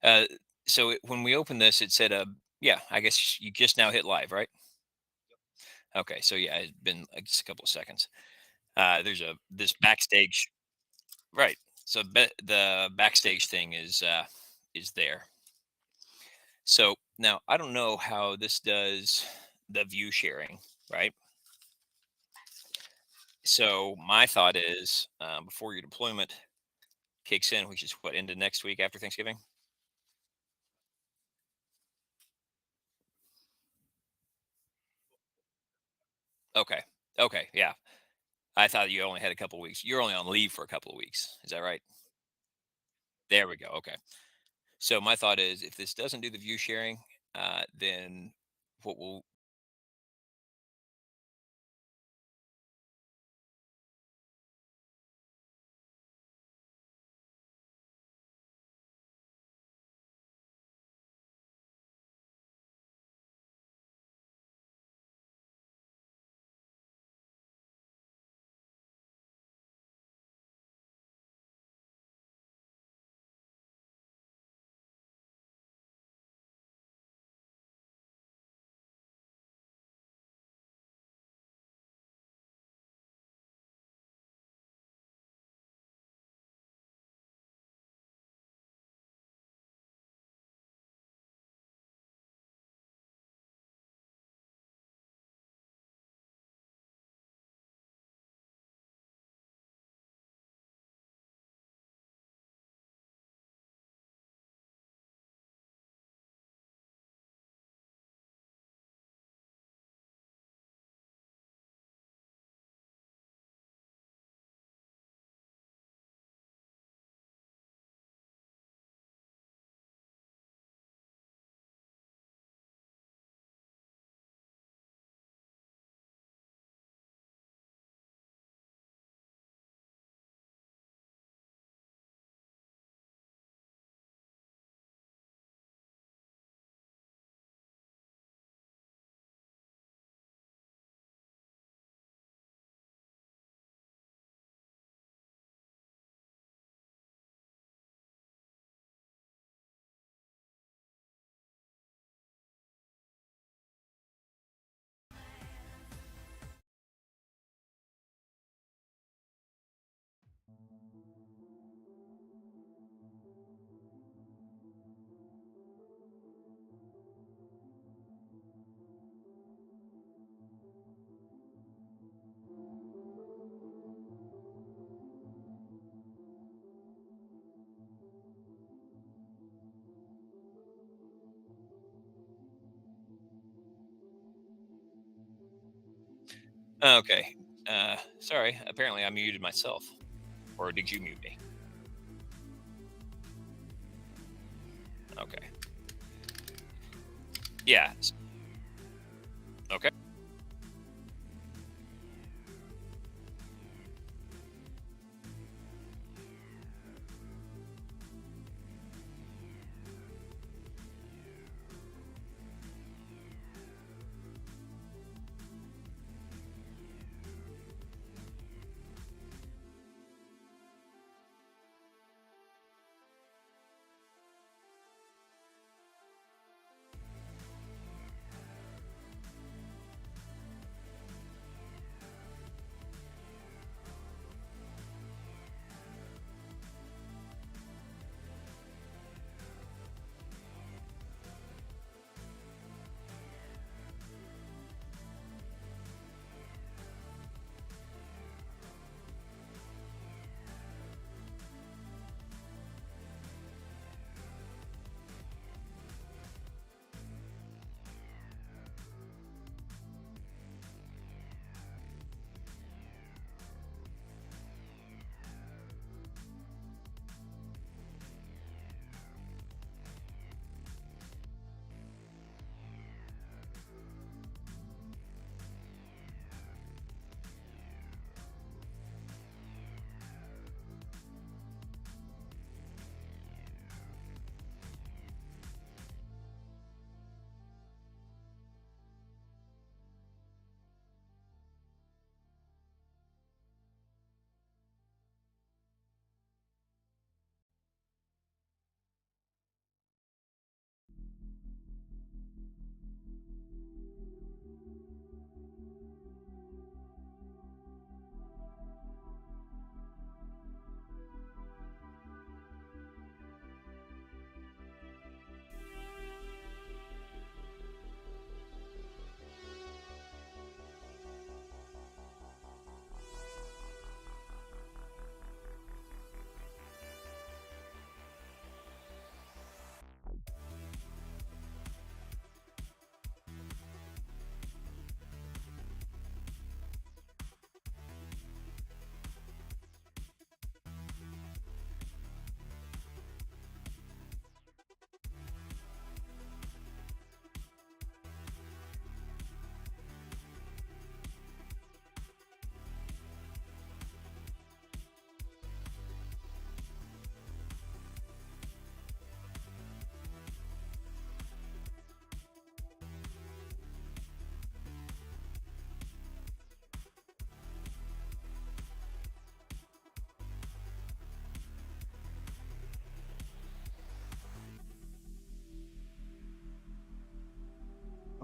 Uh, when we opened this, it said, yeah, I guess you just now hit live, right? Okay, so yeah, it's been like just a couple of seconds. There's this backstage, right? So the backstage thing is there. So now I don't know how this does the view sharing, right? So my thought is, before your deployment kicks in, which is what, into next week after Thanksgiving. Okay, okay, yeah. I thought you only had a couple weeks. You're only on leave for a couple of weeks. Is that right? There we go. Okay. So my thought is, if this doesn't do the view sharing, then what will okay. Sorry. Apparently, I muted myself, or did you mute me? Okay. Yeah. Okay.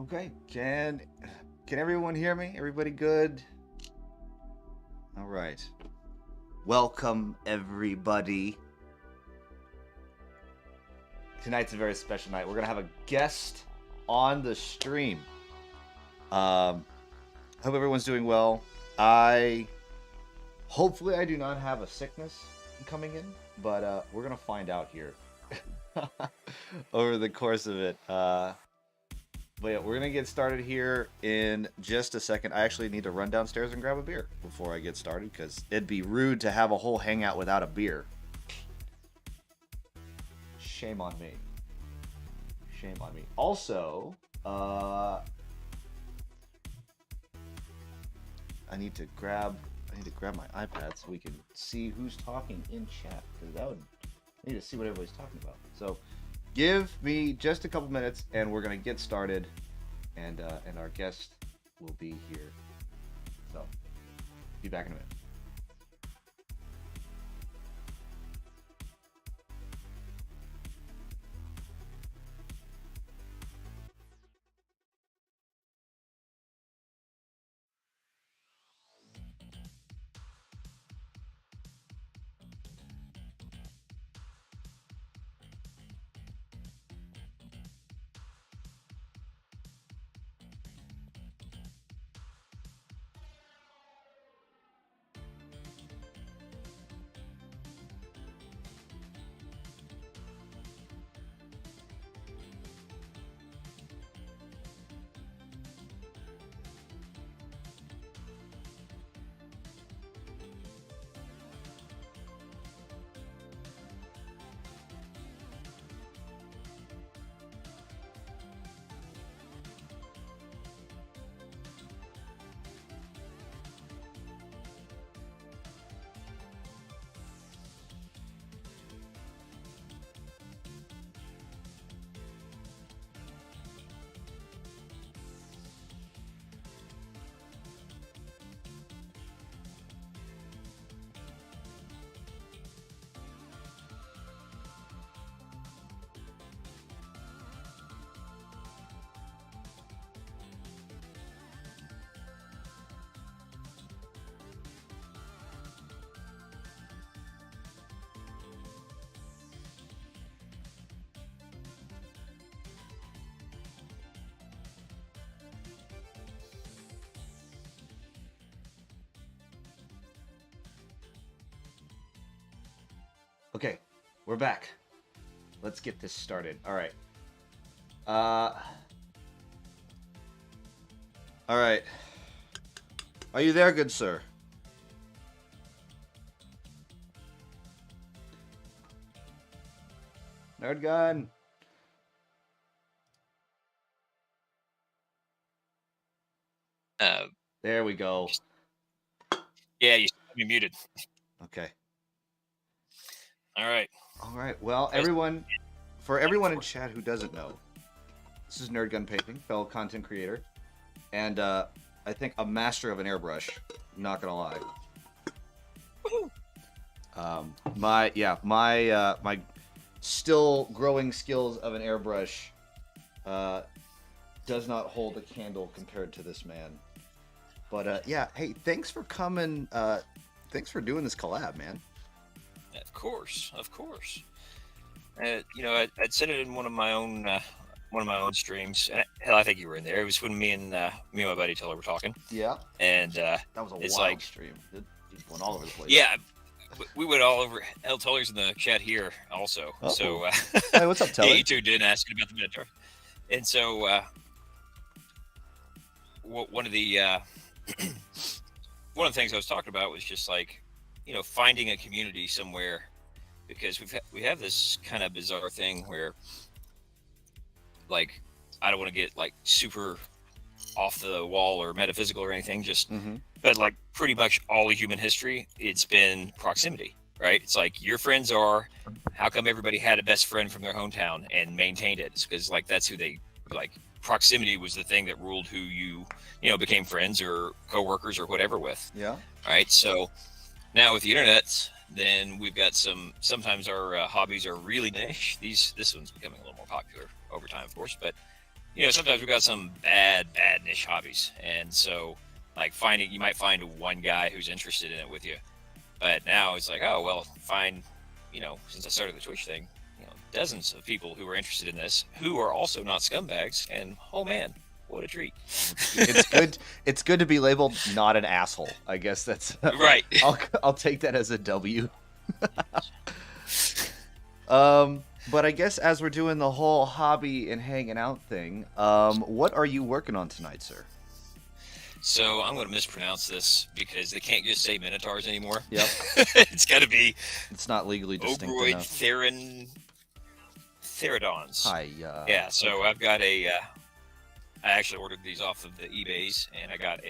Okay. Can everyone hear me? Everybody good? All right. Welcome everybody. Tonight's a very special night. We're gonna have a guest on the stream. Hope everyone's doing well. Hopefully I do not have a sickness coming in, but we're gonna find out here over the course of it. But yeah, we're gonna get started here in just a second. I actually need to run downstairs and grab a beer before I get started because it'd be rude to have a whole hangout without a beer. Shame on me. Shame on me. Also, I need to grab my iPad so we can see who's talking in chat because I need to see what everybody's talking about. So give me just a couple minutes and we're gonna get started, and our guest will be here. So be back in a minute. Okay, we're back. Let's get this started. All right. All right. Are you there, good sir? NerdGun. There we go. Yeah, you should be muted. Okay. All right. All right. Well, everyone, for everyone in chat who doesn't know, this is NerdGunPainting, fellow content creator, and I think a master of an airbrush. Not gonna lie. My still growing skills of an airbrush does not hold a candle compared to this man. But yeah, hey, thanks for coming. Thanks for doing this collab, man. Of course. You know, I'd said it in one of my own streams. Hell, I think you were in there. It was when me and my buddy Taylor were talking. Yeah. And that was a wild stream. It went all over the place. Yeah, we went all over. Hell, Taylor's in the chat here also. Oh. So hey, what's up, Taylor? Yeah, you two didn't ask about the mentor. And so one of the things I was talking about was just like, you know, finding a community somewhere, because we have this kind of bizarre thing where, like, I don't want to get like super off the wall or metaphysical or anything, just but like pretty much all of human history, it's been proximity, right? It's like your friends are, how come everybody had a best friend from their hometown and maintained it? It's because like that's who they like. Proximity was the thing that ruled who you know became friends or coworkers or whatever with. Yeah. Right. So now with the internet, then we've got sometimes our hobbies are really niche. This one's becoming a little more popular over time, of course, but sometimes we've got some bad niche hobbies, and so like finding you might find one guy who's interested in it with you, but now it's like, oh well, find since I started the Twitch thing, dozens of people who are interested in this who are also not scumbags, and oh man, what a treat. It's good. It's good to be labeled not an asshole. I guess that's. Right. I'll take that as a W. But I guess as we're doing the whole hobby and hanging out thing, what are you working on tonight, sir? So I'm going to mispronounce this because they can't just say minotaurs anymore. Yep. It's got to be It's not legally distinct Ogroid enough. Therodons. Hi. Yeah, so I've got I actually ordered these off of the eBays, and I got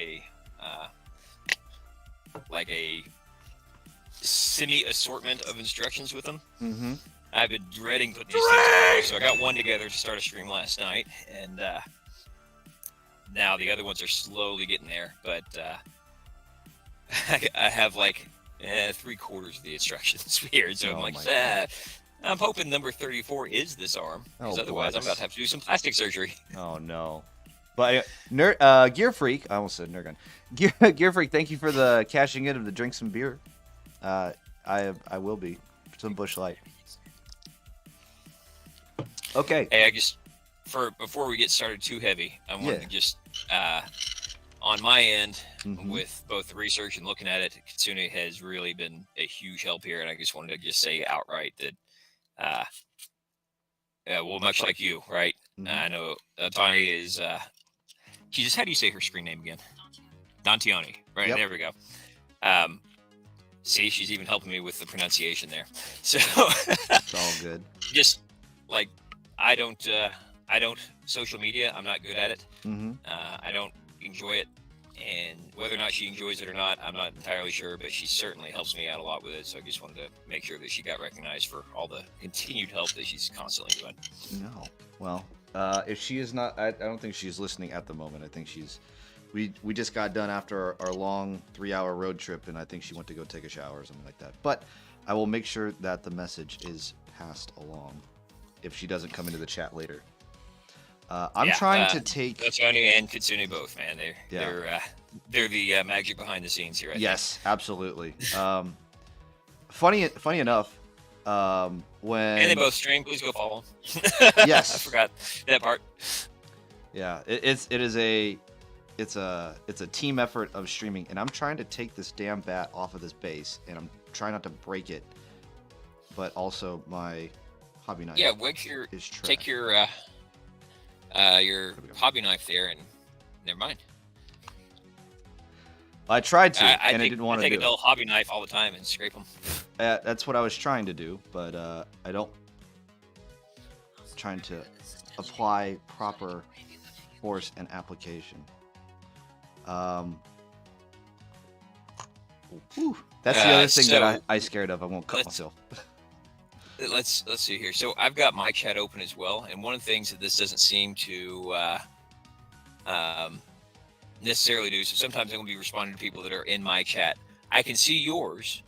like a semi assortment of instructions with them. Mm-hmm. I've been dreading putting these things together, so I got one together to start a stream last night, and now the other ones are slowly getting there, but I have like 3/4 of the instructions here, so I'm like, I'm hoping number 34 is this arm, because otherwise I'm about to have to do some plastic surgery. Oh no. But Gear Freak, I almost said Nerd Gun. Gear Freak, thank you for the cashing in of the drink some beer. I will be some Busch Light. Okay. Hey, before we get started too heavy, I wanted to just on my end, with both the research and looking at it, Kitsune has really been a huge help here, and I just wanted to just say outright that well, much like you, right? I know Tani is how do you say her screen name again? Dantiani, right? Yep. There we go. See, she's even helping me with the pronunciation there. So it's all good. Just like I don't social media. I'm not good at it. I don't enjoy it, and whether or not she enjoys it or not, I'm not entirely sure. But she certainly helps me out a lot with it. So I just wanted to make sure that she got recognized for all the continued help that she's constantly doing. No, well, if she is not, I don't think she's listening at the moment. I think she's. We just got done after our long 3-hour road trip, and I think she went to go take a shower or something like that. But I will make sure that the message is passed along if she doesn't come into the chat later. I'm trying to take. Tony and Kitsune both, man. They're the magic behind the scenes here. Yes, absolutely. Funny enough, when and they both stream. Please go follow them. Yes, I forgot that part. Yeah, it's a team effort of streaming, and I'm trying to take this damn bat off of this base, and I'm trying not to break it, but also my hobby knife. Yeah, take your hobby knife there, and never mind. I tried to, and I didn't want to do it. I take a dull hobby knife all the time and scrape them. That's what I was trying to do, but I don't. I'm trying to apply proper force and application. That's the other thing that I scared of. I won't cut myself. Let's see here. So I've got my chat open as well, and one of the things that this doesn't seem to necessarily do. So sometimes I'm going to be responding to people that are in my chat. I can see yours,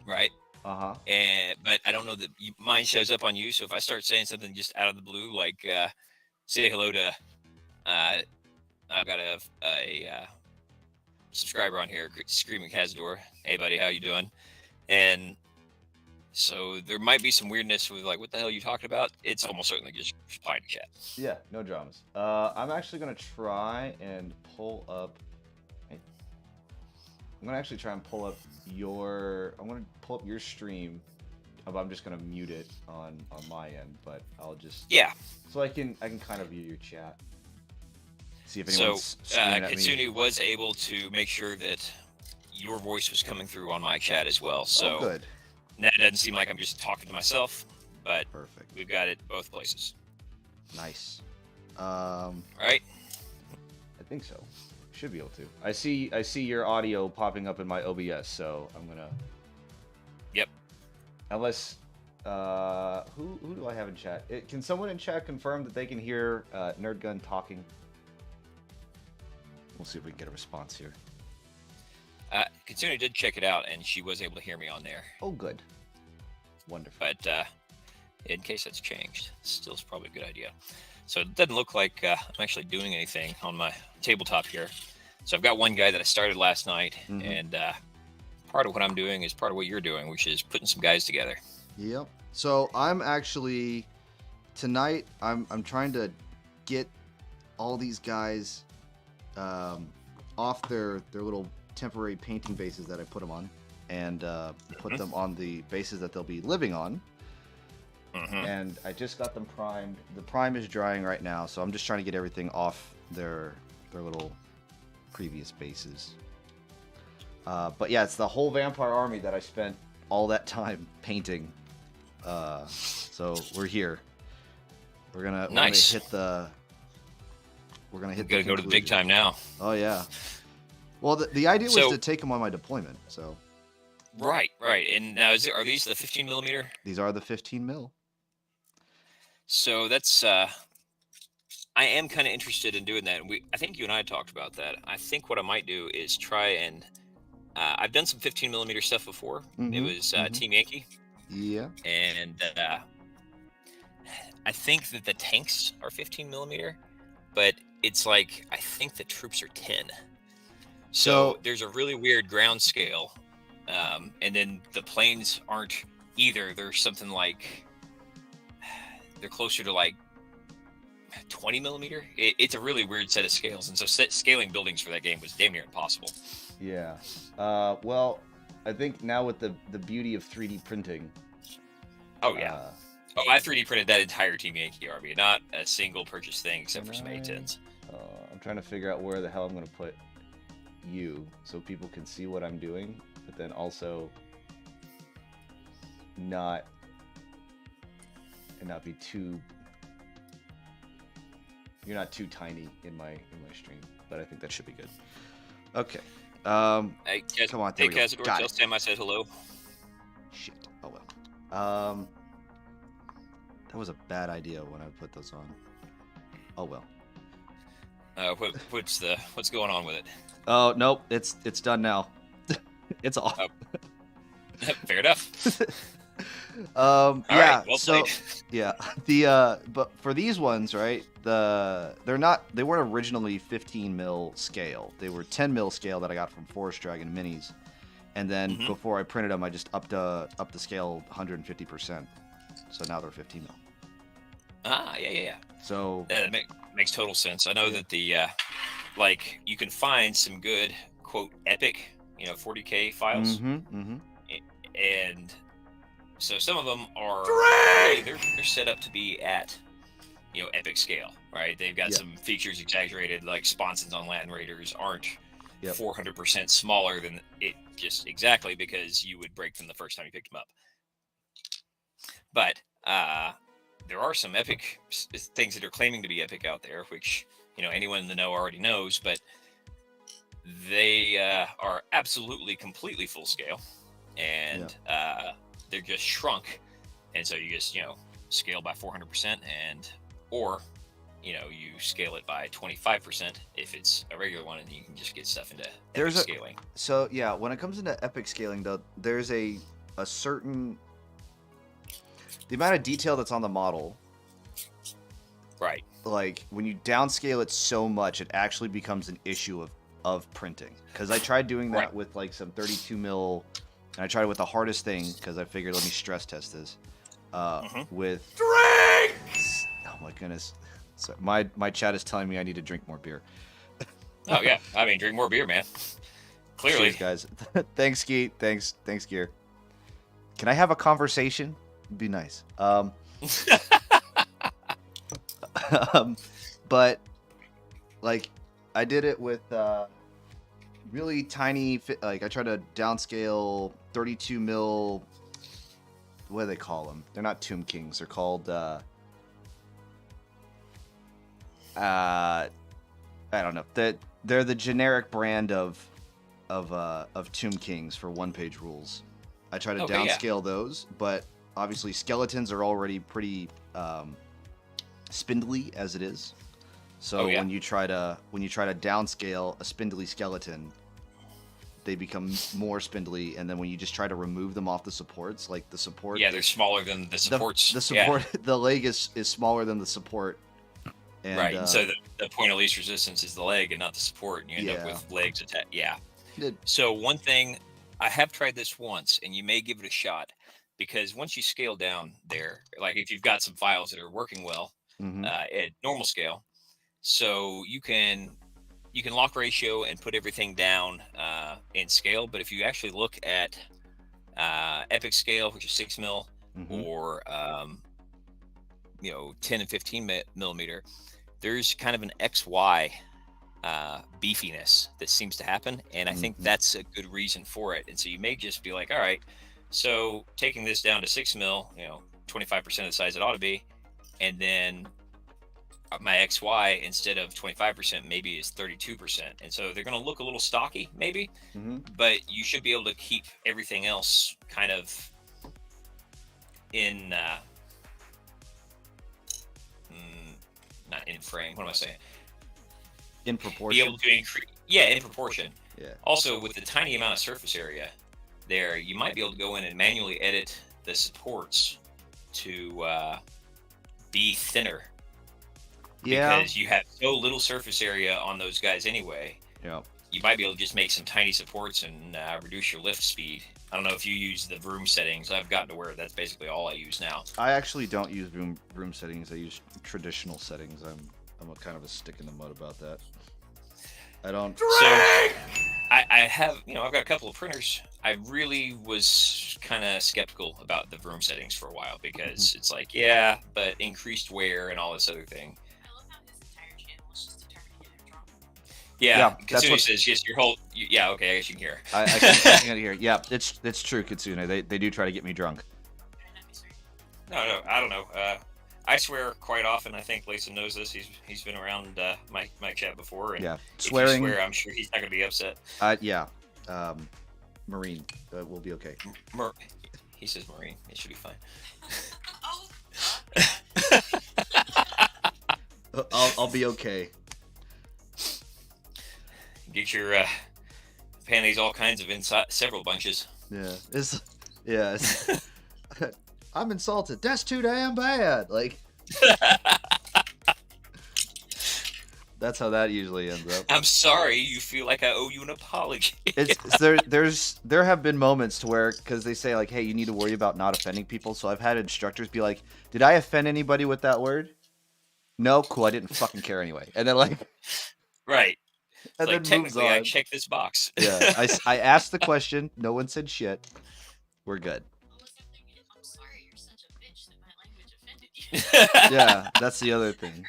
right? But I don't know that mine shows up on you. So if I start saying something just out of the blue, like say hello to, I've got a subscriber on here, Screaming Cazador. Hey buddy, how you doing? And so there might be some weirdness with like, what the hell are you talking about? It's almost certainly just replying to chat. Yeah, no dramas. I'm actually gonna try and pull up. I'm gonna actually try and pull up your. I'm gonna pull up your stream. I'm just gonna mute it on my end, but I'll just. Yeah. So I can kind of view your chat. See if anyone's screaming at me. Kitsune was able to make sure that your voice was coming through on my chat as well. So good. That doesn't seem like I'm just talking to myself, but perfect. We've got it both places. Nice. Right? I think so. Should be able to. I see your audio popping up in my OBS, so I'm gonna. Yep. Unless, who do I have in chat? Can someone in chat confirm that they can hear NerdGun talking? We'll see if we can get a response here. Kitsune did check it out, and she was able to hear me on there. Oh, good. Wonderful. But in case that's changed. Still is probably a good idea. So it doesn't look like I'm actually doing anything on my tabletop here. So I've got one guy that I started last night, Mm-hmm. and part of what I'm doing is part of what you're doing, which is putting some guys together. Yep. So I'm actually tonight. I'm trying to get all these guys off their little temporary painting bases that I put them on, and put them on the bases that they'll be living on. Mm-hmm. And I just got them primed. The prime is drying right now, so I'm just trying to get everything off their little previous bases. But yeah, it's the whole vampire army that I spent all that time painting. So we're here. Nice. Hit the. We're gonna hit. Got to go to the big time now. Oh yeah. Well, the idea was So- to take them on my deployment. So Right. And now, are these the 15 millimeter? these are the 15 mil. So that's I am kind of interested in doing that. I think you and I talked about that. I think what I might do is try and I've done some 15 millimeter stuff before. It Mhm, was mhm. Team Yankee, Yeah. and I think that the tanks are 15 millimeter, but it's like I think the troops are 10. So there's a really weird ground scale, and then the planes aren't either. They're something like they're closer to like 20 millimeter. It's a really weird set of scales, and so scaling buildings for that game was damn near impossible. Yeah. Well, I think now with the beauty of 3D printing. Oh yeah. I 3D printed that entire Team Yankee army, not a single purchase thing except for some A10s. I'm trying to figure out where the hell I'm going to put you so people can see what I'm doing, but then also not be too. You're not too tiny in my stream, but I think that should be good. Okay. Hey, come on, hey there we go. Cazador, Got tell it. Sam I said hello. Shit. Oh well. That was a bad idea when I put those on. Oh well. What's going on with it? Oh nope, it's done now. It's off. Oh. Fair enough. Yeah. Right, well so played. yeah, but for these ones, right? They weren't originally 15 mil scale. They were 10 mil scale that I got from Forest Dragon Minis, and then before I printed them, I just upped the scale 150%. So now they're 15 mil. Yeah. So That makes total sense. I know that the like you can find some good quote epic, 40K files, and so some of them are really, they're set up to be at epic scale, right? They've got some features exaggerated, like sponsons on Latin Raiders aren't 400% smaller than it, just exactly because you would break them the first time you picked them up. But there are some epic things that are claiming to be epic out there, which anyone in the know already knows, but they are absolutely completely full scale, and they're just shrunk, and so you just scale by 400%, or you scale it by 25% if it's a regular one, and you can just get stuff into epic scaling. So yeah, when it comes into epic scaling, though, there's a certain the amount of detail that's on the model. Right. Like when you downscale it so much, it actually becomes an issue of printing. Because I tried doing that with like some 32 mil, and I tried it with the hardest thing because I figured let me stress test this. With drinks. Oh my goodness. So my chat is telling me I need to drink more beer. Oh yeah, I mean drink more beer, man. Clearly. Cheers, guys. Thanks, Skeet. Thanks, Gear. Can I have a conversation? It'd be nice. But like I did it with really tiny like I tried to downscale 32 mil. What do they call them? They're not Tomb Kings. They're called I don't know. They're the generic brand of Tomb Kings for one-page rules. I try to downscale those, but obviously skeletons are already pretty spindly as it is. So when you try to downscale a spindly skeleton, they become more spindly, and then when you just try to remove them off the supports, like the support Yeah, they're is smaller than the supports. the Yeah, support the leg is smaller than the support, and right. And so the point of least resistance is the leg and not the support, and you end up yeah, with legs attached. Yeah. it, So one thing, I have tried this once, and you may give it a shot, because once you scale down there, like if you've got some files that are working well hmm at normal scale, so you can lock ratio and put everything down in scale. But if you actually look at epic scale, which is 6 mil, hmm or 10 and 15 millimeter, there's kind of an XY beefiness that seems to happen, and I think hmm that's a good reason for it. And so you may just be like, all right, so taking this down to 6 mil, 25% of the size it ought to be, and then my XY, instead of 25%, maybe is 32%, and so they're going to look a little stocky, maybe, hmm but you should be able to keep everything else kind of in not in frame. What am I saying? in Be proportion. able to increase, yeah, in proportion. Yeah. Also, with the tiny amount of surface area there, you might be able to go in and manually edit the supports to be thinner, Yeah. because you have so little surface area on those guys anyway. Yeah. You might be able to just make some tiny supports and reduce your lift speed. I don't know if you use the vroom settings. I've gotten to where that's basically all I use now. I actually don't use room settings. I use traditional settings. I'm a kind of a stick in the mud about that. I don't. So I have, I've got a couple of printers. I really was kind of skeptical about the vroom settings for a while, Mhm. because it's like, yeah, but increased wear and all this other thing. I love how his entire channel is just determining if you're drunk. Yeah, Yeah, that's Katsuni what says, yes, your whole, yeah, okay, I guess you can hear. I can hear. Yeah, it's true, Kitsune. They do try to get me drunk. Better not be swearing. No, I don't know. I swear quite often. I think Lisa knows this. He's been around my chat before, and Yeah, if you swearing. swear, I'm sure he's not going to be upset. Yeah. Marine will be okay. Mer- he says Marine. It should be fine. Oh, I'll be okay. Get your panties all kinds of inside several bunches. Yeah. It's I'm insulted. That's too damn bad. Like that's how that usually ends up. I'm sorry. You feel like I owe you an apology. There have been moments to where, because they say like, hey, you need to worry about not offending people. So I've had instructors be like, did I offend anybody with that word? No, cool. I didn't fucking care anyway. And then like, Right. It's and like, then moves technically, I on. checked this box. Yeah, I asked the question. No one said shit. We're good. unless they're thinking, I'm sorry, you're such a bitch that my language offended you. Yeah, that's the other thing.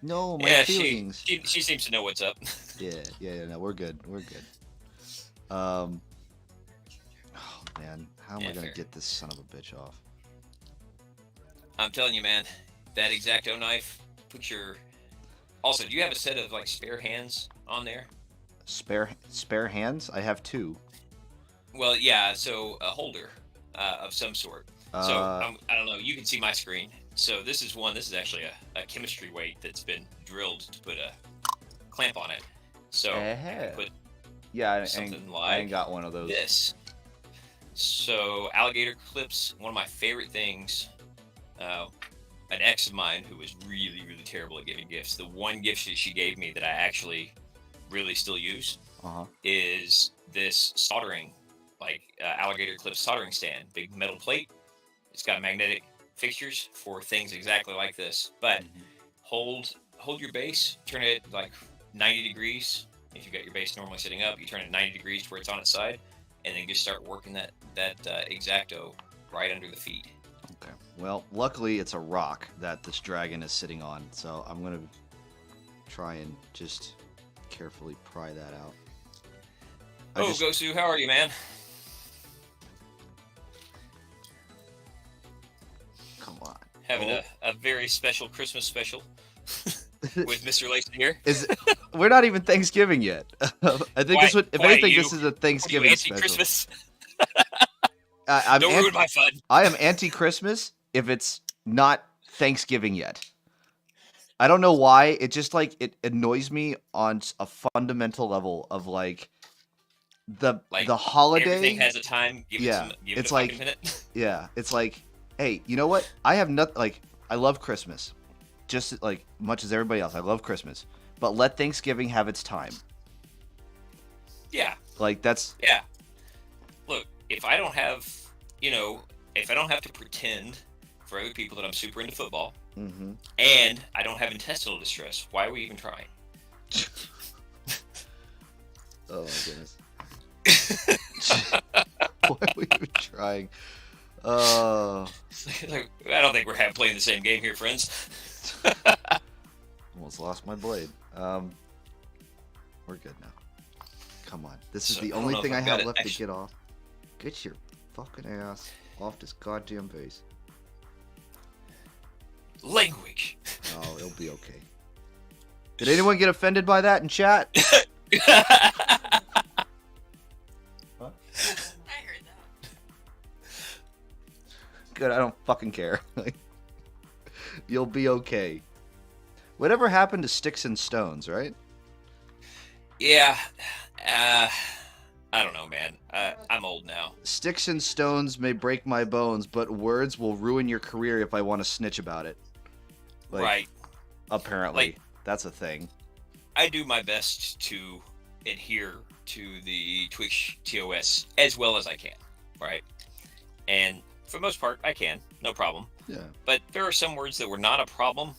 No, my Yeah, feelings. she seems to know what's up. Yeah. No, we're good. We're good. Um. Oh man, how am I Yeah, gonna fair. get this son of a bitch off? I'm telling you, man, that X-Acto knife. Put your. Also, do you have a set of like spare hands on there? Spare hands? I have two. Well, yeah. So a holder of some sort. So Uh. I don't know. You can see my screen. So this is one. This is actually a chemistry weight that's been drilled to put a clamp on it. So I can put Yeah, something I ain't like got one of those. this. So alligator clips. One of my favorite things. An ex of mine who was really terrible at giving gifts. The one gift that she gave me that I actually really still use Uh-huh. is this soldering, like alligator clip soldering stand, big metal plate. It's got magnetic fixtures for things exactly like this. But Mhm. hold your base, turn it like 90 degrees. If you got your base normally sitting up, you turn it 90 degrees to where it's on its side, and then just start working that X-Acto right under the feet. Okay. Well, luckily it's a rock that this dragon is sitting on, so I'm gonna try and just carefully pry that out. Oh, Gosu, how are you, man? Come on. Having Oh. a very special Christmas special with Mr. Lacy here. We're not even Thanksgiving yet. I think this would, if Why, anything, you- this is a What are you, Thanksgiving special. anti-Christmas? I'm Don't ruin my fun. I am anti-Christmas if it's not Thanksgiving yet. I don't know why. It just like it annoys me on a fundamental level of like the Like the everything holiday. has a time. Yeah, Give it a it's fucking like minute. yeah, it's like hey, you know what? I have nothing like I love Christmas, just like much as everybody else. I love Christmas, but let Thanksgiving have its time. Yeah, Like that's yeah. Look, if I don't have, you know, if I don't have to pretend for other people that I'm super into football, hmm and I don't have intestinal distress, why are we even trying? oh my goodness. Why are we even trying? Oh, Like, I don't think we're playing the same game here, friends. almost lost my blade. We're good now. Come on. This is So the I don't only know if thing I I've got have it. left to Actually, get off. Get your fucking ass off this goddamn base. language. Oh, it'll be okay. Did anyone get offended by that in chat? I Huh? I heard that. Good, I don't fucking care. You'll be okay. Whatever happened to sticks and stones, right? Yeah. I don't know, man. I'm old now. Sticks and stones may break my bones, but words will ruin your career if I want to snitch about it. Like, Right. apparently. Like, That's a thing. I do my best to adhere to the Twitch TOS as well as I can, right? And for the most part, I can, no problem. Yeah. But there are some words that were not a problem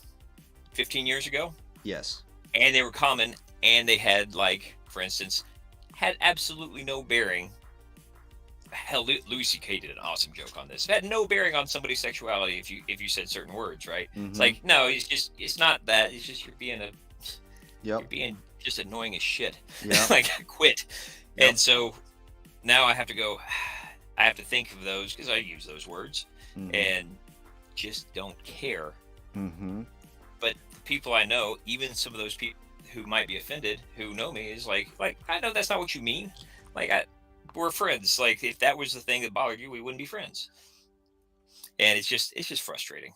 15 years ago, Yes. and they were common, and they had, like, for instance, had absolutely no bearing. Hell, Lucy K did an awesome joke on this. It had no bearing on somebody's sexuality if you said certain words, right? It's Mhm. like, no, it's not that. It's just Yep. you're being just annoying as shit. Yep. Like, quit. Yep. And so now I have to go. I have to think of those because I use those words Mhm. and just don't care. Mhm. But the people I know, even some of those people who might be offended, who know me, is like I know that's not what you mean. Like, we're friends. Like, if that was the thing that bothered you, we wouldn't be friends. And it's just frustrating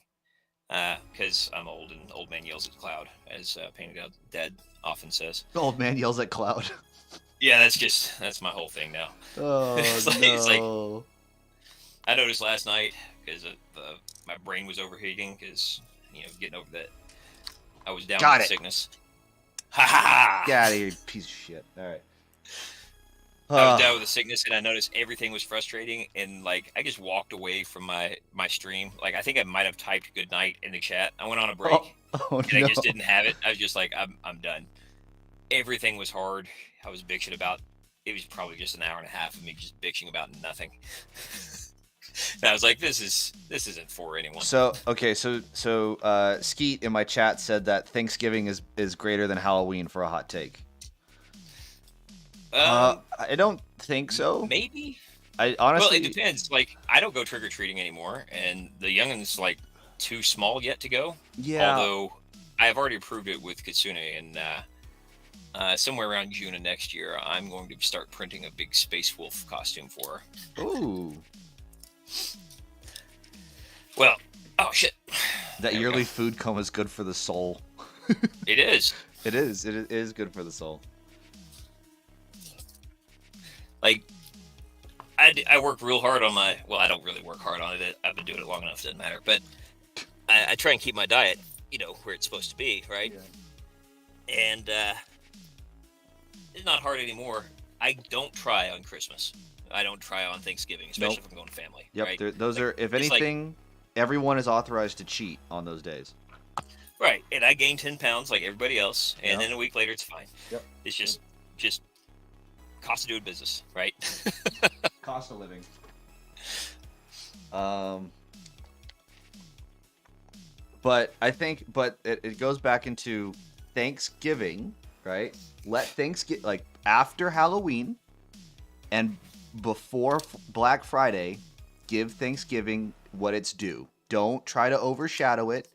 because I'm old and old man yells at the cloud, as Painted Out Dead often says. The old man yells at cloud. Yeah, that's my whole thing now. Oh It's like no. I noticed last night because my brain was overheating because getting over that I was down Got with it. sickness. Ha ha ha! Get out of here, you piece of shit. All right. I was down with the sickness, and I noticed everything was frustrating, and like I just walked away from my stream. Like I think I might have typed "good night" in the chat. I went on a break, oh and no. I just didn't have it. I was just like, I'm done. Everything was hard. I was bitching about. It was probably just an hour and a half of me just bitching about nothing. And I was like, this isn't for anyone. So okay, so Skeet in my chat said that Thanksgiving is greater than Halloween for a hot take. I don't think so. Maybe. I Well, honestly. it depends. Like, I don't go trick or treating anymore, and the youngin's like too small yet to go. Yeah. Although I've already approved it with Kitsune, and somewhere around June of next year, I'm going to start printing a big Space Wolf costume for her. Ooh. Well, oh shit. That There we yearly go. food coma is good for the soul. It is. It is. It is good for the soul. Like, I work real hard on my. Well, I don't really work hard on it. I've been doing it long enough, it doesn't matter. But I try and keep my diet, where it's supposed to be, right? Yeah. And it's not hard anymore. I don't try on Christmas. I don't try on Thanksgiving, especially if I'm going to family. Yep. Right? Those Like, are, if it's like- anything, everyone is authorized to cheat on those days. right. And I gained 10 pounds like everybody else, and Yep. then a week later it's fine. Yep. It's just cost of doing business, right? Cost of living. But I think, it goes back into Thanksgiving, right? Let Thanksgiving, like after Halloween and before Black Friday, give Thanksgiving what it's due. Don't try to overshadow it.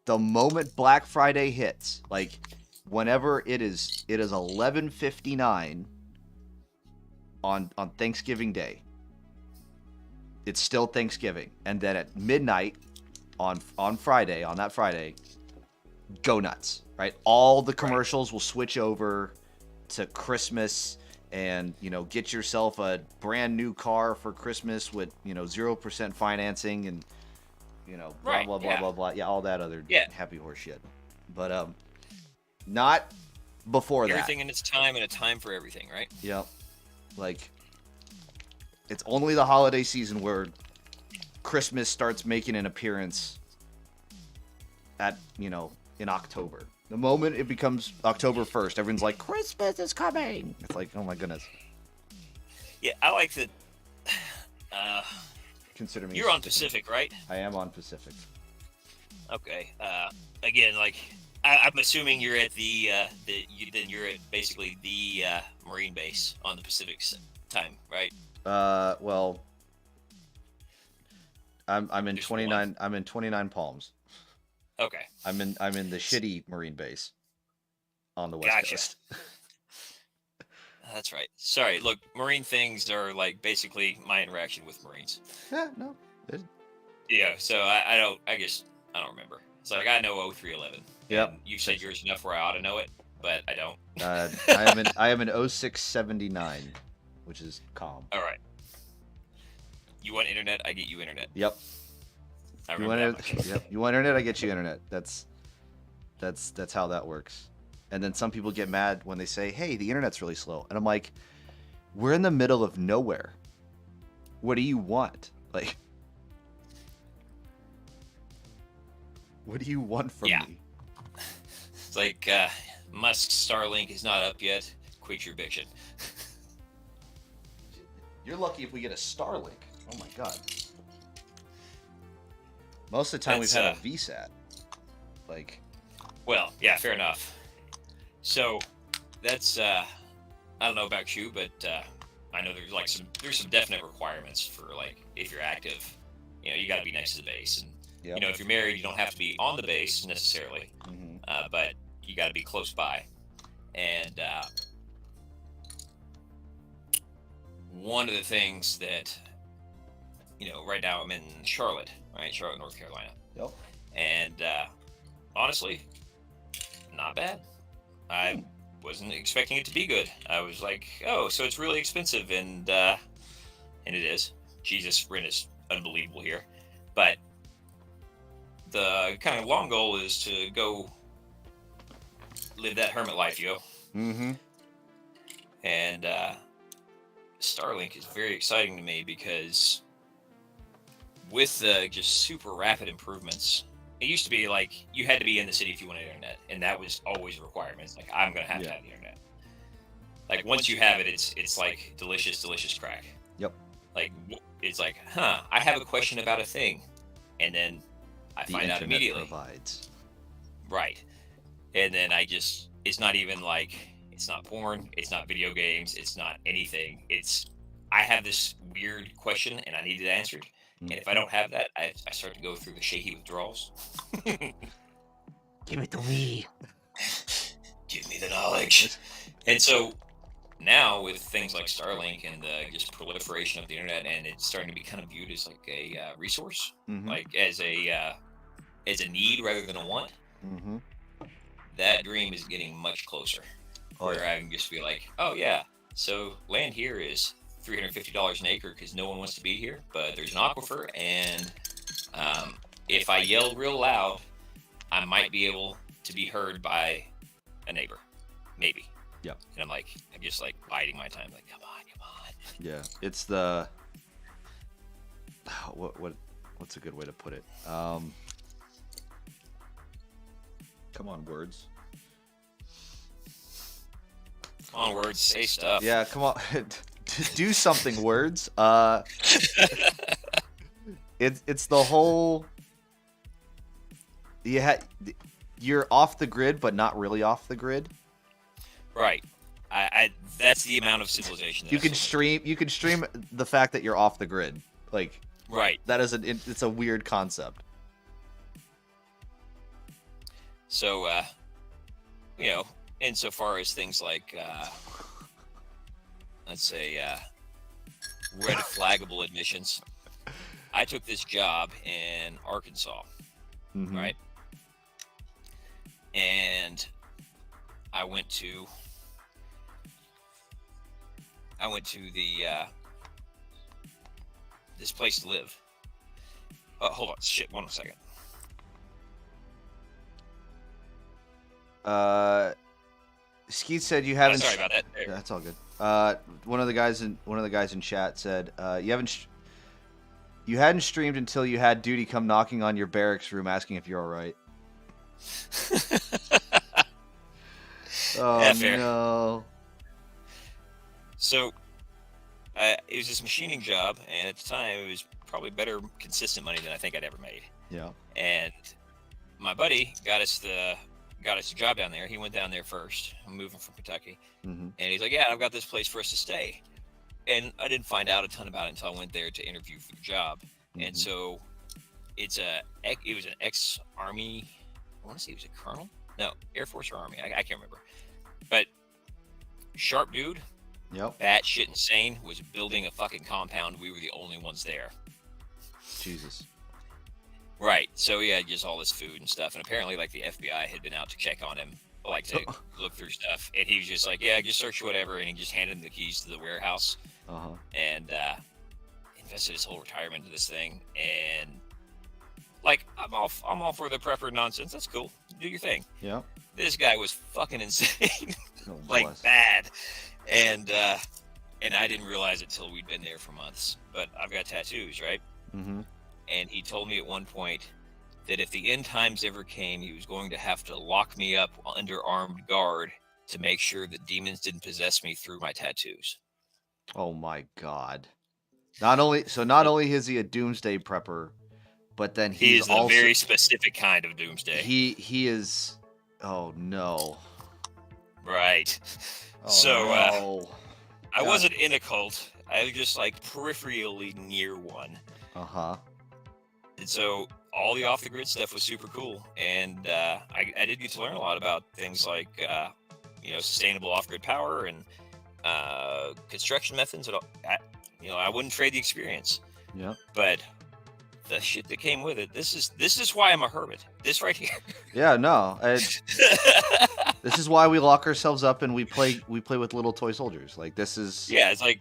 The moment Black Friday hits, like whenever it is 11:59 on Thanksgiving Day. It's still Thanksgiving, and then at midnight on Friday, on that Friday, go nuts, right? All the Right. commercials will switch over to Christmas, and get yourself a brand new car for Christmas with 0% financing, and blah Right. blah blah Yeah. blah blah. Yeah, all that other Yeah. happy horse shit. But not before that. Everything in its time and a time for everything, right? Yep. Like, it's only the holiday season where Christmas starts making an appearance at in October. The moment it becomes October 1st, everyone's like, Christmas is coming. It's like, oh my goodness. Yeah, I like that. Uh, Consider me. you're on Pacific, right? I am on Pacific. Okay. Again, like I'm assuming you're at then you're at basically the Marine base on the Pacific time, right? Well, I'm in Just 29. I'm in 29 Palms. Okay. I'm in the shitty Marine base on the West Gotcha. Coast. That's right. Sorry. Look, Marine things are like basically my interaction with Marines. Yeah, no. Yeah. So I don't. I guess I don't remember. It's like I know 0311. Yep. And you said yours enough where I ought to know it, but I don't. I am in 0679, which is calm. All right. You want internet? I get you internet. Yep. I You remember want that much. Yep. You want internet? I get you internet. That's how that works. And then some people get mad when they say, "Hey, the internet's really slow," and I'm like, "We're in the middle of nowhere. What do you want? Like, what do you want from me?" It's like Musk's Starlink is not up yet. Quit your bitching. You're lucky if we get a Starlink. Oh my god. Most of the time That's, we've had a VSAT. Like, Well, yeah, fair enough. So that's I don't know about you, but I know there's some definite requirements for like if you're active, you got to be next to the base, and yep. if you're married, you don't have to be on the base necessarily, but you got to be close by. And one of the things that right now I'm in Charlotte, right, Charlotte, North Carolina, Yep. and honestly, not bad. I wasn't expecting it to be good. I was like, oh, so it's really expensive, and it is. Jesus, rent is unbelievable here. But the kind of long goal is to go live that hermit life, Mm-hmm. And Starlink is very exciting to me because with the just super rapid improvements, it used to be like you had to be in the city if you wanted internet, and that was always a requirement. It's like I'm gonna have to have the internet. Like once you have it, it's like delicious crack. Yep. Like it's like, I have a question about a thing, and then I The find out internet immediately. provides. Right. And then it's not even like, it's not porn, it's not video games, it's not anything. I have this weird question and I need it answered. And if I don't have that, I start to go through the shaky withdrawals. Give it to me. Give me the knowledge. And so now with things like Starlink and the just proliferation of the internet, and it's starting to be kind of viewed as like a resource, like as a need rather than a want. That dream is getting much closer. Where I can just be like, oh yeah, so land here is $350 an acre because no one wants to be here, but there's an aquifer, and if I yell real loud, I might be able to be heard by a neighbor, maybe. Yep. And I'm just like biding my time, like, come on. Yeah, it's the what's a good way to put it? Come on, words. Come on, words, say stuff. Yeah, come on. Do something, words. It's the whole. You're off the grid, but not really off the grid. Right. I that's the amount of civilization. You can stream the fact that you're off the grid. Like, right. That is it's a weird concept. So, insofar as things like, let's say, red flaggable admissions, I took this job in Arkansas, right? and I went to the this place to live. Hold on, shit, 1 second. Skeet said you haven't. Sorry about that. Yeah, that's all good. One of the guys in chat said you hadn't streamed until you had duty come knocking on your barracks room asking if you're all right. Oh, Yeah, fair. no. So it was this machining job, and at the time it was probably better consistent money than I think I'd ever made. Yeah. And my buddy got us a job down there. He went down there first. I'm moving from Kentucky, Mm-hmm. and he's like, "Yeah, I've got this place for us to stay." And I didn't find out a ton about it until I went there to interview for the job. Mm-hmm. And so it was an ex-Army. I want to say he was a colonel. No, Air Force or Army. I can't remember. But sharp dude. Yep. Batshit insane, was building a fucking compound. We were the only ones there. Jesus. Right. So he had just all this food and stuff. And apparently, like, the FBI had been out to check on him, like, to look through stuff. And he was just like, yeah, just search whatever. And he just handed him the keys to the warehouse. Uh-huh. And invested his whole retirement into this thing. And, like, I'm all for the prepper nonsense. That's cool. Do your thing. Yeah. This guy was fucking insane. Oh, like, bless. bad. And I didn't realize it till we'd been there for months. But I've got tattoos, right? Mm-hmm. And he told me at one point that if the end times ever came, he was going to have to lock me up under armed guard to make sure that demons didn't possess me through my tattoos. Oh my God. Not only is he a doomsday prepper, but then He he's is also a very specific kind of doomsday. he is. Oh no. Right. Oh, So no. I wasn't in a cult. I was just like peripherally near one. Uh-huh. And so all the off the grid stuff was super cool. And I did get to learn a lot about things like sustainable off grid power and construction methods. And all. I wouldn't trade the experience. Yeah. But the shit that came with it. This is why I'm a hermit. This right here. Yeah. No. This is why we lock ourselves up and we play with little toy soldiers. Like this is. Yeah, it's like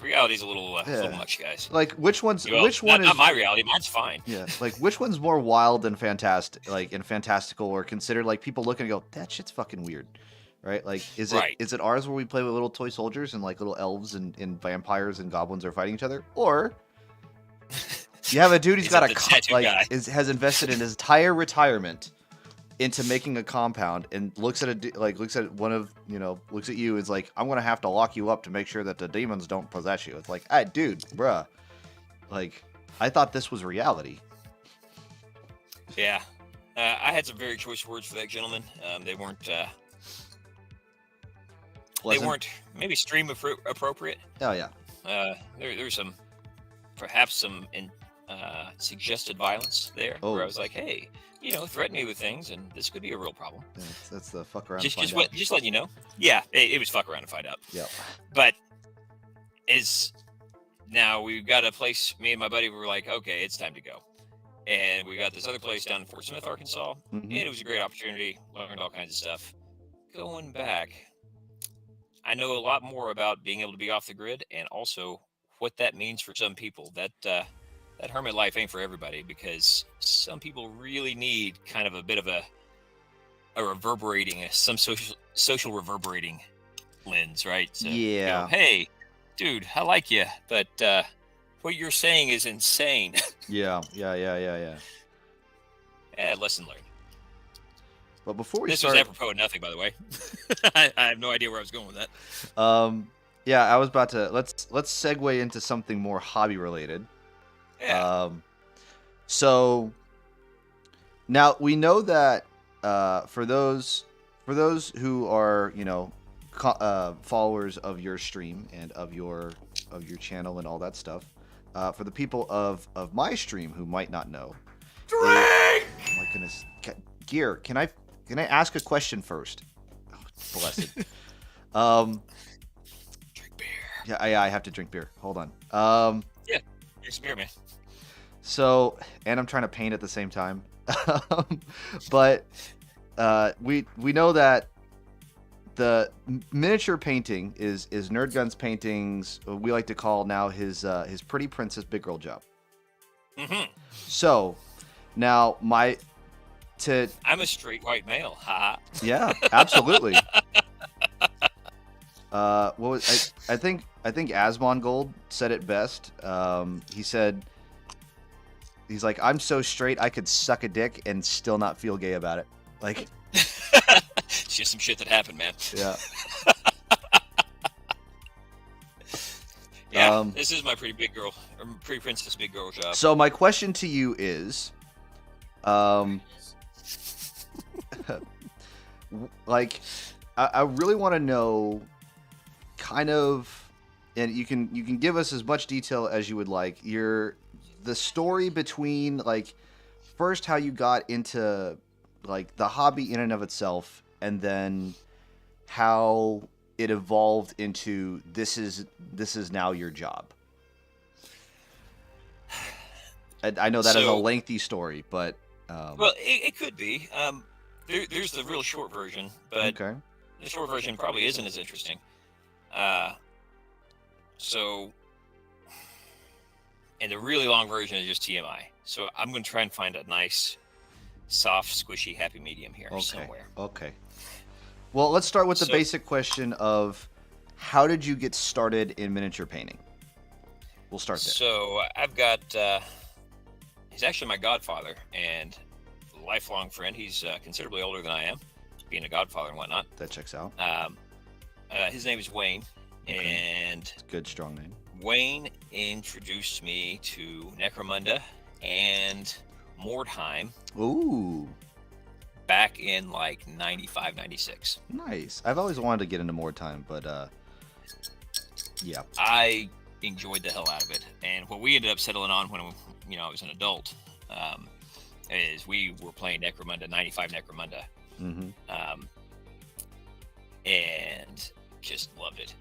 reality's a little much, guys. Like which one is not my reality? Mine's fine. Yeah, like which one's more wild and fantastical, or considered like people look and go, that shit's fucking weird, right? Like is it ours where we play with little toy soldiers and like little elves and vampires and goblins are fighting each other, or you have a dude who's got has invested in his entire retirement into making a compound and looks at you and is like, I'm gonna have to lock you up to make sure that the demons don't possess you. It's like, hey, dude, bruh, like I thought this was reality. Yeah, I had some very choice words for that gentleman. They weren't maybe stream appropriate. Oh yeah. There's some suggested violence there, where I was like, hey, threaten me with things, and this could be a real problem. Yeah, that's the fuck around. Just let you know. Yeah, it was fuck around and find out. Yeah. But now we've got a place. Me and my buddy were like, okay, it's time to go, and we got this other place down in Fort Smith, Arkansas, and it was a great opportunity. Learned all kinds of stuff. Going back, I know a lot more about being able to be off the grid, and also what that means for some people. That hermit life ain't for everybody, because some people really need kind of a bit of a reverberating, some social reverberating lens, right? So, yeah. Hey, dude, I like you, but what you're saying is insane. Yeah. Yeah, lesson learned. But before this was apropos of nothing, by the way. I have no idea where I was going with that. Yeah, I was about to let's segue into something more hobby related. Yeah. So now we know that for those who are followers of your stream and of your channel and all that stuff, for the people of my stream who might not know, oh my goodness, Gear, can I ask a question first? Oh, blessed. Drink beer. Yeah, I have to drink beer. Hold on. Yeah, drink some beer, man. So, and I'm trying to paint at the same time. But we know that the miniature painting is NerdGun's paintings. We like to call now his pretty princess big girl job. Mm-hmm. So now I'm a straight white male. Ha. yeah, absolutely. What was I think Asmongold said it best. He said he's like, I'm so straight I could suck a dick and still not feel gay about it. Like, It's just some shit that happened, man. yeah. Yeah, this is my pretty princess big girl job. So my question to you is, like, I really want to know, kind of, and you can give us as much detail as you would like. The story between, like, first how you got into, like, the hobby in and of itself, and then how it evolved into this is now your job. I know that is a lengthy story, but well, it could be. There's the real short version, but okay. the short version probably isn't as interesting. So, and the really long version is just TMI. So I'm going to try and find a nice, soft, squishy, happy medium here somewhere. Okay. Well, let's start with the basic question of how did you get started in miniature painting? We'll start there. So I've got, he's actually my godfather and lifelong friend. He's considerably older than I am, being a godfather and whatnot. That checks out. His name is Wayne, and it's a good, strong name. Wayne introduced me to Necromunda and Mordheim. Ooh. Back in like 95, 96. Nice. I've always wanted to get into Mordheim, but yeah. I enjoyed the hell out of it. And what we ended up settling on when I was an adult is we were playing Necromunda, 95 Necromunda. Mm-hmm. And just loved it.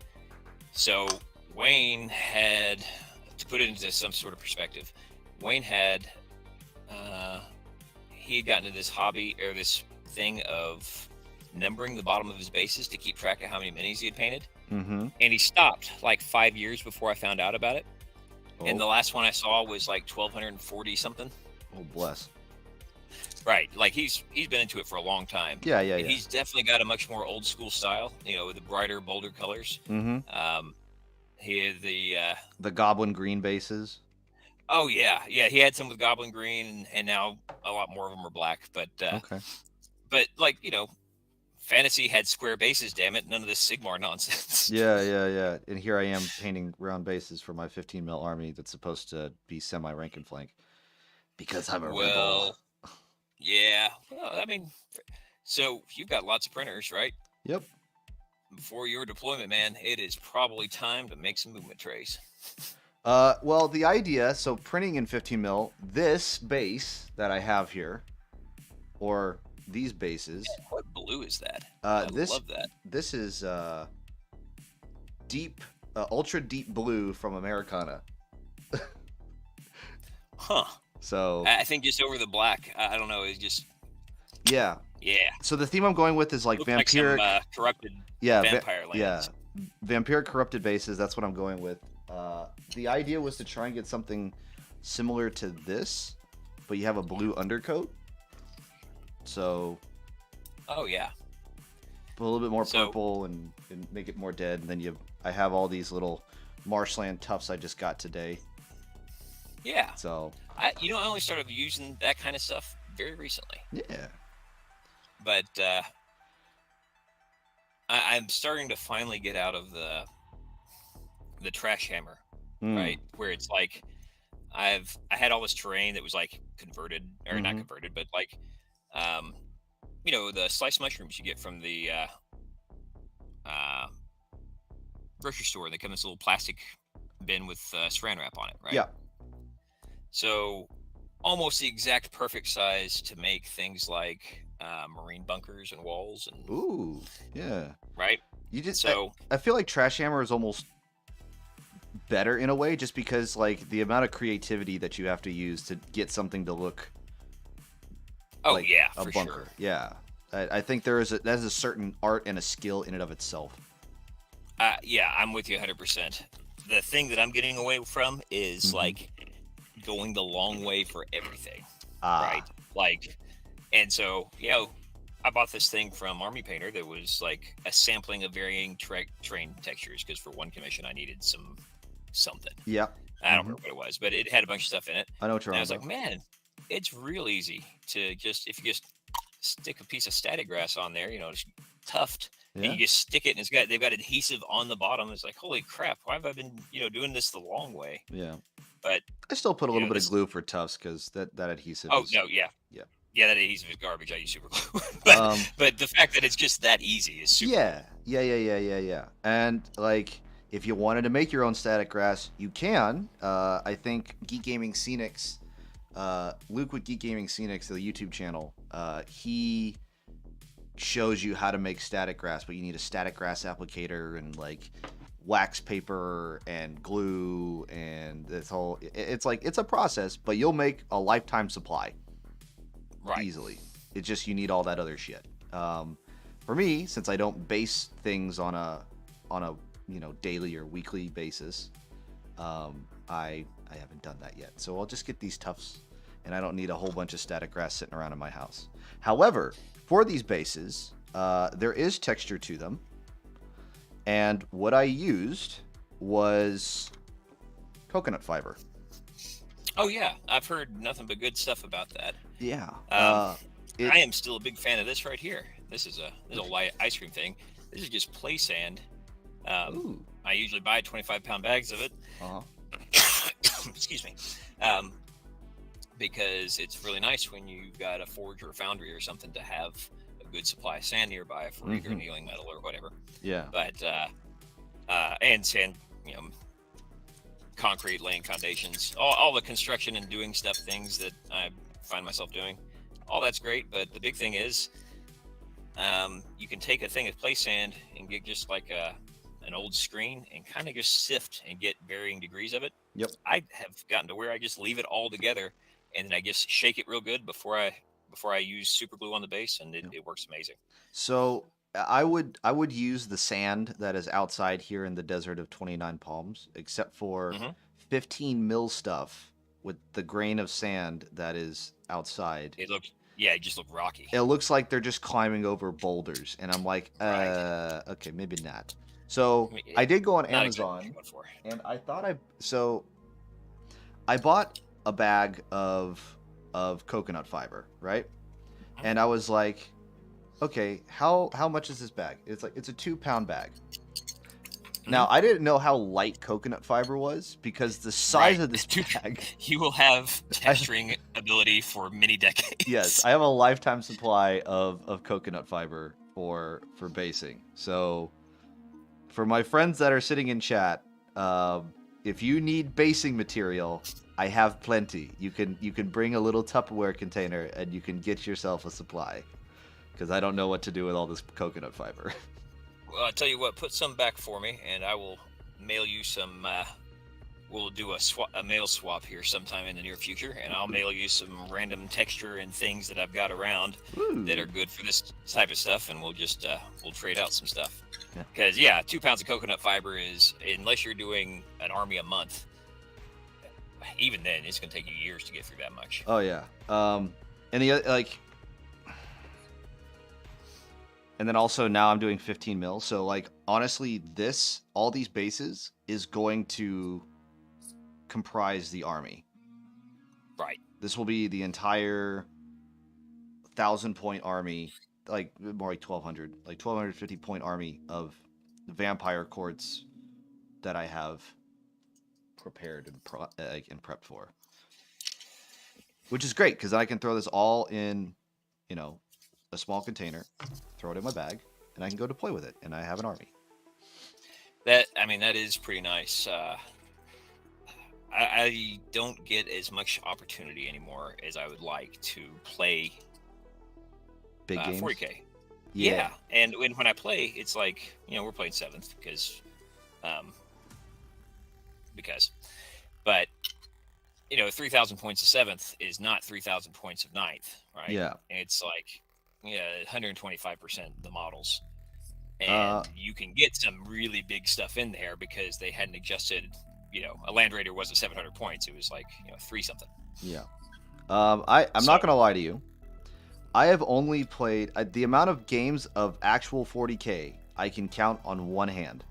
So Wayne had, to put it into some sort of perspective, Wayne had he had gotten into this hobby or this thing of numbering the bottom of his bases to keep track of how many minis he had painted. Mm-hmm. And he stopped like 5 years before I found out about it. Oh. And the last one I saw was like 1,240 something. Oh, bless. Right. Like he's been into it for a long time. Yeah. And he's definitely got a much more old school style, with the brighter, bolder colors. Mm-hmm. He had the goblin green bases. Oh yeah. He had some with goblin green, and now a lot more of them are black. But okay. But like fantasy had square bases. Damn it! None of this Sigmar nonsense. Yeah. And here I am painting round bases for my 15 mil army that's supposed to be semi rank and flank because I'm a rebel. Yeah. Well, I mean, so you've got lots of printers, right? Yep. Before your deployment, man, it is probably time to make some movement trays. Well, the idea, so printing in 15 mil, this base that I have here, or these bases. Yeah, what blue is that? I love that. This is deep, ultra deep blue from Americana. Huh. So I think just over the black. I don't know. It's just. Yeah. Yeah. So the theme I'm going with is like vampiric, like some, corrupted. Yeah. Vampire lands. Yeah. Vampiric corrupted bases. That's what I'm going with. The idea was to try and get something similar to this, but you have a blue undercoat. So. Oh yeah. Put a little bit more purple and make it more dead, and then I have all these little marshland tufts I just got today. Yeah. So. I only started using that kind of stuff very recently. Yeah. But I'm starting to finally get out of the trash hammer, right? Where it's like I had all this terrain that was like converted or not converted, but like the sliced mushrooms you get from the grocery store. They come in this little plastic bin with saran wrap on it, right? Yeah. So almost the exact perfect size to make things like marine bunkers and walls and. Ooh, yeah. Right. You just so I feel like trash hammer is almost better in a way, just because like the amount of creativity that you have to use to get something to look. Oh like yeah, a for bunker. sure. Yeah, I think that is a certain art and a skill in and of itself. Yeah, I'm with you 100%. The thing that I'm getting away from is Hmm. like going the long way for everything, Ah, right? Like, and so, I bought this thing from Army Painter that was like a sampling of varying train textures because for one commission I needed something. yeah. I don't Hmm. remember what it was, but it had a bunch of stuff in it. I know what you're And I on was like, about. man, it's real easy to just, if you just stick a piece of static grass on there, just tuft, and Yeah. you just stick it, and they've got adhesive on the bottom. It's like, holy crap, why have I been, doing this the long way? Yeah. But, I still put a little bit of this, glue for tufts because that adhesive oh, is, no, yeah. yeah. Yeah, that adhesive is garbage. I use super glue. but, Um, but the fact that it's just that easy is super yeah, cool. yeah. And like, if you wanted to make your own static grass, you can. I think Geek Gaming Scenics, Luke with Geek Gaming Scenics, the YouTube channel, he shows you how to make static grass, but you need a static grass applicator and like wax paper and glue and this whole. It's like it's a process, but you'll make a lifetime supply Right. easily. It's just you need all that other shit. For me, since I don't base things on a daily or weekly basis, I haven't done that yet. So I'll just get these tufts, and I don't need a whole bunch of static grass sitting around in my house. However, for these bases, there is texture to them, and what I used was coconut fiber. Oh, yeah. I've heard nothing but good stuff about that. Yeah. Um, It. I am still a big fan of this right here. This is a light ice cream thing. This is just play sand. Ooh. I usually buy 25-pound bags of it. Uh huh. Excuse me. Um, because it's really nice when you've got a forge or a foundry or something to have a good supply of sand nearby for either Mhm. annealing metal or whatever. Yeah. But and sand, concrete, laying foundations, all the construction and doing stuff things that I find myself doing. All that's great, but the big thing is, you can take a thing of play sand and get just like an old screen and kind of just sift and get varying degrees of it. Yep. I have gotten to where I just leave it all together and then I just shake it real good before I use super glue on the base, and it, Yep. it works amazing. So I would use the sand that is outside here in the desert of 29 Palms, except for Hmm. 15 mil stuff with the grain of sand that is outside. It just looked rocky. It looks like they're just climbing over boulders, and I'm like, Right. okay, maybe not. So I mean, I did go on not exactly what Amazon, you're going for. and I bought a bag of coconut fiber, right? Mhm. And I was like, okay, how much is this bag? It's a 2 pound bag. Now Mhm. I didn't know how light coconut fiber was because the size Right. of this bag. You will have I, texturing ability for many yes, decades. I have a lifetime supply of coconut fiber for basing. So for my friends that are sitting in chat, if you need basing material, I have plenty. You can bring a little Tupperware container and you can get yourself a supply. Because I don't know what to do with all this coconut fiber. Well, I'll tell you what, put some back for me, and I will mail you some. We'll do a mail swap here sometime in the near future, and I'll mail you some random texture and things that I've got around that are Ooh. good for this type of stuff, and we'll trade out some stuff. Yeah. Because 2 pounds of coconut fiber is, unless you're doing an army a month, even then it's going to take you years to get through that much. Oh yeah. And and then also now I'm doing 15 mil. So like honestly, all these bases is going to comprise the army. Right. This will be the entire 1,000 point army, like more like 1,200, like 1,250 point army of vampire courts that I have prepared and prepped for. Which is great because I can throw this all in, a small container, throw it in my bag, and I can go deploy with it, and I have an army. That is pretty nice. I don't get as much opportunity anymore as I would like to play Big games. 40K. Yeah. And when I play, it's like, we're playing seventh um, but 3,000 points of seventh is not 3,000 points of ninth, right? Yeah. And it's like, yeah, 125% the models, Uh, and you can get some really big stuff in there because they hadn't adjusted. A Land Raider wasn't 700 points; it was like three something. yeah. I'm So not gonna lie to you. I have only played the amount of games of actual 40K I can count on one hand.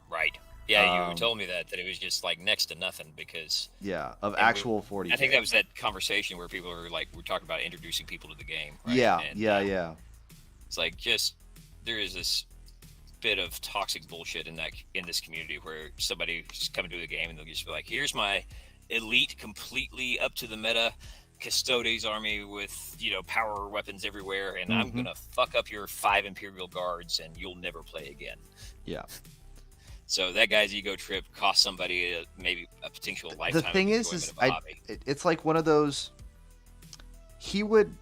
right, yeah, you Um, told me that it was just like next to nothing because, yeah, of and we, actual I think that 40K. was that conversation where people are like, we're talking about introducing people to the game, right? Yeah, And yeah, yeah. it's like just there is this bit of toxic bullshit in this community where somebody's coming to the game and they'll just be like, "Here's my elite, completely up to the meta Custodes army with power weapons everywhere, and I'm Mm-hmm. gonna fuck up your 5 Imperial guards, and you'll never play again." Yeah. So that guy's ego trip cost somebody maybe a potential The lifetime of thing enjoyment is of a I hobby. it's like one of those. He would.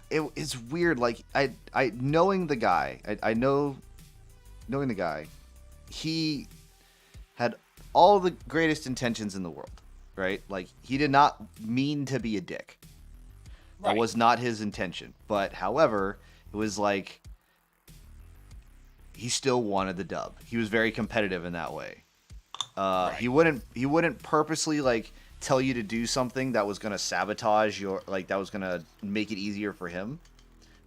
It's weird. Like I knowing the guy, I know, knowing the guy, he had all the greatest intentions in the world, right? Like he did not mean to be a dick. That Right, was not his intention. But however, it was like he still wanted the dub. He was very competitive in that way. He right. wouldn't purposely like tell you to do something that was gonna sabotage your like that was gonna make it easier for him.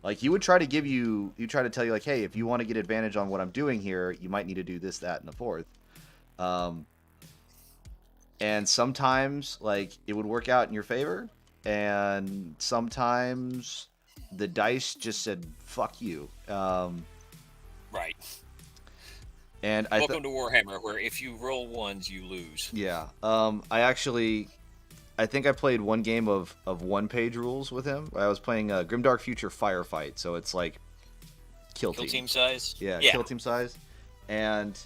Like he would try to try to tell you like, hey, if you want to get advantage on what I'm doing here, you might need to do this, that, and the fourth. Um, and sometimes like it would work out in your favor, and sometimes the dice just said fuck you. Right. And Welcome to Warhammer, where if you roll ones, you lose. yeah, I think I played one game of 1 page rules with him. I was playing Grimdark Future Firefight, so it's like kill Kill team. team size. Yeah, Yeah. kill team size. And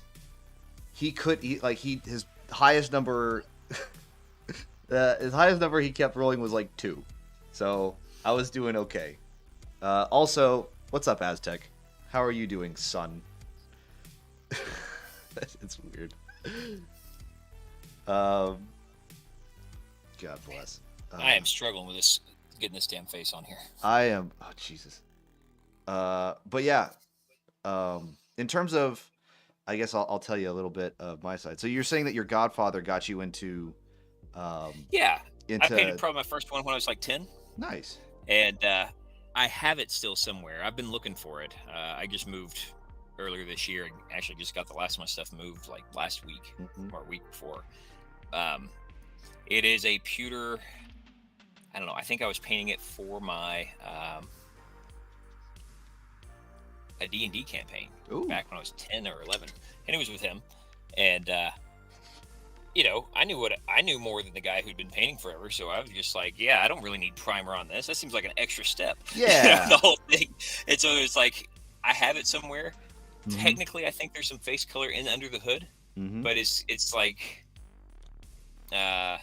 his highest number his highest number he kept rolling was like 2. So I was doing okay. Also, what's up, Aztec? How are you doing, son? It's weird. Um, God bless. I am struggling with this, getting this damn face on here. I am. Oh Jesus. But yeah. In terms of, I guess I'll tell you a little bit of my side. So you're saying that your godfather got you um, Yeah, I painted into probably my first one when I was like 10, nice. and I have it still somewhere. I've been looking for it. I just moved earlier this year. Actually, just got the last of my stuff moved like last week Hmm. or week before. Um, it is a pewter. I don't know. I think I was painting it for my a D&D campaign Ooh. back when I was 10 or 11, and it was with him. And I knew more than the guy who'd been painting forever, so I was just like, yeah, I don't really need primer on this. That seems like an extra step, Yeah. the whole thing. And so it's like I have it somewhere. Hmm. Technically, I think there's some face color in under the hood, Hmm. but it's like, uh,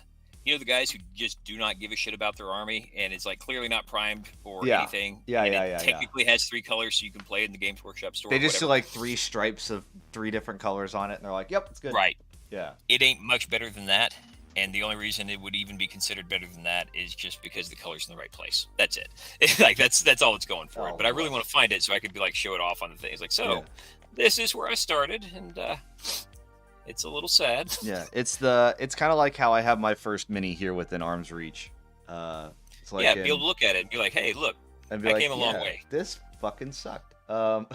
the guys who just do not give a shit about their army, and it's like clearly not primed or Yeah. anything, Yeah. and Yeah. it Yeah. Yeah. technically has 3 colors, so you can play it in the Games Workshop store They or just do whatever. like 3 stripes of 3 different colors on it, and they're like, "Yep, it's good." Right. Yeah. It ain't much better than that. And the only reason it would even be considered better than that is just because the color's in the right place. That's it. Like that's all it's going for it. Oh, But I really bless. want to find it so I could be like show it off on the thing. It's like, Yeah. so this is where I started, and it's a little sad. Yeah. It's kind of like how I have my first mini here within arm's reach. It's like Yeah, be able to look at it and be like, hey, look, and be I like, came a long yeah, way. this fucking sucked. Hold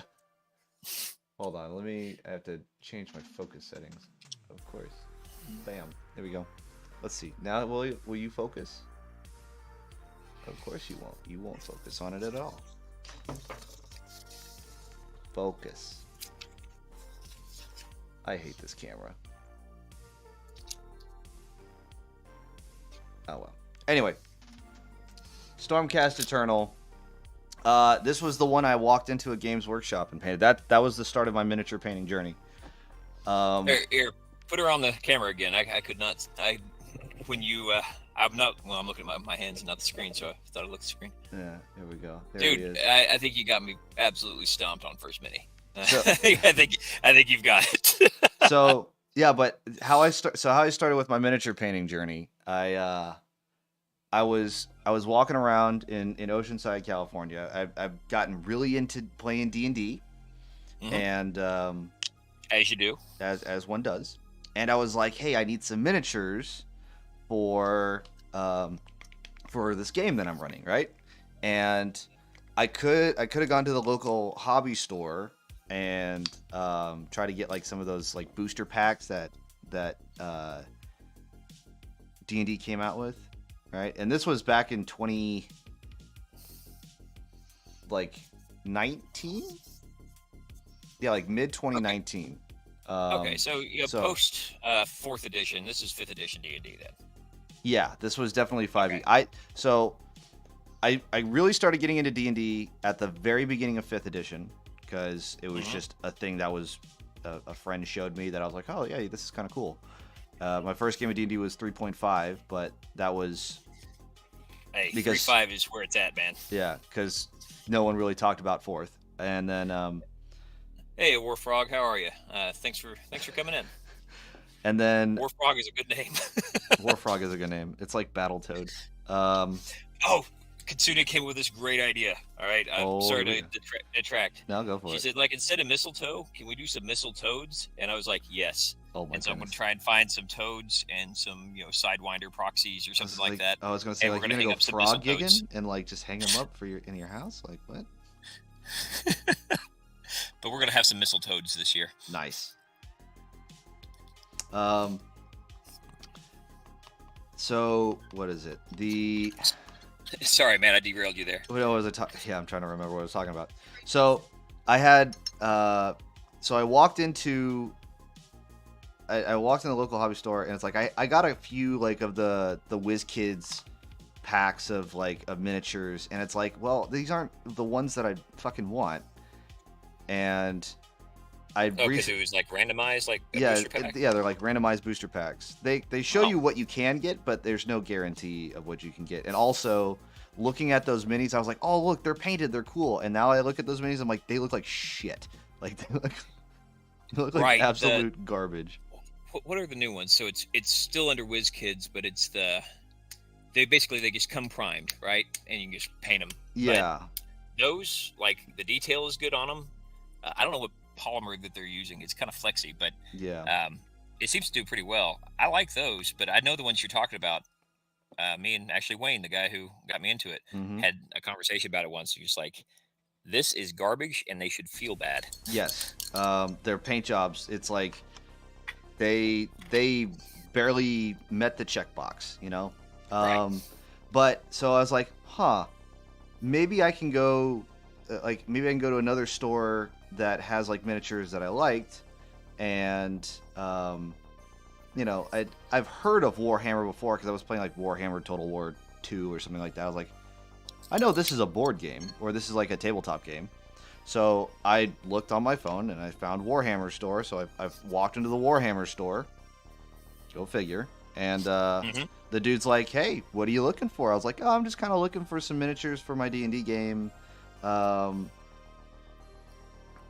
on, I have to change my focus settings. Of course. Bam. There we go. Let's see. Now will you focus? Of course you won't. You won't focus on it at all. Focus. I hate this camera. Oh well. Anyway, Stormcast Eternal. This was the one I walked into a Games Workshop and painted. That was the start of my miniature painting journey. Here, put her on the camera again. I could not. When you, I'm not. Well, I'm looking at my hands, not the screen. So I thought I looked at the screen. Yeah, here we go. There he Dude, is. I think you got me absolutely stomped on first mini. So- I think you've got it. So yeah, but how I started with my miniature painting journey, I was walking around in Oceanside, California. I've gotten really into playing D&D, Hmm. and As you do. as one does. And I was like, hey, I need some miniatures for um, for this game that I'm running, right? And I could have gone to the local hobby store and try to get like some of those like booster packs that D&D came out with, right? And this was back in 20 like 19, yeah, like mid Okay. 2019. Okay. So So post fourth edition. This is fifth edition D&D then. yeah, this was definitely 5e. Okay. I really started getting into D&D at the very beginning of 5th edition because it was Hmm. just a thing that was a friend showed me that I was like, oh yeah, this is kind of cool. My first game of D&D was 3.5, but that was Hey, three because five is where it's at, man. yeah, because no one really talked about 4th. And then Hey, Warfrog, how are you? Thanks for coming in. and then Warfrog is a good name. Warfrog is a good name. It's like Battletoad. Um, Oh, Katsuna came with this great idea. All right, I'm oh, sorry here we to go. detract. Now go for She it. said, like, instead of mistletoe, can we do some mistletoads? And I was like, yes. Oh my And so I'm going to goodness. try and find some toads and some, Sidewinder proxies or something like that. I was gonna say And we're like going you're to gonna hang go up some frog mistletoes. gigging and like just hang them up for in your house. Like what? But we're going to have some mistletoads this year. Nice. Um. So what is it? Sorry, man, I derailed you there. What was I talking? Yeah, I'm trying to remember what I was talking about. So I had so I walked into I walked in the local hobby store and it's like I got a few like of the Whiz Kids packs of like of miniatures and it's like, well, these aren't the ones that I fucking want. And I Oh, because it was like randomized, like a yeah, booster pack. yeah, they're like randomized booster packs. They show Oh, you what you can get, but there's no guarantee of what you can get. And also, looking at those minis, I was like, oh look, they're painted, they're cool. And now I look at those minis, I'm like, they look like shit. Like they look like right. absolute garbage. What are the new ones? So it's still under WizKids, but it's they just come primed, right? And you can just paint them. But Yeah, those, like, the detail is good on them. I don't know what polymer that they're using. It's kind of flexy, but yeah. it seems to do pretty well. I like those, but I know the ones you're talking about. Me and actually Wayne, the guy who got me into it, Hmm. had a conversation about it once. Just like, this is garbage, and they should feel bad. Yes. Their paint jobs, it's like they barely met the checkbox, you know. Right. But so I was like, huh, maybe I can go, maybe I can go to another store that has like miniatures that I liked, and I've heard of Warhammer before because I was playing like Warhammer Total War 2 or something like that. I was like, I know this is a board game or this is like a tabletop game. So I looked on my phone and I found Warhammer store. So I've walked into the Warhammer store. Go figure. And Hmm. the dude's like, "Hey, what are you looking for?" I was like, "Oh, I'm just kind of looking for some miniatures for my D&D game." Um,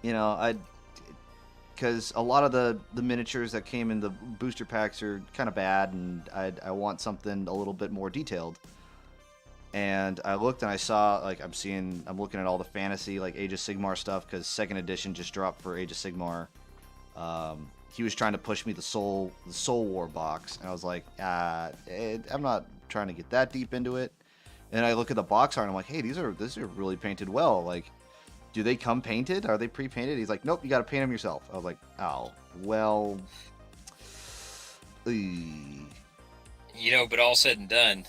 I because a lot of the miniatures that came in the booster packs are kind of bad, and I want something a little bit more detailed. And I looked and I saw I'm looking at all the fantasy like Age of Sigmar stuff because second edition just dropped for Age of Sigmar. He was trying to push me the Soul War box, and I was like, I'm not trying to get that deep into it. And I look at the box art and I'm like, hey, these are really painted well. Like, do they come painted? Are they pre-painted? He's like, nope, you got to paint them yourself. I was like, oh, well. But all said and done,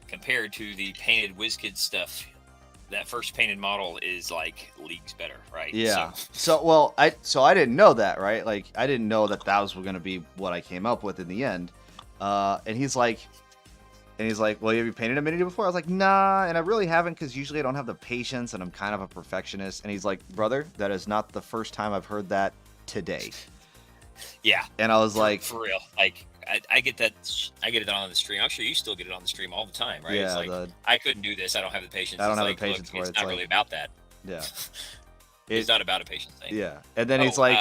compared to the painted WizKids stuff, that first painted model is like leagues better, right? Yeah. So I didn't know that, right? Like I didn't know that was going to be what I came up with in the end. And he's like, well, have you painted a miniature before? I was like, nah, and I really haven't because usually I don't have the patience and I'm kind of a perfectionist. And he's like, brother, that is not the first time I've heard that today. yeah, And I was like, for real, like I get that. I get it on the stream. I'm sure you still get it on the stream all the time, right? It's yeah, like, I couldn't do this. I don't have the patience. I don't It's have the like, patience look, for it. it's It's not like, really about that. yeah, It's not about a patience thing. yeah. And then Oh, he's like,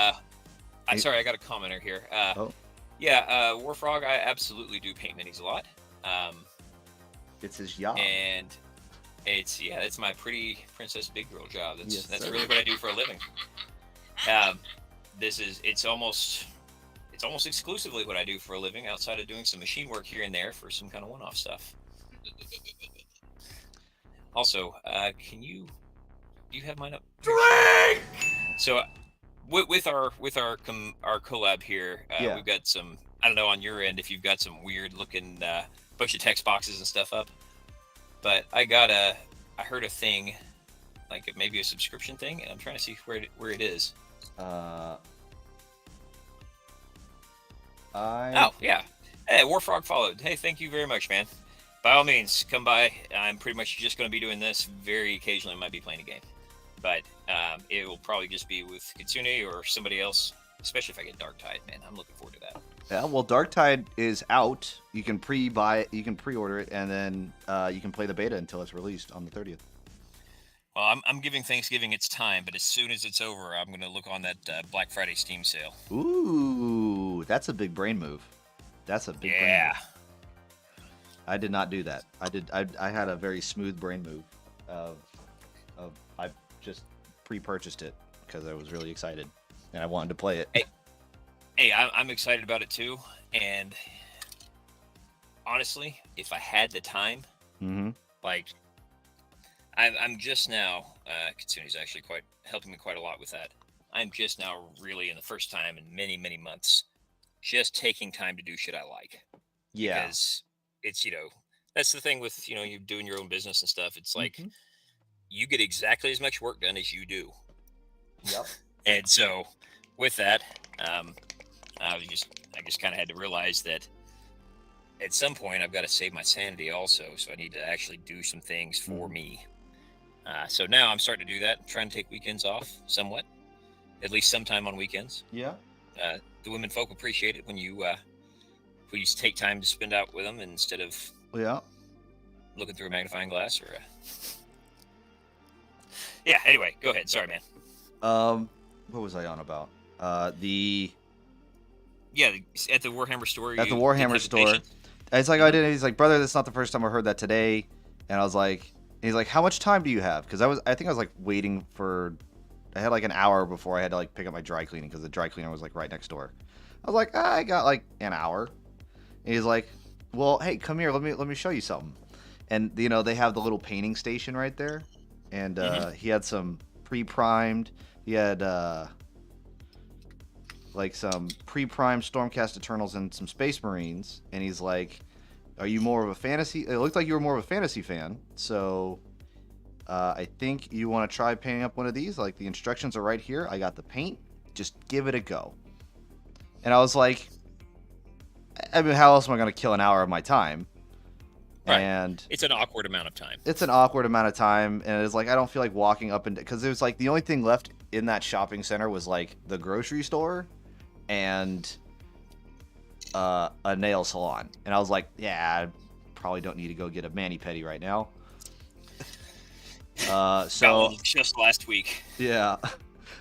sorry, I got a commenter here. oh, Yeah, Warfrog, I absolutely do paint minis a lot. It's his job. and it's my pretty princess big girl job. Yes, That's sir. really what I do for a living. Um, this is it's almost exclusively what I do for a living, outside of doing some machine work here and there for some kind of one-off stuff. Also, can you do you have mine up? Drink. So with our collab here, Yeah. we've got some. I don't know on your end if you've got some weird looking bunch of text boxes and stuff up, but I heard a thing, like it may be a subscription thing, and I'm trying to see where it is. Uh, I Oh yeah, hey, Warfrog followed. Hey, thank you very much, man. By all means, come by. I'm pretty much just going to be doing this. Very occasionally, I might be playing a game, but it will probably just be with Kitsune or somebody else. Especially if I get Dark Tide, man. I'm looking forward to that. Yeah, well, Dark Tide is out. You can pre-buy it, you can pre-order it, and then you can play the beta until it's released on the 30th. Well, I'm giving Thanksgiving its time, but as soon as it's over, I'm going to look on that Black Friday Steam sale. Ooh, that's a big brain move. That's a big brain Yeah. move. I did not do that. I had a very smooth brain move of I just pre-purchased it because I was really excited and I wanted to play it. Hey, I'm excited about it too. And honestly, if I had the time, Mm-hmm. like I'm just now, Kitsune's actually quite helping me quite a lot with that. I'm just now really in the first time in many, many months, just taking time to do shit I like. Yeah. Because it's, that's the thing with, you doing your own business and stuff. It's like Mhm. you get exactly as much work done as you do. Yep. And so with that, I just kind of had to realize that at some point I've got to save my sanity also. So I need to actually do some things for me. So now I'm starting to do that. I'm trying to take weekends off somewhat, at least sometime on weekends. Yeah. The women folk appreciate it when you take time to spend out with them instead of Yeah. looking through a magnifying glass or. Yeah. Anyway, go ahead. Sorry, man. What was I on about? Yeah, at the Warhammer store. At the you Warhammer didn't have the store. patience. It's like I did. He's like, brother, that's not the first time I heard that today. And I was like, he's like, how much time do you have? Because I think I was like waiting for. I had like an hour before I had to like pick up my dry cleaning because the dry cleaner was like right next door. I was like, I got like an hour. And he's like, well, hey, come here. Let me show you something. And they have the little painting station right there. And he had some pre-primed. He had like some pre-primed Stormcast Eternals and some Space Marines. And he's like, are you more of a fantasy? It looked like you were more of a fantasy fan. So I think you want to try painting up one of these. Like, the instructions are right here. I got the paint. Just give it a go. And I was like, I mean, how else am I going to kill an hour of my time? Right. And It's an awkward amount of time. it's an awkward amount of time. And it's like, I don't feel like walking up and because it was like the only thing left in that shopping center was like the grocery store and a nail salon. And I was like, yeah, I probably don't need to go get a mani-pedi right now. Got So one just last week. yeah.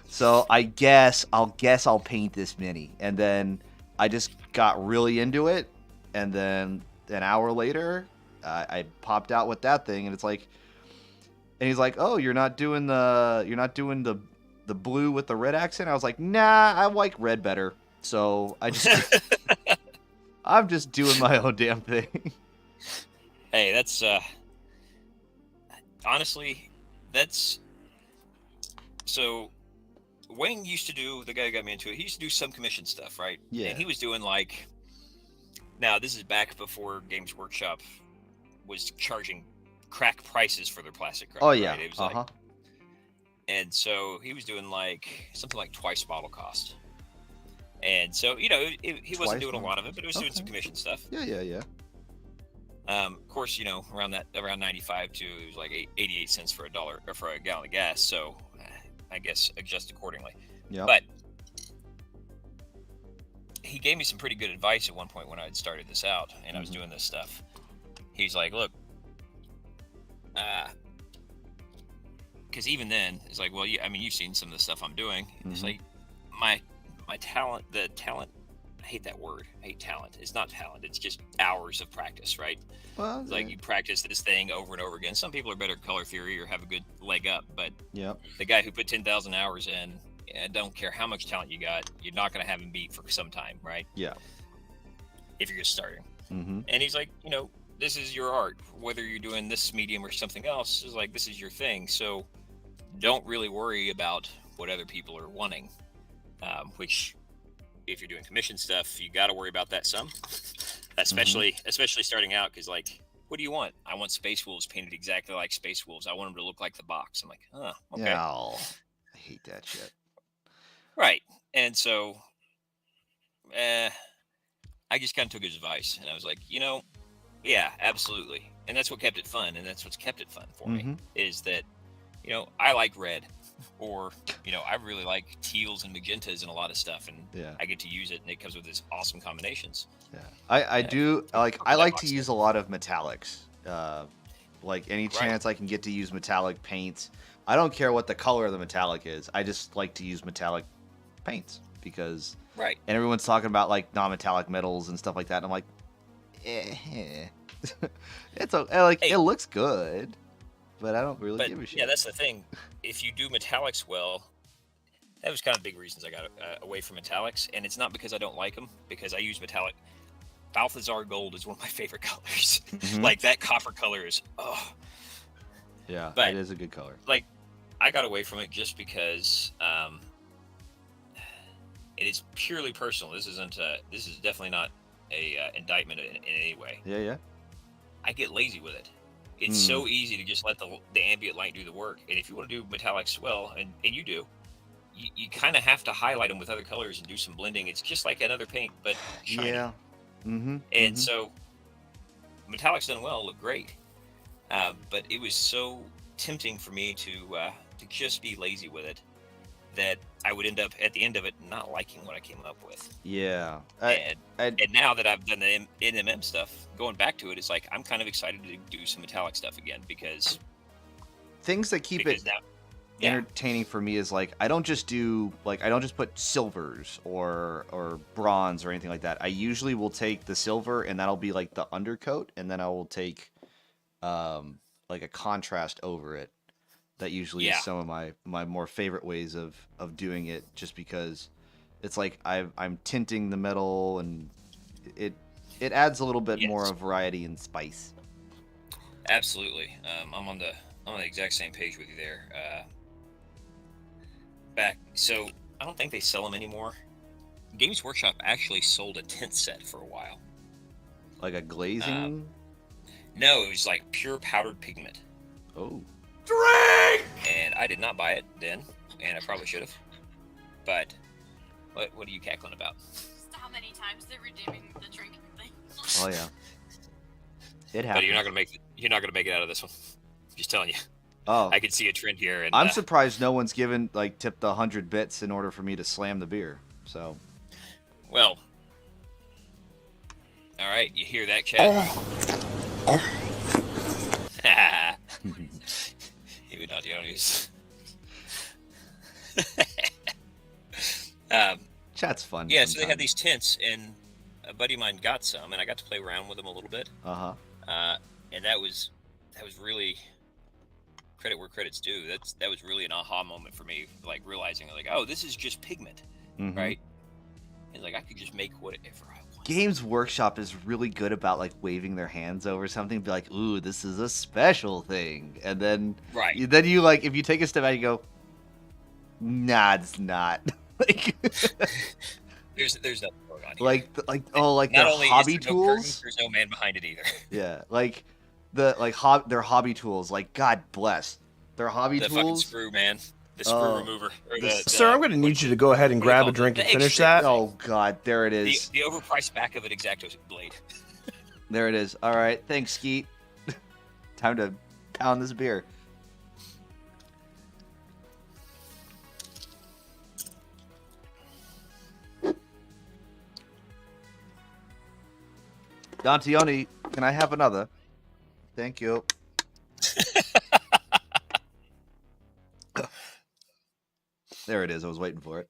So I'll paint this mini. And then I just got really into it. And then an hour later, I popped out with that thing, and it's like, and he's like, "Oh, you're not doing the blue with the red accent." I was like, "Nah, I like red better." So I'm just doing my own damn thing. Hey, that's honestly, that's so. Wayne used to do, the guy who got me into it. He used to do some commission stuff, right? Yeah. And he was doing like. Now this is back before Games Workshop was charging crack prices for their plastic crap. Oh yeah. Right? It was like, and so he was doing like something like twice bottle cost. And so he Twice wasn't doing a model lot of it, but it was doing some Okay. commission stuff. Yeah. Of course, around 95 to it was like 88 cents for $1 or for a gallon of gas. So I guess adjust accordingly. Yeah. But he gave me some pretty good advice at one point when I had started this out and I was doing this stuff. He's like, look, because even then it's like, well, yeah, I mean, you've seen some of the stuff I'm doing. It's like my talent, the talent hate that word. I hate talent. It's not talent. It's just hours of practice, right? Well, It's like you practice this thing over and over again. Some people are better at color theory or have a good leg up, but yep. the guy who put 10,000 hours in, I don't care how much talent you got, you're not going to have him beat for some time, right? Yeah. If you're just starting. Mm-hmm. And he's like, this is your art. Whether you're doing this medium or something else, is like, this is your thing. So don't really worry about what other people are wanting, which if you're doing commission stuff, you got to worry about that some, especially starting out. Because like, what do you want? I want Space Wolves painted exactly like Space Wolves. I want them to look like the box. I'm like, okay. Oh, I hate that shit. Right. And so I just kind of took his advice, and I was like, yeah, absolutely. And that's what kept it fun, and that's what's kept it fun for me, is that I like red, or I really like teals and magentas and a lot of stuff, and I get to use it, and it comes with these awesome combinations. Yeah, I do like. I like to use a lot of metallics. Like any chance I can get to use metallic paints. I don't care what the color of the metallic is. I just like to use metallic paints because and everyone's talking about like non-metallic metals and stuff like that. And I'm like, it's like it looks good, but I don't really give a shit. Yeah, that's the thing. If you do metallics well, that was kind of big reasons I got away from metallics, and it's not because I don't like them, because I use metallic. Balthazar gold is one of my favorite colors. Like that copper color is yeah, but it is a good color. Like I got away from it just because it is purely personal. This is definitely not a indictment in any way. Yeah. I get lazy with it. It's so easy to just let the ambient light do the work. And if you want to do metallics well, and you do, you kind of have to highlight them with other colors and do some blending. It's just like another paint, but shiny. Yeah. And so metallics done well look great. But it was so tempting for me to just be lazy with it that I would end up at the end of it not liking what I came up with. Yeah. And now that I've done the NMM stuff, going back to it, it's like I'm kind of excited to do some metallic stuff again because things that keep it entertaining for me is like I don't just put silvers or bronze or anything like that. I usually will take the silver and that'll be like the undercoat, and then I will take like a contrast over it. That usually is some of my more favorite ways of doing it, just because it's like I'm tinting the metal, and it adds a little bit more of variety and spice. Absolutely. I'm on the exact same page with you there. So I don't think they sell them anymore. Games Workshop actually sold a tint set for a while. Like a glazing? No, it was like pure powdered pigment. Oh. Drink! And I did not buy it then, and I probably should have. But what are you cackling about? Just how many times they're redeeming the drinking thing. Oh yeah. It happens. But you're not gonna make it out of this one. Just telling you. Oh. I can see a trend here, and I'm surprised no one's tipped 100 bits in order for me to slam the beer. So. Well. All right, you hear that, chat? Even Audionis. Chat's fun. Yeah, so they had these tints, and a buddy of mine got some, and I got to play around with them a little bit. And that was really credit where credit's due. That was really an aha moment for me, like realizing like, oh, this is just pigment, right? And like I could just make whatever I want. Games Workshop is really good about like waving their hands over something, be like, "Ooh, this is a special thing," and then you like if you take a step back, you go, "Nah, it's not." Like, there's nothing going on here. Like not their only hobby is there tools. No curtains, there's no man behind it either. Yeah, like their hobby tools. Like God bless their hobby the tools. Fucking screw, man. The screw remover. Sir, I'm going to need you to go ahead and grab a drink and finish that. Oh, God. There it is. The overpriced back of an X-Acto blade. There it is. All right. Thanks, Skeet. Time to pound this beer. Dantioni, can I have another? Thank you. There it is. I was waiting for it.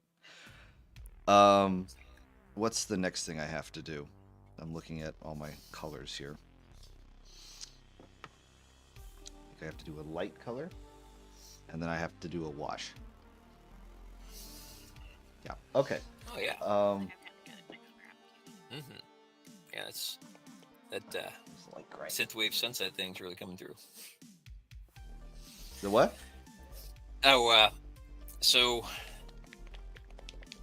what's the next thing I have to do? I'm looking at all my colors here. I think I have to do a light color, and then I have to do a wash. Yeah. Okay. Oh yeah. I Yeah, it's that It's like gray. synthwave sunset thing's really coming through. The what? Oh, so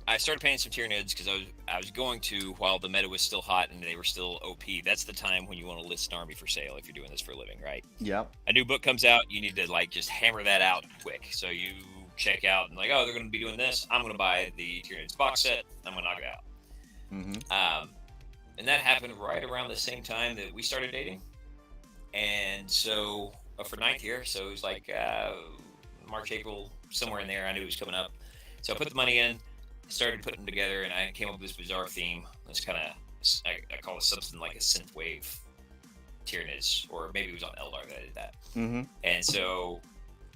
I started painting some Tyranids because I was going to while the meta was still hot and they were still OP. That's the time when you want to list an army for sale if you're doing this for a living, right? Yeah. A new book comes out, you need to like just hammer that out quick. So you check out and like, oh, they're going to be doing this. I'm going to buy the Tyranids box set. I'm going to knock it out. Mm-hmm. And that happened right around the same time that we started dating. And so for 9th year, so it was like March, April, somewhere in there. I knew it was coming up. So I put the money in, started putting them together, and I came up with this bizarre theme. It's kind of, I call it something like a synthwave Tyranids, or maybe it was on Eldar that I did that. Mm-hmm. And so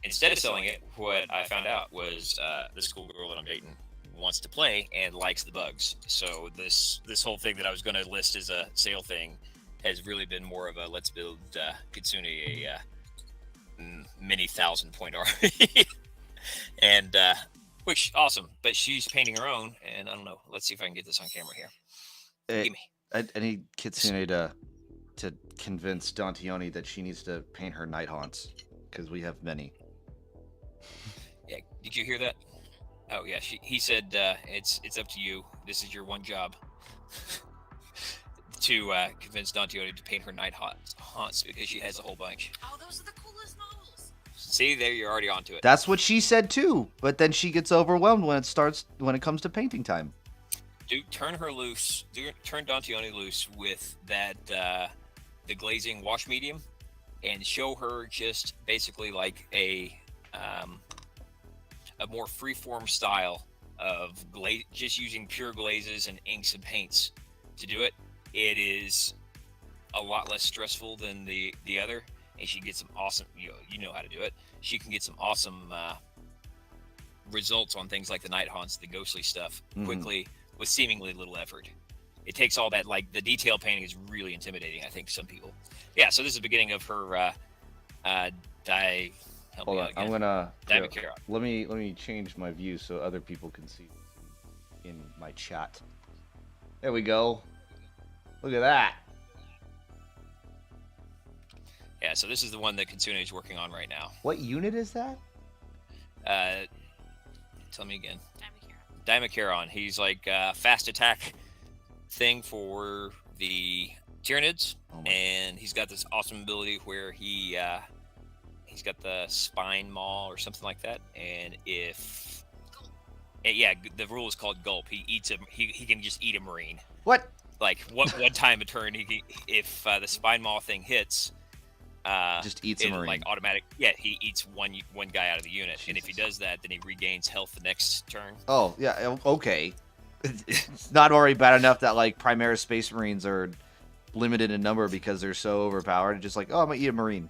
instead of selling it, what I found out was this cool girl that I'm dating wants to play and likes the bugs. So this whole thing that I was going to list as a sale thing has really been more of a let's build Kitsune a many 1,000-point army. And which awesome, but she's painting her own, and I don't know. Let's see if I can get this on camera here. Give me. I need Kitsune to convince Dantioni that she needs to paint her night haunts because we have many. Yeah, did you hear that? Oh yeah, he said it's up to you. This is your one job to convince Dantioni to paint her night haunts because she has a whole bunch. Oh, those are the coolest models. See, there you're already onto it. That's what she said too, but then she gets overwhelmed when it comes to painting time. Dude, turn her loose. Turn Dantioni loose with that the glazing wash medium, and show her just basically like a more freeform style of glaze, just using pure glazes and inks and paints to do it. It is a lot less stressful than the other, and she gets some awesome. You know how to do it. She can get some awesome results on things like the night haunts, the ghostly stuff, quickly with seemingly little effort. It takes all that, like the detail painting is really intimidating, I think, to some people. Yeah, so this is the beginning of her Hold on, I'm gonna Diamond let me change my view so other people can see in my chat. There we go. Look at that. Yeah, so this is the one that Kitsune is working on right now. What unit is that? Tell me again. Diamond He's like a fast attack thing for the Tyranids, and he's got this awesome ability where he's got the spine maul or something like that, and if the rule is called gulp. He eats he can just eat a marine. What? Like one time a turn, if the spine maul thing hits, just eats a marine. Like automatic. Yeah, he eats one guy out of the unit, Jesus. and if he does that, then he regains health the next turn. Oh yeah, okay. It's not already bad enough that like Primaris Space Marines are limited in number because they're so overpowered. Just like, oh, I'm gonna eat a marine.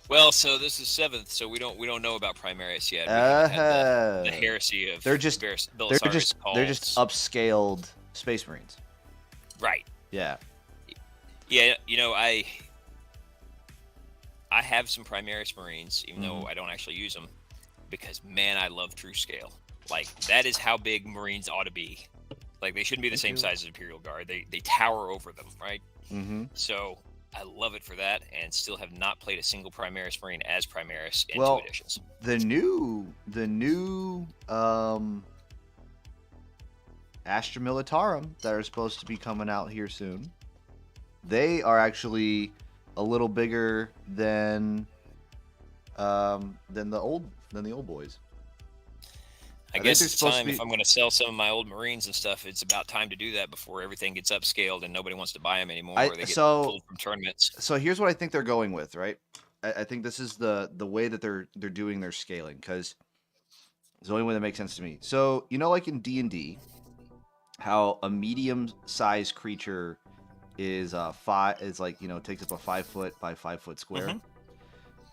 Well, so this is 7th, so we don't know about Primaris yet. We haven't had the heresy of they're just upscaled Space Marines. Right. Yeah. Yeah, I have some Primaris Marines, even though I don't actually use them, because man, I love true scale. Like that is how big Marines ought to be. Like they shouldn't be the same size as Imperial Guard. They tower over them, right? Mm-hmm. So I love it for that, and still have not played a single Primaris Marine as Primaris in 2 editions. The new Astra Militarum that are supposed to be coming out here soon. They are actually a little bigger than the old boys. I guess it's time, if I'm going to sell some of my old Marines and stuff, it's about time to do that before everything gets upscaled and nobody wants to buy them anymore, or they get pulled from tournaments. So here's what I think they're going with, right? I think this is the way that they're doing their scaling, because it's the only way that makes sense to me. So, like in D&D, how a medium-sized creature is takes up a 5 foot by 5 foot square.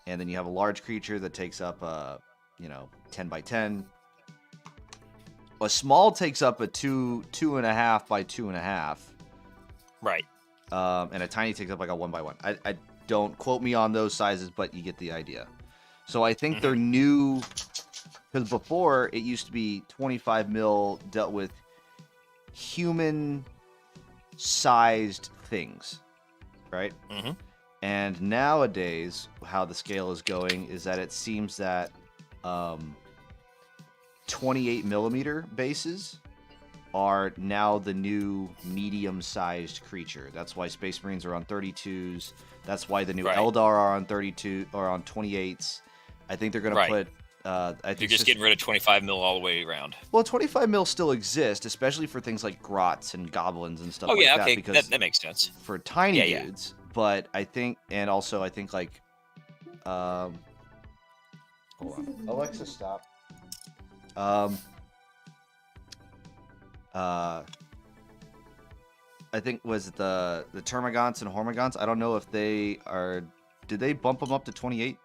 And then you have a large creature that takes up 10 by 10. a small takes up a 2.5 by 2.5. Right. And a tiny takes up like a 1 by 1. I don't quote me on those sizes, but you get the idea. So I think they're new, because before it used to be 25 mil dealt with human-sized things, right? Mm-hmm. And nowadays, how the scale is going is that it seems that 28 millimeter bases are now the new medium-sized creature. That's why Space Marines are on 32s. That's why the new Eldar are on 32 or on 28s. I think they're going to put. I think they're just getting rid of 25 mil all the way around. Well, 25 mil still exists, especially for things like grots and goblins and stuff like that. Okay, because that makes sense. For tiny dudes, but I think, and also I think like, hold on, Alexa, stop. I think was the Termagants and Hormagaunts. I don't know if they are. Did they bump them up to 28?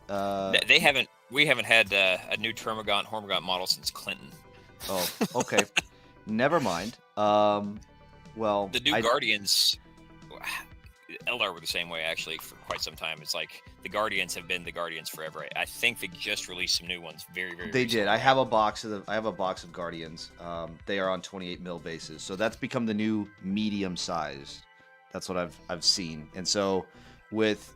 They haven't. We haven't had a new Hormagaunt model since Clinton. Oh, okay. Never mind. Well, the new Guardians. Eldar were the same way actually for quite some time. It's like the Guardians have been the Guardians forever. I think they just released some new ones very They did. I have a box of Guardians. They are on 28 mil bases, so that's become the new medium size. That's what I've seen. And so with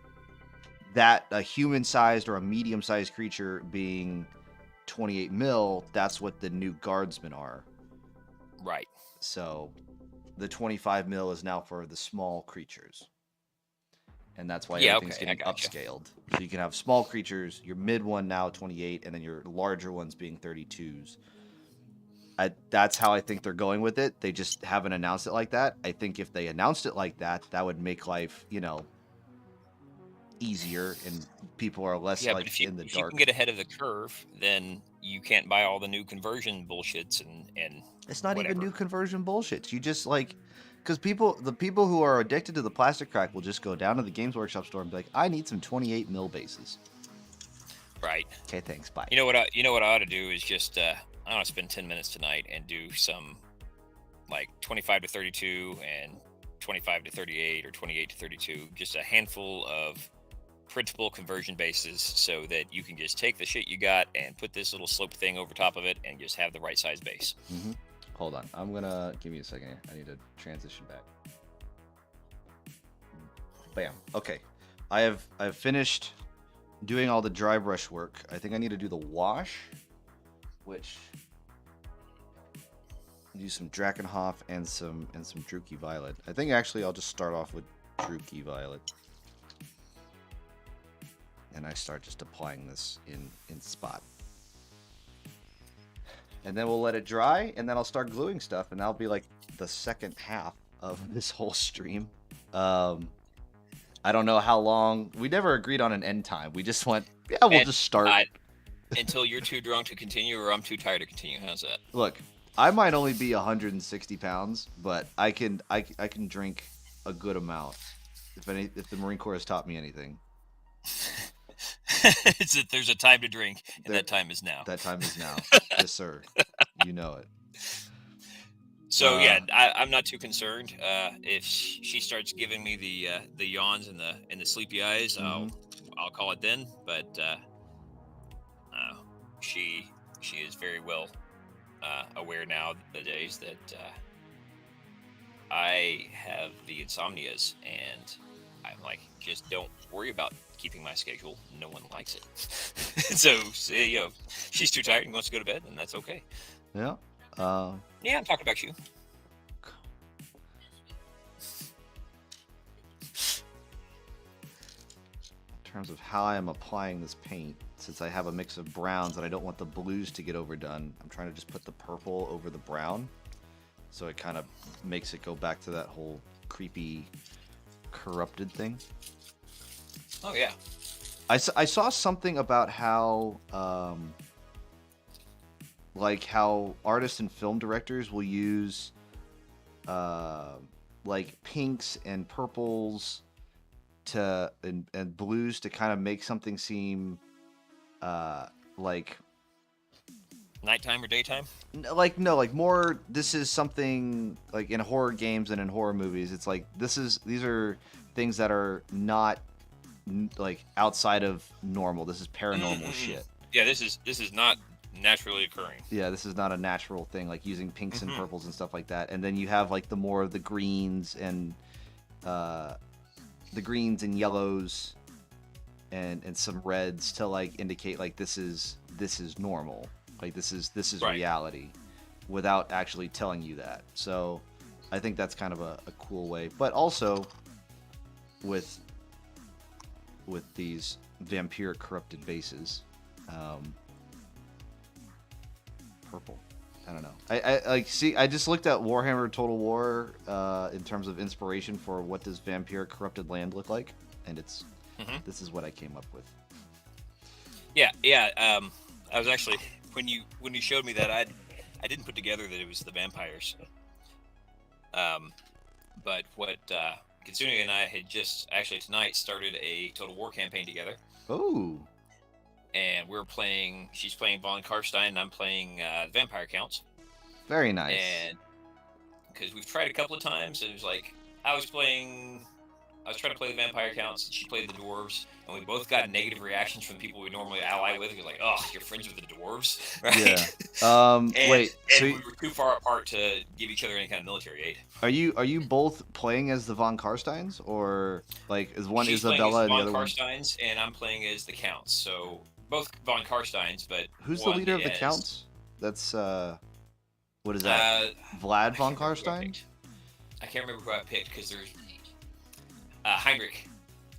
that, a human sized or a medium sized creature being 28 mil, that's what the new Guardsmen are. Right. So the 25 mil is now for the small creatures. And that's why everything's getting upscaled. So you can have small creatures, your mid one now 28, and then your larger ones being 32s. That's how I think they're going with it. They just haven't announced it like that. I think if they announced it like that, that would make life, easier, and people are less in the dark. If you can get ahead of the curve, then you can't buy all the new conversion bullshits and it's not whatever. Even new conversion bullshits. You just because the people who are addicted to the plastic crack will just go down to the Games Workshop store and be like, I need some 28 mil bases. Right. Okay, thanks. Bye. You know what I ought to do is just I want to spend 10 minutes tonight and do some like 25 to 32 and 25 to 38 or 28 to 32, just a handful of printable conversion bases so that you can just take the shit you got and put this little slope thing over top of it and just have the right size base. Mm-hmm. Hold on. I'm going to give me a second. I need to transition back. Bam. Okay. I've finished doing all the dry brush work. I think I need to do the wash, which do some Drakenhof and some Druchii Violet. I think actually I'll just start off with Druchii Violet. And I start just applying this in spot. And then we'll let it dry, and then I'll start gluing stuff, and that'll be like the second half of this whole stream. I don't know how long. We never agreed on an end time. We just went, we'll just start. Until you're too drunk to continue or I'm too tired to continue. How's that? Look, I might only be 160 pounds, but I can drink a good amount. If the Marine Corps has taught me anything. It's that there's a time to drink, and that time is now. That time is now. Yes, sir. You know it. So I'm not too concerned. If she starts giving me the yawns and the sleepy eyes, I'll call it then. But she is very well aware now the days that I have the insomnias, and I'm like, just don't worry about keeping my schedule. No one likes it. So she's too tired and wants to go to bed, and that's okay. Yeah. Yeah, I'm talking about you. In terms of how I am applying this paint, since I have a mix of browns and I don't want the blues to get overdone, I'm trying to just put the purple over the brown, so it kind of makes it go back to that whole creepy, corrupted thing. Oh yeah. I saw something about how how artists and film directors will use pinks and purples and blues to kind of make something seem Nighttime or daytime? Like no, like more. This is something like in horror games and in horror movies. It's like these are things that are not like outside of normal. This is paranormal Mm-mm-mm. shit. Yeah, this is not naturally occurring. Yeah, this is not a natural thing like using pinks and Mm-hmm. purples and stuff like that. And then you have like the more of the greens and uh, yellows and some reds to like indicate like this is normal. Like this is Right. reality without actually telling you that. So I think that's kind of a cool way. But also with these vampire corrupted bases, um, purple. I don't know. I like see. I just looked at Warhammer Total War in terms of inspiration for what does vampire corrupted land look like, and it's Mm-hmm. this is what I came up with. Yeah, yeah. I was actually when you showed me that I didn't put together that it was the vampires. But what Kitsune and I had just actually tonight started a Total War campaign together, Oh, and we're playing. She's playing Von Karstein, and I'm playing Vampire Counts. very nice. And because we've tried a couple of times, it was like I was trying to play the vampire counts, and she played the dwarves, and we both got negative reactions from people we normally ally with. You're like, "Oh, you're friends with the dwarves," right? Yeah. and Wait. So we were too far apart to give each other any kind of military aid. are you both playing as the Von Karsteins, or like is one She's Isabella and playing the as other Von one? Karsteins, and I'm playing as the counts. So both Von Karsteins, but Who's the one leader of the as, Counts? That's what is that? Uh, Vlad I Von can't remember who I Karstein? picked. I can't remember who I picked because there's Heinrich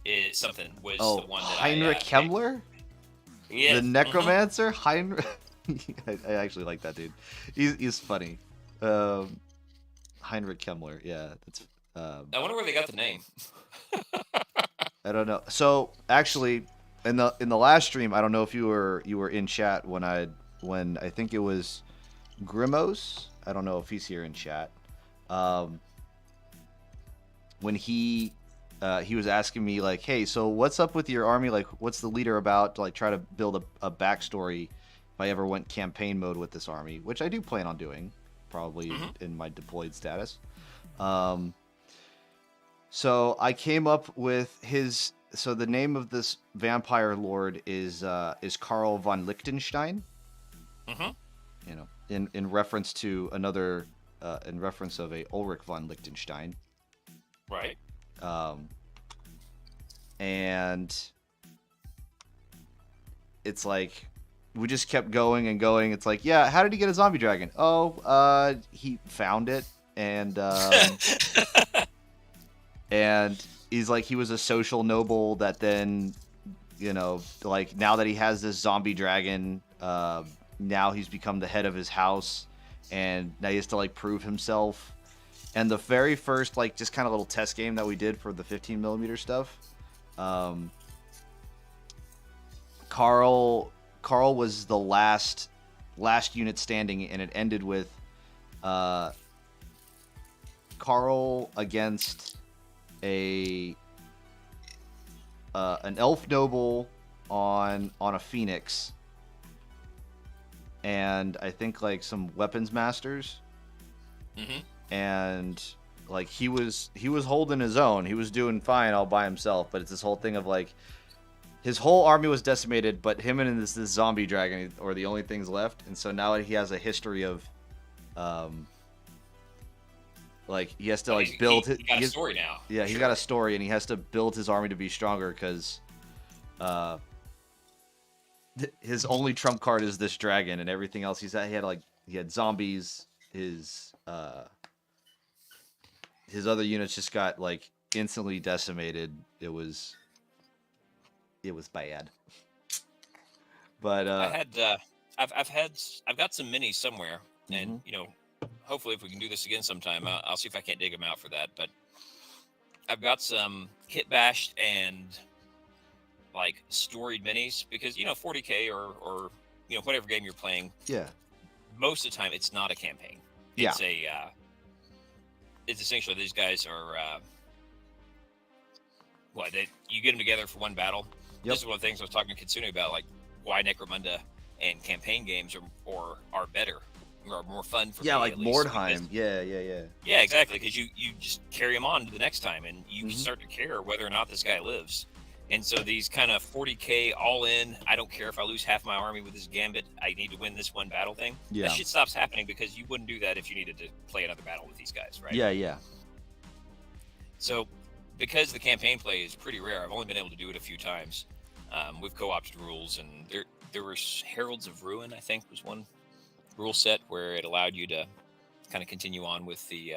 is something was Oh, the one that Heinrich I picked. Kemmler, Yeah, the necromancer. Heinrich. I actually like that dude. He's funny. Heinrich Kemmler. Yeah, that's. I wonder where they got the name. I don't know. So actually, in the last stream, I don't know if you were in chat when I think it was Grimos. I don't know if he's here in chat. When he was asking me like, hey, so what's up with your army? Like, what's the leader about? To, like, try to build a backstory if I ever went campaign mode with this army, which I do plan on doing, probably in my deployed status. So I came up with his. So the name of this vampire lord is Karl von Liechtenstein. Mm-hmm. You know, in reference to another, in reference of a Ulrich von Liechtenstein. Right. And it's like we just kept going and going. It's like, yeah, how did he get a zombie dragon? Oh, he found it, and and he's like, he was a social noble that then, you know, like now that he has this zombie dragon, now he's become the head of his house, and now he has to like prove himself. And the very first, like, just kind of little test game that we did for the 15mm stuff, Carl was the last unit standing, and it ended with Carl against an elf noble on a phoenix, and I think like some weapons masters. Mm-hmm. And like he was holding his own. He was doing fine all by himself. But it's this whole thing of like his whole army was decimated, but him and this zombie dragon are the only things left. And so now he has a history of, like he has to like build. He got a story now. Yeah, he's got a story, and he has to build his army to be stronger because, his only trump card is this dragon, and everything else he had zombies. His other units just got like instantly decimated. It was bad. But I've got some minis somewhere, and you know, hopefully if we can do this again sometime, I'll see if I can't dig them out for that. But I've got some hit bashed and like storied minis because you know 40K or you know whatever game you're playing. Yeah. Most of the time, it's not a campaign. It's it's essentially these guys are you get them together for one battle. Yep. This is one of the things I was talking to Kitsune about, like why Necromunda and campaign games are better or more fun for Yeah, me like at least because Mordheim. Yeah. yeah, exactly, because you just carry them on to the next time, and you Hmm. start to care whether or not this guy lives. And so these kind of 40K all in, I don't care if I lose half my army with this gambit, I need to win this one battle thing. That Yeah. shit stops happening because you wouldn't do that if you needed to play another battle with these guys, right? Yeah. So because the campaign play is pretty rare, I've only been able to do it a few times. We've co-opted rules, and there was Heralds of Ruin, I think, was one rule set where it allowed you to kind of continue on with the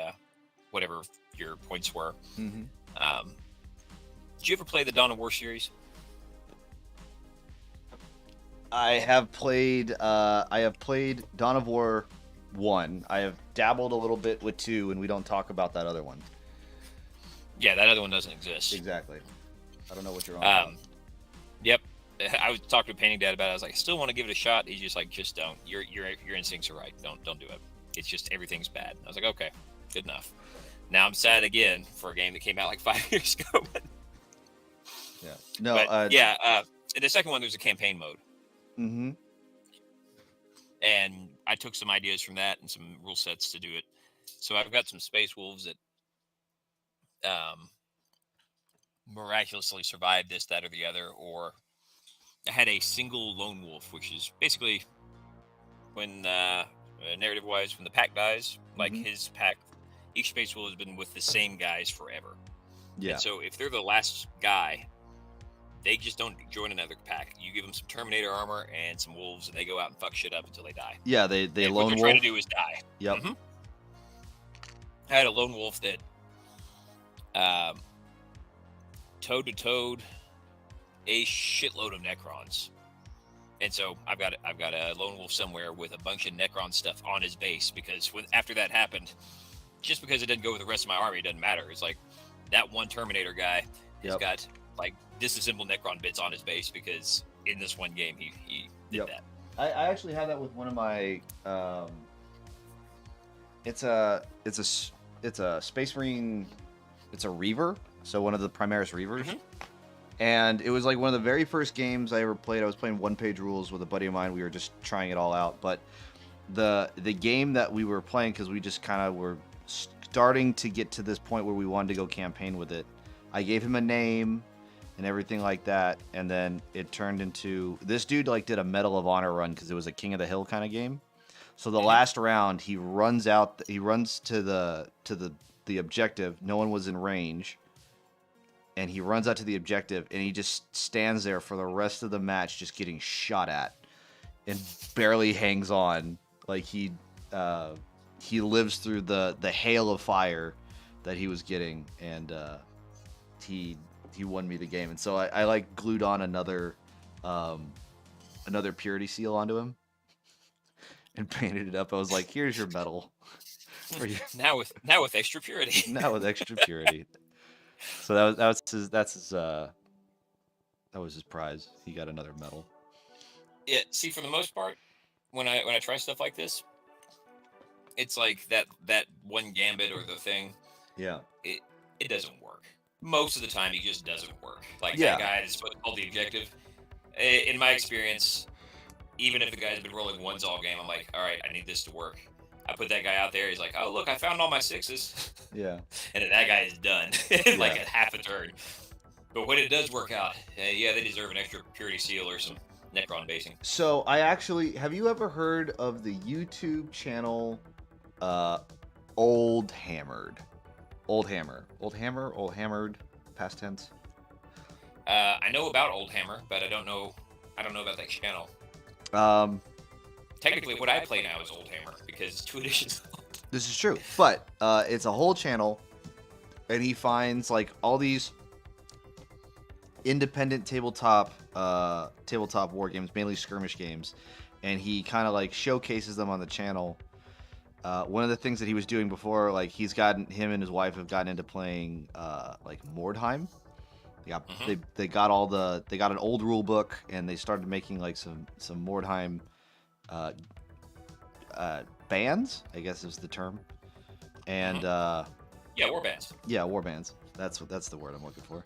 whatever your points were. Hmm. Um, did you ever play the Dawn of War series? I have played. I have played Dawn of War 1. I have dabbled a little bit with 2, and we don't talk about that other one. Yeah, that other one doesn't exist. Exactly. I don't know what you're on about. Yep. I was talking to Painting Dad about it. I was like, I still want to give it a shot. He's just like, just don't. Your instincts are right. Don't do it. It's just everything's bad. I was like, okay, good enough. Now I'm sad again for a game that came out like 5 years ago. Yeah. No. But yeah, in the second one there's a campaign mode, Mm-hmm. and I took some ideas from that and some rule sets to do it. So I've got some Space Wolves that miraculously survived this, that, or the other, or I had a single lone wolf, which is basically when narrative-wise, when the pack dies, like Mhm. his pack, each Space Wolf has been with the same guys forever. Yeah. And so if they're the last guy, they just don't join another pack. You give them some Terminator armor and some wolves, and they go out and fuck shit up until they die. Yeah. They And what lone they're wolf. trying to do is die. Yep. Mhm. I had a lone wolf that toed to toed a shitload of Necrons, and so I've got a lone wolf somewhere with a bunch of Necron stuff on his base because after that happened, just because it didn't go with the rest of my army, it doesn't matter. It's like that one Terminator guy has Yep. got like disassembled Necron bits on his base because in this one game he did Yep. that. I actually have that with one of my. It's a Space Marine. It's a Reaver. So one of the Primaris Reavers. Mhm. And it was like one of the very first games I ever played. I was playing one-page rules with a buddy of mine. We were just trying it all out. But the game that we were playing, because we just kind of were starting to get to this point where we wanted to go campaign with it. I gave him a name and everything like that, and then it turned into this dude like did a Medal of Honor run because it was a King of the Hill kind of game. So the last round, he runs out. He runs to the objective. No one was in range, and he runs out to the objective, and he just stands there for the rest of the match, just getting shot at, and barely hangs on. Like he lives through the hail of fire that he was getting, and he won me the game. And so I like glued on another purity seal onto him and painted it up. I was like, here's your medal. Now with extra purity. Now with extra purity. So that was his prize. He got another medal. Yeah, see, for the most part, when I try stuff like this, it's like that one gambit or the thing. Yeah. It doesn't work. Most of the time, it just doesn't work. Like Yeah. that guy is supposed to hold the objective. In my experience, even if the guy's been rolling ones all game, I'm like, all right, I need this to work. I put that guy out there. He's like, oh look, I found all my sixes, Yeah. and then that guy is done in like Yeah. a half a turn. But when it does work out, yeah, they deserve an extra purity seal or some Necron basing. So have you ever heard of the YouTube channel Old Hammered? Old Hammered, past tense. I know about Old Hammer, but I don't know about that channel. Technically, what I play now is Old Hammer because it's 2 editions. This is true, but it's a whole channel, and he finds like all these independent tabletop war games, mainly skirmish games, and he kind of like showcases them on the channel. One of the things that he was doing before, like him and his wife have gotten into playing like Mordheim. They got an old rule book, and they started making like some Mordheim bands, I guess is the term. And Yeah, war bands. yeah, war bands. That's the word I'm looking for.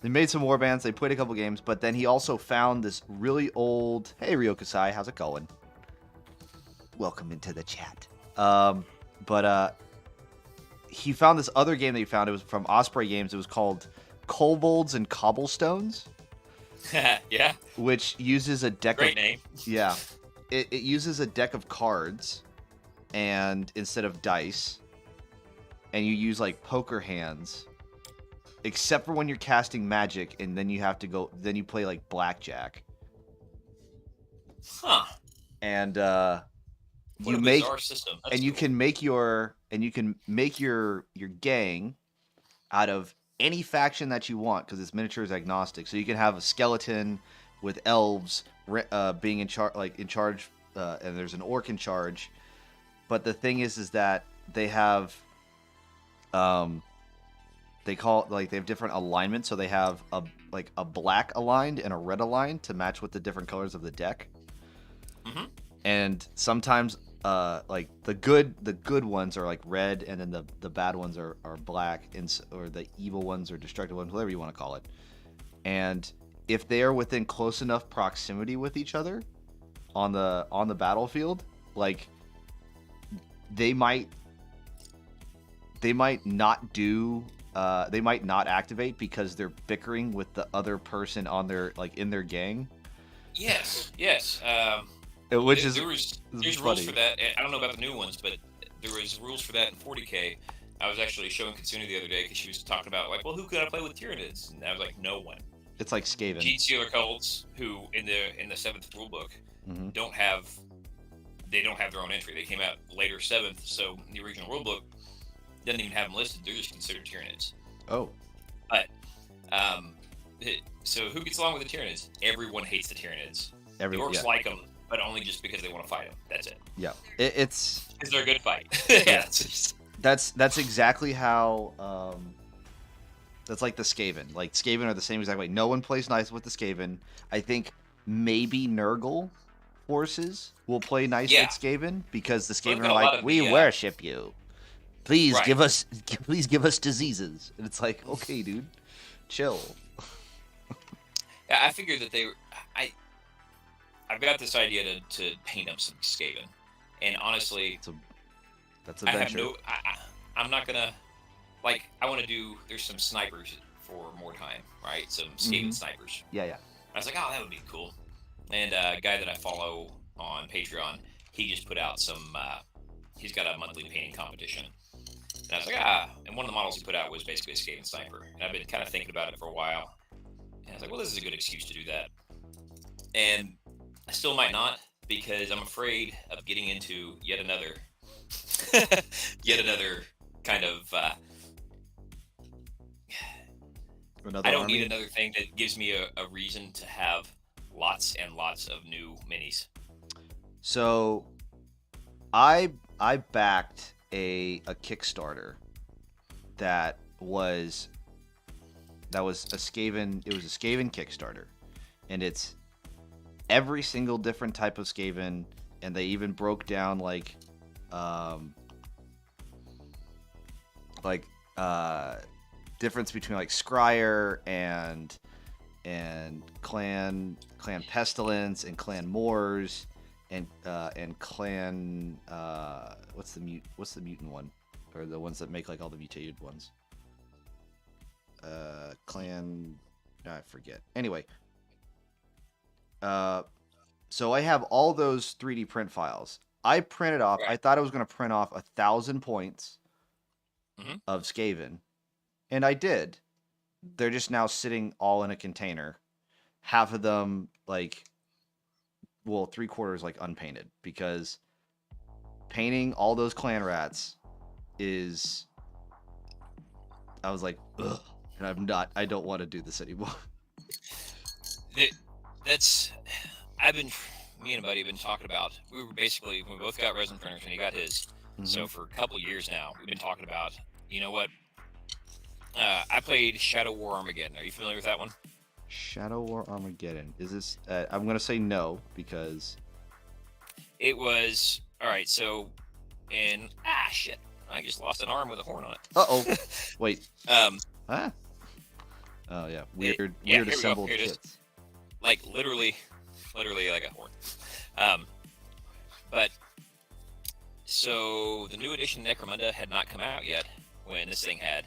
They made some warbands. They played a couple games, but then he also found this really old. Hey, Ryokasai, how's it going? Welcome into the chat. But he found this other game that he found. It was from Osprey Games. It was called Kobolds and Cobblestones, Yeah. which uses a deck Great of name. yeah, it uses a deck of cards, and instead of dice, and you use like poker hands, except for when you're casting magic, and then you have to go. Then you play like blackjack, Huh. and What you a make bizarre system. That's and you cool. can make your gang out of any faction that you want because it's miniatures agnostic. So you can have a skeleton with elves being in charge, and there's an orc in charge. But the thing is that they have, they have different alignments. So they have a black aligned and a red aligned to match with the different colors of the deck. Mm-hmm. And sometimes like the good ones are like red, and then the bad ones are black, or the evil ones or destructive ones, whatever you want to call it. And if they are within close enough proximity with each other on the battlefield, like they might not do they might not activate because they're bickering with the other person on their in their gang. Yes. Which there's rules for that. I don't know about the new ones, but there was rules for that in 40K. I was actually showing Katsuna the other day because she was talking about who could I play with Tyranids? And I was like, no one. It's like Skaven. Gene Stealer cults who in the 7th rule book Mm-hmm. don't have their own entry. They came out later 7th, so the original rule book doesn't even have them listed. They're just considered Tyranids. Oh. But so who gets along with the Tyranids? Everyone hates the Tyranids. The orcs like them, but only just because they want to fight them. That's it. Yeah, it's because they're a good fight. Yeah, that's exactly how. That's like the Skaven. Like Skaven are the same exact way. No one plays nice with the Skaven. I think maybe Nurgle forces will play nice with Skaven because the Skaven are like, we worship you. Please give us diseases. And it's like, okay, dude, chill. Yeah, I figured that I've got this idea to paint up some Skaven, and honestly, that's a venture. I'm not gonna I want to do. There's some snipers for more time, right? Some Skaven snipers. Yeah. I was like, oh, that would be cool. And a guy that I follow on Patreon, he just put out some. He's got a monthly painting competition. And I was like, and one of the models he put out was basically a Skaven sniper. And I've been kind of thinking about it for a while. And I was like, well, this is a good excuse to do that. And I still might not, because I'm afraid of getting into yet another kind of. I don't need another thing that gives me a reason to have lots and lots of new minis. So, I backed a Kickstarter that was a Skaven. It was a Skaven Kickstarter, and it's every single different type of Skaven, and they even broke down difference between Scryer and clan Pestilence and clan Moors and clan what's the mutant one, or the ones that make all the mutated ones, clan I forget. Anyway, so I have all those 3D print files. I printed off. I thought I was going to print off 1,000 points of Skaven, and I did. They're just now sitting all in a container. Half of them, 3/4 unpainted, because painting all those clan rats is. I was like, ugh, and I don't want to do this anymore. Me and a buddy have been talking about. We both got resin printers, and he got his. So for a couple years now, we've been talking about. You know what? I played Shadow War Armageddon. Are you familiar with that one? Shadow War Armageddon. Is this? I'm gonna say no, because it was all right. So, shit! I just lost an arm with a horn on it. Uh-oh. Wait. Huh? Oh yeah, Yeah, weird here we go. assembled Here it is. kits. Like literally like a horn. Um, but so the new edition Necromunda had not come out yet when this thing had,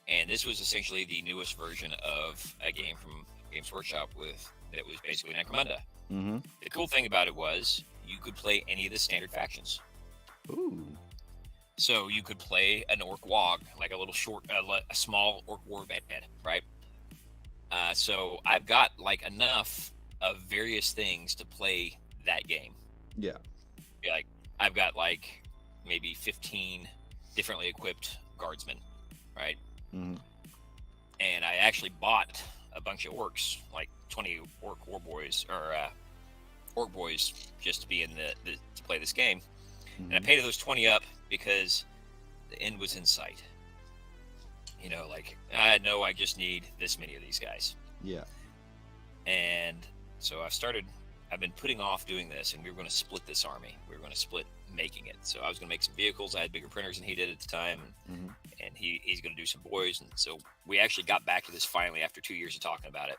and this was essentially the newest version of a game from Games Workshop that was basically Necromunda. Mm-hmm. The cool thing about it was you could play any of the standard factions. Ooh. So you could play an orc wog, like a little short, a small orc warband, right? So I've got like enough of various things to play that game. Yeah. Like I've got like maybe 15 differently equipped guardsmen, right? Mm-hmm. And I actually bought a bunch of orcs, like 20 orc war boys or orc boys, just to be in to play this game. Mm-hmm. And I paid those 20 up because the end was in sight. You know, like I know I just need this many of these guys. Yeah. And so I've been putting off doing this, and we were going to split this army. We were going to split making it. So I was going to make some vehicles. I had bigger printers than he did at the time, Mm-hmm. and he's going to do some boys. And so we actually got back to this finally after 2 years of talking about it.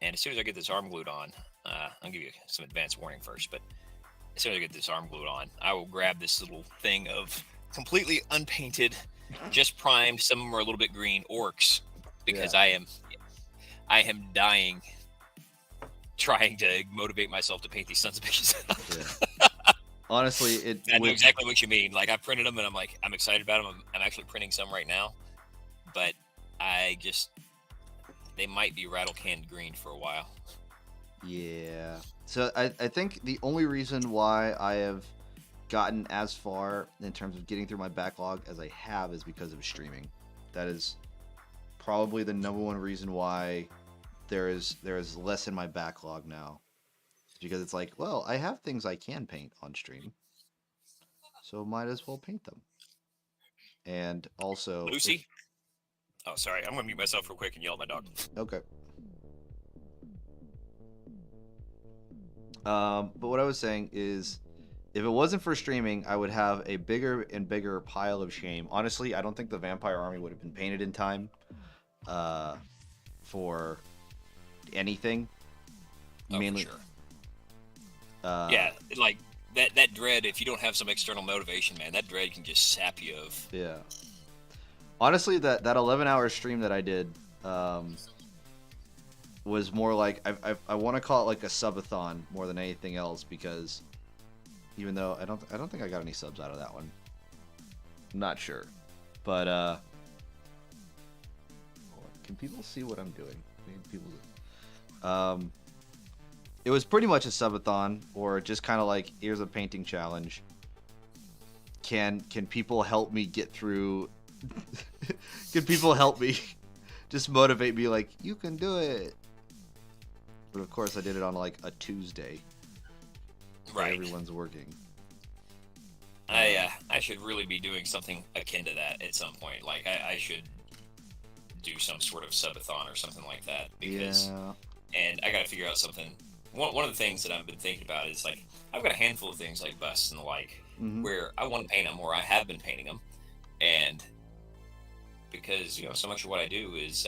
And as soon as I get this arm glued on, I'll give you some advance warning first, but as soon as I get this arm glued on, I will grab this little thing of completely unpainted, just primed, some of them are a little bit green, orcs, because I am dying trying to motivate myself to paint these sons of bitches. Yeah. Honestly, I know exactly what you mean. Like I printed them and I'm excited about them. I'm actually printing some right now, but they might be rattle canned green for a while. Yeah. So I think the only reason why I have gotten as far in terms of getting through my backlog as I have is because of streaming. That is probably the number one reason why there is less in my backlog now. Because it's like, well, I have things I can paint on stream, so might as well paint them. And also, Lucy? Oh, sorry. I'm going to mute myself real quick and yell at my dog. Okay. But what I was saying is, if it wasn't for streaming, I would have a bigger and bigger pile of shame. Honestly, I don't think the vampire army would have been painted in time for anything. Oh, Mainly, for sure. Yeah, like that dread, if you don't have some external motivation, man, that dread can just sap you of. Yeah. Honestly, that 11-hour stream that I did was more like I want to call it like a subathon more than anything else, because even though I don't think I got any subs out of that one. I'm not sure. But can people see what I'm doing? It was pretty much a subathon, or just kind of like, here's a painting challenge. Can people help me get through? Can people help me? Just motivate me, like, you can do it. But of course, I did it on like a Tuesday. Right. Everyone's working. I should really be doing something akin to that at some point. Like I should do some sort of subathon or something like that, because and I got to figure out something. One of the things that I've been thinking about is, like, I've got a handful of things like busts and the like, where I want to paint them, or I have been painting them, and because so much of what I do is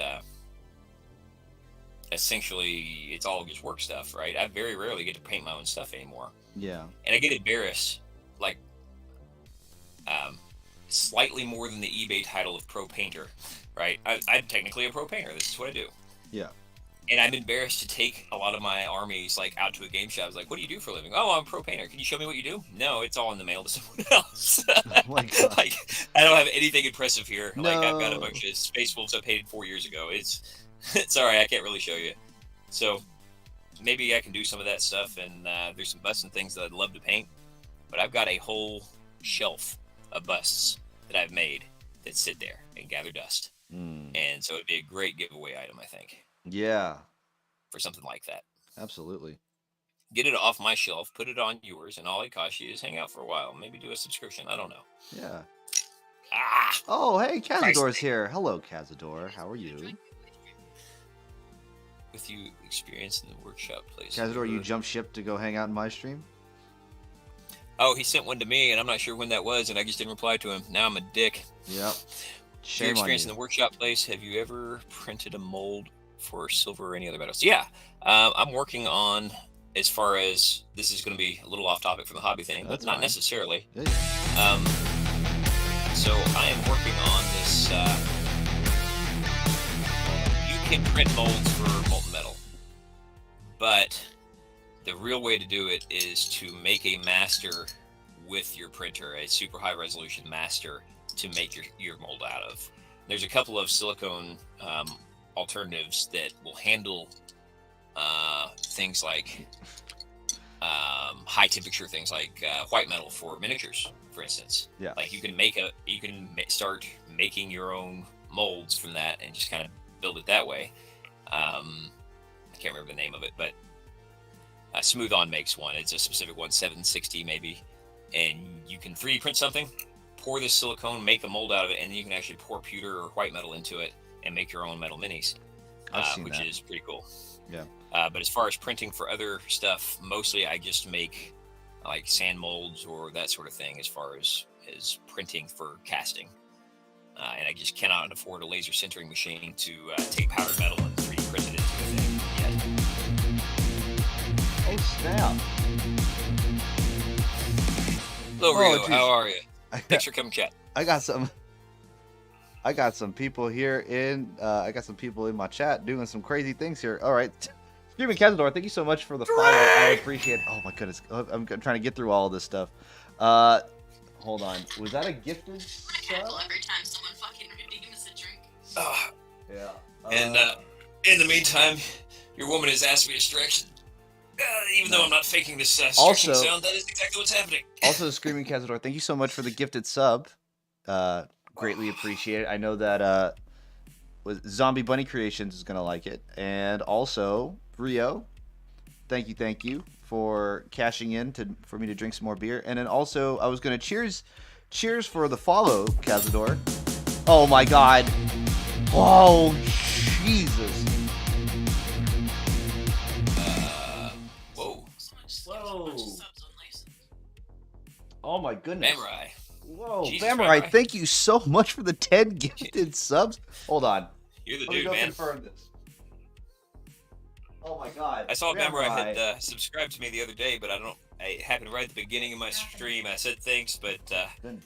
essentially it's all just work stuff, right? I very rarely get to paint my own stuff anymore. Yeah. And I get embarrassed, like, slightly more than the eBay title of pro painter, right? I'm technically a pro painter. This is what I do. Yeah. And I'm embarrassed to take a lot of my armies, like, out to a game shop. I was like, what do you do for a living? Oh, I'm a pro painter. Can you show me what you do? No, it's all in the mail to someone else. Oh my God. Like, I don't have anything impressive here. No. Like, I've got a bunch of Space Wolves I painted 4 years ago. It's sorry, I can't really show you. So maybe I can do some of that stuff, and there's some busts and things that I'd love to paint. But I've got a whole shelf of busts that I've made that sit there and gather dust. And so it'd be a great giveaway item, I think. Yeah. For something like that. Absolutely. Get it off my shelf, put it on yours, and all it costs you is hang out for a while. Maybe do a subscription. I don't know. Yeah. Ah! Oh, hey, Cazador's here. Hello, Cazador. How are you? With you experience in the workshop place. Cazador, you jumped ship to go hang out in my stream? Oh, he sent one to me, and I'm not sure when that was, and I just didn't reply to him. Now I'm a dick. Yep. your Shame on experience you. in the workshop place, have you ever printed a mold for silver or any other metals? Yeah, I'm working on. As far as this is going to be a little off topic from the hobby thing, but That's not fine. necessarily. Yeah, yeah. So I am working on this. You can print molds for molten metal, but the real way to do it is to make a master with your printer, a super high resolution master to make your mold out of. There's a couple of silicone alternatives that will handle things like high temperature things like white metal for miniatures, for instance. Yeah. Like you can start making your own molds from that and just kind of build it that way. I can't remember the name of it, but Smooth On makes one. It's a specific one, 760 maybe, and you can 3D print something, pour this silicone, make a mold out of it, and then you can actually pour pewter or white metal into it and make your own metal minis, which is pretty cool. Yeah. But as far as printing for other stuff, mostly I just make like sand molds or that sort of thing as far as printing for casting. And I just cannot afford a laser sintering machine to take powdered metal and 3D print it into a thing yet. Oh, snap. Hello, Rio. geez. How are you? Thanks for coming chat. I got some people here in I got some people in my chat doing some crazy things here. All right. Screaming Cazador, thank you so much for the follow. I appreciate it. Oh my goodness. I'm trying to get through all of this stuff. Hold on. Was that a gifted I cackle every time someone fucking redeems a drink. Yeah. And in the meantime, your woman has asked me to stretch. Even though I'm not faking this stretching sound, that is exactly what's happening. Also, Screaming Cazador, thank you so much for the gifted sub. Greatly appreciate it. I know that Zombie Bunny Creations is gonna like it, and also Rio, thank you for cashing in for me to drink some more beer, and then also I was gonna cheers for the follow, Cazador. Oh my God! Oh Jesus! Whoa! Whoa! Oh my goodness! Samurai. Whoa, Jesus, Samurai, Samurai. thank you so much for the 10 gifted subs. Hold on. You're the Let me dude, go man. confirm this. Oh my God. I saw Samurai had subscribed to me the other day, but it happened right at the beginning of my stream. I said thanks, but there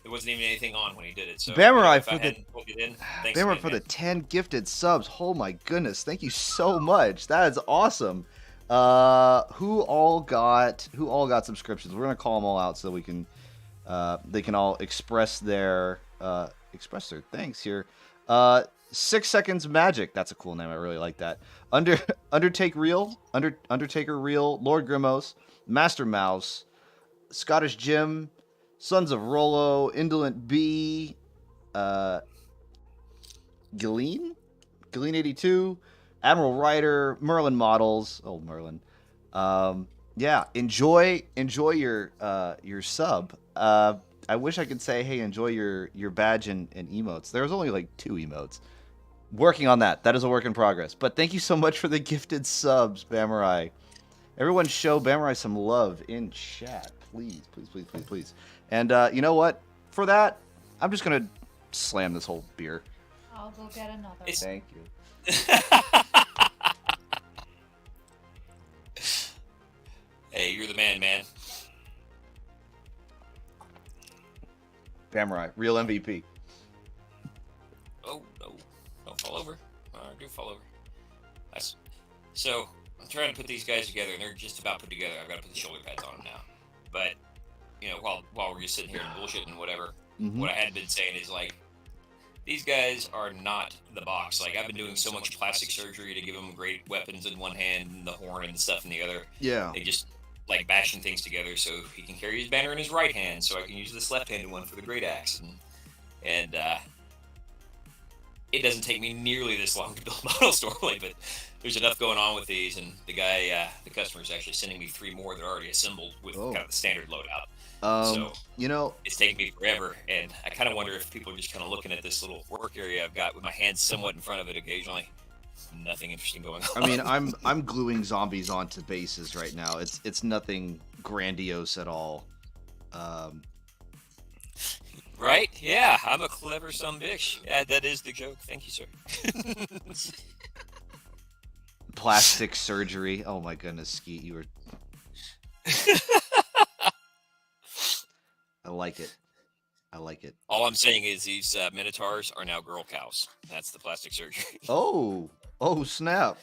wasn't even anything on when he did it. So Samurai if I hadn't pulled it in, thanks Samurai again, for the man. 10 gifted subs. Oh my goodness. Thank you so much. That is awesome. Who all got subscriptions? We're gonna call them all out so we can they can all express their thanks here. 6 Seconds Magic. That's a cool name. I really like that. Undertaker Real, Lord Grimos, Master Mouse, Scottish Jim, Sons of Rollo, Indolent B, Gilleen 82, Admiral Ryder, Merlin Models. Oh, Merlin. Yeah, enjoy your sub. I wish I could say, hey, enjoy your badge and emotes. There was only like 2 emotes. Working on that. That is a work in progress. But thank you so much for the gifted subs, Bamurai. Everyone show Bamurai some love in chat. Please. And you know what? For that, I'm just going to slam this whole beer. I'll go get another. Thank you. Hey, you're the man. Bamurai, real MVP. Oh, no. Don't fall over. Do fall over. So, I'm trying to put these guys together, and they're just about put together. I've got to put the shoulder pads on them now. But, while we're just sitting here and bullshitting and whatever, what I had been saying is, like, these guys are not the box. Like, I've been doing so much plastic surgery to give them great weapons in one hand and the horn and stuff in the other. Yeah. They just like bashing things together so he can carry his banner in his right hand, so I can use this left-handed one for the great axe. And it doesn't take me nearly this long to build models normally, but there's enough going on with these, and the guy, the customer is actually sending me 3 more that are already assembled with kind of the standard loadout. So it's taking me forever, and I kind of wonder if people are just kind of looking at this little work area I've got with my hands somewhat in front of it occasionally. Nothing interesting going on. I mean, I'm gluing zombies onto bases right now. It's nothing grandiose at all. Right? Yeah, I'm a clever bitch. Yeah, that is the joke. Thank you, sir. Plastic surgery. Oh my goodness, Skeet, you were. I like it. I like it. All I'm saying is these minotaurs are now girl cows. That's the plastic surgery. Oh, snap!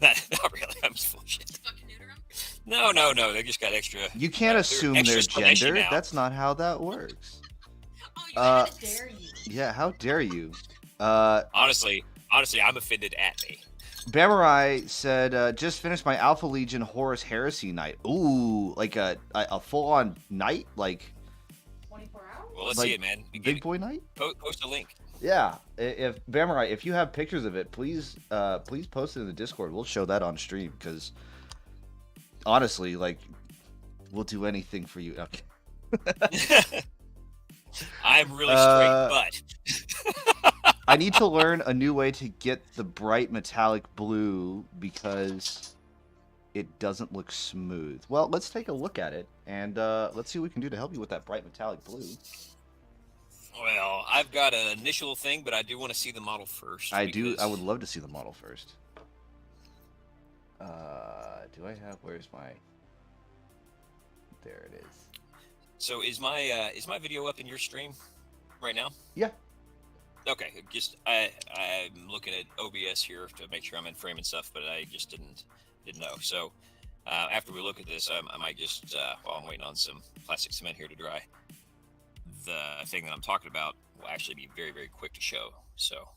Not really. I'm just full of shit. Fucking neuter 'em. No. They just got extra. You can't they're assume extra their squishy gender. now. That's not how that works. Oh, Uh, how dare you? Yeah, how dare you? Honestly, I'm offended at me. Bamurai said, just finished my Alpha Legion Horus Heresy night. Ooh, like a full-on night? Like 24 hours? Well, let's Like, see it, man. big boy night? Post a link. Yeah. If Bamurai, if you have pictures of it, please post it in the Discord. We'll show that on stream, because honestly, like, we'll do anything for you. Okay. I'm really straight, but I need to learn a new way to get the bright metallic blue because it doesn't look smooth. Well, let's take a look at it, and let's see what we can do to help you with that bright metallic blue. well, I've got an initial thing, but I do want to see the model first. I would love to see the model first. Do I have? Where's my? There it is. So is my video up in your stream right now? Yeah. Okay, just I'm looking at OBS here to make sure I'm in frame and stuff, but I just didn't know. So after we look at this, I might just while I'm waiting on some plastic cement here to dry, the thing that I'm talking about will actually be very, very quick to show. So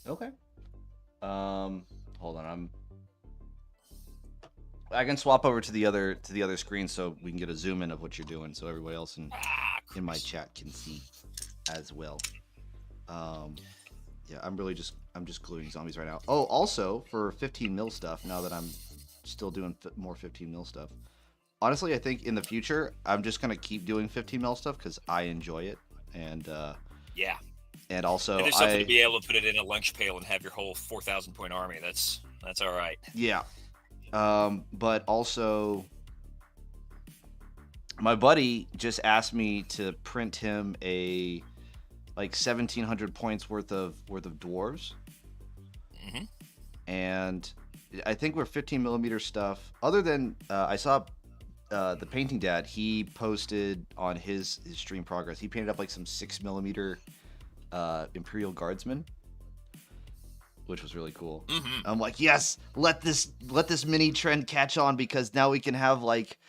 Okay. Hold on. I can swap over to the other screen so we can get a zoom in of what you're doing, so everybody else in my chat can see as well. Yeah, I'm just gluing zombies right now. Oh, also for 15 mil stuff. Now that I'm still doing more 15 mil stuff. Honestly, I think in the future I'm just gonna keep doing 15 mil stuff because I enjoy it, and yeah, and also and there's something to be able to put it in a lunch pail and have your whole 4,000 point army. That's all right. Yeah. But also, my buddy just asked me to print him a 1,700 points worth of dwarves, and I think we're 15 millimeter stuff. Other than I saw the painting dad, he posted on his stream progress. He painted up like some 6 millimeter Imperial Guardsmen, which was really cool. I'm like, yes, let this mini trend catch on, because now we can have like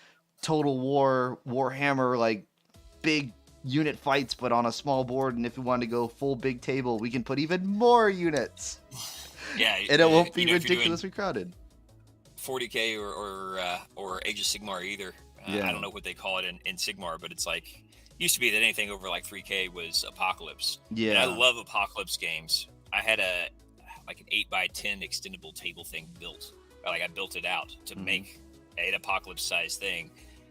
Total War, Warhammer, like big unit fights, but on a small board. And if we wanted to go full big table, we can put even more units. Yeah, and it won't be ridiculously crowded. 40k or Age of Sigmar either. I don't know what they call it in Sigmar, but it's like used to be that anything over like 3k was Apocalypse. Yeah, and I love Apocalypse games. I had an 8x10 extendable table thing built. Like I built it out to make an Apocalypse size thing,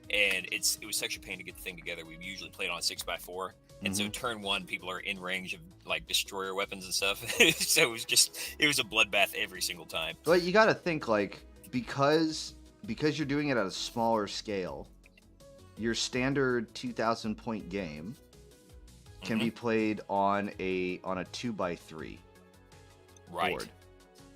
and it was such a pain to get the thing together. We usually played on 6x4, and so turn one, people are in range of like destroyer weapons and stuff. So it was a bloodbath every single time. But you got to think, like, because you're doing it at a smaller scale, your standard 2,000 point game can be played on a 2x3 board.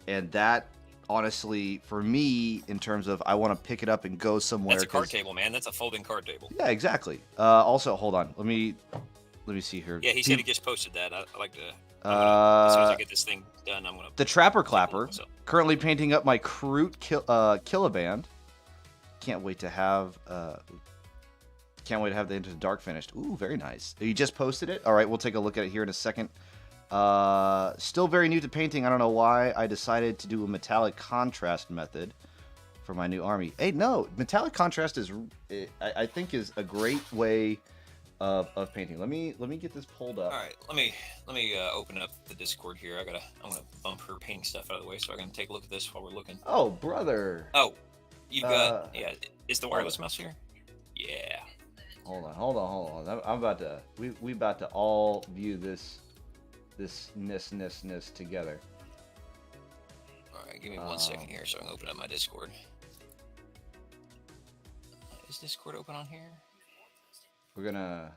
And that, honestly, for me, in terms of I want to pick it up and go somewhere. That's a card table, man. That's a folding card table. Yeah, exactly. Also, hold on. Let me see here. Yeah, he said he just posted that. I like to. As soon as I get this thing done, I'm gonna. The Trapper Clapper. Currently painting up my Kroot Killaband. Can't wait to have the Into the Dark finished. Ooh, very nice. You just posted it? All right, we'll take a look at it here in a second. Still very new to painting. I don't know why I decided to do a metallic contrast method for my new army. Hey, no, metallic contrast I think is a great way of painting. Let me get this pulled up. All right, let me open up the Discord here. I'm gonna bump her painting stuff out of the way so I can take a look at this while we're looking. Oh, brother. Oh, you got Is the wireless mouse here? Yeah. Hold on. I'm about to. We about to all view this ness together. All right, give me 1 second here so I can open up my Discord. Is Discord open on here? We're gonna.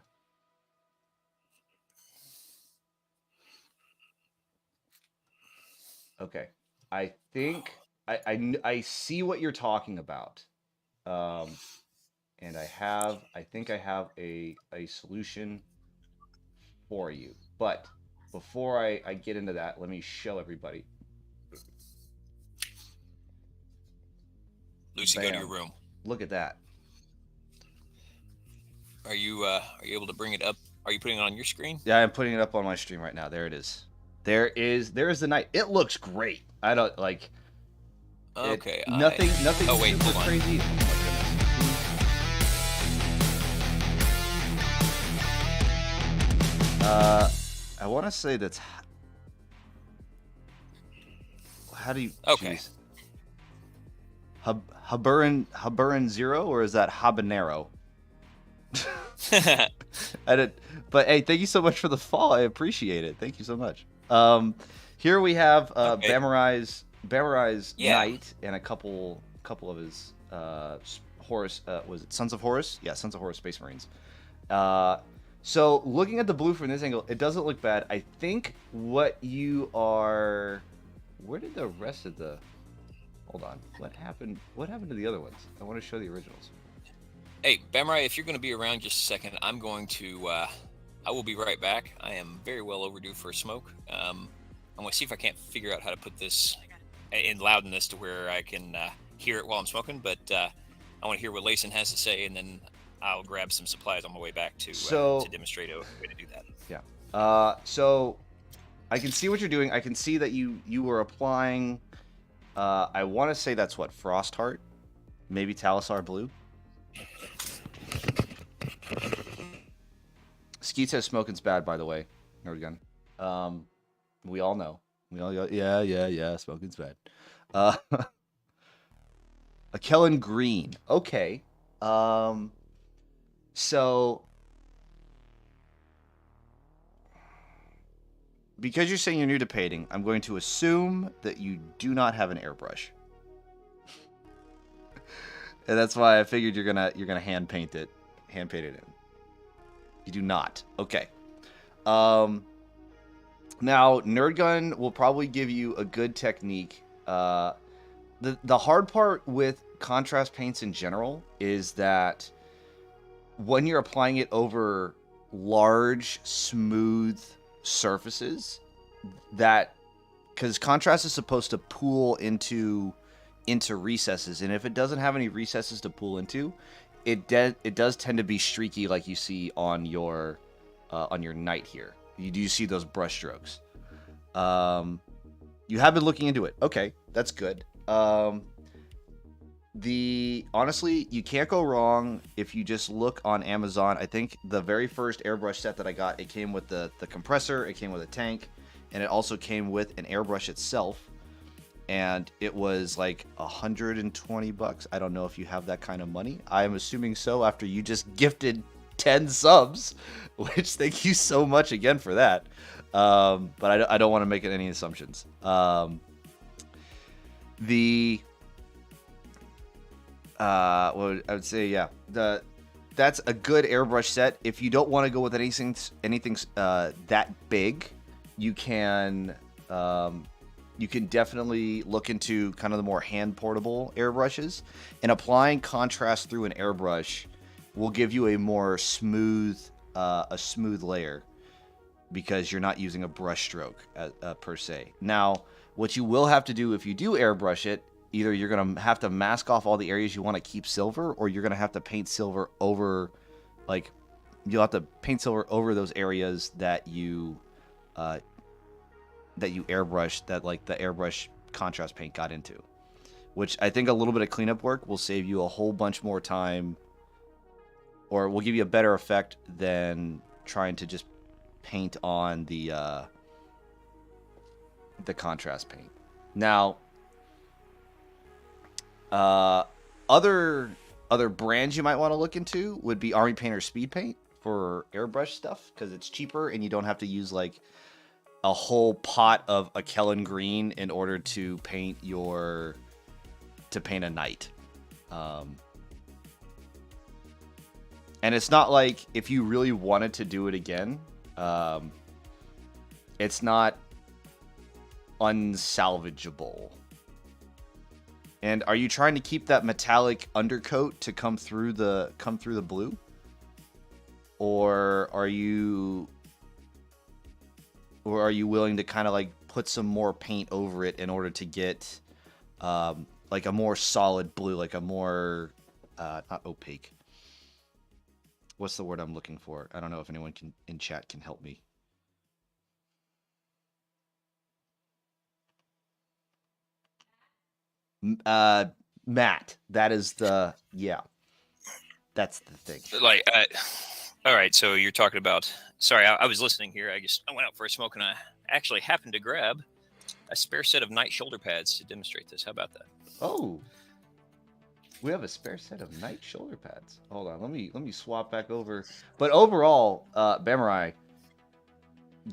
Okay. I think I see what you're talking about. Um, and I think I have a solution for you. But before I get into that, let me show everybody. Lucy, go to your Bam. room. Look at that. Are you able to bring it up? Are you putting it on your screen? Yeah, I'm putting it up on my stream right now. There it is. There is the night. It looks great. I don't like it. Okay, Nothing Oh wait, super hold on. crazy. Oh my goodness. I want to say that's how do you Okay. jeez. Haburin Zero, or is that habanero? I did, but hey, thank you so much for the fall. I appreciate it. Thank you so much. Here we have Okay. Bamari's Yeah. Knight and a couple of his Horus. Was it Sons of Horus? Yeah, Sons of Horus Space Marines. So looking at the blue from this angle, it doesn't look bad. I think what you are. Where did the rest of the? Hold on. What happened? What happened to the other ones? I want to show the originals. Hey, Bamrai, if you're going to be around just a second, I'm going to. I will be right back. I am very well overdue for a smoke. I'm going to see if I can't figure out how to put this in loudness to where I can hear it while I'm smoking. But I want to hear what Layson has to say, and then I'll grab some supplies on my way back to demonstrate a way to do that. Yeah. So I can see what you're doing. I can see that you were applying. I want to say that's what Frostheart, maybe Talisar Blue. Skeet says smoking's bad, by the way. Nerdgun. We all know. We all go, yeah. Smoking's bad. A Kellen Green. Okay. So because you're saying you're new to painting, I'm going to assume that you do not have an airbrush. And that's why I figured you're gonna hand paint it in. You do not. Okay. Now NerdGun will probably give you a good technique. The hard part with contrast paints in general is that when you're applying it over large, smooth surfaces, that because contrast is supposed to pool into recesses, and if it doesn't have any recesses to pool into, it does tend to be streaky, like you see on your knight here. You do see those brush strokes. You have been looking into it. Okay, that's good. Honestly, you can't go wrong if you just look on Amazon. I think the very first airbrush set that I got, it came with the compressor, it came with a tank, and it also came with an airbrush itself. And it was like $120. I don't know if you have that kind of money. I'm assuming so after you just gifted 10 subs, which thank you so much again for that. But I don't want to make any assumptions. I would say, yeah, that's a good airbrush set. If you don't want to go with anything that big, you can definitely look into kind of the more hand portable airbrushes, and applying contrast through an airbrush will give you a more smooth layer because you're not using a brush stroke per se. Now, what you will have to do if you do airbrush it, either you're going to have to mask off all the areas you want to keep silver, or you're going to have to paint silver over, like, you'll have to paint silver over those areas that you airbrush, that like the airbrush contrast paint got into, which I think a little bit of cleanup work will save you a whole bunch more time, or will give you a better effect than trying to just paint on the contrast paint. Now, other brands you might want to look into would be Army Painter Speed Paint for airbrush stuff, because it's cheaper and you don't have to use like a whole pot of a Kellen Green in order to paint a knight. And it's not like if you really wanted to do it again, it's not unsalvageable. And are you trying to keep that metallic undercoat to come through the blue? Or are you willing to kind of like put some more paint over it in order to get like a more solid blue, like a more not opaque. What's the word I'm looking for? I don't know if anyone in chat can help me. Matte. That is the That's the thing. Like, all right. So you're talking about. Sorry, I was listening here. I went out for a smoke and I actually happened to grab a spare set of night shoulder pads to demonstrate this. How about that? Oh, we have a spare set of night shoulder pads. Hold on, let me swap back over. But overall, Bamurai,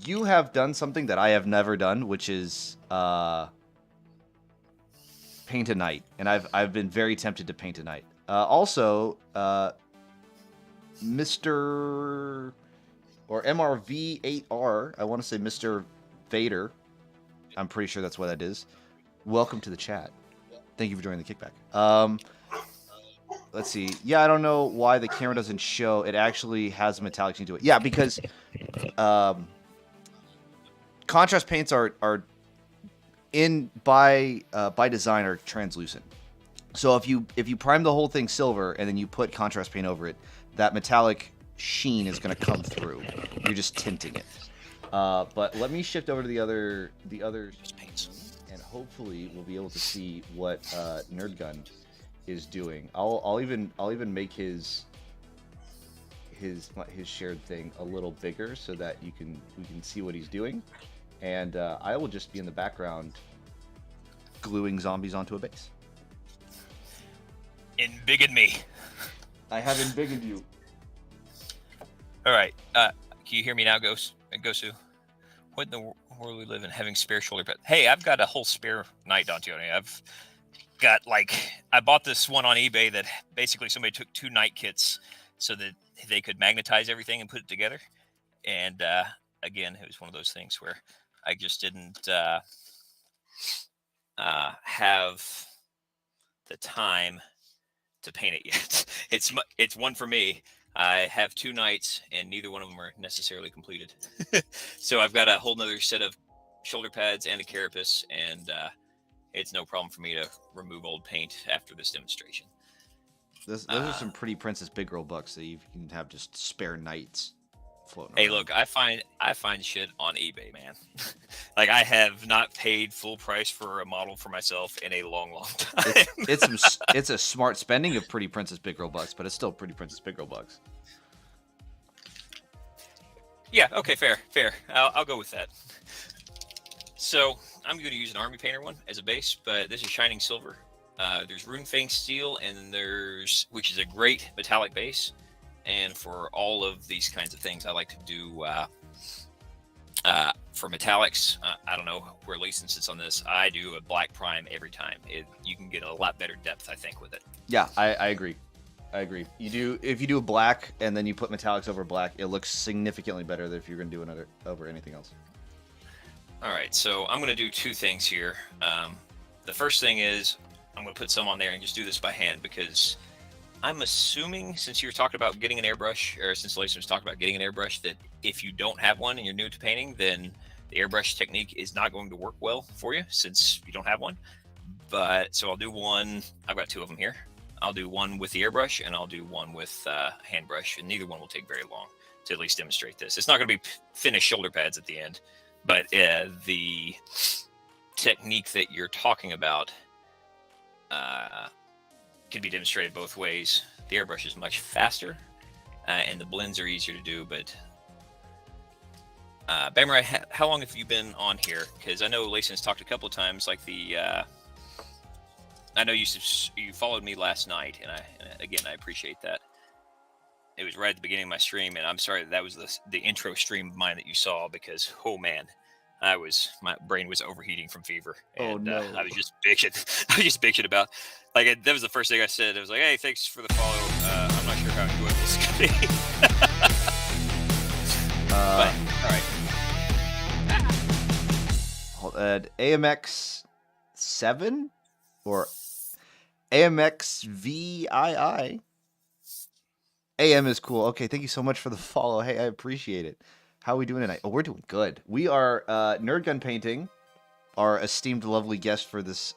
you have done something that I have never done, which is paint a night, and I've been very tempted to paint a night. Also, Mr. or MRV8R, I want to say Mr. Vader. I'm pretty sure that's what that is. Welcome to the chat. Thank you for joining the kickback. Let's see. Yeah, I don't know why the camera doesn't show. It actually has metallics into it. Yeah, because contrast paints are by design are translucent. So if you prime the whole thing silver and then you put contrast paint over it, that metallic sheen is going to come through. You're just tinting it. But let me shift over to the other paints, and hopefully we'll be able to see what NerdGun is doing. I'll even make his shared thing a little bigger so that we can see what he's doing, and I will just be in the background gluing zombies onto a base. Embiggen me. I have embiggened you. All right. Can you hear me now, Gosu? What in the world we live in having spare shoulder pads? Hey, I've got a whole spare night, Dontione. I've got I bought this one on eBay that basically somebody took 2 night kits so that they could magnetize everything and put it together. And again, it was one of those things where I just didn't have the time to paint it yet. It's one for me. I have 2 nights and neither one of them are necessarily completed. So I've got a whole nother set of shoulder pads and a carapace, and it's no problem for me to remove old paint after this demonstration. Those are some pretty Princess Big Girl bucks that you can have just spare nights floating Hey, around. look, I find shit on eBay, man. Like, I have not paid full price for a model for myself in a long time. It's a smart spending of pretty Princess Big Girl bucks, but it's still pretty Princess Big Girl bucks. Yeah, okay, fair. I'll go with that. So I'm going to use an Army Painter one as a base, but this is Shining Silver. There's Rune Fang Steel, and which is a great metallic base. And for all of these kinds of things, I like to do for metallics. I don't know where Leeson sits on this. I do a black prime every time. You can get a lot better depth, I think, with it. Yeah, I agree. If you do a black and then you put metallics over black, it looks significantly better than if you're going to do another over anything else. All right, so I'm going to do 2 things here. The first thing is I'm going to put some on there and just do this by hand, because I'm assuming, since you're talking about getting an airbrush, or since Leeson was talking about getting an airbrush, that if you don't have one and you're new to painting, then the airbrush technique is not going to work well for you since you don't have one. But so I'll do one. I've got 2 of them here. I'll do one with the airbrush and I'll do one with hand brush, and neither one will take very long to at least demonstrate this. It's not going to be finished shoulder pads at the end, but the technique that you're talking about can be demonstrated both ways. The airbrush is much faster, and the blends are easier to do. But Bamurai, how long have you been on here? Because I know Leeson's talked a couple of times. Like I know you followed me last night, and I appreciate that. It was right at the beginning of my stream, and I'm sorry that was the intro stream of mine that you saw, because oh man, my brain was overheating from fever, and I was just bitching about, like, that was the first thing I said. It was like, hey, thanks for the follow. I'm not sure how enjoyable this is gonna be. But all right. AMX 7 or AMX VII. AM is cool. Okay, thank you so much for the follow. Hey, I appreciate it. How are we doing tonight? Oh, we're doing good. We are NerdGunPainting. Our esteemed, lovely guest for this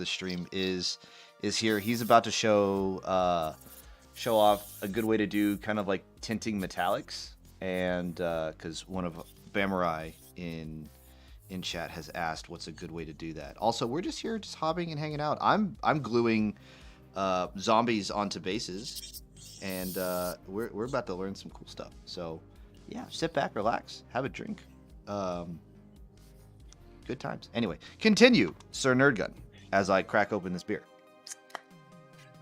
stream is here. He's about to show off a good way to do kind of like tinting metallics, and because one of Bamurai in chat has asked what's a good way to do that. Also, we're just here, just hobbing and hanging out. I'm gluing zombies onto bases, and we're about to learn some cool stuff. So yeah, sit back, relax, have a drink. Good times. Anyway, continue, Sir Nerdgun, as I crack open this beer.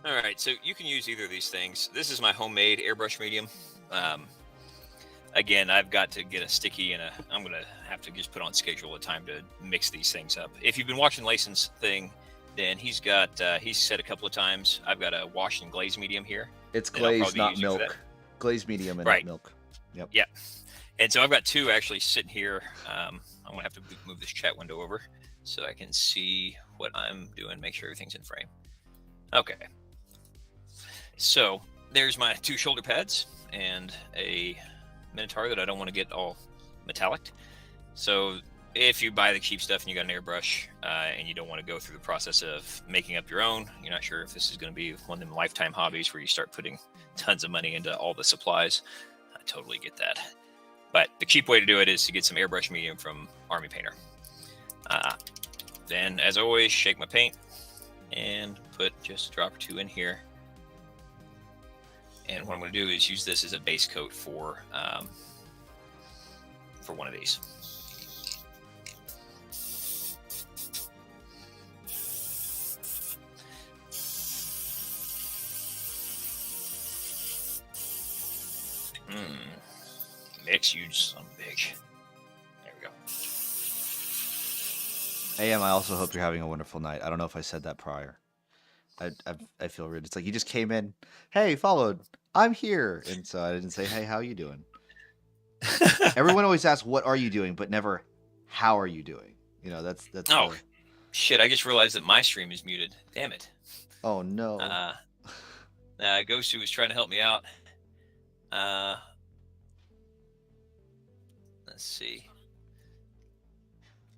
All right, so you can use either of these things. This is my homemade airbrush medium. Again, I've got to get a sticky and I'm going to have to just put on schedule a time to mix these things up. If you've been watching Lason's thing, then he's said a couple of times, I've got a wash and glaze medium here. It's glaze, not milk. Glaze medium and not milk. Yep. Yeah. And so I've got two actually sitting here. I'm going to have to move this chat window over so I can see what I'm doing, make sure everything's in frame. Okay. So there's my two shoulder pads and a Minotaur that I don't want to get all metallic. So if you buy the cheap stuff and you got an airbrush and you don't want to go through the process of making up your own, you're not sure if this is going to be one of them lifetime hobbies where you start putting tons of money into all the supplies, I totally get that. But the cheap way to do it is to get some airbrush medium from Army Painter. Then, as always, shake my paint and put just a drop or two in here. And what I'm going to do is use this as a base coat for one of these. Mix, you son of a bitch. There we go. AM, I also hope you're having a wonderful night. I don't know if I said that prior. I feel rude. It's like you just came in. Hey, followed. I'm here, and so I didn't say, hey, how you doing? Everyone always asks, what are you doing, but never, how are you doing? You know, that's. Oh, shit! I just realized that my stream is muted. Damn it. Oh no. Gosu was trying to help me out. Let's see.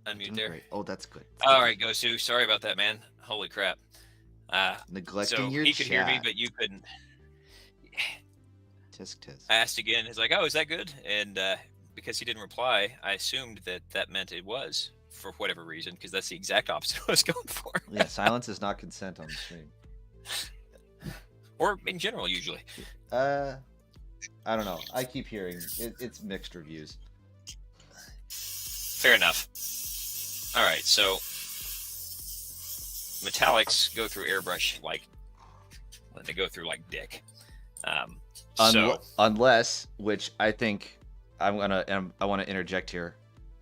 Unmute there. Great. Oh, that's good. All right, Gosu. Sorry about that, man. Holy crap. Neglecting your he could hear me, chat. but you couldn't. Tisk tisk. I asked again. He's like, "Oh, is that good?" And because he didn't reply, I assumed that meant it was for whatever reason, because that's the exact opposite I was going for. Yeah, silence is not consent on the stream. Or in general, usually. I don't know. I keep hearing it's mixed reviews. Fair enough. All right, so metallics go through airbrush like they go through like dick. Unless, which I think I want to interject here.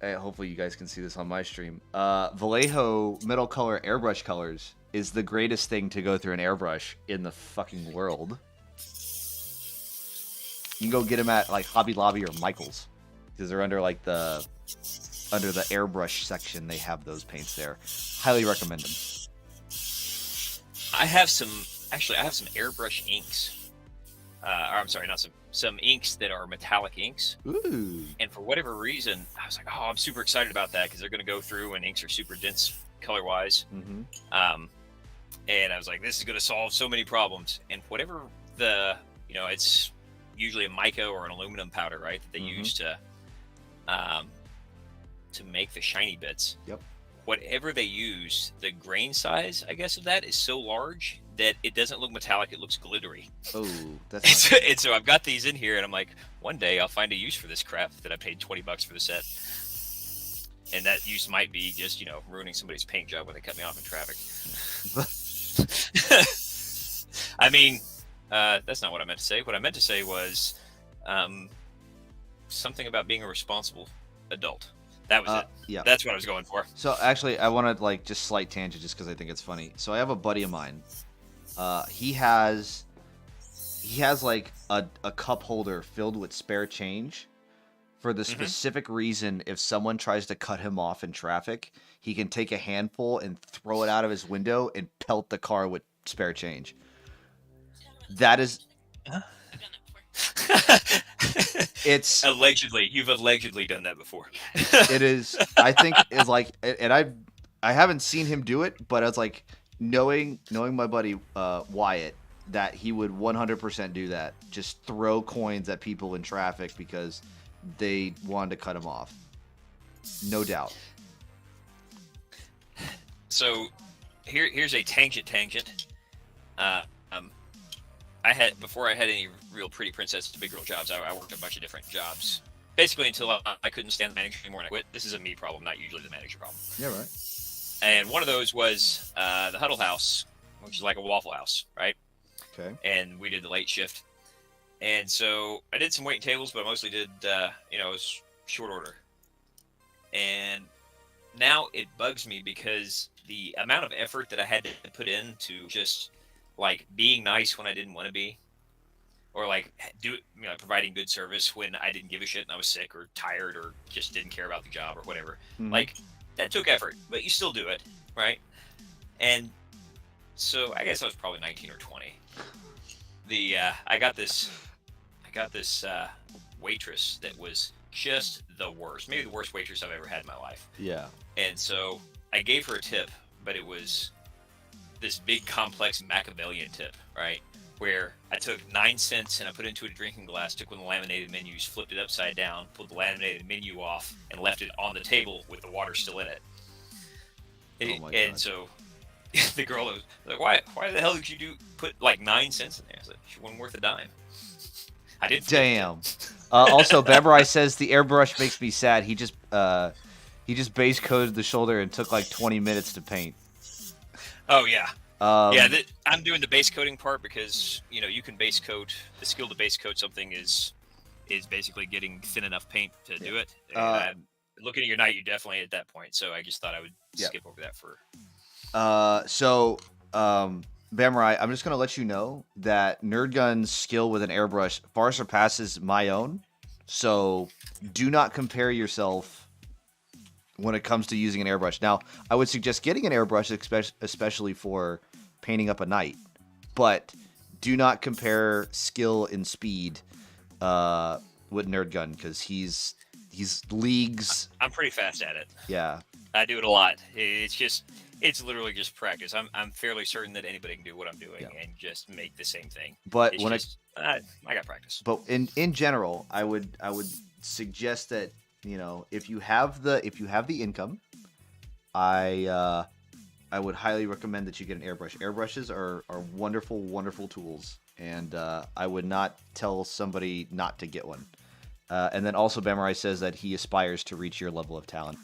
Hopefully, you guys can see this on my stream. Vallejo Metal Color airbrush colors is the greatest thing to go through an airbrush in the fucking world. You can go get them at like Hobby Lobby or Michaels because they're under like the airbrush section. They have those paints there. Highly recommend them. I have some airbrush inks. Or I'm sorry, not some inks that are metallic inks. Ooh. And for whatever reason, I was like, oh, I'm super excited about that because they're going to go through and inks are super dense color-wise. Mm-hmm. And I was like, this is going to solve so many problems. And whatever it's usually a mica or an aluminum powder, right, that they use to make the shiny bits. Yep. Whatever they use, the grain size, I guess, of that is so large that it doesn't look metallic; it looks glittery. Oh, that's. And so I've got these in here, and I'm like, one day I'll find a use for this crap that I paid $20 for the set, and that use might be just ruining somebody's paint job when they cut me off in traffic. I mean, that's not what I meant to say. What I meant to say was something about being a responsible adult. That was it. Yeah. That's what I was going for. So actually, I want to just slight tangent just because I think it's funny. So I have a buddy of mine. He has like a cup holder filled with spare change for the Mhm. specific reason if someone tries to cut him off in traffic, he can take a handful and throw it out of his window and pelt the car with spare change. That is, Huh? I've done that before. it's, Allegedly, you've allegedly done that before. it is. I think is like, and I haven't seen him do it, but it's like knowing my buddy Wyatt that he would 100% do that. Just throw coins at people in traffic because they wanted to cut him off. No doubt. So here's a tangent. Uh, um, before I had any real pretty princess big girl jobs, I worked a bunch of different jobs. Basically until I couldn't stand the manager anymore and I quit. This is a me problem, not usually the manager problem. Yeah, right. And one of those was the Huddle House, which is like a Waffle House, right? Okay. And we did the late shift. And so I did some waiting tables, but I mostly did, it was short order. And now it bugs me because the amount of effort that I had to put into just like being nice when I didn't want to be, or like providing good service when I didn't give a shit and I was sick or tired or just didn't care about the job or whatever. Mhm. Like that took effort, but you still do it, right? And so I guess I was probably 19 or 20. I got this waitress that was just the worst, maybe the worst waitress I've ever had in my life. Yeah. And so I gave her a tip, but it was this big complex Machiavellian tip, right? Where I took 9 cents and I put it into a drinking glass, took one of the laminated menus, flipped it upside down, pulled the laminated menu off, and left it on the table with the water still in it. Oh my And God. so the girl was like, "Why the hell did you put like 9 cents in there?" I said, "She wasn't worth a dime." I didn't. Damn. Also, Bambarai says the airbrush makes me sad. He just base coated the shoulder and took like 20 minutes to paint. Oh yeah. Yeah. I'm doing the base coating part because you can base coat. The skill to base coat something is basically getting thin enough paint to do it. And looking at your night, you definitely at that point. So I just thought I would skip over that for. Bambarai, I'm just gonna let you know that NerdGun's skill with an airbrush far surpasses my own. So do not compare yourself when it comes to using an airbrush. Now, I would suggest getting an airbrush, especially for painting up a night, but do not compare skill and speed with NerdGun because he's leagues. I'm pretty fast at it. Yeah, I do it a lot. It's literally just practice. I'm fairly certain that anybody can do what I'm doing and just make the same thing. but I got practice. But in general, I would suggest that if you have the income, I would highly recommend that you get an airbrush. Airbrushes are wonderful tools, and I would not tell somebody not to get one. And then also, Bambarai says that he aspires to reach your level of talent.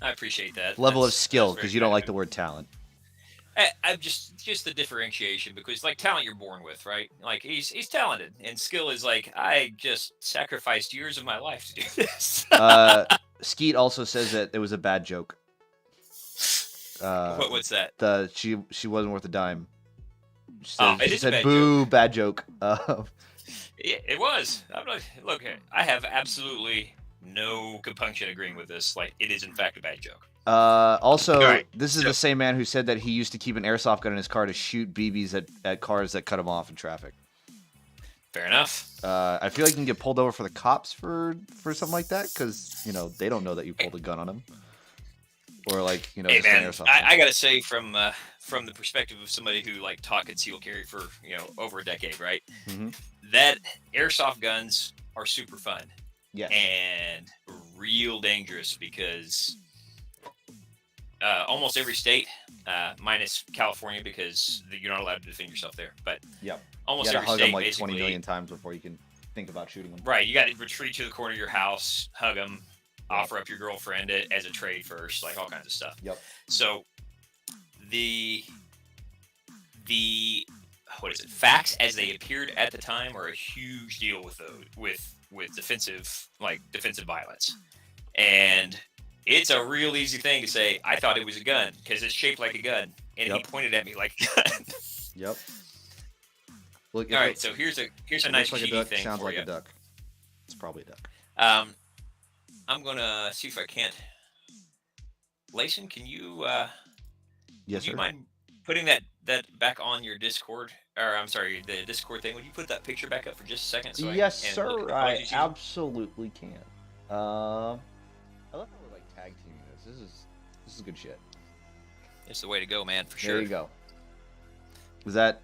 I appreciate that. Level of That's skill, very because you don't kind like of the him. word talent. I'm just the differentiation because like talent you're born with, right? Like he's talented, and skill is like I just sacrificed years of my life to do this. Skeet also says that it was a bad joke. What's that? She wasn't worth a dime. She Oh, said, it she is a said bad boo, bad joke. It was. I'm like, look, I have absolutely no compunction agreeing with this. Like it is in fact a bad joke. Also, Right, this is the same man who said that he used to keep an airsoft gun in his car to shoot BBs at cars that cut him off in traffic. Fair enough. I feel like you can get pulled over for the cops for something like that because they don't know that you pulled a gun on them, or like Hey just an man, airsoft I gun. gotta say from the perspective of somebody who like taught concealed carry for over a decade, right? Mhm. That airsoft guns are super fun Yeah. and real dangerous because almost every state, minus California because you're not allowed to defend yourself there, but Yep. You almost gotta every hug state them like basically, 20 million times before you can think about shooting them. right? You got to retreat to the corner of your house, hug them, offer up your girlfriend as a trade first, like all kinds of stuff. Yep. So the what is it? Facts as they appeared at the time are a huge deal with those with defensive violence, and it's a real easy thing to say. I thought it was a gun because it's shaped like a gun, and he Yep. pointed at me like a gun. Yep. Look. All right, so here's a nice looks like a cheaty duck. thing Sounds for like you. a duck. probably a duck. I'm gonna see if I can't. Layson, can you Yes, do you sir. mind putting that back on your Discord? Or I'm sorry, the Discord thing. Would you put that picture back up for just a second so I Yes, and look at sir. the colors I he's using? absolutely can. I love how we're like tag teaming this. This is good shit. It's the way to go, man, for There sure. you go. Was that?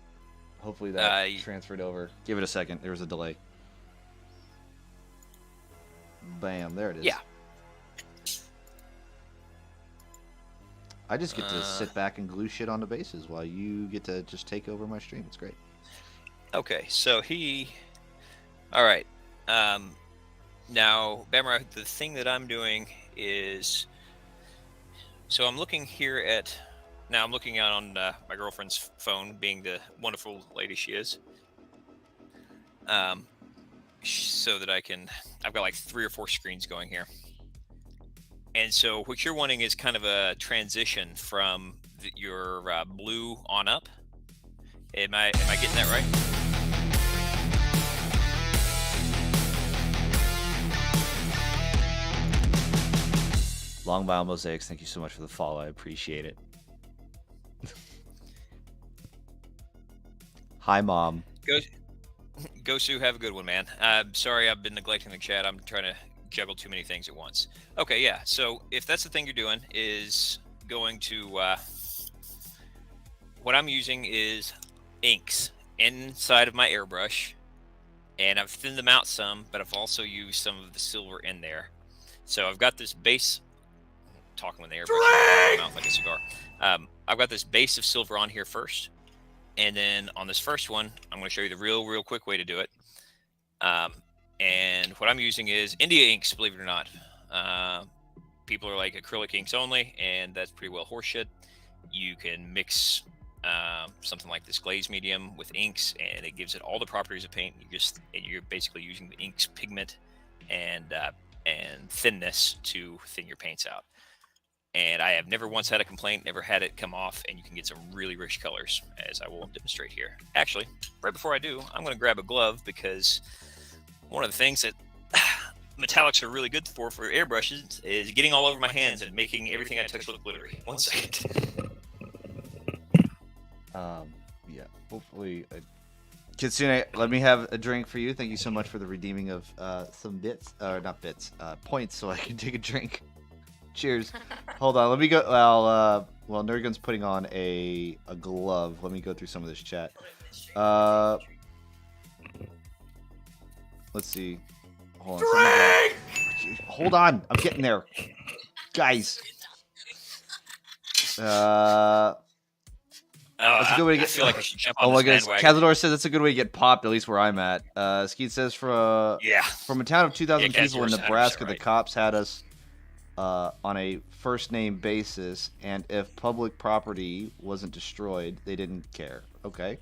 Hopefully that Y- transferred over. Give it a second. There was a delay. Bam. There it is. Yeah. I just get to sit back and glue shit on the bases while you get to just take over my stream. It's great. Okay, so all right. Now, Bamara, the thing that I'm doing is, so I'm looking here at, now I'm looking out on my girlfriend's phone, being the wonderful lady she is, so that I've got like 3 or 4 screens going here. And so what you're wanting is kind of a transition from your blue on up. Am I getting that right? Long Vile Mosaics, thank you so much for the follow. I appreciate it. Hi, Mom. Go Sue, have a good one, man. Sorry, I've been neglecting the chat. I'm trying to juggle too many things at once. Okay, yeah. So if that's the thing you're doing, is going to what I'm using is inks inside of my airbrush, and I've thinned them out some, but I've also used some of the silver in there. So I've got this base. Talking with the airbrush in my mouth like a cigar. I've got this base of silver on here first, and then on this first one, I'm going to show you the real quick way to do it. And what I'm using is India inks, believe it or not. People are like acrylic inks only, and that's pretty well horseshit. You can mix something like this glaze medium with inks, and it gives it all the properties of paint. You're basically using the ink's pigment and thinness to thin your paints out. And I have never once had a complaint, never had it come off, and you can get some really rich colors, as I will demonstrate here. Actually, right before I do, I'm going to grab a glove, because one of the things that metallics are really good for airbrushes is getting all over my hands and making everything I touch look glittery. 1 second. Yeah, hopefully. Kitsune, let me have a drink for you. Thank you so much for the redeeming of some bits, or not bits, points, so I can take a drink. Cheers. Hold on, let me go. Well, Nerdgun's putting on a glove. Let me go through some of this chat. Let's see. Hold on. Hold on, I'm getting there, guys. That's a good way to get. I feel like I should jump on Oh my this goodness, bandwagon. Cazador says that's a good way to get popped. At least where I'm at. Skeet says from a town of 2,000 Yeah, people in Cazador's Nebraska, 100% the right. cops had us on a first name basis, and if public property wasn't destroyed, they didn't care. Okay.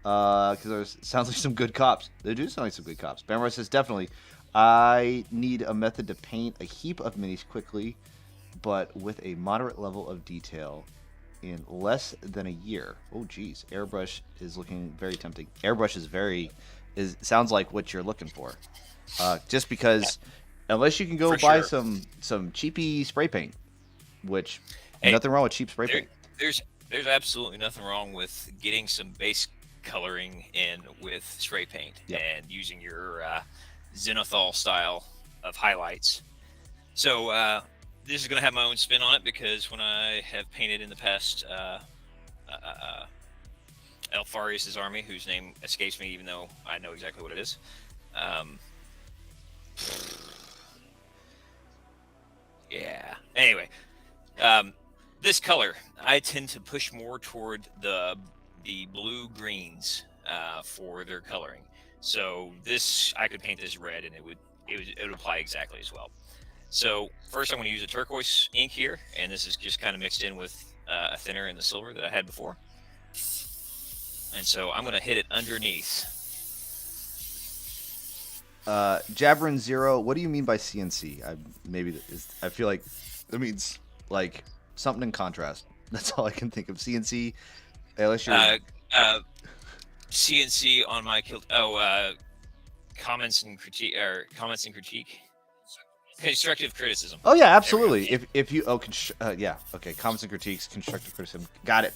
Because sounds like some good cops. They do sound like some good cops. Bamroy says definitely. I need a method to paint a heap of minis quickly, but with a moderate level of detail in less than a year. Oh geez, airbrush is looking very tempting. Airbrush sounds like what you're looking for. Just because, unless you can go For buy sure. some cheapy spray paint, which Hey, nothing wrong with cheap spray paint. There's absolutely nothing wrong with getting some base coloring in with spray paint and using your Zenithal style of highlights. So this is going to have my own spin on it, because when I have painted in the past Alfarius' army, whose name escapes me even though I know exactly what it is. Yeah. Anyway, this color, I tend to push more toward the blue greens for their coloring. So this, I could paint this red, and it would apply exactly as well. So first, I'm going to use a turquoise ink here, and this is just kind of mixed in with a thinner and the silver that I had before. And so I'm going to hit it underneath. Jabrin Zero, what do you mean by CNC? I feel like that means like something in contrast. That's all I can think of. CNC, unless you're CNC on my kilt. Oh, comments and critique, constructive criticism. Oh yeah, There we go. absolutely. If you yeah, okay, comments and critiques, constructive criticism. Got it.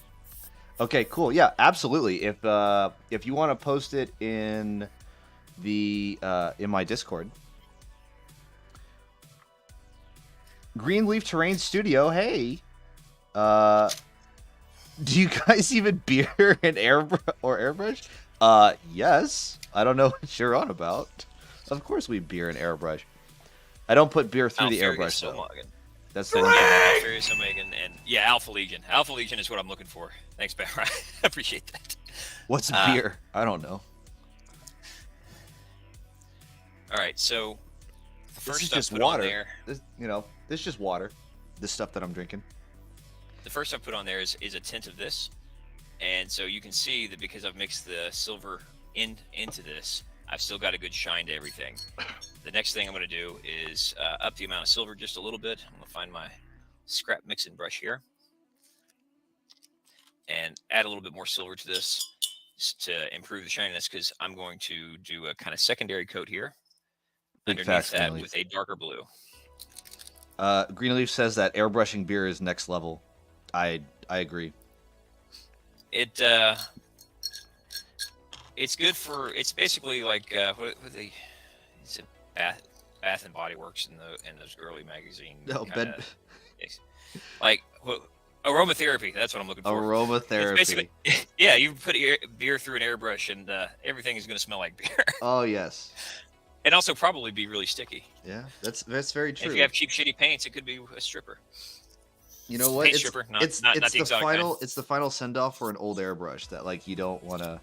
Okay, cool. Yeah, absolutely. If you want to post it in the in my Discord, Greenleaf Terrain Studio. Hey, do you guys even beer and airbrush? Yes. I don't know what you're on about. Of course we beer and airbrush. I don't put beer through the airbrush though. That's the one thing. Alfarius Omegan and yeah, Alpha Legion. Alpha Legion is what I'm looking for. Thanks, Ben. I appreciate that. What's beer? I don't know. All right, so the This first is stuff just put water. on there. This is just water. This stuff that I'm drinking. The first stuff put on there is a tint of this, and so you can see that because I've mixed the silver into this, I've still got a good shine to everything. The next thing I'm going to do is up the amount of silver just a little bit. I'm going to find my scrap mixing brush here and add a little bit more silver to this to improve the shininess, because I'm going to do a kind of secondary coat here Big underneath facts, that Greenleaf. with a darker blue. Greenleaf says that airbrushing beer is next level. I agree. It's good for, it's basically like it's a Bath and Body Works in those early magazine. No, kinda, like aromatherapy. That's what I'm looking for. Aromatherapy. It's basically, yeah, you put your beer through an airbrush and everything is going to smell like beer. Oh yes. And also probably be really sticky. Yeah, that's very true. If you have cheap, shitty paints, it could be a stripper. You know what? Paint It's stripper, it's not the the exotic final kind. it's the final send off for an old airbrush that like you don't want to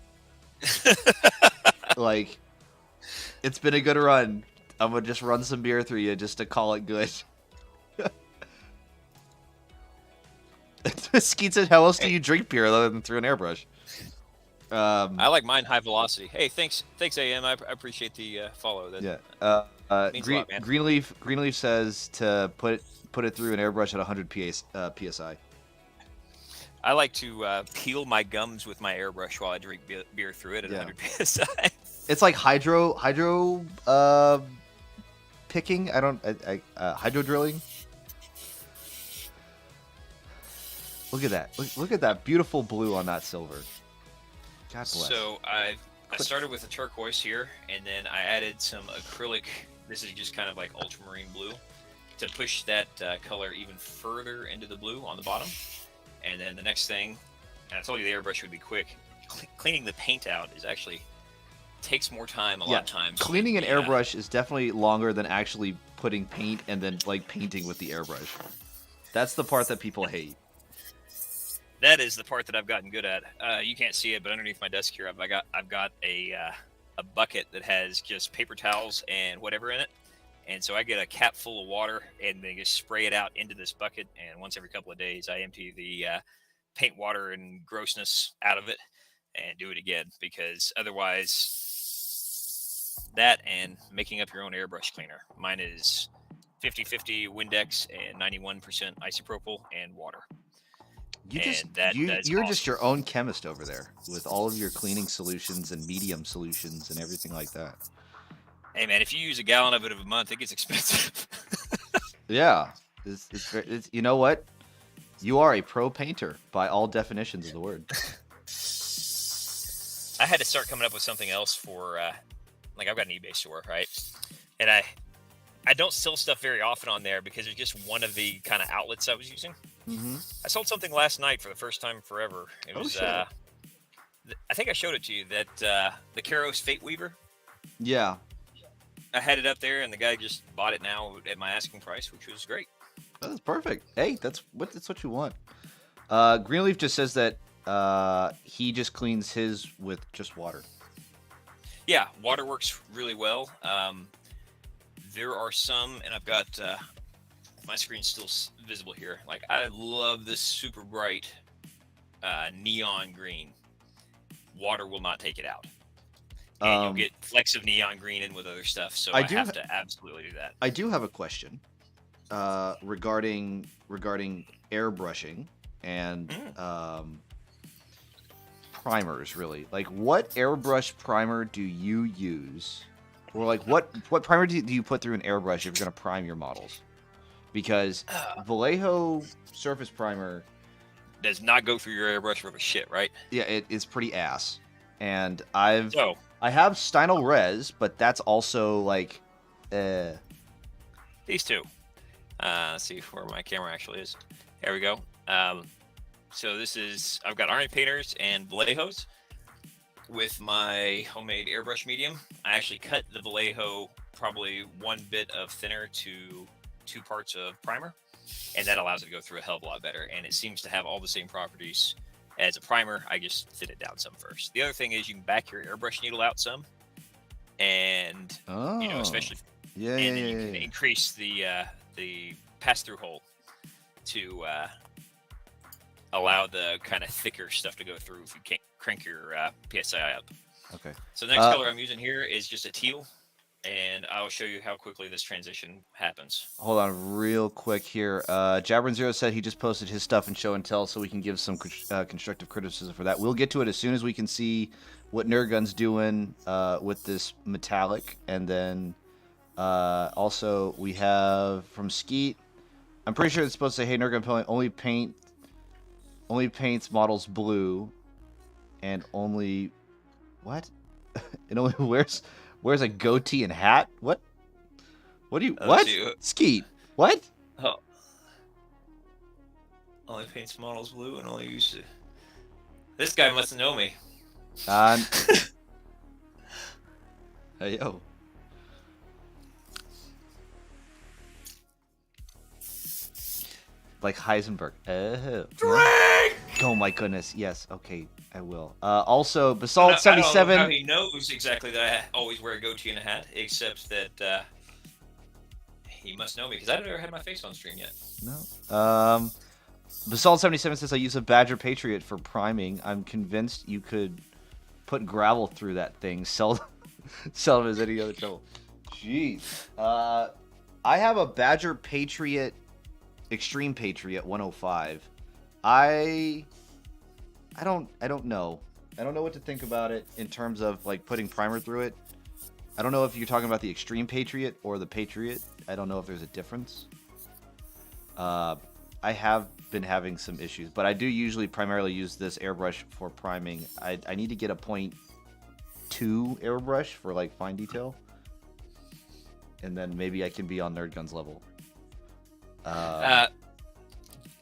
like. It's been a good run. I'm gonna just run some beer through you just to call it good. Skeet said, "How else do you drink beer other than through an airbrush?" I like mine high velocity. Hey, thanks, AM. I appreciate the follow. That Yeah. means a lot, man. Greenleaf says to put it through an airbrush at 100 psi. I like to peel my gums with my airbrush while I drink beer through it at 100 psi. It's like hydro picking. Hydro drilling. Look at that. Look at that beautiful blue on that silver. God bless. So I started with a turquoise here, and then I added some acrylic. This is just kind of like ultramarine blue to push that color even further into the blue on the bottom. And then the next thing, and I told you the airbrush would be quick. Cleaning the paint out is actually takes more time a lot of times. Cleaning an airbrush is definitely longer than actually putting paint and then like painting with the airbrush. That's the part that people hate. That is the part that I've gotten good at. You can't see it, but underneath my desk here, I've got a bucket that has just paper towels and whatever in it. And so I get a cap full of water and then just spray it out into this bucket. And once every couple of days, I empty the paint water and grossness out of it and do it again, because otherwise that and making up your own airbrush cleaner. Mine is 50-50 Windex and 91% isopropyl and water. You're just your own chemist over there with all of your cleaning solutions and medium solutions and everything like that. Hey man, if you use a gallon of it a month, it gets expensive. Yeah, it's you know what? You are a pro painter by all definitions of the word. I had to start coming up with something else for, like I've got an eBay store, right? And I don't sell stuff very often on there because it's just one of the kind of outlets I was using. Mm-hmm. I sold something last night for the first time forever. It was, I think I showed it to you, that the Karos Fate Weaver. Yeah. I had it up there, and the guy just bought it now at my asking price, which was great. That's perfect. Hey, that's what you want. Greenleaf just says that he just cleans his with just water. Yeah, water works really well. There are some, and I've got my screen's still visible here. Like, I love this super bright neon green. Water will not take it out. And you'll get flecks of neon green in with other stuff, so I have to absolutely do that. I do have a question regarding airbrushing and primers, really. Like, what airbrush primer do you use, Or like what primer do you put through an airbrush if you're gonna prime your models? Because Vallejo surface primer, Does not go through your airbrush worth of shit, right? yeah, it is pretty ass. And So I have Stynal Res, but that's also like, these two. Let's see where my camera actually is. There we go. So this is, I've got Army Painters and Vallejos with my homemade airbrush medium. I actually cut the Vallejo probably one bit of thinner to 2 parts of primer, and that allows it to go through a hell of a lot better. And it seems to have all the same properties as a primer. I just thin it down some first. The other thing is you can back your airbrush needle out some, and especially, yeah, and then you can increase the pass-through hole to allow the kind of thicker stuff to go through if you can't crank your PSI up. Okay. So the next color I'm using here is just a teal, and I'll show you how quickly this transition happens. Hold on real quick here. Jabron Zero said he just posted his stuff in show and tell, so we can give some constructive criticism for that. We'll get to it as soon as we can see what NerdGun's doing with this metallic. And then also we have from Skeet, I'm pretty sure it's supposed to say, hey, NerdGun only paints models blue, and only what? It only wears a goatee and hat. What? What do you? What? Skeet? What? Oh. Only paints models blue and only uses. This guy must know me. Hey yo. Like Heisenberg. Oh. Drink! Oh my goodness. Yes. Okay. I will. Also, Basalt 77. I don't know how he knows exactly that I always wear a goatee and a hat, except that he must know me because I've never had my face on stream yet. No. Basalt 77 says I use a Badger Patriot for priming. I'm convinced you could put gravel through that thing. Sell them as any other trouble. Jeez. I have a Badger Patriot, Extreme Patriot 105. I don't know. I don't know what to think about it in terms of like putting primer through it. I don't know if you're talking about the Extreme Patriot or the Patriot. I don't know if there's a difference. I have been having some issues, but I do usually primarily use this airbrush for priming. I need to get a 0.2 airbrush for like fine detail, and then maybe I can be on NerdGun's level.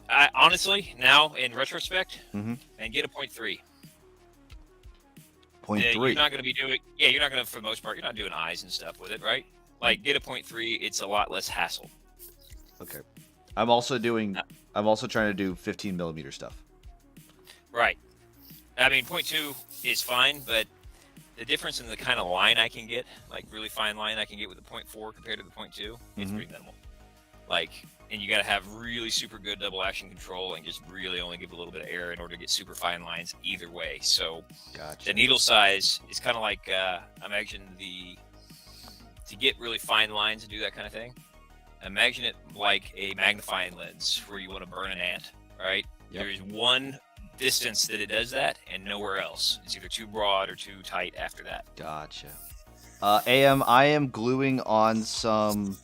I honestly, now in retrospect, and get a 0.3. 0.3. You're not going to be doing. Yeah, you're not going to, for the most part, you're not doing eyes and stuff with it, right? Like, get a 0.3. It's a lot less hassle. Okay. I'm also trying to do 15 millimeter stuff. Right. I mean, 0.2 is fine, but the difference in the kind of line I can get, like really fine line I can get with the 0.4 compared to the 0.2, it's pretty minimal. Like, and you got to have really super good double action control and just really only give a little bit of air in order to get super fine lines either way. So the needle size is kind of like, imagine to get really fine lines and do that kind of thing. Imagine it like a magnifying lens where you want to burn an ant, right? Yep. There's one distance that it does that and nowhere else. It's either too broad or too tight after that. Gotcha. I am gluing on some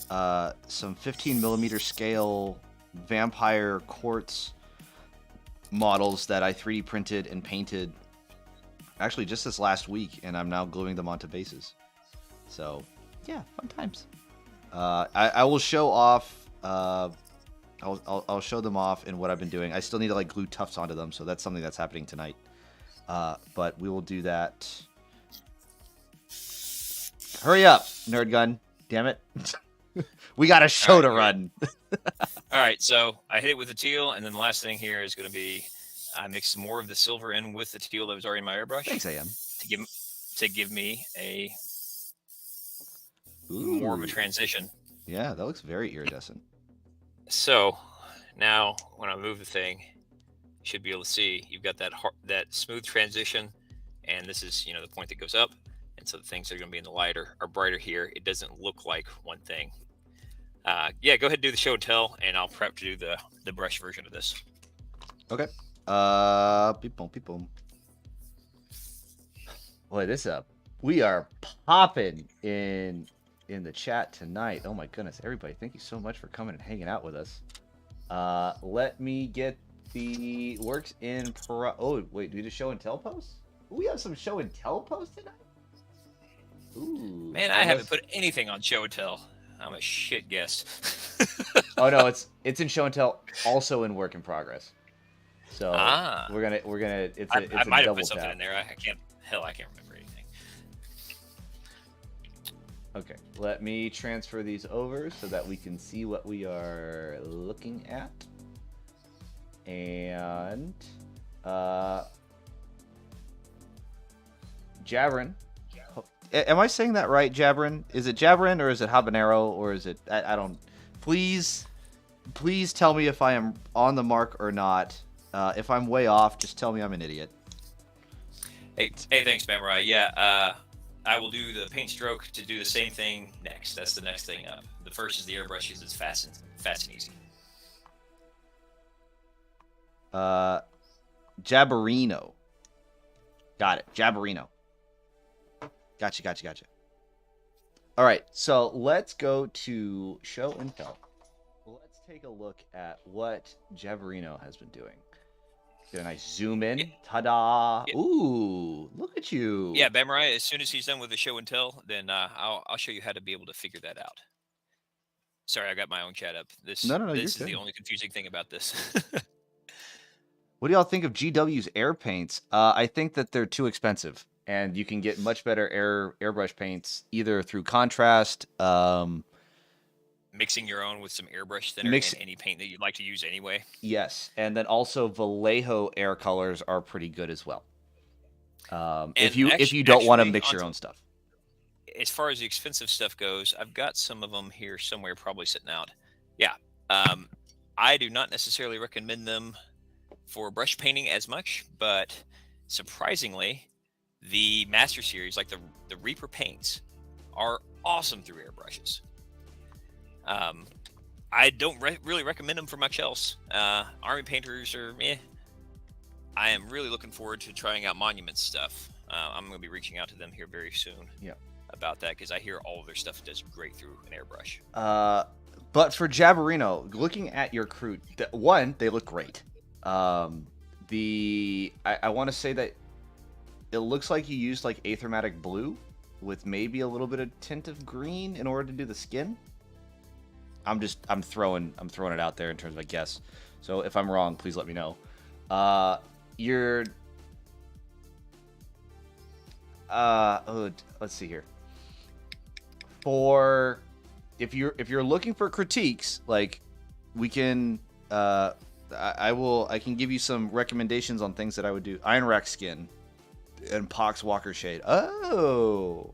15 millimeter scale vampire quartz models that I 3D printed and painted actually just this last week, and I'm now gluing them onto bases. So yeah, fun times. I will show off. I'll show them off in what I've been doing. I still need to like glue tufts onto them, so that's something that's happening tonight. But we will do that. Hurry up, NerdGun! Damn it. We got a show to run. All right, so I hit it with the teal, and then the last thing here is going to be I mix more of the silver in with the teal that was already in my airbrush. Thanks, AM. To give me a more of a transition. Yeah, that looks very iridescent. So now when I move the thing, you should be able to see you've got that smooth transition, and this is the point that goes up. And so the things that are going to be in the lighter are brighter here. It doesn't look like one thing. Yeah, go ahead and do the show and tell, and I'll prep to do the brush version of this. Okay. Beep boom, beep boom. Boy, this We are popping in the chat tonight. Oh my goodness, everybody! Thank you so much for coming and hanging out with us. Let me get the works in pro. Oh wait, do we do show and tell posts? We have some show and tell posts tonight. Ooh, Man, I haven't put anything on show and tell. I'm a shit guest. Oh no, it's in show and tell, also in work in progress. So we're gonna it's a I might have double put something tap. in there. I can't remember anything. Okay, let me transfer these over so that we can see what we are looking at. And Jabrin. Am I saying that right, Jabrin? Is it Jabrin or is it Habanero or is it I don't please tell me if I am on the mark or not. If I'm way off, just tell me I'm an idiot. Hey, thanks, Samurai. Yeah, I will do the paint stroke to do the same thing next. That's the next thing up. The first is the airbrushes. It's fast and easy. Jabberino. Got it. Jabberino. Gotcha. All right, so let's go to show and tell. Let's take a look at what Jabberino has been doing. Get a nice zoom in. Yeah. Ta-da! Yeah. Ooh, look at you. Yeah, Bamarai, as soon as he's done with the show and tell, then I'll show you how to be able to figure that out. Sorry, I got my own chat up. This is the only confusing thing about this. What do y'all think of GW's air paints? I think that they're too expensive, and you can get much better airbrush paints either through contrast, mixing your own with some airbrush thinner and any paint that you'd like to use anyway. Yes, and then also Vallejo air colors are pretty good as well. If you don't want to mix your own stuff. As far as the expensive stuff goes, I've got some of them here somewhere, probably sitting out. Yeah, I do not necessarily recommend them for brush painting as much, but surprisingly, the Master Series, like the Reaper paints, are awesome through airbrushes. I don't really recommend them for much else. Army painters are meh. I am really looking forward to trying out Monument stuff. I'm going to be reaching out to them here very soon. Yeah. About that, because I hear all of their stuff does great through an airbrush. But for Jabberino, looking at your crew, they look great. I want to say that it looks like you used like Aethermatic blue with maybe a little bit of tint of green in order to do the skin. I'm throwing it out there in terms of a guess. So if I'm wrong, please let me know. Let's see here. If you're looking for critiques, like we can I can give you some recommendations on things that I would do. Iron Rack skin and Pox Walker shade. Oh.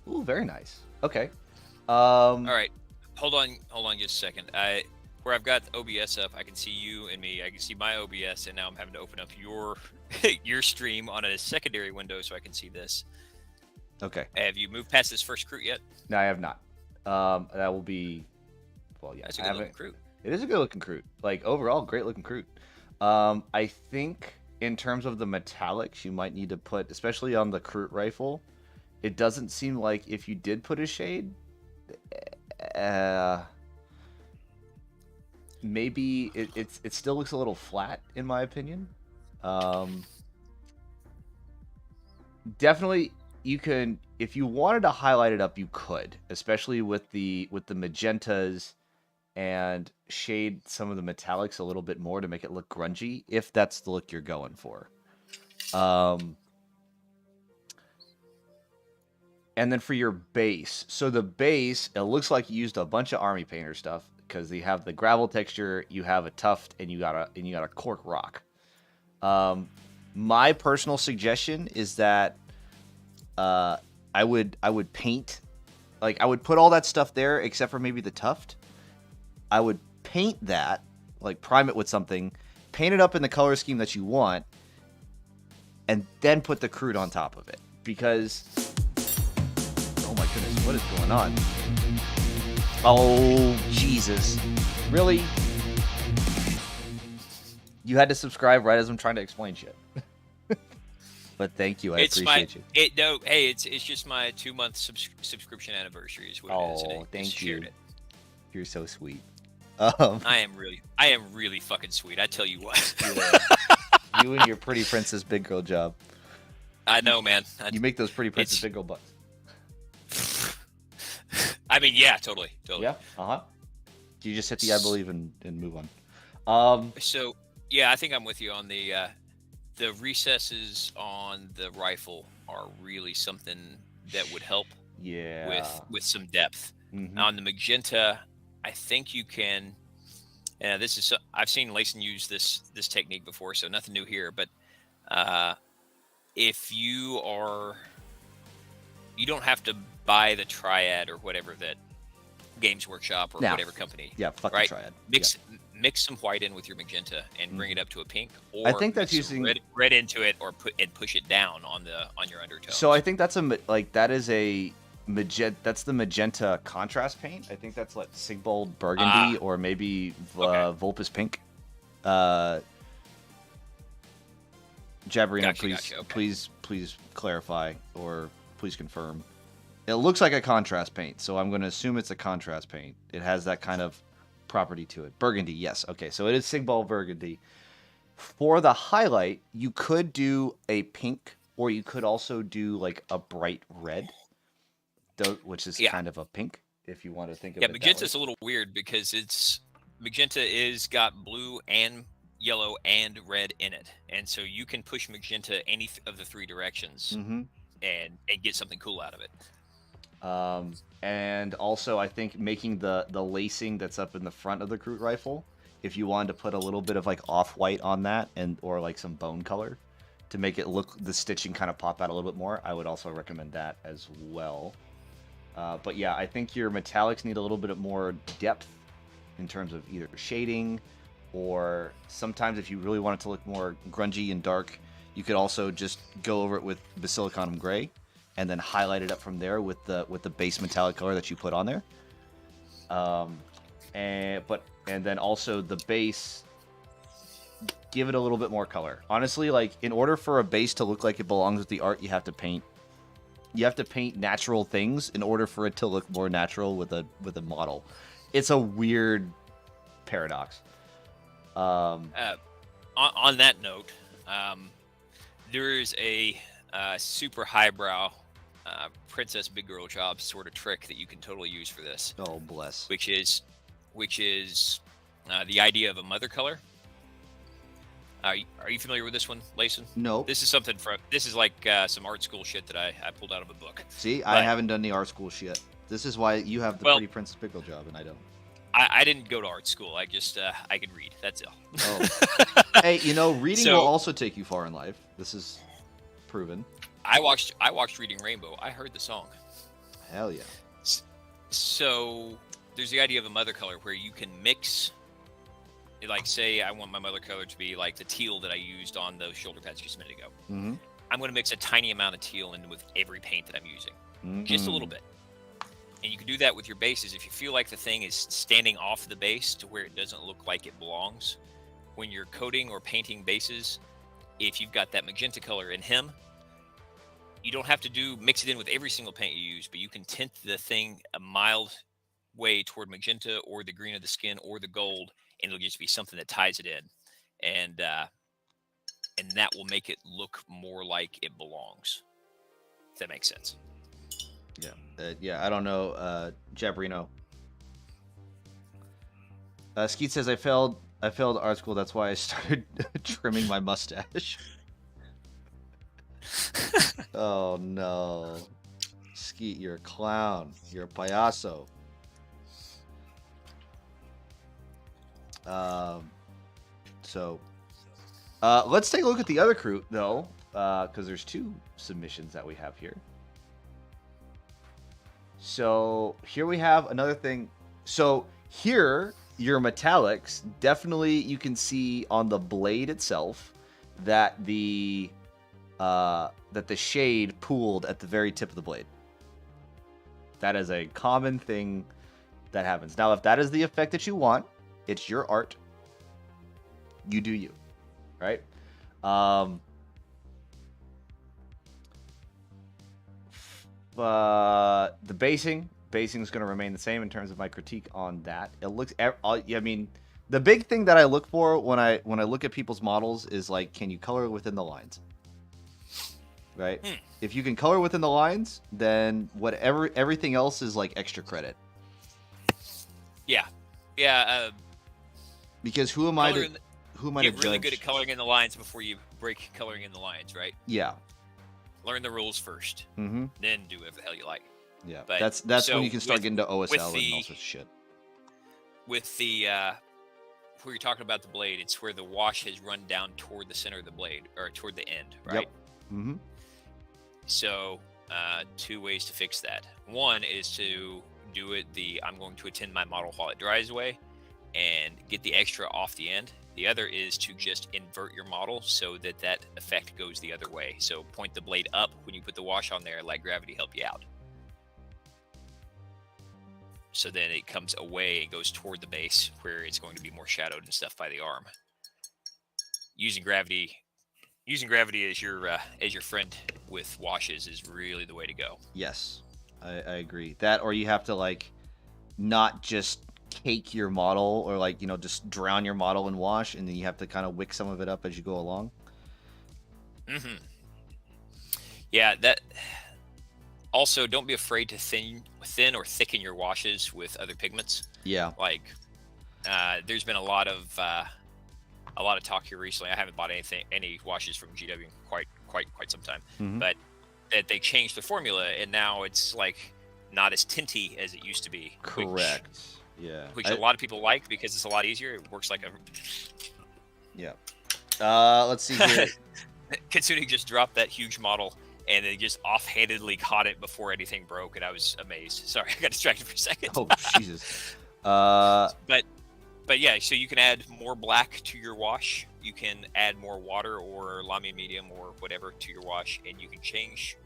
Ooh, very nice. Okay. All right. Hold on just a second. Where I've got OBS up, I can see you and me. I can see my OBS, and now I'm having to open up your your stream on a secondary window so I can see this. Okay. Have you moved past this first Kroot yet? No, I have not. That will be. Well, yeah. That's a good looking Kroot. It is a good looking Kroot. Like overall, great looking Kroot. I think in terms of the metallics, you might need to put, especially on the Kroot rifle. It doesn't seem like if you did put a shade, maybe it still looks a little flat in my opinion. Definitely you can, if you wanted to highlight it up, you could, especially with the magentas, and shade some of the metallics a little bit more to make it look grungy, if that's the look you're going for. And then for your base, so the base, it looks like you used a bunch of Army Painter stuff because you have the gravel texture, you have a tuft, and you got a cork rock. My personal suggestion is that I would paint, like I would put all that stuff there except for maybe the tuft. I would paint that, like prime it with something, paint it up in the color scheme that you want, and then put the Kroot on top of it. Because, oh my goodness, what is going on? Oh, Jesus. Really? You had to subscribe right as I'm trying to explain shit. But thank you. I It's appreciate you. no, hey, it's just my 2-month subscription anniversary is what it is, and Oh, I thank just shared you. it. You're so sweet. I am really fucking sweet. I tell you what. Yeah. You and your pretty princess big girl job. I know, man. You make those pretty princess It's. big girl bucks. I mean, yeah, totally. Yeah. Uh-huh. You just hit the I believe and move on. So, yeah, I think I'm with you on the recesses on the rifle are really something that would help Yeah. with some depth. Mhm. On the magenta, I think you can. And this is I've seen Layson use this technique before, so nothing new here. But if you don't have to buy the triad or whatever that Games Workshop or Nah. whatever company. Yeah, fuck right? the triad. Mix some white in with your magenta and bring it up to a pink, or I think that's mix some using red into it, or push it down on your undertones. So I think that's that is a magenta. That's the magenta contrast paint. I think that's like Sigbold Burgundy or maybe Vulpes Pink. Jabrino, please clarify or please confirm. It looks like a contrast paint, so I'm going to assume it's a contrast paint. It has that kind of property to it. Burgundy, yes. Okay, so it is Sigbold Burgundy. For the highlight, you could do a pink, or you could also do like a bright red, which is kind of a pink, if you want to think of it. Yeah, magenta's a little weird because magenta is got blue and yellow and red in it, and so you can push magenta any of the three directions and get something cool out of it. And also, I think making the lacing that's up in the front of the Groot rifle, if you wanted to put a little bit of like off-white on that or like some bone color to make it look, the stitching kind of pop out a little bit more, I would also recommend that as well. But yeah, I think your metallics need a little bit more depth in terms of either shading, or sometimes if you really want it to look more grungy and dark, you could also just go over it with Basilicanum Gray and then highlight it up from there with the base metallic color that you put on there. And then also the base, give it a little bit more color. Honestly, like in order for a base to look like it belongs with the art, you have to paint natural things in order for it to look more natural with a model. It's a weird paradox. On that note, there is a super highbrow princess big girl job sort of trick that you can totally use for this. Oh, bless. Which is the idea of a mother color. Are you familiar with this one, Layson? No. This is like some art school shit that I pulled out of a book. See, I haven't done the art school shit. This is why you have the pretty Princess Big Girl job and I don't. I didn't go to art school. I just I could read. That's all. Oh. Hey, reading will also take you far in life. This is proven. I watched Reading Rainbow. I heard the song. Hell yeah. So there's the idea of a mother color where you can mix. Like, say I want my mother color to be like the teal that I used on those shoulder pads just a minute ago. Mm-hmm. I'm going to mix a tiny amount of teal in with every paint that I'm using. Just a little bit. And you can do that with your bases. If you feel like the thing is standing off the base to where it doesn't look like it belongs, when you're coating or painting bases, if you've got that magenta color in him, you don't have to mix it in with every single paint you use, but you can tint the thing a mild way toward magenta or the green of the skin or the gold, and it'll just be something that ties it in. And that will make it look more like it belongs. If that makes sense. Yeah. I don't know, Jabrino. Skeet says I failed art school. That's why I started trimming my mustache. Oh no, Skeet, you're a clown. You're a payaso. Let's take a look at the other crew though, because there's two submissions that we have here. So here we have another thing. So here, your metallics, definitely you can see on the blade itself that the shade pooled at the very tip of the blade. That is a common thing that happens. Now, if that is the effect that you want, it's your art. You do you, right? the basing is going to remain the same in terms of my critique on that. It looks, I mean, the big thing that I look for when I look at people's models is like, can you color within the lines? Right? If you can color within the lines, then everything else is like extra credit. Yeah. Because who am I to get really judge? good at coloring in the lines before you break coloring in the lines, right? Yeah. Learn the rules first, then do whatever the hell you like. Yeah, but that's when you can start getting to OSL and all sorts of shit. With the where you're talking about the blade, it's where the wash has run down toward the center of the blade or toward the end, right? Yep. So 2 ways to fix that. One is to do it I'm going to attend my model while it dries away and get the extra off the end. The other is to just invert your model so that effect goes the other way. So point the blade up when you put the wash on there, let gravity help you out. So then it comes away and goes toward the base where it's going to be more shadowed and stuff by the arm. Using gravity as your friend with washes is really the way to go. Yes, I agree. That, or you have to like not just cake your model or like, just drown your model in wash, and then you have to kind of wick some of it up as you go along. Yeah, that. Also, don't be afraid to thin or thicken your washes with other pigments. Yeah. Like, there's been a lot of talk here recently. I haven't bought any washes from GW in quite some time, but that they changed the formula and now it's like not as tinty as it used to be. Correct. Which a lot of people like because it's a lot easier. It works like a. Yeah. Let's see here. Katsuni just dropped that huge model. And they just offhandedly caught it before anything broke, and I was amazed. Sorry, I got distracted for a second. Oh, Jesus. But yeah, so you can add more black to your wash. You can add more water or lamy medium or whatever to your wash, and you can change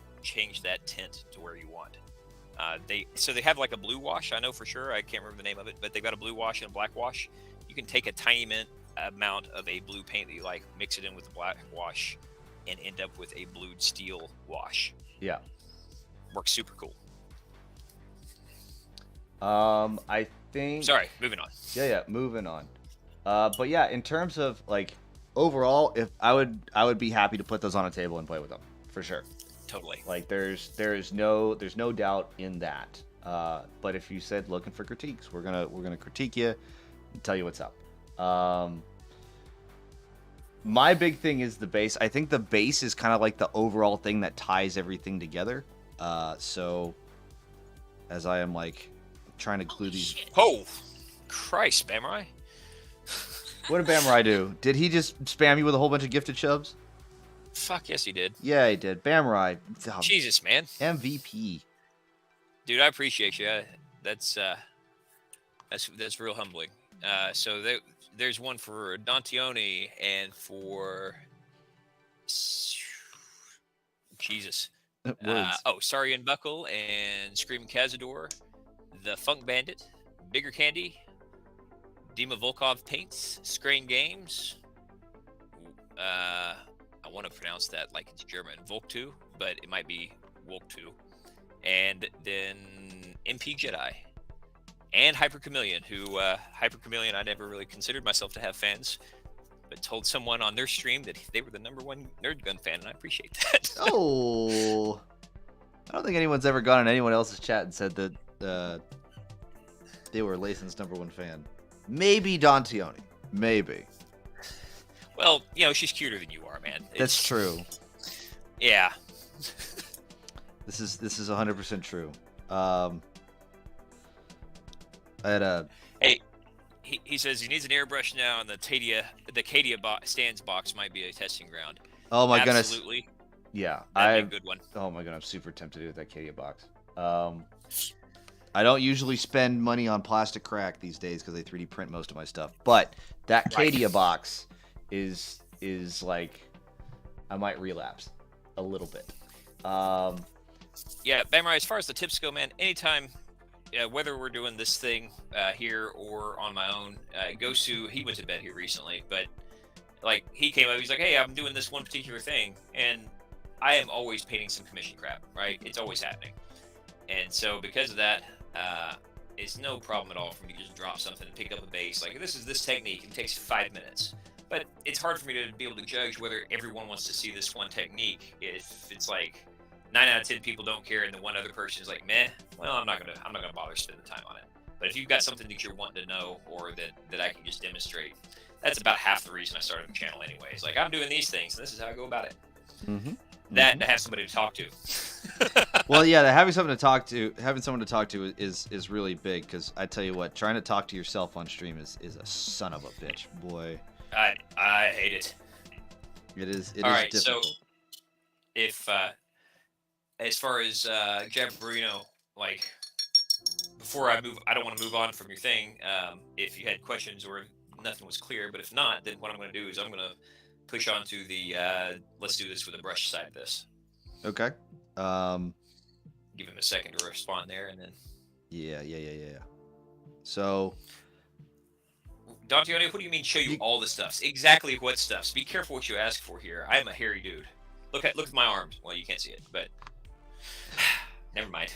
that tint to where you want. They have like a blue wash. I know for sure. I can't remember the name of it, but they've got a blue wash and a black wash. You can take a tiny amount of a blue paint that you like, mix it in with the black wash, and end up with a blued steel wash. Yeah. Works super cool. I think. Sorry, moving on. Yeah, moving on. But yeah, in terms of like overall, if I would be happy to put those on a table and play with them for sure. Totally. Like there's no doubt in that. But if you said looking for critiques, we're gonna critique you and tell you what's up. My big thing is the base. I think the base is kind of like the overall thing that ties everything together. So as I am like trying to glue these. Shit. Oh, Christ, Bamurai. What did Bamurai do? Did he just spam you with a whole bunch of gifted shoves? Fuck yes, he did. Yeah, he did. Bamurai. Jesus, man. MVP. Dude, I appreciate you. That's real humbling. So there's one for Dantione and for Jesus. Sarian Buckle and Scream Cazador, the Funk Bandit, Bigger Candy, Dima Volkov Paints, Screen Games. I want to pronounce that like it's German, Volk2, but it might be Volk2. And then MP Jedi. And Hyper Chameleon, who Hyper Chameleon, I never really considered myself to have fans, but told someone on their stream that they were the #1 Nerd Gun fan, and I appreciate that. Oh, I don't think anyone's ever gone in anyone else's chat and said that they were Lason's #1 fan. Maybe Dantione, maybe. Well, she's cuter than you are, man. That's true. Yeah. This is 100% true. I had a. Hey, he says he needs an airbrush now, and the Cadia stands box might be a testing ground. Oh my goodness! Absolutely. Yeah, that'd be a good one. Oh my god, I'm super tempted with that Cadia box. I don't usually spend money on plastic crack these days because they 3D print most of my stuff. But that Cadia box is like, I might relapse a little bit. Yeah, Bamurai, as far as the tips go, man, anytime. Whether we're doing this thing here or on my own, Gosu, he went to bed here recently, but like he came up, he's like, hey, I'm doing this one particular thing, and I am always painting some commission crap, right? It's always happening. And so because of that, it's no problem at all for me to just drop something and pick up a base. Like, this is this technique. It takes 5 minutes. But it's hard for me to be able to judge whether everyone wants to see this one technique. If it's like 9 out of 10 people don't care, and the one other person is like, meh, well, I'm not gonna bother spending the time on it. But if you've got something that you're wanting to know, or that I can just demonstrate, that's about half the reason I started the channel anyway. It's like, I'm doing these things, and this is how I go about it. Mm-hmm. That to have somebody to talk to. Well, yeah, having someone to talk to is really big, because I tell you what, trying to talk to yourself on stream is a son of a bitch, boy. I hate it. It is Alright, difficult. so if as far as Jabarino, like, before I move, I don't want to move on from your thing. If you had questions or nothing was clear, but if not, then what I'm going to do is I'm going to push on to the let's do this with a brush side of this. Okay. Give him a second to respond there, and then. Yeah. So. Dante, what do you mean? Show you all the stuffs? Exactly what stuffs? Be careful what you ask for here. I am a hairy dude. Look at my arms. Well, you can't see it, but never mind.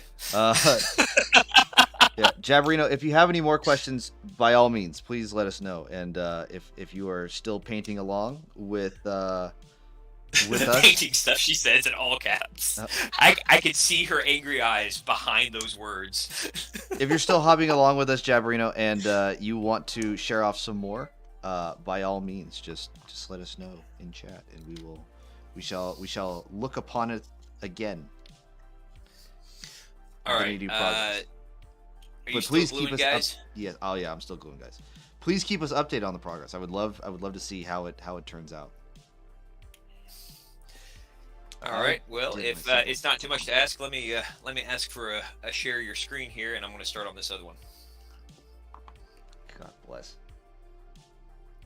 Yeah, Jabarino, if you have any more questions, by all means, please let us know. And if you are still painting along with us, painting stuff, she says in all caps. I could see her angry eyes behind those words. If you're still hopping along with us, Jabarino, and you want to share off some more, by all means, just let us know in chat, and we shall look upon it again. All right. But please keep us guys? Yeah. Oh yeah, I'm still gluing, guys. Please keep us updated on the progress. I would love to see how it turns out. All right. Well, if it's not too much to ask, let me ask for a share your screen here, and I'm going to start on this other one. God bless.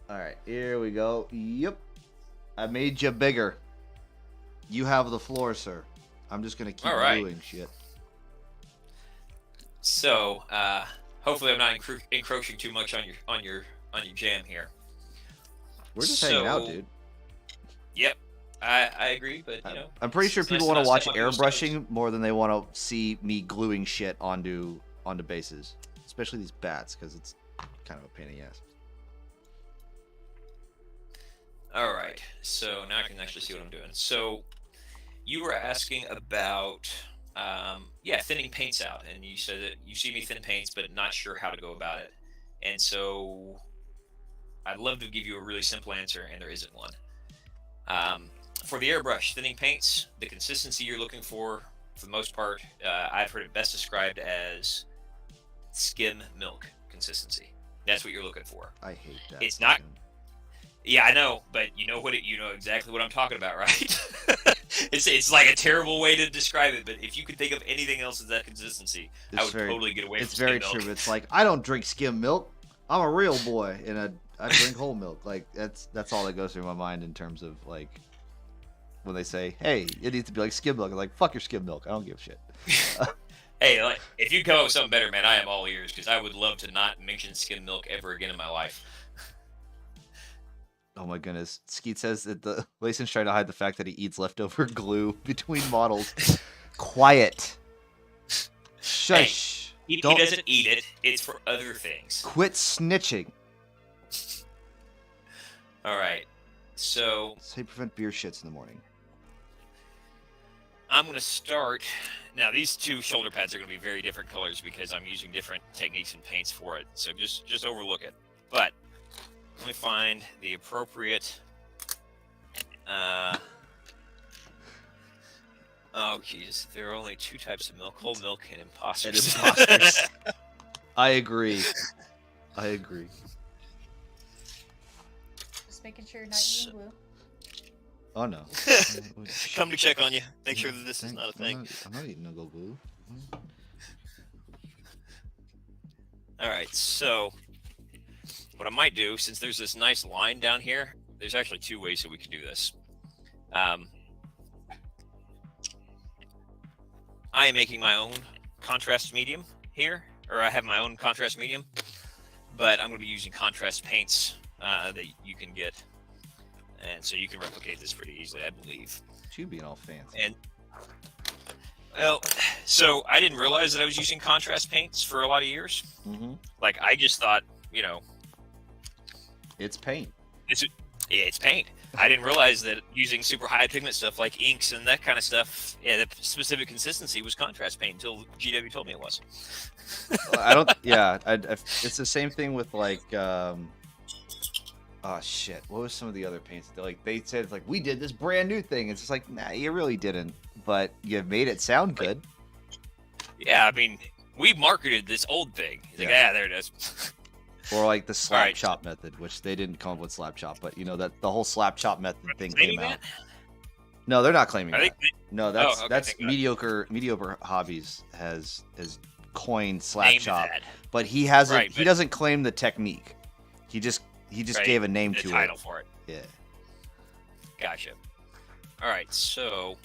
All right, here we go. Yep, I made you bigger. You have the floor, sir. I'm just going to keep gluing shit. So, hopefully, I'm not encroaching too much on your jam here. We're just hanging out, dude. Yep. I agree, but you know, I'm pretty sure people want to watch airbrushing more than they want to see me gluing shit onto bases, especially these bats, because it's kind of a pain in the ass. All right, so now I can actually see what I'm doing. So you were asking about thinning paints out, and you said that you see me thin paints, but not sure how to go about it. And so I'd love to give you a really simple answer, and there isn't one. For the airbrush thinning paints, the consistency you're looking for the most part, I've heard it best described as skim milk consistency. That's what you're looking for. I hate that. It's not. Yeah, I know, but you know exactly what I'm talking about, right? It's like a terrible way to describe it, but if you could think of anything else as that consistency, I would totally get away from skim milk. It's very true. It's like, I don't drink skim milk. I'm a real boy, and I drink whole milk. Like that's all that goes through my mind in terms of like when they say, "Hey, it needs to be like skim milk." I'm like, "Fuck your skim milk. I don't give a shit." Hey, like, if you come up with something better, man, I am all ears, because I would love to not mention skim milk ever again in my life. Oh my goodness. Skeet says that Lason's trying to hide the fact that he eats leftover glue between models. Quiet. Shush. Hey, he doesn't eat it. It's for other things. Quit snitching. All right. So say prevent beer shits in the morning. I'm going to start. Now, these two shoulder pads are going to be very different colors because I'm using different techniques and paints for it. So just overlook it. But let me find the appropriate. Oh, jeez. There are only two types of milk: whole milk and imposters. I agree. Just making sure you're not eating glue. Oh no. Come to check on you. Make sure that this is not a thing. I'm not eating no glue. All right, so what I might do, since there's this nice line down here, there's actually two ways that we can do this. I am making my own contrast medium here, or I have my own contrast medium, but I'm going to be using contrast paints that you can get. and so you can replicate this pretty easily, I believe. You being all fancy. And well, so I didn't realize that I was using contrast paints for a lot of years. Mm-hmm. Like I just thought, It's paint. it's paint. I didn't realize that using super high pigment stuff like inks and that kind of stuff, the specific consistency was contrast paint until GW told me it was. I don't. Yeah, it's the same thing with like. Oh shit! What was some of the other paints? They said it's like we did this brand new thing. It's just like, nah, you really didn't, but you made it sound good. Yeah, I mean, we marketed this old thing. He's like, there it is. Or like the slap chop method, which they didn't come up with slap chop, but that the whole slap chop method thing came out. No, they're not claiming that. No, that's mediocre hobbies has coined slap chop, but he hasn't. He doesn't claim the technique. He just gave a name to it. Title for it. Yeah. Gotcha. All right, so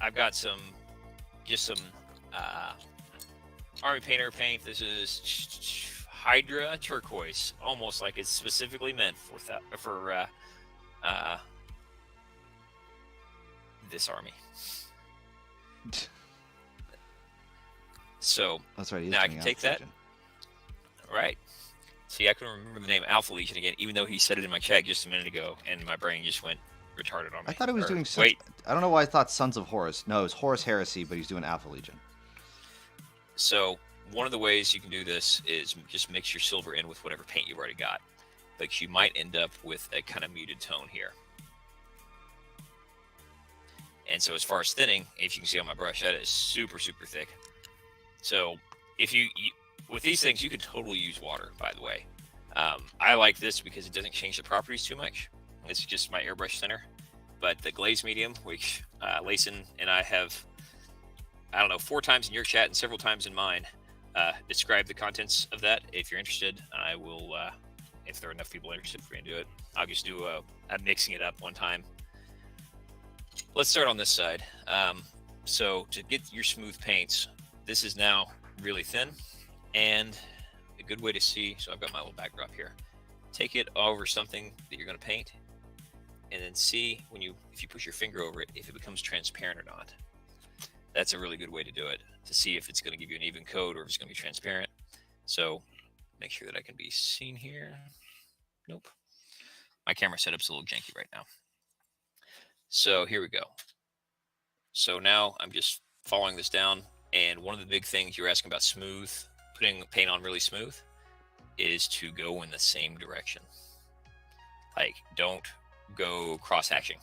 I've got some Army Painter paint. This is Hydra turquoise, almost like it's specifically meant for this army. So that's right. Now I can take that. All right. See, I can remember the name Alpha Legion again, even though he said it in my chat just a minute ago, and my brain just went retarded on me. I thought it was doing. Wait. I don't know why I thought Sons of Horus. No, it was Horus Heresy, but he's doing Alpha Legion. So one of the ways you can do this is just mix your silver in with whatever paint you've already got, but you might end up with a kind of muted tone here. And so as far as thinning, if you can see on my brush, that is super, super thick. So if you with these things, you could totally use water, by the way. I like this because it doesn't change the properties too much. It's just my airbrush thinner. But the glaze medium, which Layson and I have, 4 times in your chat and several times in mine, describe the contents of that. If you're interested, I will, if there are enough people interested for me to do it, I'll just do a mixing it up one time. Let's start on this side. So to get your smooth paints, this is now really thin, and a good way to see, so I've got my little backdrop here. Take it over something that you're going to paint, and then see if you push your finger over it, if it becomes transparent or not. That's a really good way to do it, to see if it's going to give you an even coat or if it's going to be transparent. So make sure that I can be seen here. Nope. My camera setup's a little janky right now. So here we go. So now I'm just following this down, and one of the big things you're asking about smooth, putting paint on really smooth, is to go in the same direction. Like, don't go cross-hatching.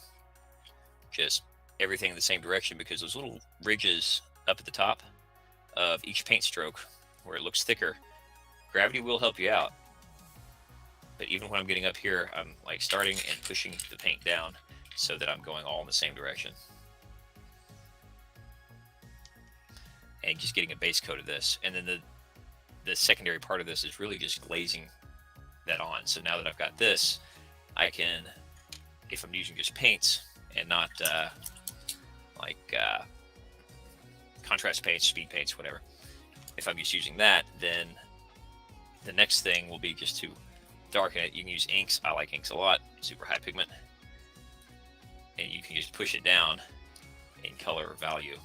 Just everything in the same direction, because those little ridges up at the top of each paint stroke where it looks thicker, gravity will help you out. But even when I'm getting up here, I'm like starting and pushing the paint down so that I'm going all in the same direction. And just getting a base coat of this. And then the secondary part of this is really just glazing that on. So now that I've got this, I can, if I'm using just paints and not contrast paints, speed paints, whatever, if I'm just using that, then the next thing will be just to darken it. You can use inks. I like inks a lot, super high pigment. And you can just push it down in color or value.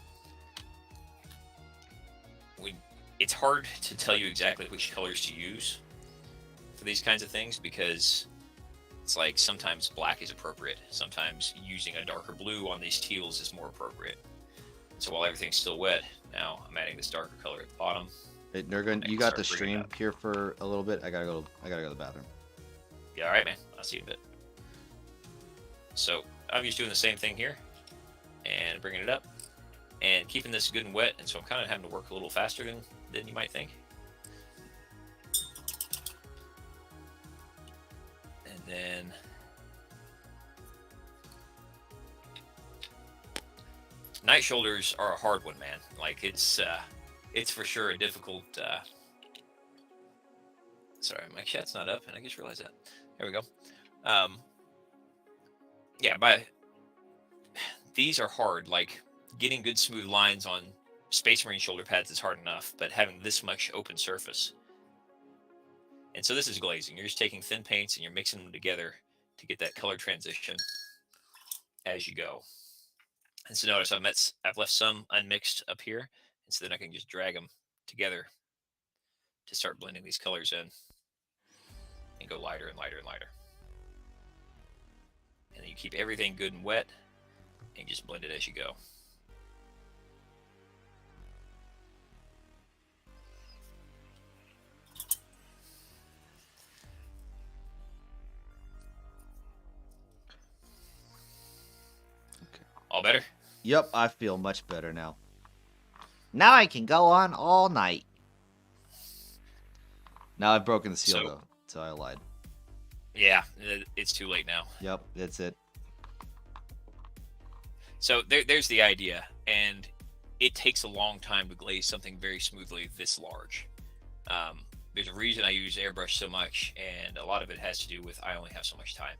It's hard to tell you exactly which colors to use for these kinds of things, because it's like sometimes black is appropriate. Sometimes using a darker blue on these teals is more appropriate. So while everything's still wet, now I'm adding this darker color at the bottom. Hey, NerdGun, you got the stream here for a little bit. I gotta go to the bathroom. Yeah, all right, man. I'll see you in a bit. So I'm just doing the same thing here and bringing it up and keeping this good and wet. And so I'm kind of having to work a little faster than you might think. And then night shoulders are a hard one, man. Like it's for sure a difficult. Sorry, my chat's not up, and I just realized that. There we go. Yeah, these are hard. Like getting good smooth lines on Space Marine shoulder pads is hard enough, but having this much open surface. And so this is glazing. You're just taking thin paints and you're mixing them together to get that color transition as you go. And so notice I've left some unmixed up here, and so then I can just drag them together to start blending these colors in and go lighter and lighter and lighter. And then you keep everything good and wet and just blend it as you go. All better? Yep, I feel much better now. Now I can go on all night. Now I've broken the seal, though, so I lied. Yeah, it's too late now. Yep, that's it. So there's the idea, and it takes a long time to glaze something very smoothly this large. There's a reason I use airbrush so much, and a lot of it has to do with I only have so much time.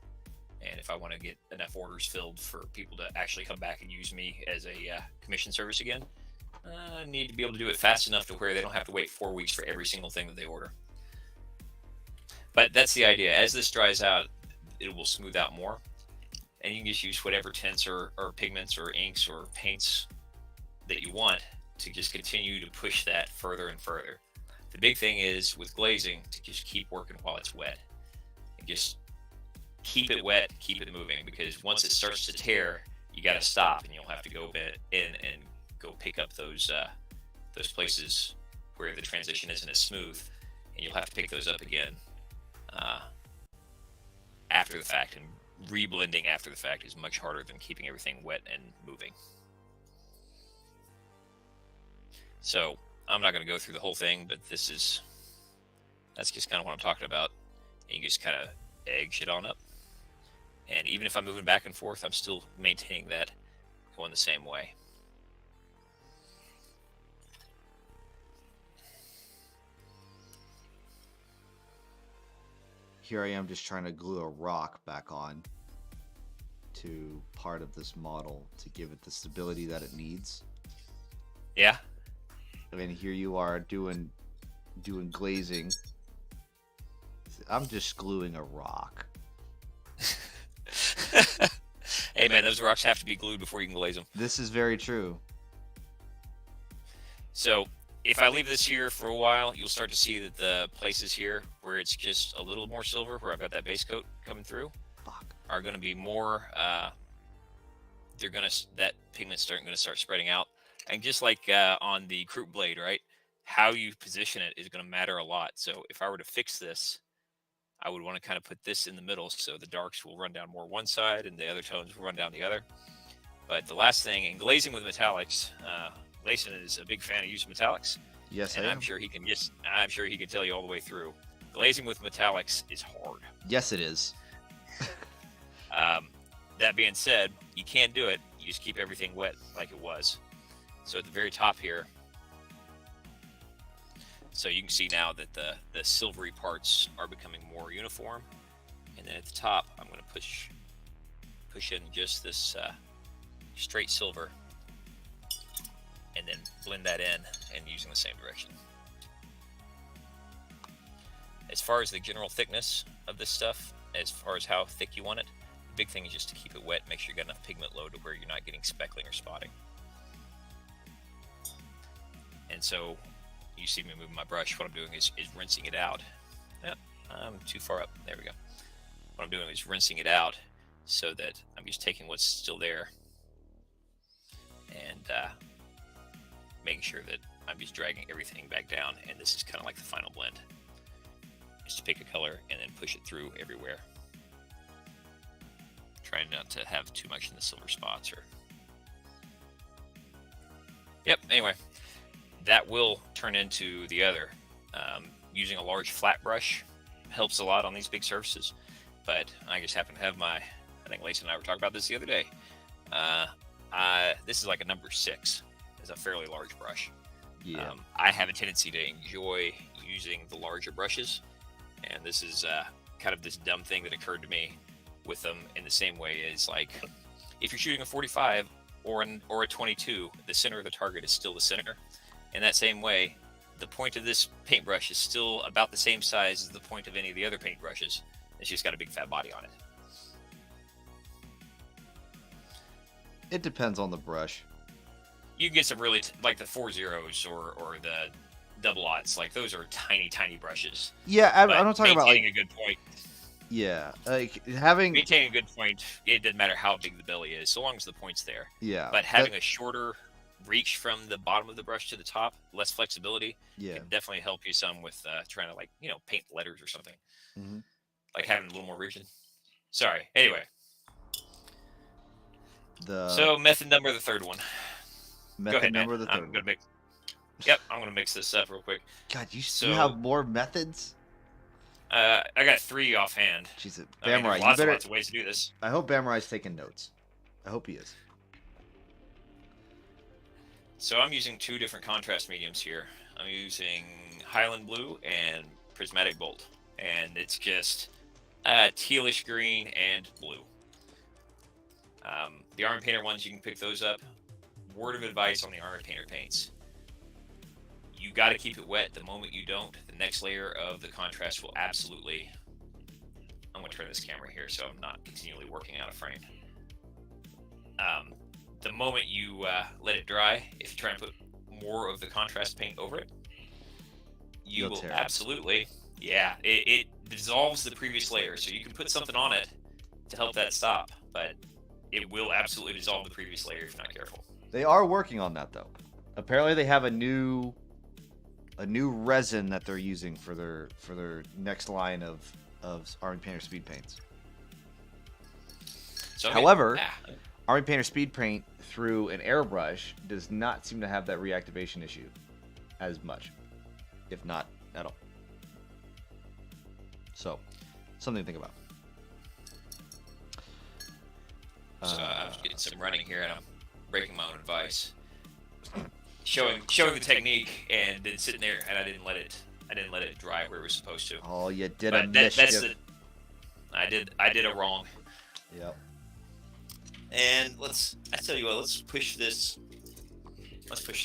And if I want to get enough orders filled for people to actually come back and use me as a commission service again, I need to be able to do it fast enough to where they don't have to wait 4 weeks for every single thing that they order. But that's the idea. As this dries out, it will smooth out more. And you can just use whatever tints or pigments or inks or paints that you want to just continue to push that further and further. The big thing is with glazing to just keep working while it's wet. And just keep it wet, keep it moving, because once it starts to tear, you got to stop, and you'll have to go in and go pick up those places where the transition isn't as smooth, and you'll have to pick those up again after the fact. And reblending after the fact is much harder than keeping everything wet and moving. So I'm not going to go through the whole thing, but that's just kind of what I'm talking about. And you just kind of egg shit on up. And even if I'm moving back and forth, I'm still maintaining that going the same way. Here I am just trying to glue a rock back on to part of this model to give it the stability that it needs. Yeah. I mean, here you are doing glazing. I'm just gluing a rock. Hey man, those rocks have to be glued before you can glaze them. This is very true. So if I leave this here for a while, you'll start to see that the places here where it's just a little more silver, where I've got that base coat coming through, are going to be more. That pigment's going to start spreading out, and just like on the croup blade, right? How you position it is going to matter a lot. So if I were to fix this, I would want to kind of put this in the middle, so the darks will run down more one side and the other tones will run down the other. But the last thing, in glazing with metallics, Layson is a big fan of using metallics. Yes, and I am. I'm sure he can tell you all the way through. Glazing with metallics is hard. Yes, it is. That being said, you can't do it. You just keep everything wet like it was. So at the very top here, so you can see now that the silvery parts are becoming more uniform. And then at the top, I'm going to push in just this straight silver, and then blend that in and using the same direction. As far as the general thickness of this stuff, as far as how thick you want it, the big thing is just to keep it wet, make sure you got enough pigment load to where you're not getting speckling or spotting. And so you see me moving my brush. What I'm doing is rinsing it out. Yep, I'm too far up. There we go. What I'm doing is rinsing it out so that I'm just taking what's still there and making sure that I'm just dragging everything back down. And this is kind of like the final blend. Just to pick a color and then push it through everywhere. Trying not to have too much in the silver spots or. Yep, anyway. That will turn into the other. Using a large flat brush helps a lot on these big surfaces. But I just happen to have I think Lacey and I were talking about this the other day. This is like a number 6. It's a fairly large brush. Yeah. I have a tendency to enjoy using the larger brushes. And this is kind of this dumb thing that occurred to me with them in the same way as, like, if you're shooting a 45 or a 22, the center of the target is still the center. In that same way, the point of this paintbrush is still about the same size as the point of any of the other paintbrushes. It's just got a big fat body on it. It depends on the brush. You can get some really like the 4 zeros or the double aughts. Like those are tiny, tiny brushes. Yeah, I'm But not talking about like maintaining a good point. yeah, like having Maintaining a good point. It doesn't matter how big the belly is, so long as the point's there. yeah, But having a shorter reach from the bottom of the brush to the top, less flexibility, yeah. can definitely help you some with trying to like paint letters or something. Hmm. Like having a little more region. Sorry. Anyway, The so method number the third one. Go method ahead, man. number of the I'm third gonna one. mix. Yep, I'm gonna mix this up real quick. God, you So have more methods. I got 3 offhand. Jeez, I mean, there's Bamurai, you lots and better. lots of ways to do this. I hope Bamurai's taking notes. I hope he is. So I'm using 2 different contrast mediums here. I'm using Highland Blue and Prismatic Bolt, and it's just tealish green and blue. The Armor Painter ones, you can pick those up. Word of advice on the Armor Painter paints: you got to keep it wet. The moment you don't, the next layer of the contrast will absolutely. I'm going to turn this camera here so I'm not continually working out of frame. The moment you let it dry, if you try and put more of the contrast paint over it, you You'll will tear it. absolutely, yeah, it dissolves the previous layer. So you can put something on it to help that stop, but it will absolutely dissolve the previous layer if you're not careful. They are working on that though. Apparently, they have a new resin that they're using for their next line of Army Painter speed paints. So However, Army Painter speed paint through an airbrush does not seem to have that reactivation issue as much, if not at all. So, something to think about. So I'm getting some running here, and I'm breaking my own advice, showing the technique, and then sitting there, and I didn't let it dry where it was supposed to. Oh, you did But a that's mischief. I did a wrong. Yep. And I tell you what, let's push this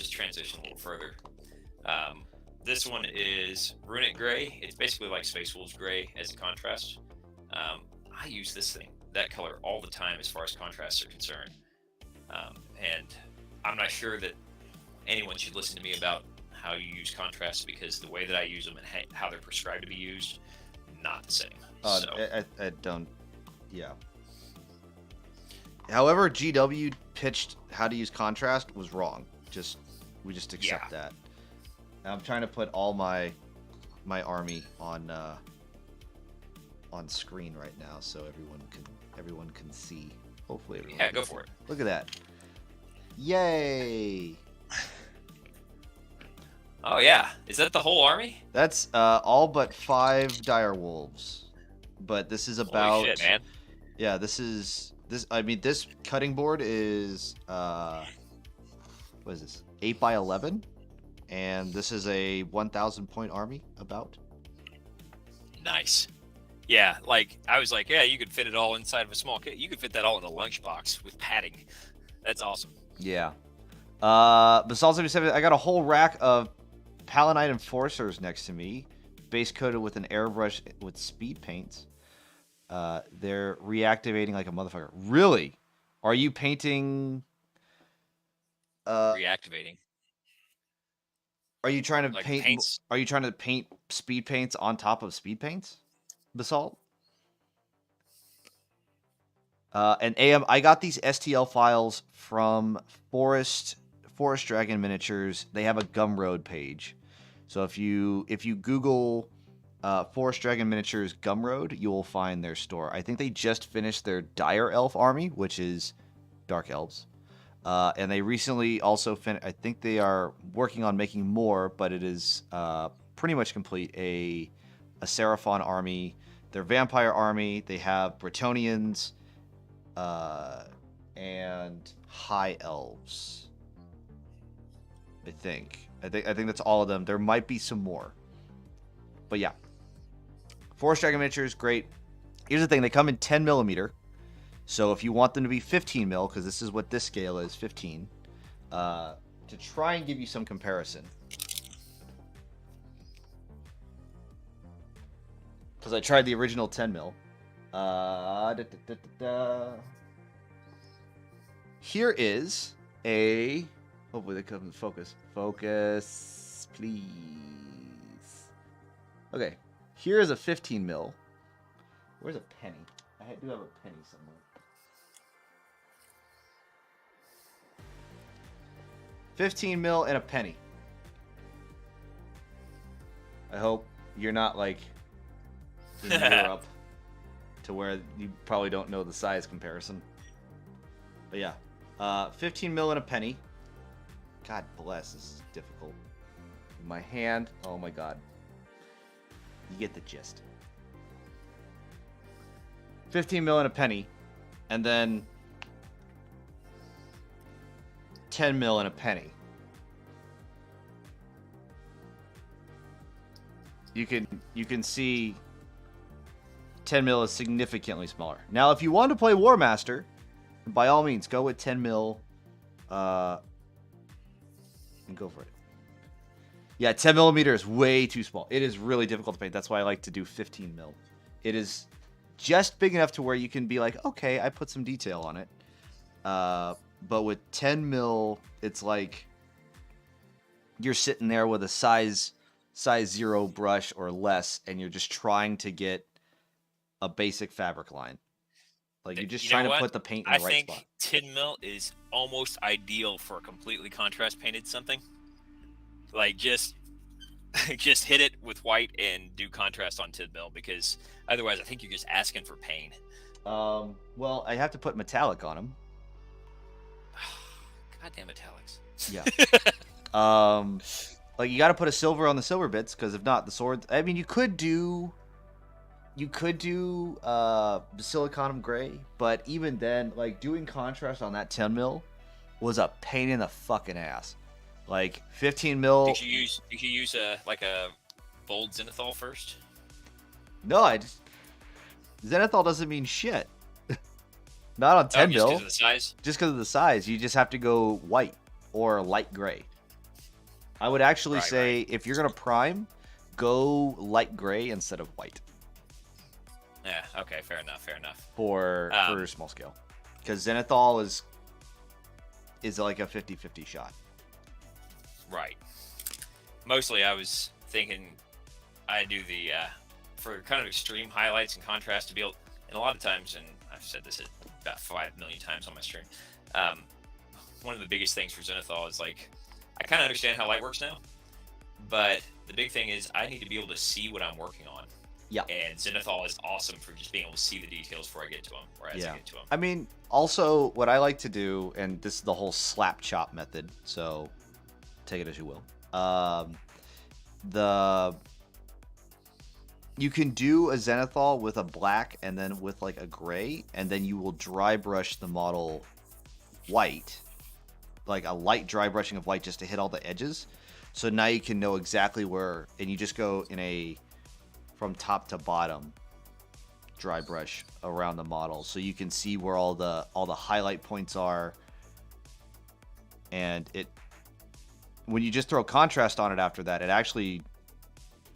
transition a little further. This one is Runic Gray. It's basically like Space Wolves Gray as a contrast. I use that color all the time as far as contrasts are concerned. And I'm not sure that anyone should listen to me about how you use contrasts, because the way that I use them and how they're prescribed to be used, not the same. I don't. Yeah. However, GW pitched how to use contrast was wrong. We just accept that. And I'm trying to put all my army on screen right now, so everyone can see. Hopefully, everyone. Yeah, go for it. Look at that! Yay! Oh yeah, is that the whole army? That's all but 5 dire wolves. But this is about. Holy shit, man! Yeah, this. I mean, this cutting board is what is this? 8x11, and this is a 1,000 point army about. Nice. Yeah, like I was like, yeah, you could fit it all inside of a small kit. You could fit that all in a lunchbox with padding. That's awesome. Yeah. Basalt 77. I got a whole rack of Paladin Enforcers next to me, base coated with an airbrush with speed paints. They're reactivating like a motherfucker. Really? Are you painting? Reactivating. Are you trying to Like paint? paints? Are you trying to paint speed paints on top of speed paints? Basalt. And AM, I got these STL files from Forest Dragon Miniatures. They have a Gumroad page, so if you Google Forest Dragon Miniatures Gumroad, you will find their store. I think they just finished their Dire Elf army, which is Dark Elves, and they recently also finished. I think they are working on making more, but it is pretty much complete. A Seraphon army, their Vampire army. They have Bretonnians. And High Elves. I think that's all of them. There might be some more, but yeah. Forest Dragon Miniatures, great. Here's the thing: they come in 10 millimeter. So if you want them to be 15 mil, because this is what this scale is, 15. To try and give you some comparison, because I tried the original 10 mil. here is a. Hopefully they come to focus. Focus, please. Okay, here is a 15 mil. Where's a penny? I do have a penny somewhere. 15 mil and a penny. I hope you're not like in Europe to where you probably don't know the size comparison. But yeah, 15 mil and a penny. God bless, this is difficult. My hand, oh my god. You get the gist. 15 mil and a penny, and then 10 mil and a penny. You can see 10 mil is significantly smaller. Now, if you want to play War Master, by all means, go with 10 mil, and go for it. Yeah, 10 millimeter is way too small. It is really difficult to paint. That's why I like to do 15 mil. It is just big enough to where you can be like, okay, I put some detail on it. But with 10 mil, it's like you're sitting there with a size 0 brush or less, and you're just trying to get a basic fabric line. Like you're just trying to put the paint in the right spot. I think 10 mil is almost ideal for a completely contrast painted something. Like just hit it with white and do contrast on 10 mil, because otherwise I think you're just asking for pain. Well, I have to put metallic on them. Goddamn metallics. Yeah. Like you got to put a silver on the silver bits, because if not, the swords. I mean, you could do silicon gray, but even then, like doing contrast on that 10 mil was a pain in the fucking ass. Like 15 mil. Did you use like a bold zenithal first? No, zenithal doesn't mean shit. Not on 10 mil. Just because of the size? Just because of the size. You just have to go white or light gray. I would actually say if you're going to prime, go light gray instead of white. Yeah, okay, fair enough. For small scale. Because zenithal is like a 50-50 shot. Right. Mostly I was thinking I do the, for kind of extreme highlights and contrast to be able, and a lot of times, and I've said this about 5 million times on my stream, one of the biggest things for zenithal is like, I kind of understand how light works now, but the big thing is I need to be able to see what I'm working on. Yeah. And zenithal is awesome for just being able to see the details before I get to them, or as I get to them. I mean, also what I like to do, and this is the whole slap chop method, so take it as you will. You can do a zenithal with a black and then with like a gray, and then you will dry brush the model white, like a light dry brushing of white just to hit all the edges. So now you can know exactly where, and you just go in a from top to bottom dry brush around the model, so you can see where all the highlight points are, and when you just throw contrast on it after that, it actually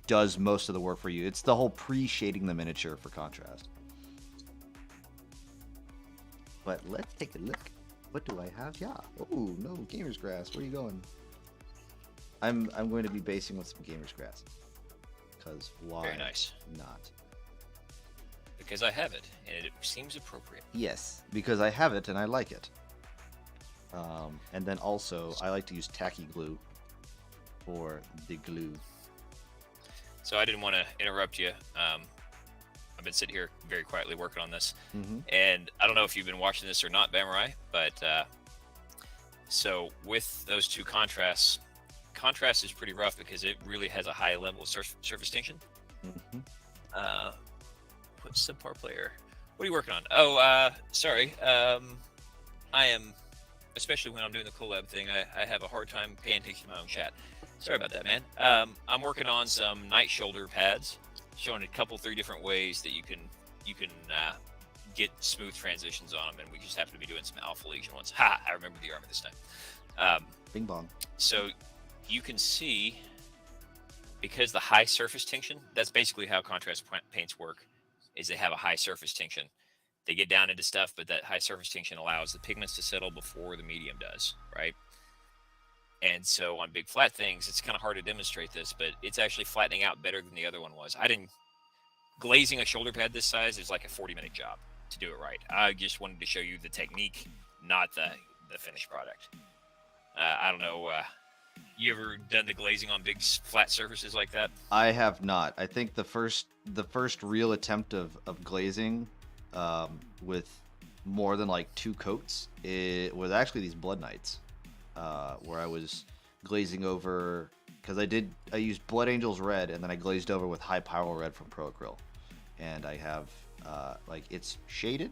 does most of the work for you. It's the whole pre-shading the miniature for contrast. But let's take a look. What do I have? Yeah. Oh, no, gamer's grass. Where are you going? I'm going to be basing with some gamer's grass. Because why Very nice. not? Because I have it, and it seems appropriate. Yes, because I have it and I like it. And then also, I like to use tacky glue for the glue. So I didn't want to interrupt you. I've been sitting here very quietly working on this. Mm-hmm. And I don't know if you've been watching this or not, Bamurai, but so with those two contrasts, contrast is pretty rough because it really has a high level of surface tension. Mm-hmm. What's subpar player? What are you working on? Oh, sorry. I am, especially when I'm doing the collab thing, I have a hard time paying attention to my own chat. Sorry about that, man. I'm working on some night shoulder pads, showing a couple, 3 different ways that you can get smooth transitions on them, and we just happen to be doing some Alpha Legion ones. Ha! I remember the armor this time. Bing bong. So you can see, because the high surface tension, that's basically how contrast paints work, is they have a high surface tension. they get down into stuff, but that high surface tension allows the pigments to settle before the medium does, right? And so on big flat things, it's kind of hard to demonstrate this, but it's actually flattening out better than the other one was. I didn't glazing a shoulder pad this size is like a 40-minute job to do it right. I just wanted to show you the technique, not the finished product. I don't know. You ever done the glazing on big flat surfaces like that? I have not. I think the first real attempt of glazing with more than like 2 coats, it was actually these Blood Knights, where I was glazing over, because I used Blood Angels red, and then I glazed over with High Power red from Pro Acryl, and I have like, it's shaded,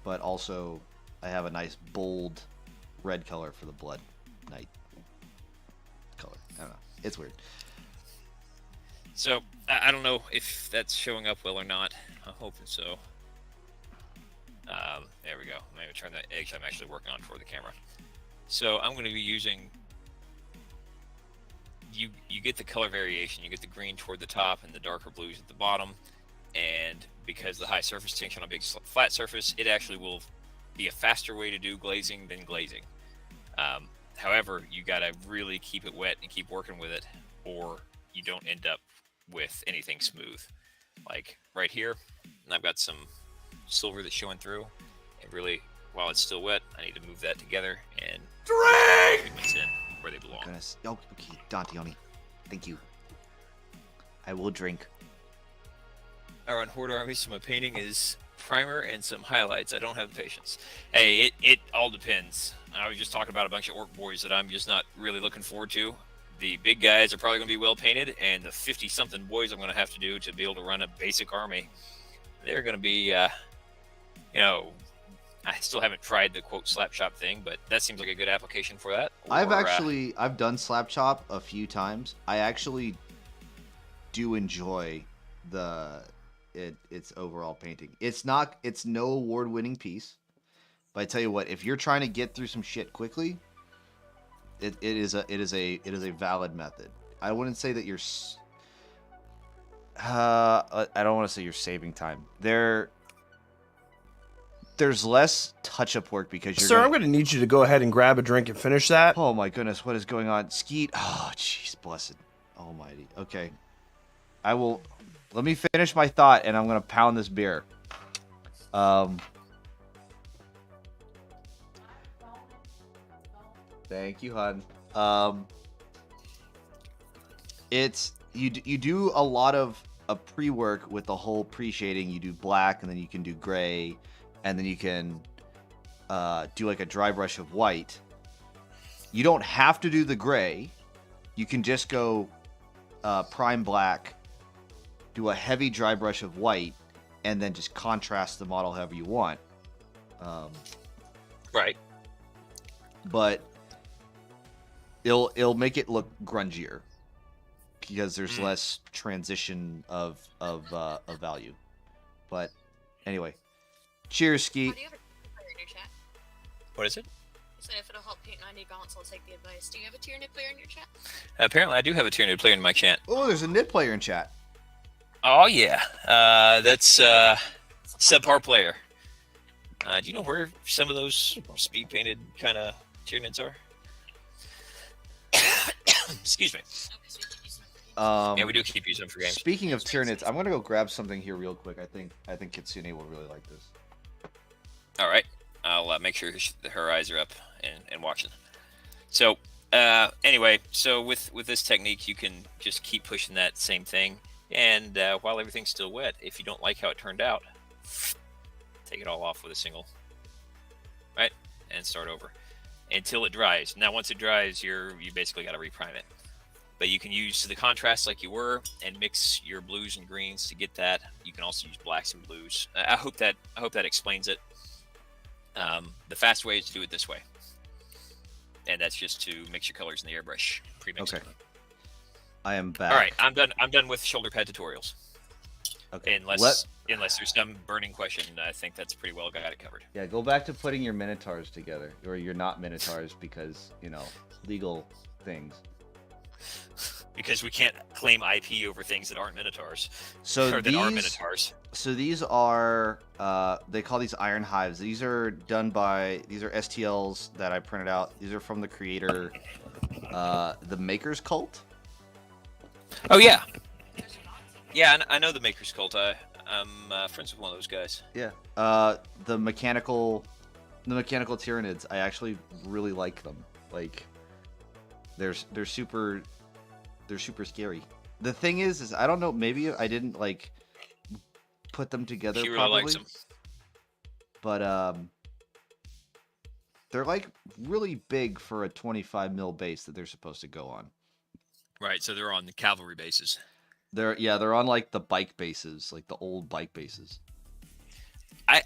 but also I have a nice bold red color for the Blood Knight color. I don't know. It's weird. So I don't know if that's showing up well or not. I'm hoping so. There we go. I'm going to turn that edge I'm actually working on for the camera. So I'm going to be using, you get the color variation. You get the green toward the top and the darker blues at the bottom. And because the high surface tension on a big flat surface, it actually will be a faster way to do glazing than glazing. However, you got to really keep it wet and keep working with it, or you don't end up with anything smooth. Like right here, and I've got some silver that's showing through, and really, while it's still wet, I need to move that together and Drink! pigments in where they belong. Goodness. Oh, okay, Dantioni. Thank you. I will drink. All right, Horde Army, so my painting is primer and some highlights. I don't have the patience. Hey, it all depends. I was just talking about a bunch of orc boys that I'm just not really looking forward to. The big guys are probably going to be well painted, and the 50-something boys I'm going to have to do to be able to run a basic army, they're going to be, you know, I still haven't tried the quote slap shop thing, but that seems like a good application for that. I've done slap chop a few times. I actually do enjoy its overall painting. It's no award-winning piece, but I tell you what, if you're trying to get through some shit quickly, it is a valid method. I wouldn't say that I don't want to say you're saving time. There's less touch-up work because you're. Sir, I'm going to need you to go ahead and grab a drink and finish that. Oh my goodness, what is going on? Skeet. Oh, jeez, blessed almighty. Okay. I will. Let me finish my thought, and I'm going to pound this beer. Thank you, hon. It's you do a lot of pre-work with the whole pre-shading. You do black, and then you can do gray, and then you can do like a dry brush of white. You don't have to do the gray. You can just go prime black, do a heavy dry brush of white, and then just contrast the model however you want. Right. But it'll make it look grungier because there's less transition of value. But anyway, cheers, Skeet. Do you have a player in your chat? What is it? You said if it'll help paint 90 gaunts, I'll take the advice. Do you have a Tyranid player in your chat? Apparently, I do have a Tyranid player in my chat. Oh, there's a knit player in chat. Oh yeah, that's subpar player. Do you know where some of those speed painted kind of Tyranids are? Excuse me. Okay, so you can use them for games. Yeah, we do keep using them for games. Speaking of Tyranids, I'm gonna go grab something here real quick. I think Kitsune will really like this. All right, I'll make sure her eyes are up and watching. So anyway, so with this technique, you can just keep pushing that same thing, and while everything's still wet, if you don't like how it turned out, take it all off with a single, right, and start over until it dries. Now, once it dries, you basically got to reprime it. But you can use the contrast like you were and mix your blues and greens to get that. You can also use blacks and blues. I hope that explains it. The fast way is to do it this way, and that's just to mix your colors in the airbrush. Pre-mix. Okay. I am back. All right, I'm done. I'm done with shoulder pad tutorials. Okay. Unless there's some burning question, I think that's pretty well got it covered. Yeah, go back to putting your minotaurs together, or you're not minotaurs because legal things. because we can't claim IP over things that aren't Minotaurs So or that are these, Minotaurs. so these are, they call these iron hives. These are these are STLs that I printed out. These are from the creator, the Maker's Cult. Oh yeah, There's a box. yeah. I know the Maker's Cult. I'm friends with one of those guys. Yeah. The mechanical Tyranids. I actually really like them. Like, they're super scary. The thing is I don't know. Maybe I didn't like put them together She really properly. likes them. But they're like really big for a 25 mil base that they're supposed to go on. Right, so they're on the cavalry bases. They're on like the bike bases, like the old bike bases.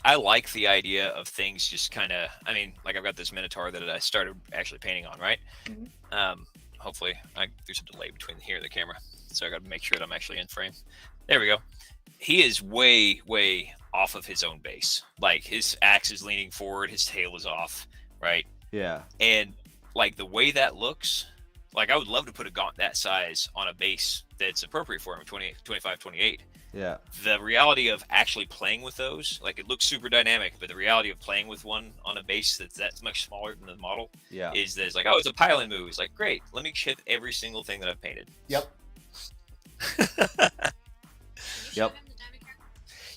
I like the idea of things just kind of. I mean, like I've got this Minotaur that I started actually painting on, right? Mhm. Hopefully, there's a delay between here and the camera, so I got to make sure that I'm actually in frame. There we go. He is way off of his own base. Like his axe is leaning forward, his tail is off, right? Yeah. And like the way that looks, like I would love to put a gaunt that size on a base that's appropriate for him, 20, 25, 28. Yeah. The reality of actually playing with those, like it looks super dynamic, but the reality of playing with one on a base that's much smaller than the model Yeah. is that it's like, oh, it's a piling move. It's like, great, let me chip every single thing that I've painted. Yep. Can you show Yep. him the diamond card?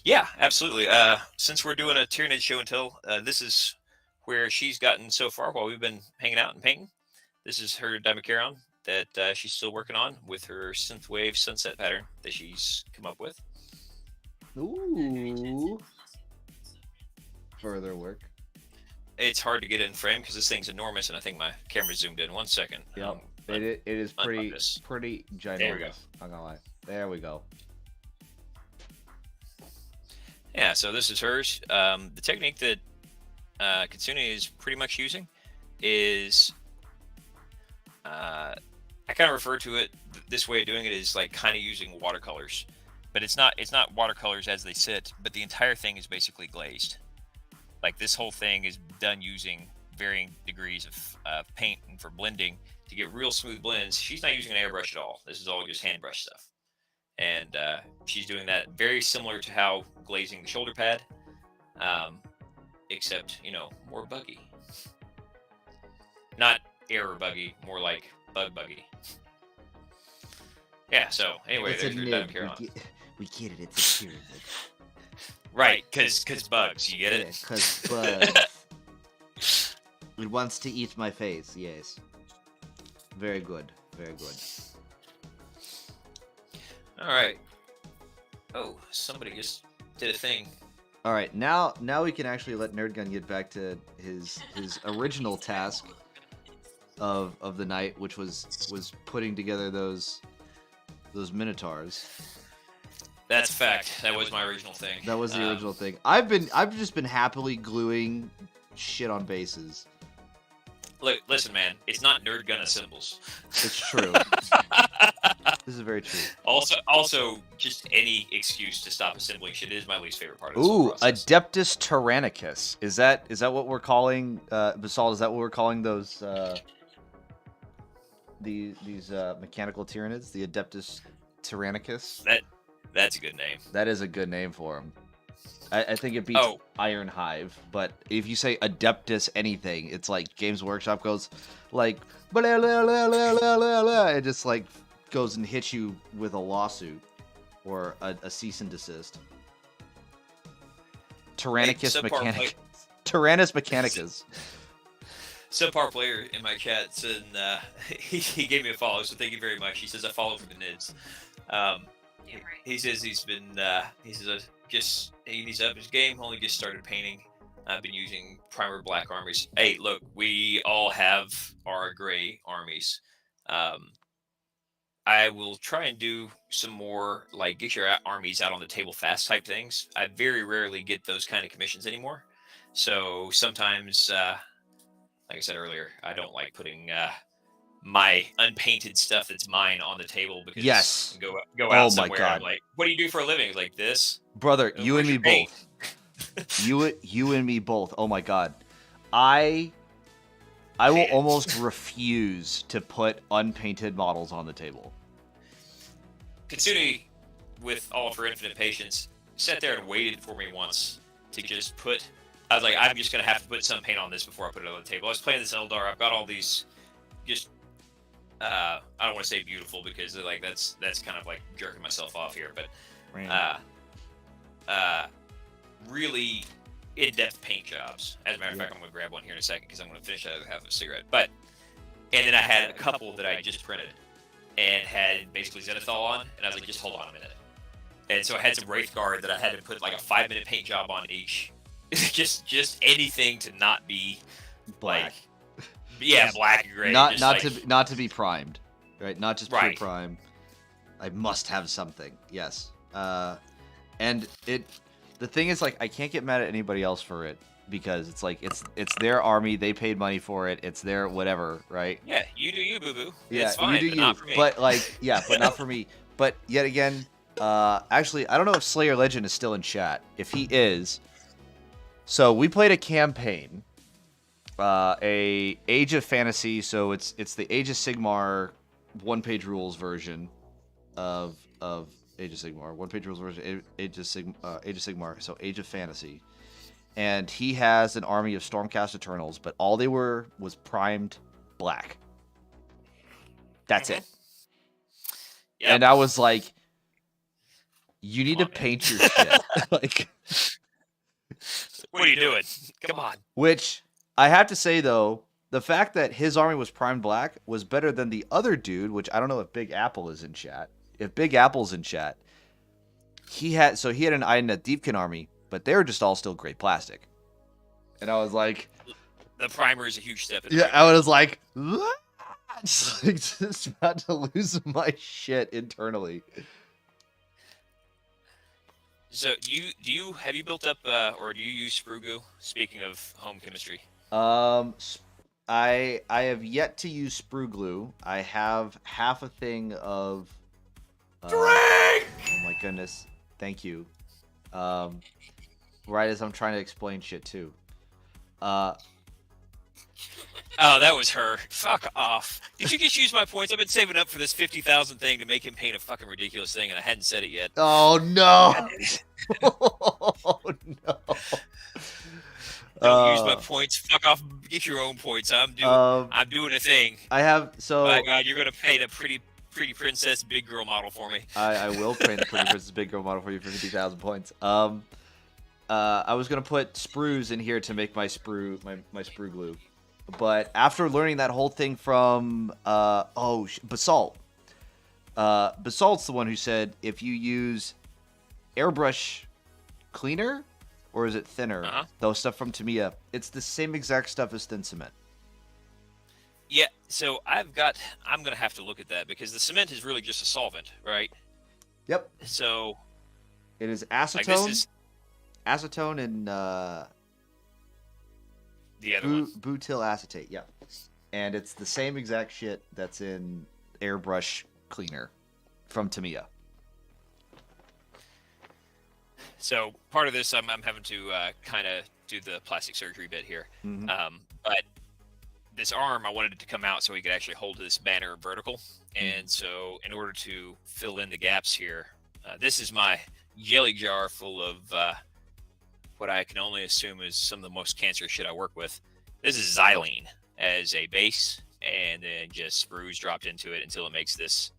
Yeah, absolutely. Since we're doing a Tyranid show and tell, this is where she's gotten so far while we've been hanging out and painting. This is her Dimacaron that she's still working on with her synthwave sunset pattern that she's come up with. Ooh. Further work. It's hard to get in frame because this thing's enormous, and I think my camera zoomed in. 1 second. Yep. It is pretty this. ginormous. There we go. I'm gonna lie. There we go. Yeah, so this is hers. The technique that Kitsune is pretty much using is, I kind of refer to it, this way of doing it is like kind of using watercolors. But it's not watercolors as they sit, but the entire thing is basically glazed. Like this whole thing is done using varying degrees of paint and for blending to get real smooth blends. She's not using an airbrush at all. This is all just hand brush stuff. And she's doing that very similar to how glazing the shoulder pad, except, more buggy. Not error buggy, more like bug buggy. Yeah, so anyway, It's there's a your nib. Dimacaron. We get it. It's a pyramid. Right, because bugs, you get it? Because bugs. It wants to eat my face. Yes. Very good. Very good. All right. Oh, somebody just did a thing. All right, now we can actually let Nerdgun get back to his original task of the night, which was putting together those minotaurs. That's a fact. That was my original thing. That was the original thing. I've just been happily gluing shit on bases. Look, listen, man. It's not nerd gun assembles. It's true. This is very true. Also, just any excuse to stop assembling shit is my least favorite part of this Ooh, whole process. Adeptus Tyrannicus. Is that what we're calling Basalt? Is that what we're calling those these mechanical Tyranids? The Adeptus Tyrannicus. That's a good name. That is a good name for him. I think it beats Iron Hive, but if you say Adeptus anything, it's like Games Workshop goes like blah, blah, blah, blah, blah, blah, it just like goes and hits you with a lawsuit or a cease and desist. Tyrannicus Mechanicus. Tyrannus Mechanicus. Subpar player in my chat said he gave me a follow, so thank you very much. He says I follow for the nids. Yeah, right. He says he's up his game, only just started painting. I've been using primer black armies. Hey, look, we all have our gray armies. I will try and do some more, like, get your armies out on the table fast type things. I very rarely get those kind of commissions anymore. So sometimes, like I said earlier, I don't like putting my unpainted stuff that's mine on the table because Yes. go out Oh my somewhere. God. I'm like, what do you do for a living? It's like this. Brother, you and Where's me your paint? both. You and me both. Oh my god. I will almost refuse to put unpainted models on the table. Katsuni, with all of her infinite patience, sat there and waited for me once to just put. I was like, I'm just gonna have to put some paint on this before I put it on the table. I was playing this Eldar. I've got all these, just I don't want to say beautiful because like that's kind of like jerking myself off here, but really in-depth paint jobs. As a matter of fact, I'm gonna grab one here in a second because I'm gonna finish that other half of a cigarette. But and then I had a couple that I just printed and had basically Zenithal on, and I was like, just hold on a minute. And so I had some Wraith Guard that I had to put like a 5-minute paint job on each. just anything to not be Black. Like, black and gray. Not like, to be primed, right? Not just pure prime. I must have something. Yes. And the thing is, like, I can't get mad at anybody else for it because it's like it's their army. They paid money for it. It's their whatever, right? Yeah, you do you, boo boo. Yeah, it's fine, you do but you. not for me. But like, yeah, but not for me. But yet again, actually, I don't know if Slayer Legend is still in chat. If he is, so we played a campaign, a Age of Fantasy. So it's the Age of Sigmar one-page rules version of Age of Sigmar, one-page rules version, Age of Sigmar, so Age of Fantasy. And he has an army of Stormcast Eternals, but all they were was primed black. That's it. Yep. And I was like, you need to paint your shit. Like, what are you doing? Come on. which I have to say, though, the fact that his army was primed black was better than the other dude, which I don't know if Big Apple is in chat. If Big Apple's in chat, he had an Idonet Deepkin army, but they were just all still gray plastic. And I was like, The primer is a huge step. I was like, just about to lose my shit internally. So have you built up or do you use sprue goo? Speaking of home chemistry. I have yet to use sprue glue. I have half a thing of Drink! Oh my goodness. Thank you. Right as I'm trying to explain shit too. Oh, that was her. Fuck off. Did you just use my points? I've been saving up for this 50,000 thing to make him paint a fucking ridiculous thing, and I hadn't said it yet. Oh no! Oh no! Don't use my points. Fuck off. Get your own points. I'm doing a thing. I have so. My God, you're gonna paint a pretty princess big girl model for me. I will paint the pretty princess big girl model for you for 50,000 points. I was gonna put sprues in here to make my sprue glue, but after learning that whole thing from Basalt, Basalt's the one who said if you use airbrush cleaner or is it thinner, those stuff from Tamiya, it's the same exact stuff as thin cement. Yeah, so I'm gonna have to look at that because the cement is really just a solvent, right? Yep. So it is acetone, acetone, and the other one, butyl acetate. Yep. And it's the same exact shit that's in airbrush cleaner from Tamiya. So part of this, I'm having to kind of do the plastic surgery bit here, but this arm, I wanted it to come out so he could actually hold this banner vertical. And so in order to fill in the gaps here, this is my jelly jar full of what I can only assume is some of the most cancerous shit I work with. This is xylene as a base, and then just sprues dropped into it until it makes this.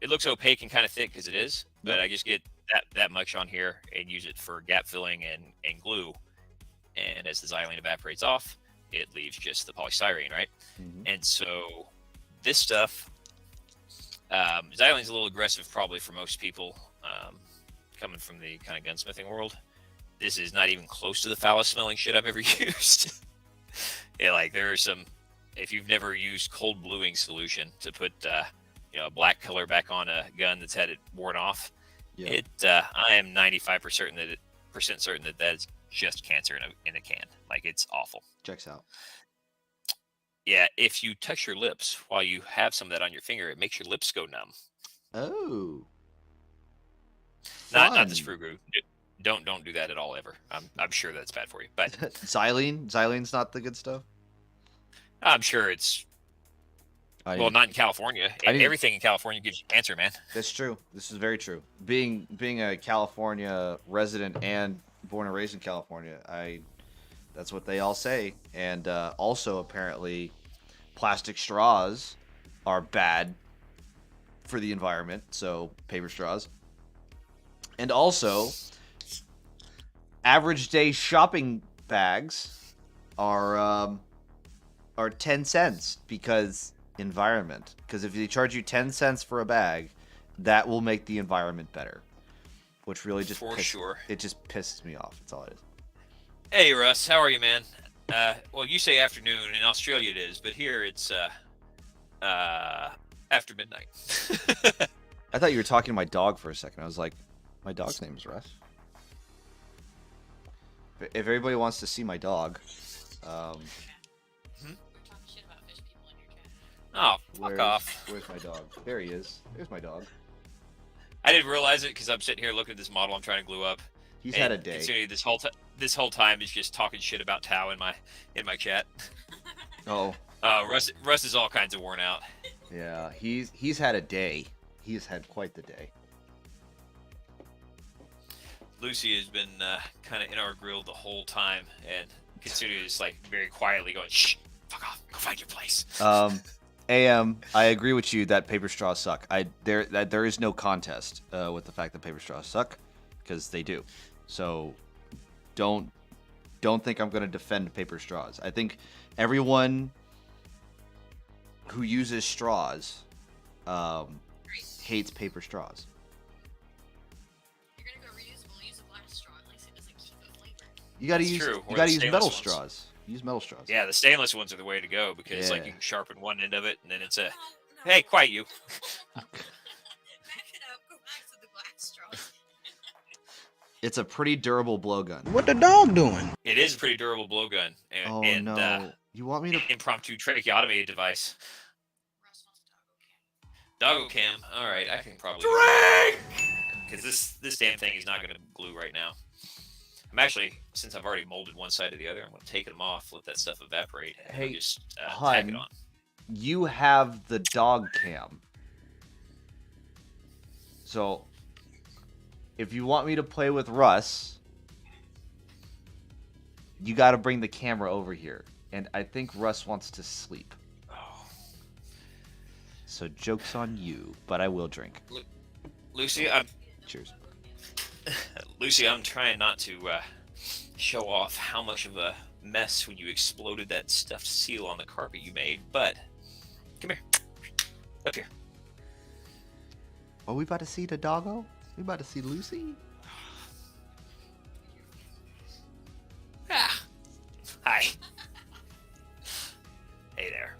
It looks opaque and kind of thick because it is, but I just get that much on here and use it for gap filling and glue. And as the xylene evaporates off, it leaves just the polystyrene, right? And so this stuff, xylene's a little aggressive probably for most people coming from the kind of gunsmithing world. This is not even close to the foulest smelling shit I've ever used. Yeah, like there are some, if you've never used cold bluing solution to put a black color back on a gun that's had it worn off, I am 95% certain that that's just cancer in a can. Like, it's awful. Checks out. Yeah, if you touch your lips while you have some of that on your finger, it makes your lips go numb. Oh. Not the sprue goo. Don't do that at all ever. I'm sure that's bad for you. But Xylene's not the good stuff. I'm sure it's Well, not in California. Everything in California gives you cancer, man. That's true. This is very true. Being a California resident and born and raised in California, that's what they all say. And also apparently, plastic straws are bad for the environment. So paper straws. And also, average day shopping bags are 10 cents because environment. Because if they charge you 10 cents for a bag, that will make the environment better. Which really just it just pisses me off. That's all it is. Hey Russ, how are you, man? Well, you say afternoon. In Australia it is, but here it's after midnight. I thought you were talking to my dog for a second. I was like, my dog's name is Russ. If everybody wants to see my dog, We're talking shit about fish people in your chat. Oh, fuck off. Where's my dog? There he is. There's my dog. I didn't realize it because I'm sitting here looking at this model I'm trying to glue up. He's had a day. Considering this whole time is just talking shit about Tao in my chat. Oh. Russ is all kinds of worn out. Yeah, he's had a day. He's had quite the day. Lucy has been kind of in our grill the whole time, and considering just like very quietly going, "Shh, fuck off, go find your place." AM, I agree with you that paper straws suck. There is no contest with the fact that paper straws suck, because they do. So don't think I'm going to defend paper straws. I think everyone who uses straws hates paper straws. You're gonna go reusable, use a glass straw, at least it doesn't keep a flavor. You got to That's use true. you Or got the to use stainless metal ones. straws. Use metal straws. Yeah, the stainless ones are the way to go because like Yeah. you can sharpen one end of it, and then it's a No, hey, quiet you. Back it up, go back to the glass straw. It's a pretty durable blowgun. What the dog doing? It is a pretty durable blowgun, and, Oh and no! You want me to? impromptu tracheotomy device. Russ wants a doggo cam. Doggo cam. All right, I can probably because this damn thing is not going to glue right now. I'm actually, since I've already molded one side to the other, I'm going to take them off, let that stuff evaporate, and then Hey, just tag hun. it on. You have the dog cam. So, if you want me to play with Russ, you got to bring the camera over here. And I think Russ wants to sleep. Oh. So, joke's on you, but I will drink. Lucy, Cheers. I'm trying not to show off how much of a mess when you exploded that stuffed seal on the carpet you made, but come here. Up here. Are we about to see the doggo? We about to see Lucy? Ah. Hi. Hey there.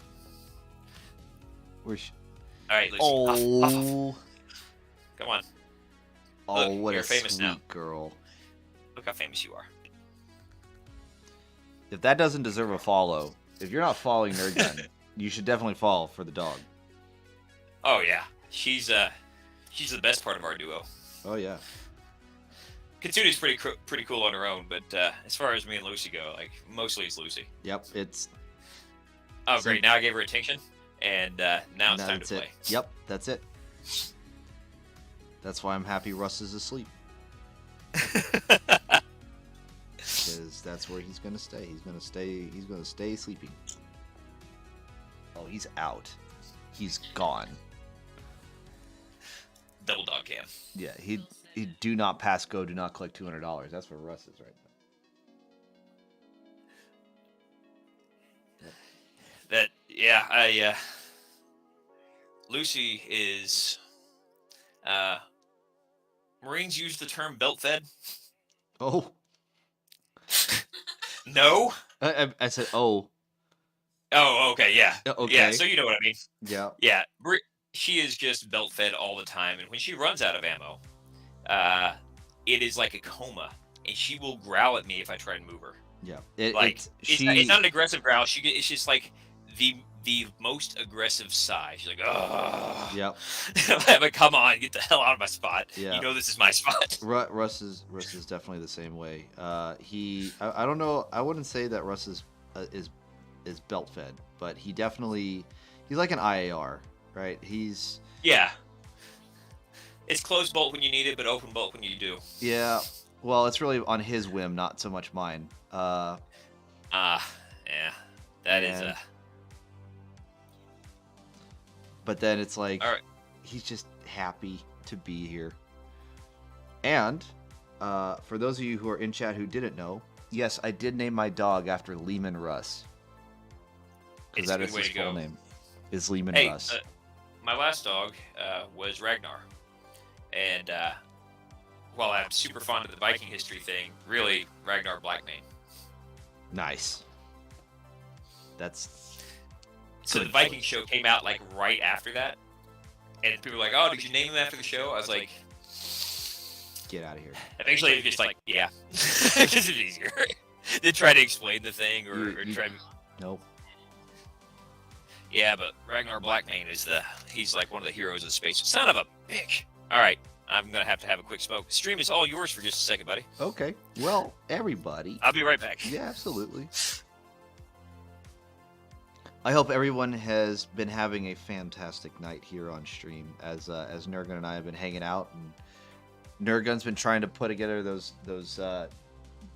Where's she? All right, Lucy. Huff, huff, huff. Oh, Come on. oh, Look, what you're a famous sweet now. girl. Look how famous you are. If that doesn't deserve a follow, if you're not following NerdGun, you should definitely follow for the dog. Oh yeah, she's the best part of our duo. Oh yeah. Katsudi's pretty cool on her own, but as far as me and Lucy go, like mostly it's Lucy. Yep, it's Oh Same. great, now I gave her attention, and now it's time that's to it. play. Yep, that's it. That's why I'm happy Russ is asleep. Because that's where he's gonna stay. He's gonna stay sleeping. Oh, he's out. He's gone. Double dog cam. Yeah, he do not pass go, do not collect $200. That's where Russ is right now. That yeah, Lucy is Marines use the term belt fed. Oh, No. I said oh. Oh, okay, yeah. Okay. Yeah, so you know what I mean. Yeah. Yeah, she is just belt fed all the time, and when she runs out of ammo, it is like a coma, and she will growl at me if I try to move her. Yeah. It's not an aggressive growl. It's just like the most aggressive sigh. She's like, oh. Yep. But come on, get the hell out of my spot. Yeah. You know this is my spot. Russ is definitely the same way. I don't know. I wouldn't say that Russ is belt fed, but he definitely He's like an IAR, right? He's Yeah. It's closed bolt when you need it, but open bolt when you do. yeah. Well, it's really on his whim, not so much mine. Yeah. That is And- But then it's like all right. he's just happy to be here. And for those of you who are in chat who didn't know, yes, I did name my dog after Lehman Russ. Because It's a that good is way his to full go. name. Is Lehman Hey, Russ. my last dog was Ragnar, and while I'm super fond of the Viking history thing, really Ragnar Blackmane. Nice. That's So the Viking show came out like right after that, and people were like, "Oh, did you name him after the show?" I was like, get out of here. eventually, it's just like, yeah, because it's easier. They try to explain the thing or You- try. Nope. Yeah, but Ragnar Blackmane he's like one of the heroes of space. Son of a bitch. All right, I'm gonna have to have a quick smoke. Stream is all yours for just a second, buddy. Okay. Well, everybody. I'll be right back. Yeah, absolutely. I hope everyone has been having a fantastic night here on stream as NerdGun and I have been hanging out, and NerdGun's been trying to put together those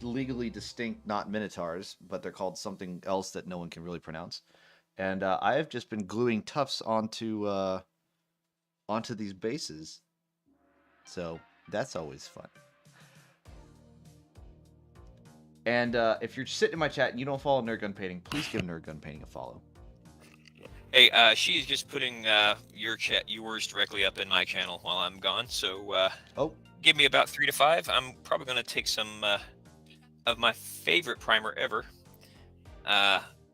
legally distinct, not minotaurs, but they're called something else that no one can really pronounce. And I have just been gluing tufts onto these bases, so that's always fun. And if you're sitting in my chat and you don't follow NerdGunPainting, please give NerdGunPainting a follow. Hey, she's just putting yours directly up in my channel while I'm gone. So give me about 3 to 5. I'm probably gonna take some of my favorite primer ever,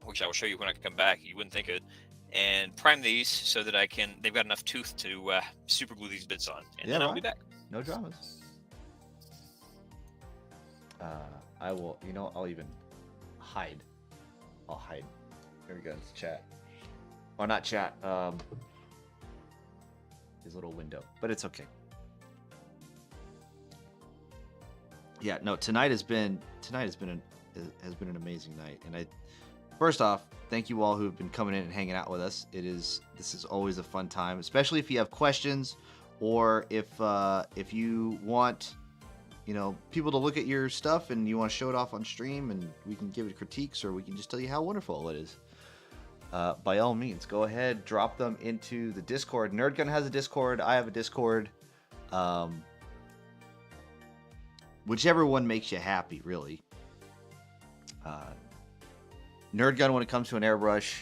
which I will show you when I come back. You wouldn't think it, and prime these so that they've got enough tooth to super glue these bits on, and then I'll be back. No dramas. I will. I'll even hide. I'll hide. There we go. It's chat. Or not chat. His little window, but it's okay. Yeah. No. Tonight has been an amazing night, and first off, thank you all who have been coming in and hanging out with us. This is always a fun time, especially if you have questions, or if you want, people to look at your stuff and you want to show it off on stream, and we can give it critiques, or we can just tell you how wonderful it is. By all means, go ahead, drop them into the Discord. NerdGun has a Discord. I have a Discord. Whichever one makes you happy, really. NerdGun, when it comes to an airbrush,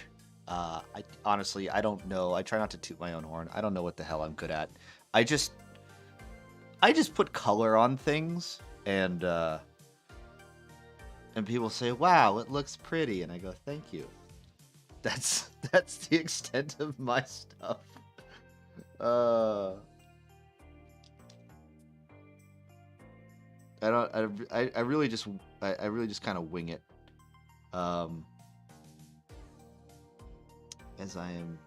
I don't know. I try not to toot my own horn. I don't know what the hell I'm good at. I just put color on things, and people say, "Wow, it looks pretty," and I go, "Thank you." That's the extent of my stuff. I really just kind of wing it. As I am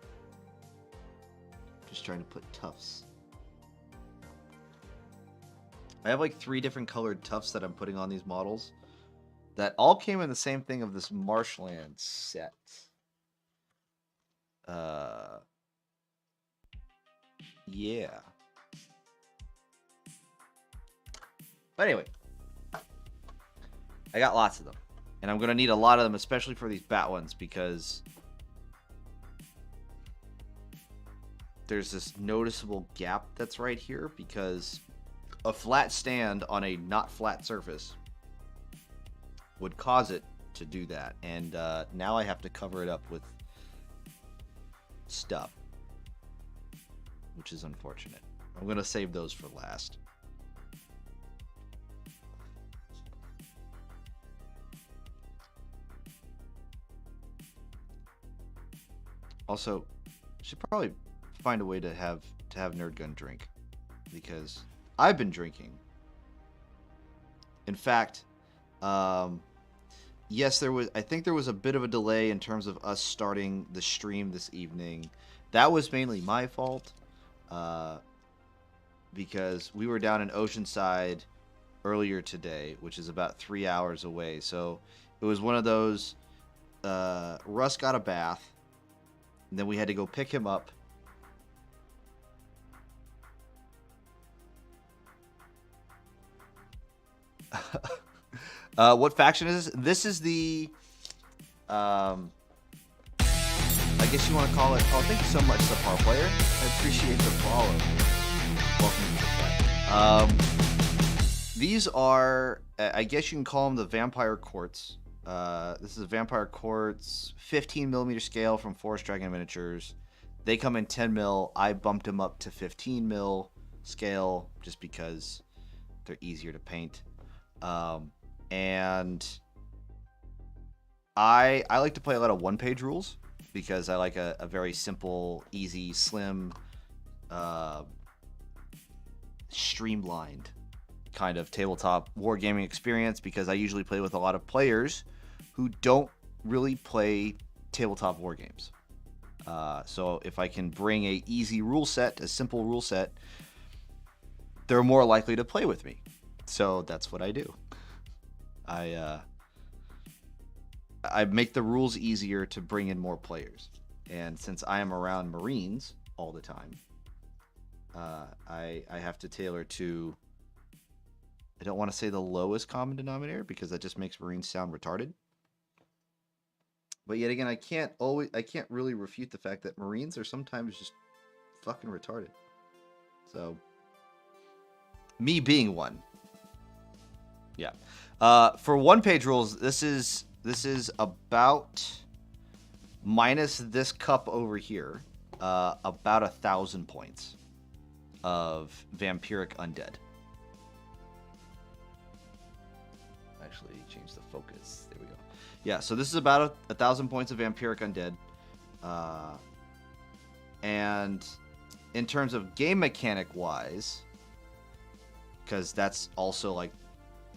just trying to put tufts. I have like 3 different colored tufts that I'm putting on these models that all came in the same thing of this marshland set. Yeah. But anyway, I got lots of them, and I'm gonna need a lot of them, especially for these bat ones, because there's this noticeable gap that's right here, because a flat stand on a not flat surface would cause it to do that, and now I have to cover it up with stuff, which is unfortunate. I'm gonna save those for last. Also, should probably find a way to have NerdGun drink, because I've been drinking. In fact, yes, I think there was a bit of a delay in terms of us starting the stream this evening. That was mainly my fault, because we were down in Oceanside earlier today, which is about 3 hours away. So it was one of those, Russ got a bath, And then we had to go pick him up. What faction is this? This is the, I guess you want to call it. Oh, thank you so much, Subpar Player. I appreciate the follow. Welcome to the fight. These are, I guess you can call them the Vampire Courts. This is a Vampire Courts 15 millimeter scale from Forest Dragon Miniatures. They come in 10 mil. I bumped them up to 15 mil scale just because they're easier to paint. And I like to play a lot of one-page rules because I like a very simple, easy, slim, streamlined kind of tabletop wargaming experience because I usually play with a lot of players who don't really play tabletop war games. So if I can bring a easy rule set, a simple rule set, they're more likely to play with me. So that's what I do. I make the rules easier to bring in more players. And since I am around Marines all the time, I have to tailor to, I don't want to say the lowest common denominator because that just makes Marines sound retarded. But yet again, I can't really refute the fact that Marines are sometimes just fucking retarded. So, me being one. Yeah. For one-page rules, this is about, minus this cup over here, about 1,000 points of vampiric undead. Actually, change the focus. There we go. Yeah, so this is about 1,000 points of vampiric undead. And in terms of game mechanic wise, because that's also like,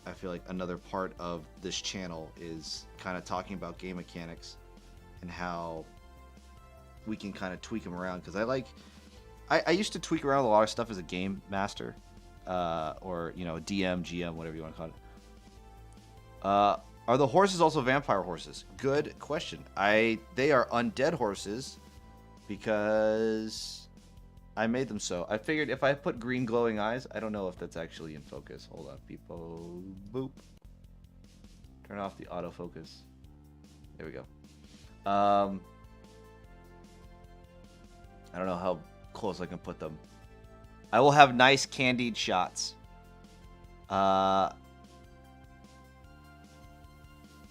I feel like another part of this channel is kind of talking about game mechanics and how we can kind of tweak them around. Because I used to tweak around a lot of stuff as a game master, or DM, GM, whatever you want to call it. Are the horses also vampire horses? Good question. They are undead horses because I made them so. I figured if I put green glowing eyes, I don't know if that's actually in focus. Hold on, people. Boop. Turn off the autofocus. There we go. I don't know how close I can put them. I will have nice candied shots.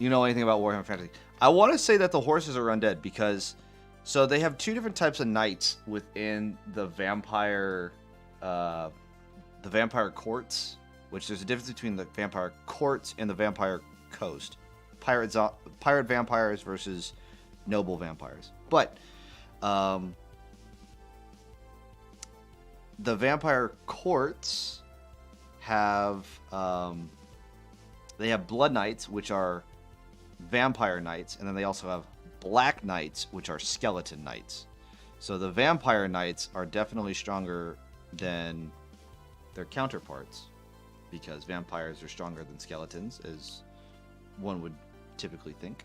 You know anything about Warhammer Fantasy? I want to say that the horses are undead because, so they have two different types of knights within the vampire courts, which there's a difference between the vampire courts and the vampire coast. Pirate vampires versus noble vampires. But the vampire courts have they have blood knights, which are vampire knights, and then they also have black knights, which are skeleton knights. So the vampire knights are definitely stronger than their counterparts because vampires are stronger than skeletons, as one would typically think.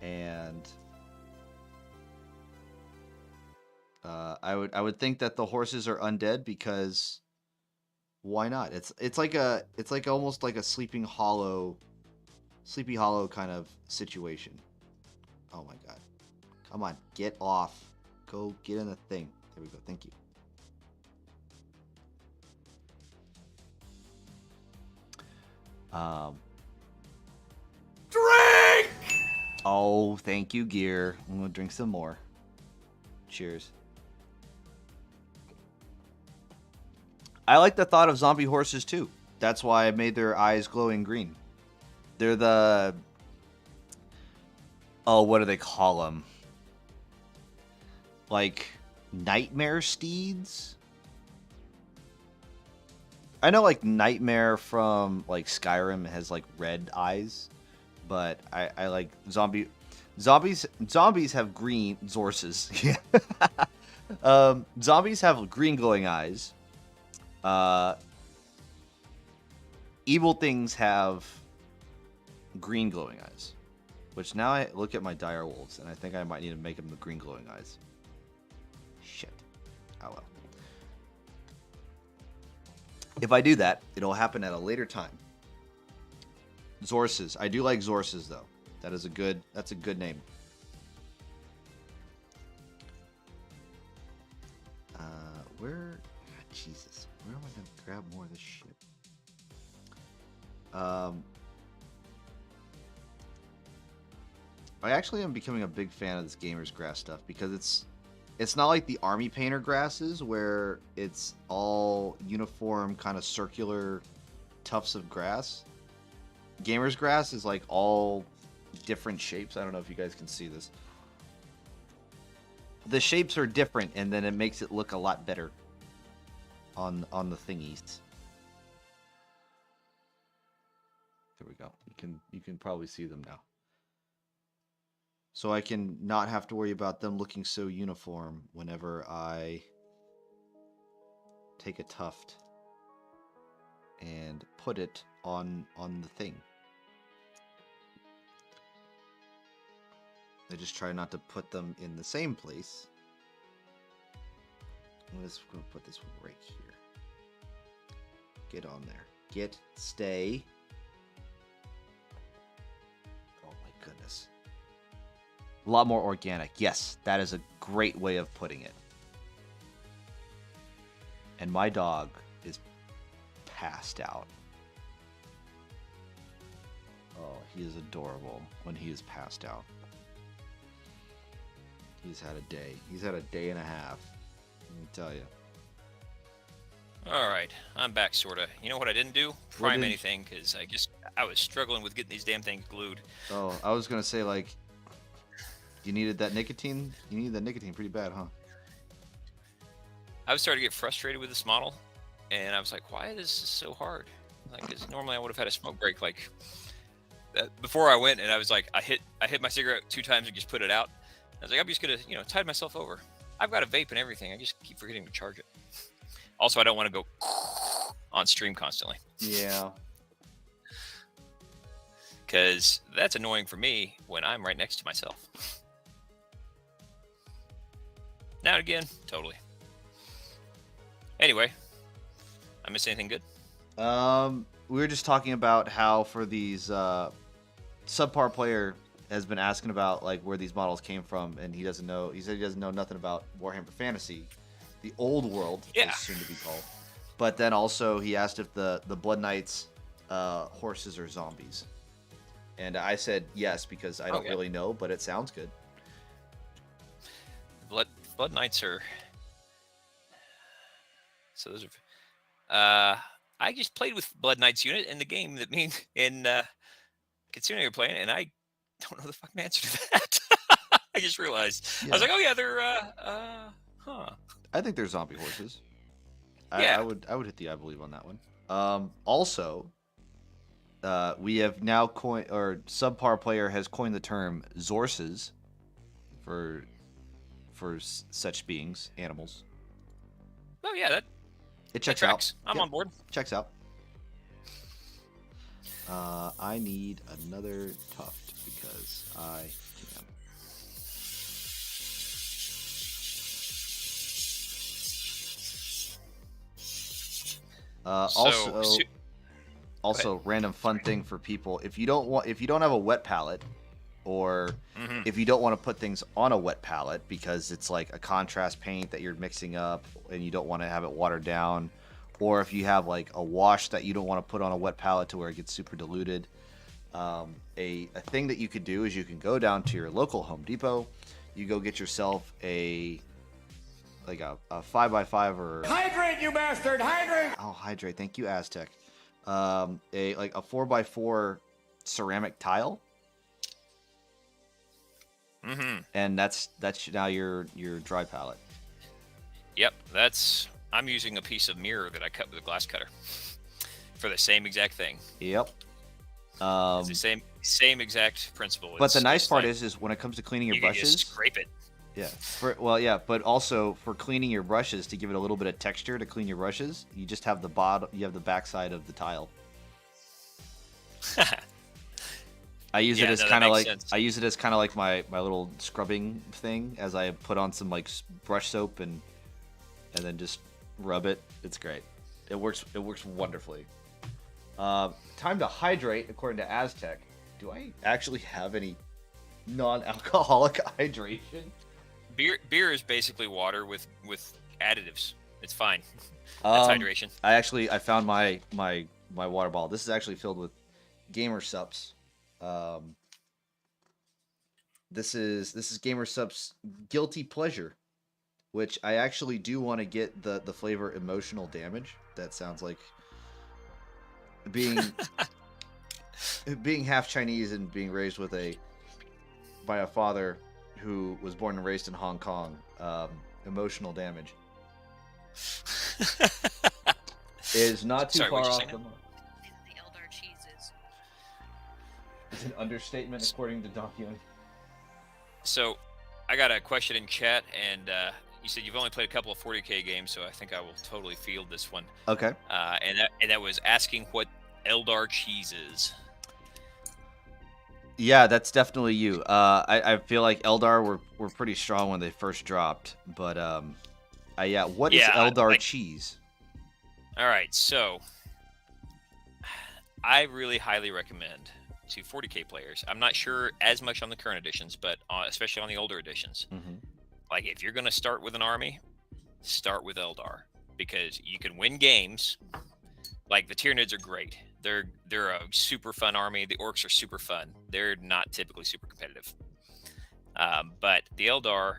And I would think that the horses are undead because why not? It's like almost like a Sleepy Hollow kind of situation. Oh my god. Come on, get off. Go get in the thing. There we go. Thank you. Drink! Oh, thank you, Gear. I'm gonna drink some more. Cheers. I like the thought of zombie horses too. That's why I made their eyes glowing green. They're the... Oh, what do they call them? Like, nightmare steeds? I know, like, Nightmare from, like, Skyrim has, like, red eyes. But I like zombies. Zombies have green... Zorses. Yeah. Zombies have green glowing eyes. Evil things have green glowing eyes, Which now I look at my dire wolves, and I think I might need to make them the green glowing eyes. Shit. Oh well. If I do that, it'll happen at a later time. Zorses. I do like Zorses though. That's a good name. Where? Jesus. Where am I gonna grab more of this shit? I actually am becoming a big fan of this gamer's grass stuff because it's not like the army painter grasses where it's all uniform kind of circular tufts of grass. Gamer's grass is like all different shapes. I don't know if you guys can see this. The shapes are different, and then it makes it look a lot better on the thingies. There we go. You can probably see them now. So I can not have to worry about them looking so uniform whenever I take a tuft and put it on the thing. I just try not to put them in the same place. I'm just going to put this one right here. Get on there. Stay. Oh my goodness. A lot more organic. Yes, that is a great way of putting it. And my dog is passed out. Oh, he is adorable when he is passed out. He's had a day. He's had a day and a half. Let me tell you. All right, I'm back, sorta. You know what I didn't do? Prime anything, because I was struggling with getting these damn things glued. Oh, I was gonna say, like, you needed that nicotine. You needed that nicotine pretty bad, huh? I was starting to get frustrated with this model, and I was like, why is this so hard? Like, 'cause normally I would have had a smoke break like before I went, and I was like, I hit my cigarette 2 times and just put it out. I was like, I'm just gonna, tide myself over. I've got a vape and everything. I just keep forgetting to charge it. Also, I don't want to go on stream constantly. Yeah. Because that's annoying for me when I'm right next to myself. Now and again, totally. Anyway, I missed anything good? We were just talking about how for these subpar player has been asking about like where these models came from, and he doesn't know. He said he doesn't know nothing about Warhammer Fantasy, the old world, yeah, as soon to be called. But then also he asked if the Blood Knights horses are zombies, and I said yes because I don't really know, but it sounds good. Blood Knights are. So those are. I just played with Blood Knights unit in the game that means in considering you're playing, and I don't know the fucking answer to that. I just realized. Yeah. I was like, oh yeah, they're huh. I think they're zombie horses. Yeah. I would hit the I believe on that one. Also, we have now coined, or subpar player has coined the term Zorses for such beings, animals. Oh yeah, it checks out. I'm yep. on board. Checks out. I need another tuft because I can. Also, random fun thing for people: if you don't have a wet palette, or if you don't want to put things on a wet palette because it's like a contrast paint that you're mixing up and you don't want to have it watered down, or if you have like a wash that you don't want to put on a wet palette to where it gets super diluted, a thing that you could do is you can go down to your local Home Depot, you go get yourself a 5x5 or hydrate, you bastard, hydrate. Oh, hydrate, thank you, Aztec. A 4x4 ceramic tile. And that's now your dry palette. Yep, I'm using a piece of mirror that I cut with a glass cutter for the same exact thing. Yep. It's the same exact principle. But the nice part is when it comes to cleaning your brushes, just scrape it. Yeah. But also for cleaning your brushes, to give it a little bit of texture to clean your brushes, you just have the backside of the tile. I use it Yeah, as no, that kind of makes like sense. I use it as kind of like my little scrubbing thing as I put on some like brush soap and then just rub it. It's great. It works wonderfully. Time to hydrate according to Aztec. Do I actually have any non-alcoholic hydration? Beer is basically water with additives. It's fine. That's hydration. I found my water bottle. This is actually filled with Gamer Sups. This is Gamer Sups Guilty Pleasure, which I actually do want to get the flavor emotional damage. That sounds like being being half Chinese and being raised by a father who was born and raised in Hong Kong. Emotional damage is not too Sorry, far what'd you off say the now? mark. The Eldar cheeses. It's an understatement according to Donkey. So, I got a question in chat, and you said you've only played a couple of 40k games, so I think I will totally field this one. Okay. And that was asking what Eldar cheese is. Yeah, that's definitely you. I feel like Eldar were pretty strong when they first dropped, but yeah. What is Eldar cheese? All right, so I really highly recommend to 40k players. I'm not sure as much on the current editions, but especially on the older editions. Mm-hmm. Like if you're going to start with an army, start with Eldar because you can win games. Like the Tyranids are great. They're a super fun army. The Orcs are super fun. They're not typically super competitive. But the Eldar,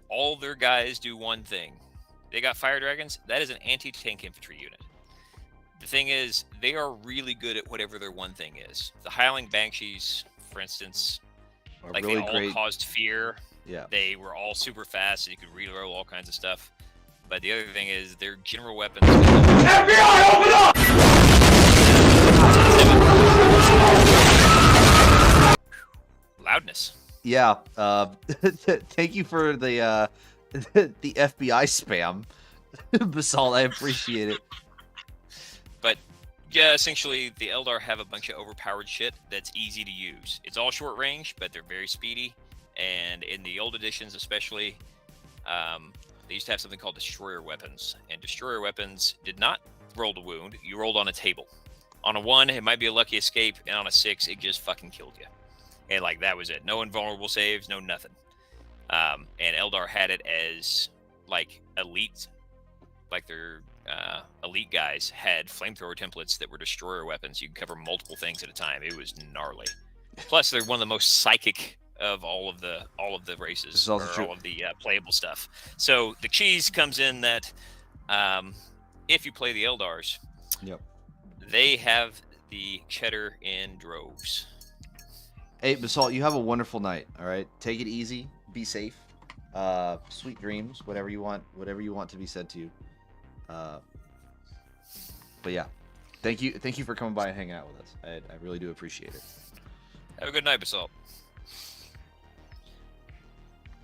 all their guys do one thing. They got fire dragons. That is an anti-tank infantry unit. The thing is, they are really good at whatever their one thing is. The Howling Banshees, for instance, like really they all great. caused fear. Yeah. They were all super fast, so you could reroll all kinds of stuff. But the other thing is, their general weapons. FBI, open up! Loudness. Yeah. Thank you for the the FBI spam, Basalt. I appreciate it. But yeah, essentially, the Eldar have a bunch of overpowered shit that's easy to use. It's all short range, but they're very speedy. And in the old editions, especially, they used to have something called destroyer weapons. And destroyer weapons did not roll to wound. You rolled on a table. On a 1, it might be a lucky escape, and on a 6, it just fucking killed you. And like that was it. No invulnerable saves, no nothing. And Eldar had it as like elite, like their elite guys had flamethrower templates that were destroyer weapons. You could cover multiple things at a time. It was gnarly. Plus, they're one of the most psychic of all of the races, or all of the playable stuff. So the cheese comes in that if you play the Eldars, yep, they have the cheddar in droves. Hey, Basalt, you have a wonderful night. All right, take it easy, be safe, sweet dreams, whatever you want to be said to you. But yeah, thank you for coming by and hanging out with us. I really do appreciate it. Have a good night, Basalt.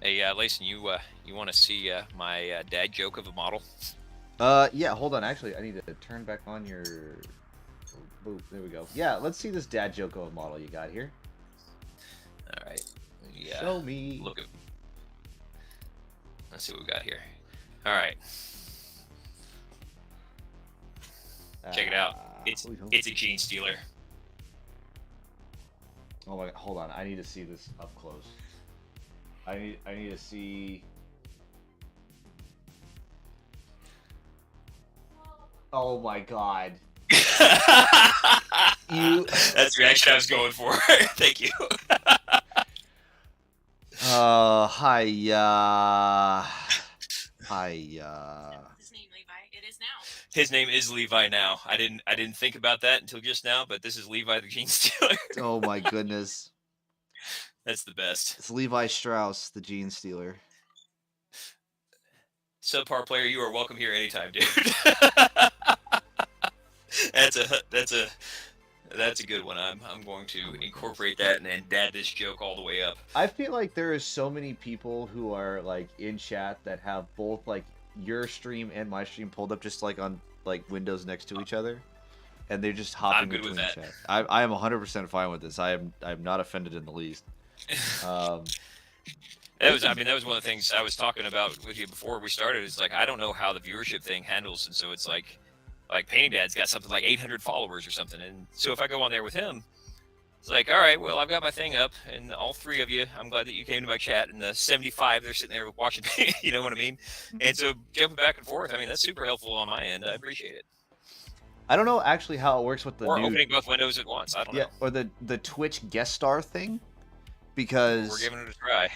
Hey, Layson, you want to see my dad joke of a model? Yeah, hold on. Actually, I need to turn back on your. Boop, there we go. Yeah, let's see this dad joke of a model you got here. All right. Yeah. Show me. Look at. Let's see what we got here. All right. Check it out. It's a gene stealer. Oh my god! Hold on. I need to see this up close. I need to see. Oh my god. That's the reaction I was going for. Thank you. Hiya. His name Levi. It is now. His name is Levi now. I didn't think about that until just now, but this is Levi the Gene Stealer. Oh my goodness. That's the best. It's Levi Strauss, the Gene Stealer. Subpar player, you are welcome here anytime, dude. That's a good one. I'm going to incorporate that and dad this joke all the way up. I feel like there is so many people who are like in chat that have both like your stream and my stream pulled up just like on like windows next to each other. and they're just hopping good with between that. chat. I am 100% fine with this. I'm not offended in the least. That was one of the things I was talking about with you before we started. It's like I don't know how the viewership thing handles, and so it's like Painting Dad's got something like 800 followers or something, and so if I go on there with him, it's like, all right, well, I've got my thing up, and all three of you, I'm glad that you came to my chat, and the 75, they're sitting there watching, you know what I mean? And so jumping back and forth, I mean, that's super helpful on my end. I appreciate it. I don't know actually how it works with the Or new opening both windows at once. I don't know. or the Twitch guest star thing, We're because giving it a try.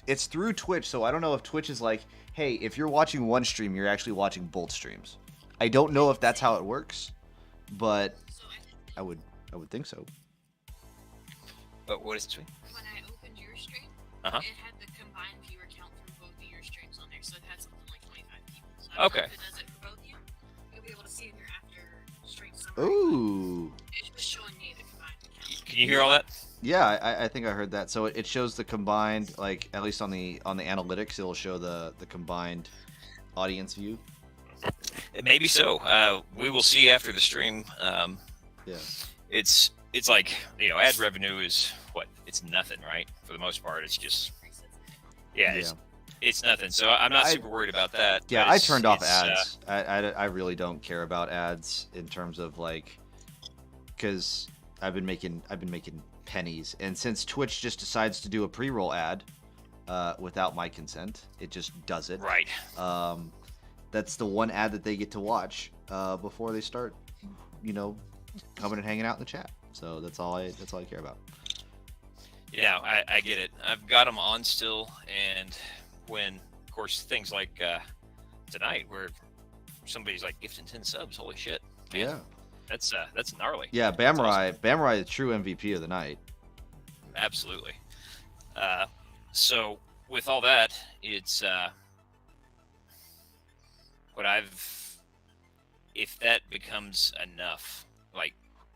it's through Twitch, so I don't know if Twitch is like, hey, if you're watching one stream, you're actually watching both streams. I don't know if that's how it works, but So I would think so. But what is it, Sweet? when I opened your stream, Uh-huh. it had the combined viewer count for both of your streams on there, so it had something like 25 people. So I don't know Okay. if it does it for both of you. You'll be able to see in your after stream summary. Ooh. It was showing me the combined count. Can you hear all that? Yeah, I think I heard that. So it shows the combined, like, at least on the analytics, it'll show the combined audience view. Maybe so. We will see after the stream. Yeah. It's like, you know, ad revenue is what? It's nothing, right? For the most part, it's just Yeah. it's nothing. So I'm not I- super worried about that. Yeah, but I it's- turned off it's, ads. I really don't care about ads in terms of like, because I've been making pennies, and since Twitch just decides to do a pre-roll ad without my consent, it just does it. Right. That's the one ad that they get to watch before they start, you know, coming and hanging out in the chat. So that's all I care about. Yeah, I get it. I've got them on still, and when, of course, things like tonight, where somebody's like gifting 10 subs, holy shit! Man, Yeah. That's gnarly. Yeah, That's awesome. Bamrai, the true MVP of the night. Absolutely. So with all that, it's if that becomes enough, like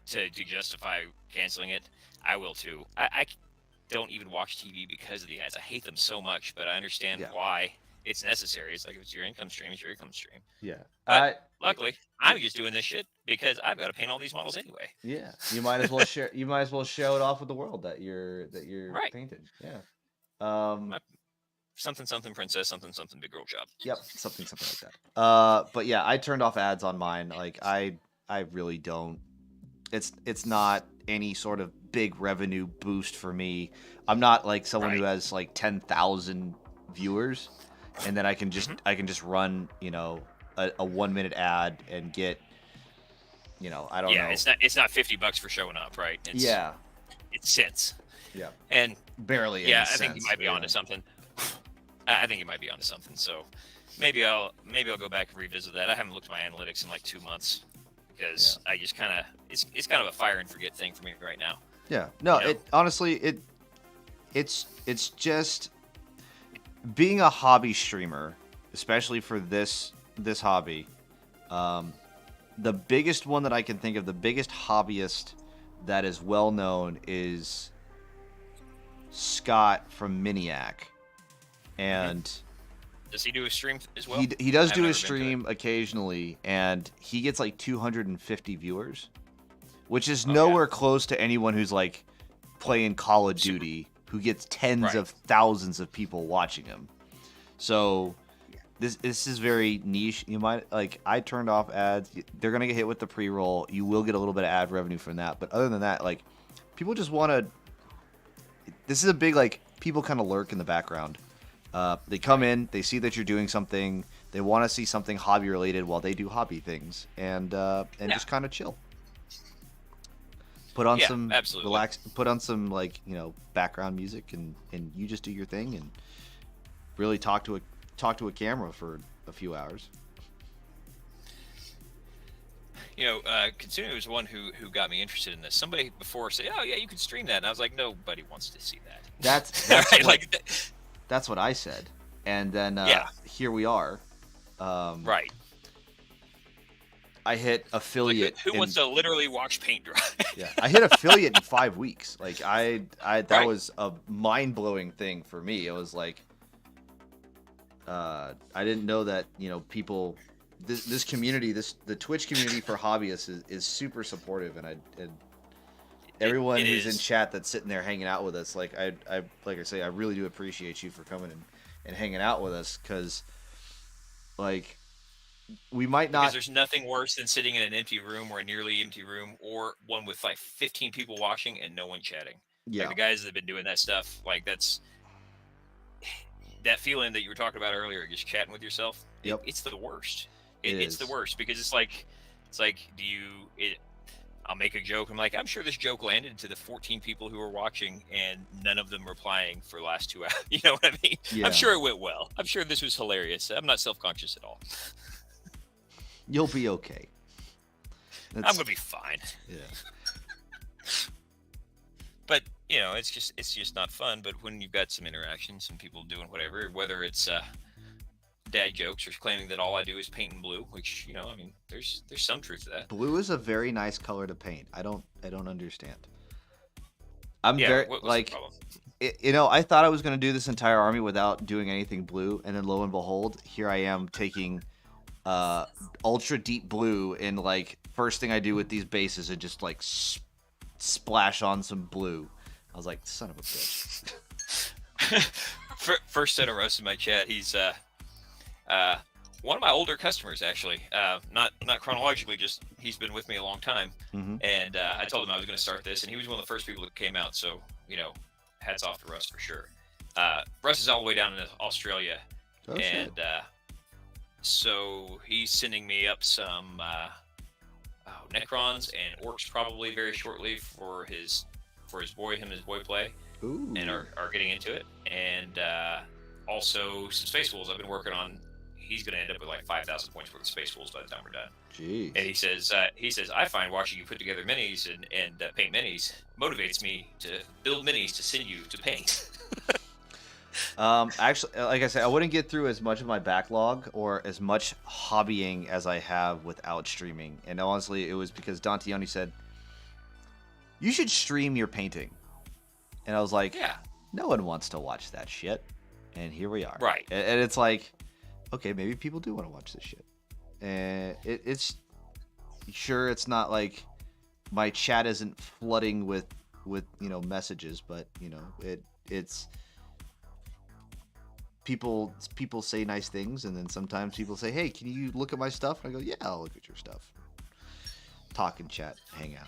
to justify canceling it, I will too. I don't even watch TV because of the ads. I hate them so much, but I understand why it's necessary. It's like if it's your income stream, it's your income stream. Yeah. But luckily, I'm just doing this shit because I've got to paint all these models anyway. Yeah, you might as well share. You might as well show it off with the world that you're Right. painted. Yeah. Something princess, something big girl job. Yep. Something like that. But yeah, I turned off ads on mine. Like I really don't. It's not any sort of big revenue boost for me. I'm not like someone who has like 10,000 viewers, and then I can just run, you know, a 1 minute ad and get, you know, I don't know. Yeah, it's not $50 for showing up, right? It's cents. Yeah. And barely. Yeah, I think you might be onto something. I think you might be onto something. So maybe I'll go back and revisit that. I haven't looked at my analytics in like 2 months because I just kind of it's kind of a fire and forget thing for me right now. Yeah. No, You know? it honestly it's just being a hobby streamer, especially for this hobby. The biggest one that I can think of, the biggest hobbyist that is well known is Scott from Miniac. And Does he do a stream as well? he does I've do never a been to stream occasionally, and he gets like 250 viewers, which is nowhere close to anyone who's like playing Call of Duty, who gets tens of thousands of people watching him. So this is very niche. You might like, I turned off ads. They're gonna get hit with the pre-roll. You will get a little bit of ad revenue from that, but other than that, like, people just want to. This is a big, like, people kind of lurk in the background. They come in, they see that you're doing something, they want to see something hobby related while they do hobby things, and just kind of chill. Put on some relax, put on some, like, you know, background music, and you just do your thing and really talk to a camera for a few hours. You know, Katsuna was the one who got me interested in this. Somebody before said, "Oh yeah, you can stream that," and I was like, "Nobody wants to see that." That's right? what, that's what I said, and then here we are. Right. I hit affiliate. Like, who wants to literally watch paint dry? Yeah, I hit affiliate in 5 weeks. Like that was a mind-blowing thing for me. It was like, I didn't know that, you know, people this community, the Twitch community for hobbyists is super supportive, and everyone it who's in is. chat that's sitting there hanging out with us, like I like I say, I really do appreciate you for coming and hanging out with us, because like we might Because not. there's nothing worse than sitting in an empty room or a nearly empty room or one with like 15 people watching and no one chatting. Yeah. Like the guys that have been doing that stuff, like that's that feeling that you were talking about earlier, just chatting with yourself. Yep. It's the worst. is. It's the worst because it's like I'll make a joke. I'm like, I'm sure this joke landed to the 14 people who were watching and none of them replying for the last 2 hours. You know what I mean? Yeah. I'm sure it went well. I'm sure this was hilarious. I'm not self-conscious at all. You'll be okay. I'm going to be fine. Yeah. But, you know, it's just not fun. But when you've got some interaction, some people doing whatever, whether it's dad jokes or claiming that all I do is paint in blue, which, you know, I mean, there's some truth to that. Blue is a very nice color to paint. I don't understand. I'm Yeah, very what's the like, problem? you know, I thought I was going to do this entire army without doing anything blue, and then lo and behold, here I am taking ultra deep blue, and like first thing I do with these bases is just like splash on some blue. I was like, son of a bitch. First set of Russ in my chat. He's one of my older customers, actually. Not chronologically, just he's been with me a long time. Mm-hmm. And I told him I was going to start this, and he was one of the first people that came out. So, you know, hats off to Russ for sure. Russ is all the way down in Australia, and so he's sending me up some Necrons and Orcs probably very shortly for his boy play. Ooh. And are getting into it, and also some Space Wolves I've been working on. He's going to end up with like 5,000 points worth of Space Wolves by the time we're done. Jeez. And he says I find watching you put together minis and paint minis motivates me to build minis to send you to paint. Actually, like I said, I wouldn't get through as much of my backlog or as much hobbying as I have without streaming. And honestly, it was because Dantioni said, you should stream your painting. And I was like, Yeah. No one wants to watch that shit. And here we are. Right. And it's like, okay, maybe people do want to watch this shit. And it's sure it's not like my chat isn't flooding with messages, but it's people say nice things, and then sometimes people say, hey, can you look at my stuff? And I go, yeah, I'll look at your stuff. Talk and chat, hang out.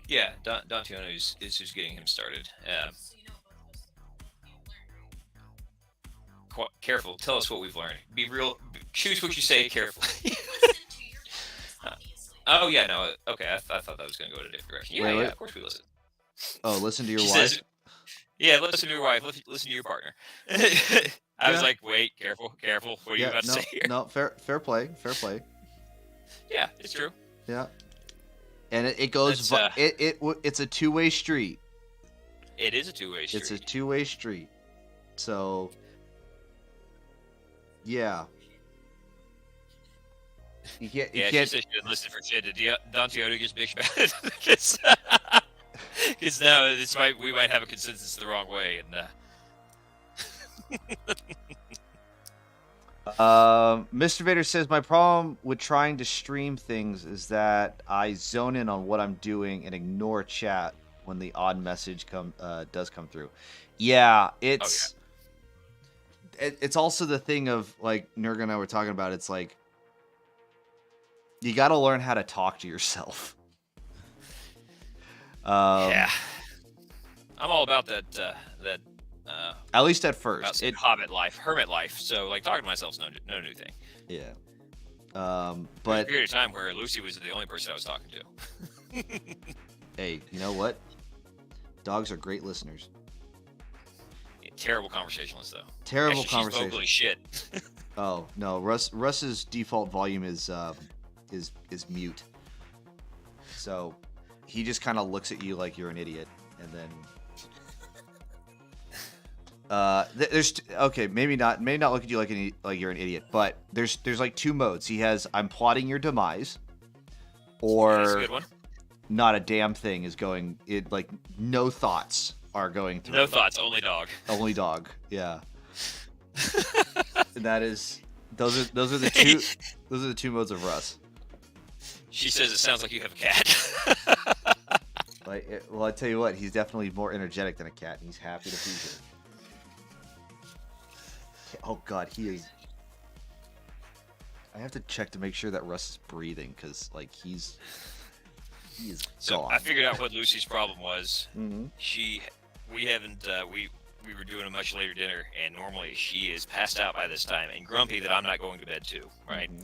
Yeah, Dantiano is just getting him started. So you know both of us you learned, right? Careful. Tell us what we've learned. Be real. Choose what you say carefully. Listen to your parents, obviously. Oh yeah, no. Okay, I thought that was going to go in a different direction. Yeah, Wait. yeah. Of course we listen. Oh, listen to your She wife? says, yeah, listen to your wife. Listen to your partner. I was like, wait, careful. What are you about to say here? No, fair play. Yeah, it's true. Yeah. And it goes. That's, It's a two-way street. It is a two-way street. It's a two-way street. So, yeah. You can't. She said she didn't listen for shit. Did Dantiano just bitch about it? Because now we might have a consensus the wrong way, and Mr. Vader says, my problem with trying to stream things is that I zone in on what I'm doing and ignore chat when the odd message does come through. Yeah, it's also the thing of, like Nurga and I were talking about, it's like you got to learn how to talk to yourself. yeah, I'm all about that. At least at first, hermit life. So like talking to myself's no new thing. Yeah. But But a period of time where Lucy was the only person I was talking to. hey, you know what? Dogs are great listeners. Terrible conversationalist though. Terrible Actually, conversation. She's vocally shit. Oh no, Russ's default volume is mute. So he just kind of looks at you like you're an idiot, and then there's okay, maybe not look at you like you're an idiot, but there's like two modes. He has I'm plotting your demise, or That's a good one. not a damn thing is going. It like no thoughts are going through. No thoughts, only dog. Only dog. Yeah. That is those are the two those are the two modes of Russ. She says it sounds like you have a cat. Well, I tell you what, he's definitely more energetic than a cat, and he's happy to be here. Oh God, he is. I have to check to make sure that Russ is breathing, because like he is So gone. I figured out what Lucy's problem was. Mm-hmm. We were doing a much later dinner, and normally she is passed out by this time and grumpy that I'm not going to bed too, right? Mm-hmm.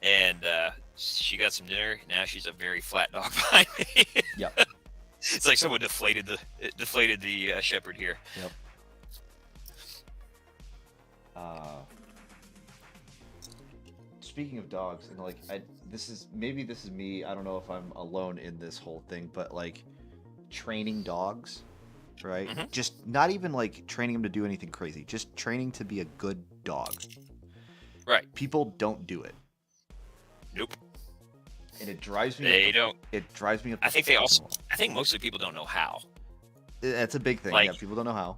And she got some dinner. Now she's a very flat dog behind me. Yep. It's like someone deflated the shepherd here. Yep. Speaking of dogs, and like this is me. I don't know if I'm alone in this whole thing, but like training dogs, right? Mhm. Just not even like training them to do anything crazy. Just training to be a good dog. Right. People don't do it, Nope. and it drives me. They don't. It drives me up. I think they also. I think mostly people don't know how. That's a big thing. Like- Yeah, people don't know how.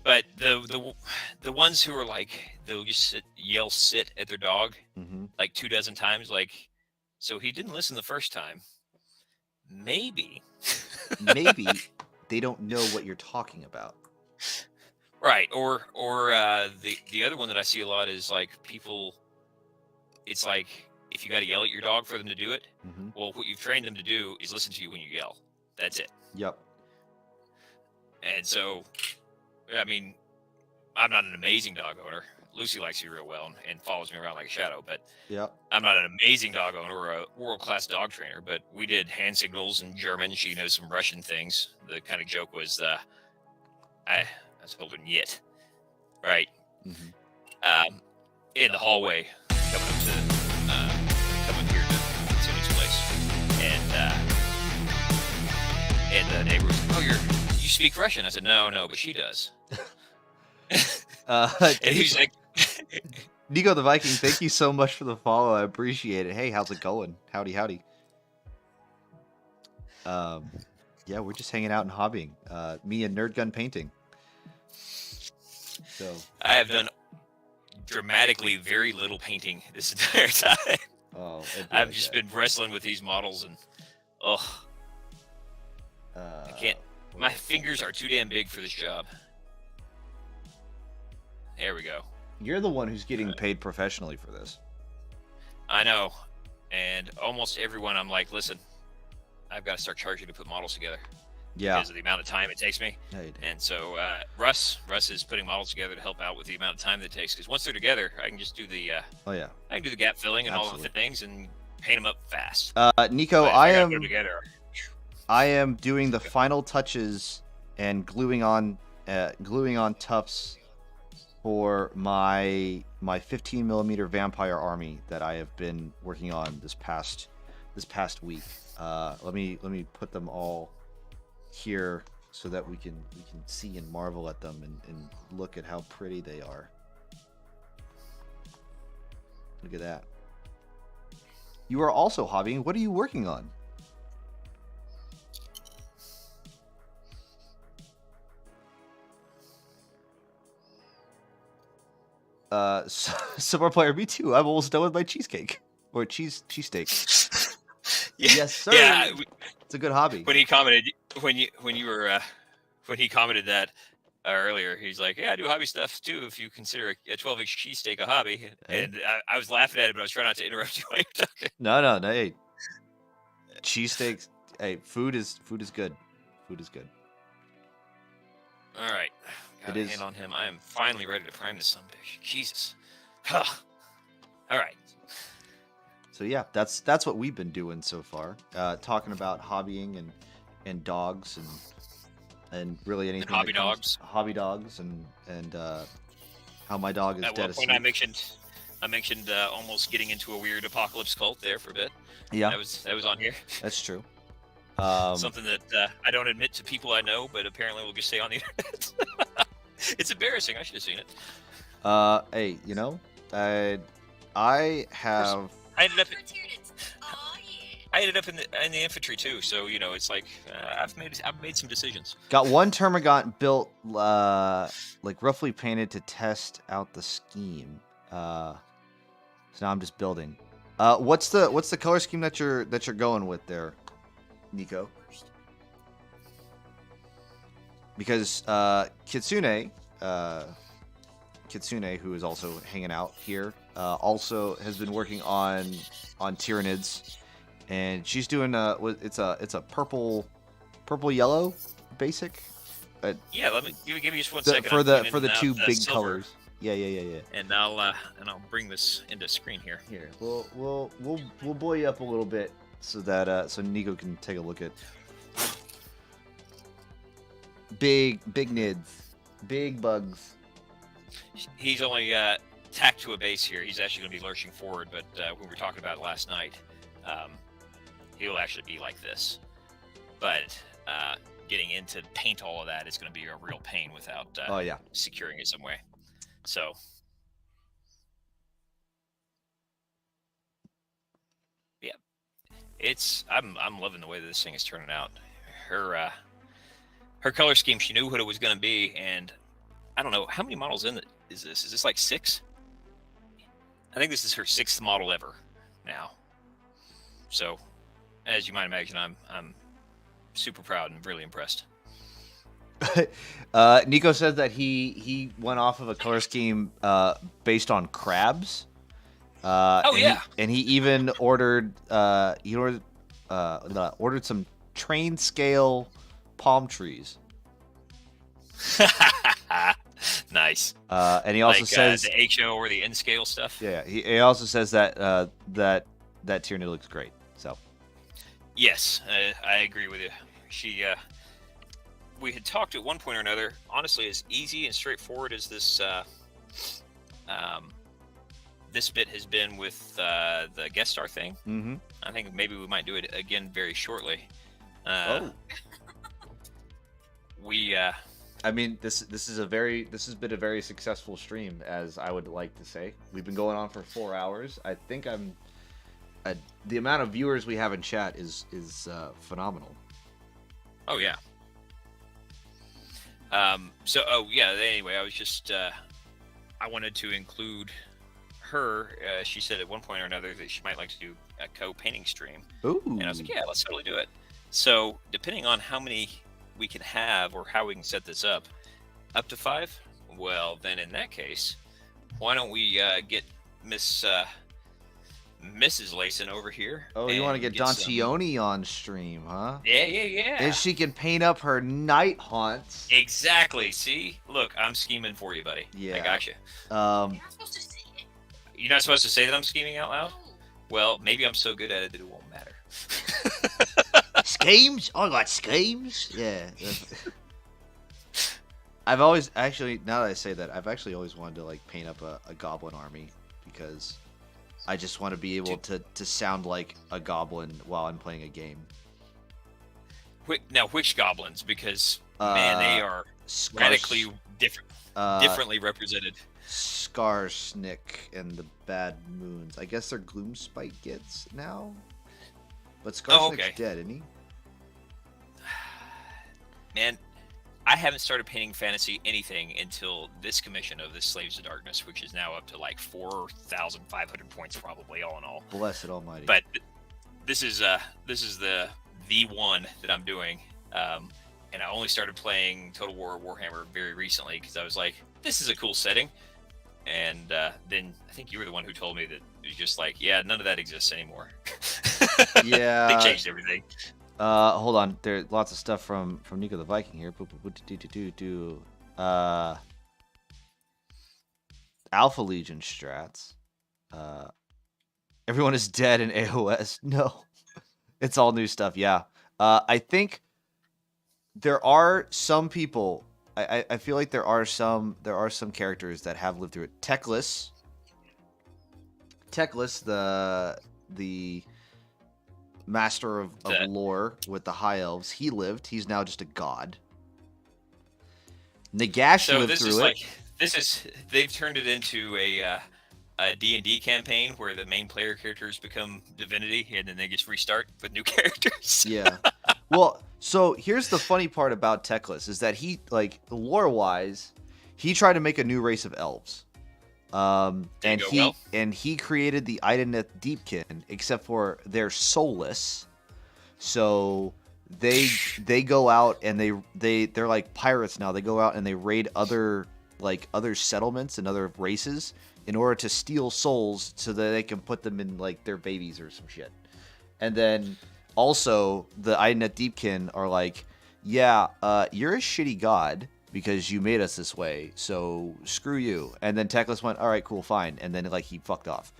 But the ones who are like they'll just yell sit at their dog Mm-hmm. like 24 times, like, so he didn't listen the first time. Maybe. Maybe they don't know what you're talking about. Right. Or the other one that I see a lot is like people. It's like if you got to yell at your dog for them to do it. Mm-hmm. Well, what you've trained them to do is listen to you when you yell. That's it. Yep. And so, I mean, I'm not an amazing dog owner. Lucy likes me real well and follows me around like a shadow, but Yep. I'm not an amazing dog owner or a world-class dog trainer. But we did hand signals in German. She knows some Russian things. The kind of joke was, I told her "niet," right? Mm-hmm. In the hallway coming here to Cindy's place, and the neighbor was, "Oh, you speak Russian?" I said, "No, but she does." And he's like, Nico the Viking, thank you so much for the follow. I appreciate it. Hey, how's it going? Howdy. Yeah, we're just hanging out and hobbying. Me and NerdGunPainting. So I have done dramatically very little painting this entire time. I've just been wrestling with these models, and I can't. My fingers are too damn big for this job. There we go. You're the one who's getting paid professionally for this. I know, and almost everyone I'm like, listen, I've got to start charging to put models together Yeah. because of the amount of time it takes me. Hey, And so Russ is putting models together to help out with the amount of time that it takes. Because once they're together, I can just do the oh yeah. I can do the gap filling and all of the Absolutely. things and paint them up fast. Nico, But if I gotta am put 'em together. I am doing the final touches and gluing on tufts for my 15 millimeter vampire army that I have been working on this past week. Let me put them all here so that we can see and marvel at them and look at how pretty they are. Look at that. You are also hobbying. What are you working on? Summer player, me too. I'm almost done with my cheesecake or cheesesteak. Yeah, Yes, sir. yeah. It's a good hobby. When he commented when he commented that earlier, he's like, "Yeah, I do hobby stuff too. If you consider a 12-inch cheesesteak a hobby," Hey. and I was laughing at it, but I was trying not to interrupt you while you're talking. No. Hey, cheesesteaks. Hey, food is good. Food is good. All right, got It a is- hand on him. I am finally ready to prime this sumbitch. Jesus. All right. So yeah, that's what we've been doing so far. Talking about hobbying and dogs and really anything. that hobby comes- dogs. Hobby dogs and how my dog is At dead one point, asleep. I mentioned almost getting into a weird apocalypse cult there for a bit. Yeah, That was on here. that's true. Something that I don't admit to people I know, but apparently will just say on the internet. It's embarrassing. I should have seen it. Hey, I have I ended up. Oh yeah. I ended up in the infantry too, so you know it's like I've made some decisions. Got one termagant built, like roughly painted to test out the scheme. So now I'm just building. What's the color scheme that you're going with there, Nico? Because Kitsune, who is also hanging out here, also has been working on Tyranids, and she's doing it's a purple yellow basic. Yeah, let me give me just one The, second. for I'm the putting for the in, two big silver, colors. Yeah. And I'll bring this into screen here. Here, we'll buoy you up a little bit so that so Nico can take a look at big nids, big bugs. He's only tacked to a base here. He's actually going to be lurching forward, but we were talking about it last night. He'll actually be like this, but getting into paint all of that is going to be a real pain without securing it some way. So yeah, I'm loving the way that this thing is turning out. Her color scheme, she knew what it was going to be, and I don't know how many models in it is this. Is this like 6? I think this is her 6th model ever now. So, as you might imagine, I'm super proud and really impressed. Nico said that he went off of a color scheme based on crabs. And he even ordered ordered some train scale palm trees. Nice. And he also like, says the HO or the N scale stuff. Yeah, he also says that that Tyranid looks great. So yes, I agree with you. She we had talked at one point or another. Honestly, as easy and straightforward as this this bit has been with the guest star thing, I think maybe we might do it again very shortly. I mean, this has been a very successful stream, as I would like to say. We've been going on for 4 hours. I think the amount of viewers we have in chat is phenomenal. Oh yeah. Anyway, I was just I wanted to include her. She said at one point or another that she might like to do a co-painting stream. Ooh. And I was like, yeah, let's totally do it. So depending on how many we can have or how we can set this up to 5, well, then in that case, why don't we get Mrs. Layson over here? Oh, you want to get Dontioni on stream, huh? Yeah. And she can paint up her night haunts. Exactly. See? Look, I'm scheming for you, buddy. Yeah. I got you. You're not supposed to say it. You're not supposed to say that I'm scheming out loud? Well, maybe I'm so good at it that it won't matter. Schemes? I got schemes. Yeah. I've always actually, now that I say that, I've actually always wanted to like paint up a goblin army because I just want to be able to sound like a goblin while I'm playing a game. Now, which goblins? Because man, they are radically differently represented. Skarsnik and the Bad Moons. I guess they're Gloomspite gets now. But Skarsnik's dead, isn't he? Man, I haven't started painting fantasy anything until this commission of this Slaves of Darkness, which is now up to like 4,500 points probably, all in all. Blessed Almighty. But this is the one that I'm doing, and I only started playing Total War Warhammer very recently because I was like, this is a cool setting. And then I think you were the one who told me that it was just like, yeah, none of that exists anymore. Yeah, they changed everything. Hold on, there's lots of stuff from Nico the Viking here. Alpha Legion strats. Everyone is dead in AOS. No, it's all new stuff. Yeah, I think there are some people. I feel like there are some characters that have lived through it. Teclis, the master of lore with the high elves, he lived. He's now just a god. Nagash lived through it. They've turned it into a D&D campaign where the main player characters become divinity and then they just restart with new characters. Yeah. Well, so here's the funny part about Teclis is that he, like, lore-wise, he tried to make a new race of elves. Did it go well? And he created the Ideneth Deepkin, except for they're soulless. So they go out and they're like pirates now. They go out and they raid other settlements and other races in order to steal souls so that they can put them in like their babies or some shit. And then also the Ideneth Deepkin are like, yeah, you're a shitty god because you made us this way, so screw you. And then Teclis went, all right, cool, fine. And then like he fucked off.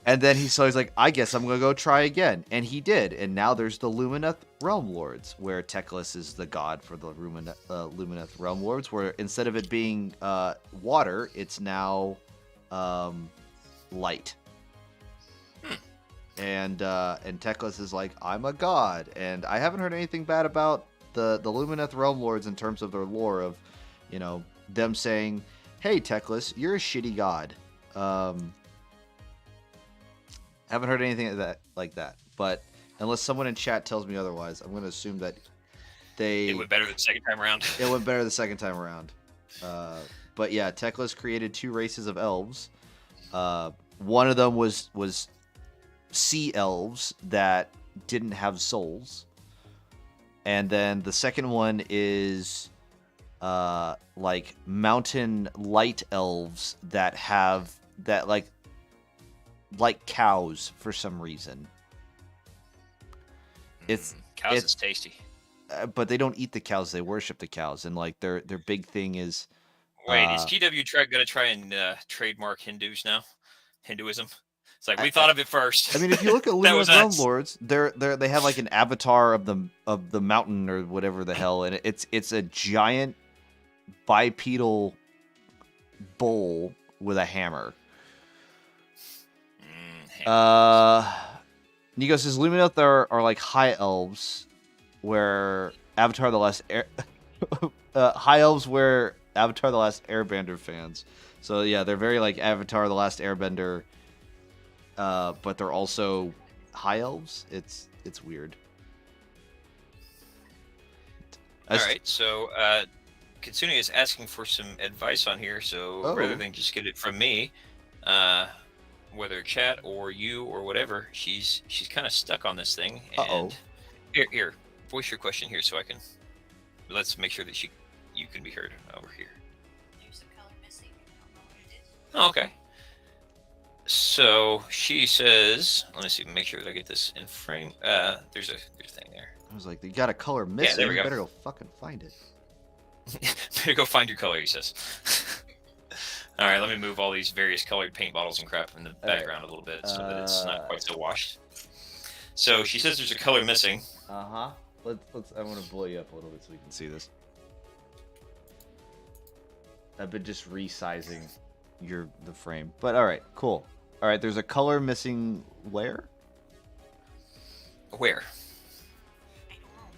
And then he's like, I guess I'm gonna go try again, and he did. And now there's the Lumineth Realm Lords, where Teclis is the god for the Lumineth Realm Lords. Where instead of it being water, it's now light. And Teclis is like, I'm a god, and I haven't heard anything bad about the Lumineth Realm Lords in terms of their lore of, them saying, hey Teclis, you're a shitty god. Haven't heard anything like that. But unless someone in chat tells me otherwise, I'm going to assume that it went better the second time around. It went better the second time around. But yeah, Teclis created 2 races of elves. One of them was sea elves that didn't have souls. And then the second one is like mountain light elves that have that like cows for some reason. Cows is tasty. But they don't eat the cows; they worship the cows, and like their big thing is. Wait, is GW gonna try and trademark Hindus now? Hinduism. It's like we thought of it first. I mean, if you look at Lumineth Realm Lords, they have like an avatar of the mountain or whatever the hell, and it's a giant bipedal bull with a hammer. Nico says Lumineth are like high elves, where Avatar: The Last high elves where Avatar: The Last Airbender fans. So yeah, they're very like Avatar: The Last Airbender, but they're also high elves. It's weird. All right, so Kitsune is asking for some advice on here. So rather than just get it from me, whether chat or you or whatever, she's kind of stuck on this thing. And here, voice your question here so I can. Let's make sure that you can be heard over here. There's a color missing. I don't know what it is. Oh, okay. So she says, let me see, make sure that I get this in frame. There's a thing there. I was like, you got a color missing. Yeah, there we go. You better go fucking find it. Better go find your color, he says. All right, let me move all these various colored paint bottles and crap in the background a little bit so that it's not quite so washed. So she says there's a color missing. Let's. I want to blow you up a little bit so we can see this. I've been just resizing the frame, but all right, cool. All right, there's a color missing where? Where? I don't know.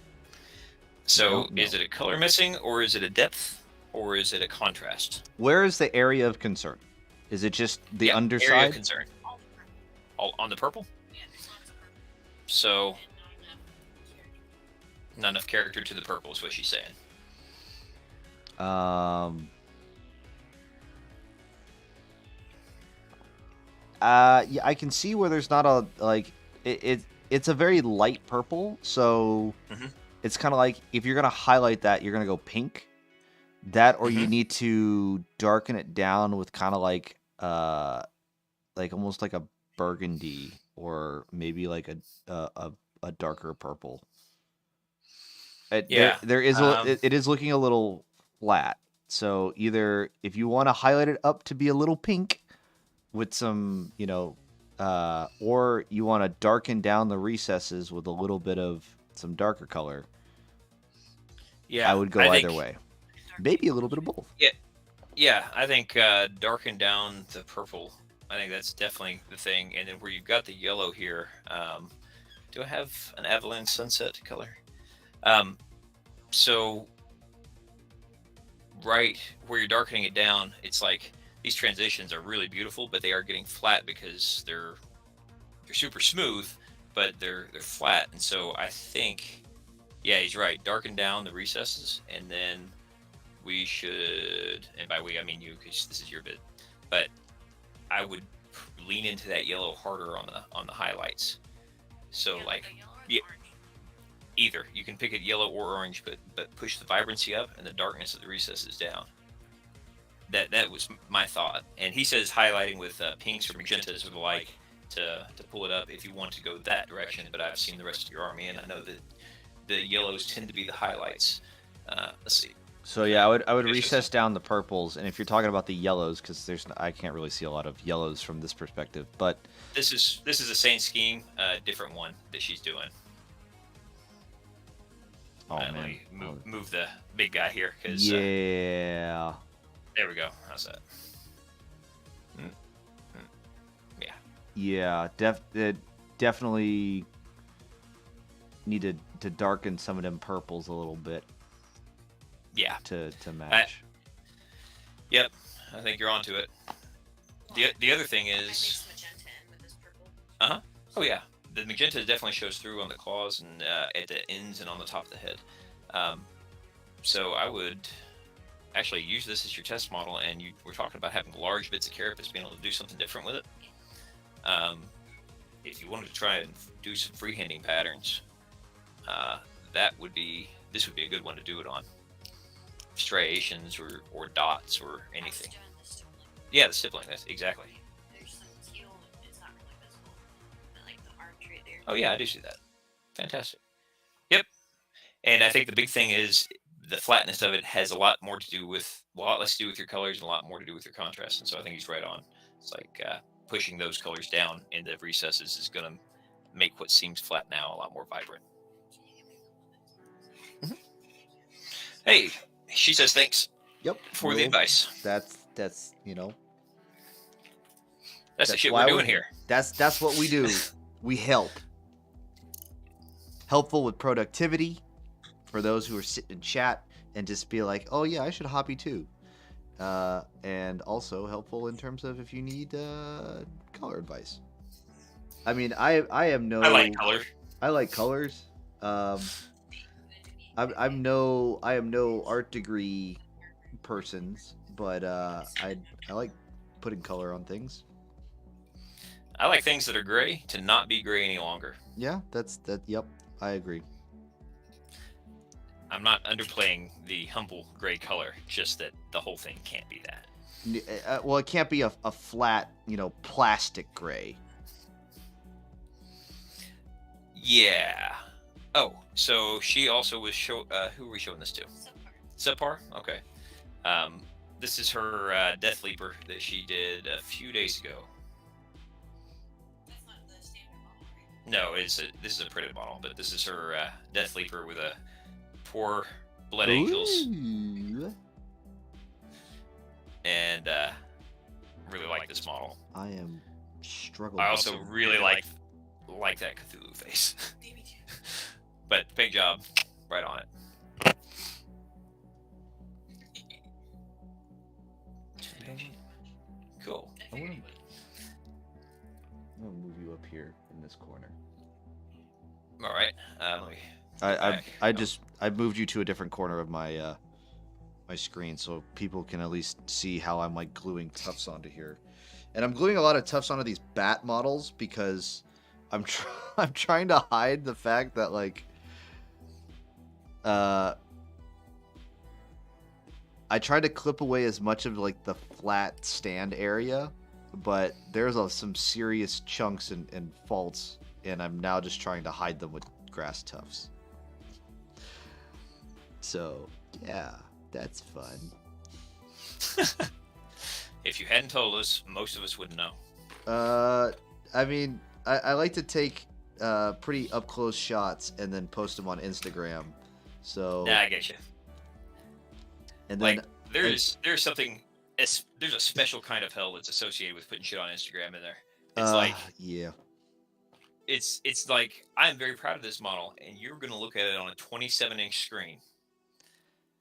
So is it a color missing, or is it a depth, or is it a contrast? Where is the area of concern? Is it just the underside? Area of concern. All the purple. All on the purple? Yeah, there's lots of purple. So And not enough character. not enough character to the purple is what she's saying. Yeah, I can see where there's not a it's a very light purple, so it's kind of like if you're gonna highlight that, you're gonna go pink. That or you need to darken it down with kind of like almost like a burgundy or maybe like a darker purple. It is looking a little flat. So either if you want to highlight it up to be a little pink with some, or you want to darken down the recesses with a little bit of some darker color. Yeah, I would go either way. Maybe a little bit of both. Yeah. I think darken down the purple. I think that's definitely the thing. And then where you've got the yellow here, do I have an Avalanche Sunset color? So right where you're darkening it down, it's like these transitions are really beautiful, but they are getting flat because they're super smooth, but they're flat. And so I think, yeah, he's right. Darken down the recesses, and then we should, and by we I mean you, because this is your bit, but I would lean into that yellow harder on the highlights. So Yeah, like, the yellow or the yeah, orange. either you can pick it yellow or orange, but push the vibrancy up and the darkness of the recesses down. That was my thought. And he says highlighting with pinks or magentas or the like to pull it up if you want to go that direction. But I've seen the rest of your army, and I know that the yellows tend to be the highlights. Let's see. So yeah, I would It's recess just- down the purples, and if you're talking about the yellows, because I can't really see a lot of yellows from this perspective, but This is the same scheme, different one that she's doing. oh Let man, me move the big guy here because yeah, there we go. How's that? Mm, mm, Yeah. yeah, definitely need to darken some of them purples a little bit Yeah. to match. Yep. I think you're onto it. The other thing I mix is, magenta in with this purple. oh yeah, the magenta definitely shows through on the claws and at the ends and on the top of the head. So I would actually use this as your test model, and you were talking about having large bits of carapace, being able to do something different with it. If you wanted to try and do some freehanding patterns, this would be a good one to do it on. Striations or dots or I was anything. doing this stippling. Yeah, the stippling. That's exactly. There's some teal. It's not really visible. But like the arm trait there. Oh yeah, I do see that. Fantastic. Yep. And I think the big thing is the flatness of it has a lot more to do with a lot less to do with your colors and a lot more to do with your contrast. And so I think he's right on. It's like pushing those colors down in the recesses is going to make what seems flat now a lot more vibrant. Can you give me a couple minutes? Hey, she says thanks Yep. for the advice. That's That's the That's shit why we're doing here. That's what we do. We help. Helpful with productivity for those who are sitting in chat and just be like, oh yeah, I should hobby too. And also helpful in terms of if you need color advice. I mean, I am no. I like color. I like colors. I am no art degree persons, but I like putting color on things. I like things that are gray to not be gray any longer. Yeah, that's that. Yep, I agree. I'm not underplaying the humble gray color, just that the whole thing can't be that. Well, it can't be a flat, plastic gray. Yeah. Oh, so she also was who are we showing this to? Subpart. Subpar? Okay. This is her Death Leaper that she did a few days ago. That's not the standard model, right? No, this is a printed model, but this is her Death Leaper with a poor blood angels, Ooh. and really like this model. I am struggling. I also really like that Cthulhu face. Maybe two. But paint job, right on it. Cool. I figured you would. I'm gonna move you up here in this corner. All right. Let me I moved you to a different corner of my my screen so people can at least see how I'm like gluing tufts onto here. And I'm gluing a lot of tufts onto these bat models because I'm I'm trying to hide the fact that like I tried to clip away as much of like the flat stand area, but there's some serious chunks and faults, and I'm now just trying to hide them with grass tufts. So yeah, that's fun. If you hadn't told us, most of us wouldn't know. I mean, I like to take pretty up close shots and then post them on Instagram. So Nah, I get you. and then Like there's something. There's a special kind of hell that's associated with putting shit on Instagram in there. It's like yeah. it's like I'm very proud of this model, and you're gonna look at it on a 27-inch screen.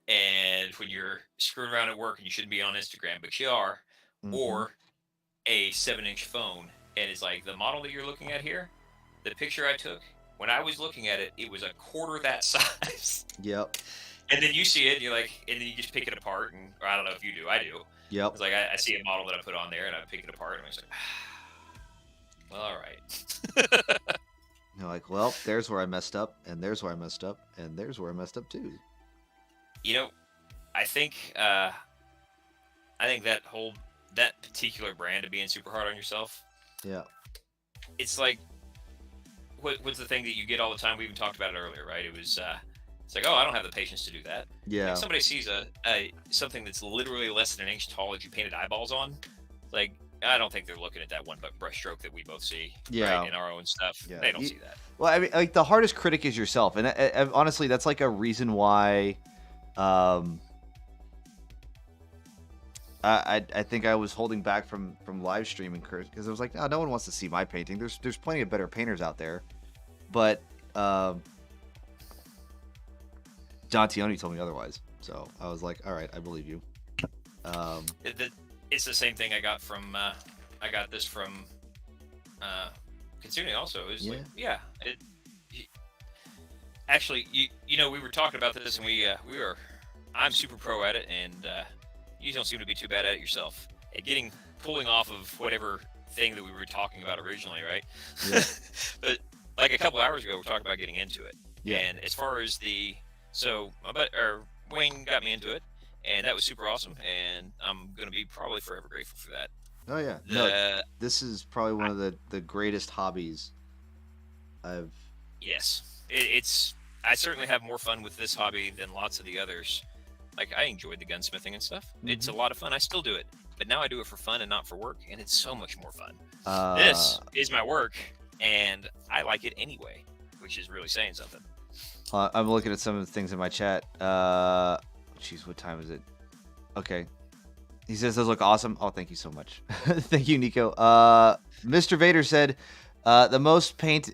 And when you're screwing around at work and you shouldn't be on Instagram, but you are, Mhm. or a 7-inch phone, and it's like the model that you're looking at here, the picture I took when I was looking at it, it was a quarter that size. Yep. And then you see it, and you're like, and then you just pick it apart, and or I don't know if you do, I do. Yep. It's like I see a model that I put on there, and I pick it apart, and I was like, well, all right. You're like, well, there's where I messed up, and there's where I messed up, and there's where I messed up too. You know, I think that particular brand of being super hard on yourself, Yeah. it's like what's the thing that you get all the time? We even talked about it earlier, right? It was it's like, oh, I don't have the patience to do that. Yeah. Like somebody sees a something that's literally less than an inch tall that you painted eyeballs on, like I don't think they're looking at that one brush stroke that we both see, Yeah. right, in our own stuff. Yeah. They don't see that. Well, I mean, like the hardest critic is yourself, and honestly, that's like a reason why. I think I was holding back from live streaming because I was like, no one wants to see my painting. There's plenty of better painters out there, but Dantioni told me otherwise, so I was like, all right, I believe you. It's the same thing I got from I got this from Kitsune also. It was like, yeah, actually, you know, we were talking about this, and we were. I'm super pro at it, and you don't seem to be too bad at it yourself. At pulling off of whatever thing that we were talking about originally, right? Yeah. But like a couple hours ago, we are talking about getting into it. Yeah. And as far as Wayne got me into it, and that was super awesome. And I'm gonna be probably forever grateful for that. Oh yeah. No, this is probably one of the greatest hobbies I've. Yes, it's. I certainly have more fun with this hobby than lots of the others. Like, I enjoyed the gunsmithing and stuff. It's a lot of fun. I still do it. But now I do it for fun and not for work, and it's so much more fun. This is my work, and I like it anyway, which is really saying something. I'm looking at some of the things in my chat. Jeez, what time is it? Okay. He says those look awesome. Oh, thank you so much. Thank you, Nico. Mr. Vader said, I mostly paint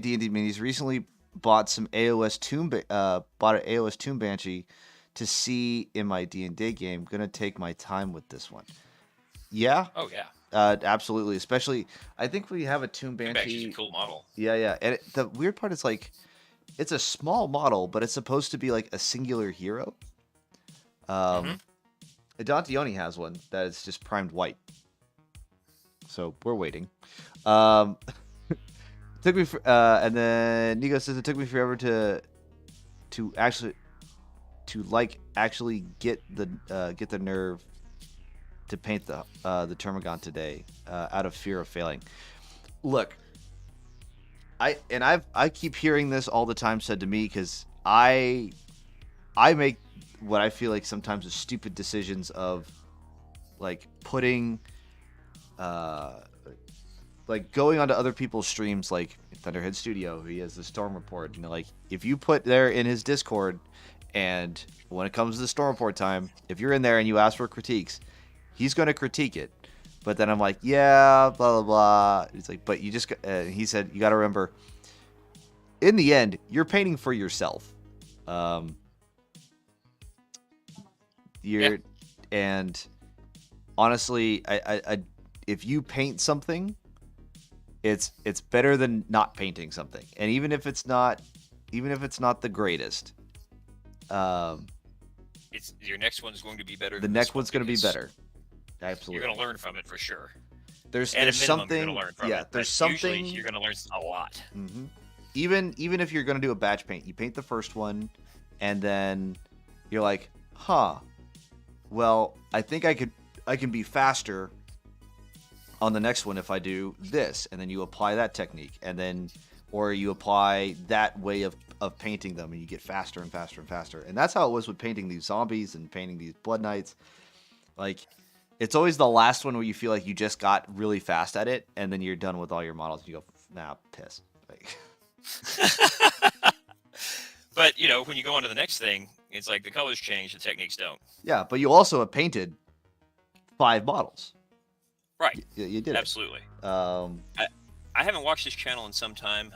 D&D minis. Recently bought an AOS Tomb Banshee to see in my D&D game. Gonna take my time with this one. Yeah. Oh yeah. Absolutely. Especially, I think we have a Tomb Banshee. Banshee's a cool model. Yeah. And the weird part is like, it's a small model, but it's supposed to be like a singular hero. Dantioni has one that is just primed white. So we're waiting. Took me and then Nico says it took me forever to actually get the nerve to paint the Termagon today out of fear of failing. Look, I keep hearing this all the time said to me because I make what I feel like sometimes is stupid decisions of like putting like going onto other people's streams like Thunderhead Studio, he has the Storm Report, you know, like if you put there in his Discord and when it comes to the Storm Report time, if you're in there and you ask for critiques, he's going to critique it. But then I'm like, yeah, blah, blah, blah. He's like, but you just, he said, you got to remember, in the end, you're painting for yourself. And honestly, I if you paint something, it's better than not painting something. And even if it's not the greatest, it's your next one's going to be better. The next one's going to be better. Absolutely. You're going to learn from it for sure. There's something. You're learn from it, there's something. Usually you're going to learn a lot. Mm-hmm. Even if you're going to do a batch paint, you paint the first one, and then you're like, huh. Well, I think I can be faster on the next one if I do this, and then you apply that technique, and then or you apply that way of painting them, and you get faster and faster and faster. And that's how it was with painting these zombies and painting these blood knights. Like, it's always the last one where you feel like you just got really fast at it, and then you're done with all your models, and you go, nah, piss. Like... But, you know, when you go on to the next thing, it's like the colors change, the techniques don't. Yeah, but you also have painted 5 models. Right. You did. Absolutely. I haven't watched this channel in some time.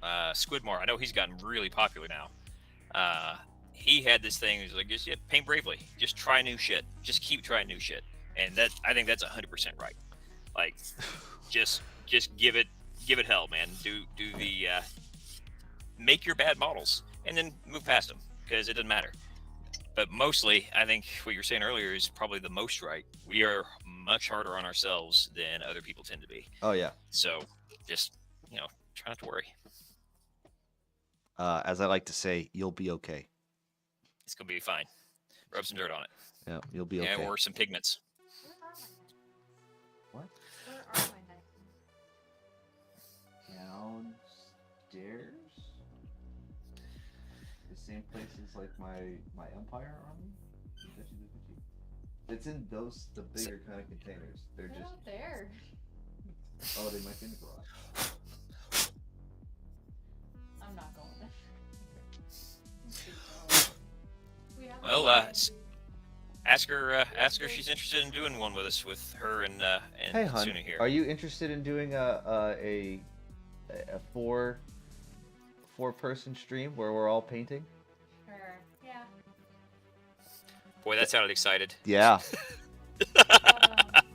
Squidmore, I know he's gotten really popular now. he had this thing. He's like, just paint bravely. Just try new shit. Just keep trying new shit. And I think that's 100% right. Like, just give it hell, man. Do the make your bad models and then move past them because it doesn't matter. But mostly, I think what you were saying earlier is probably the most right. We are much harder on ourselves than other people tend to be. Oh yeah. So just try not to worry. As I like to say, you'll be okay. It's gonna be fine. Rub some dirt on it. Yeah, you'll be okay. Yeah, or some pigments. What? Where are my napkins? Downstairs? The same place as like my Empire army? It's in the bigger kind of containers. They're They're just not there. oh, they might be in the garage. I'm not going there. We have Well, a- ask her if she's interested in doing one with us, with her and Hey, hun, Suna here. are you interested in doing a four-person stream where we're all painting? Sure. Yeah. Boy, that sounded excited. Yeah. But,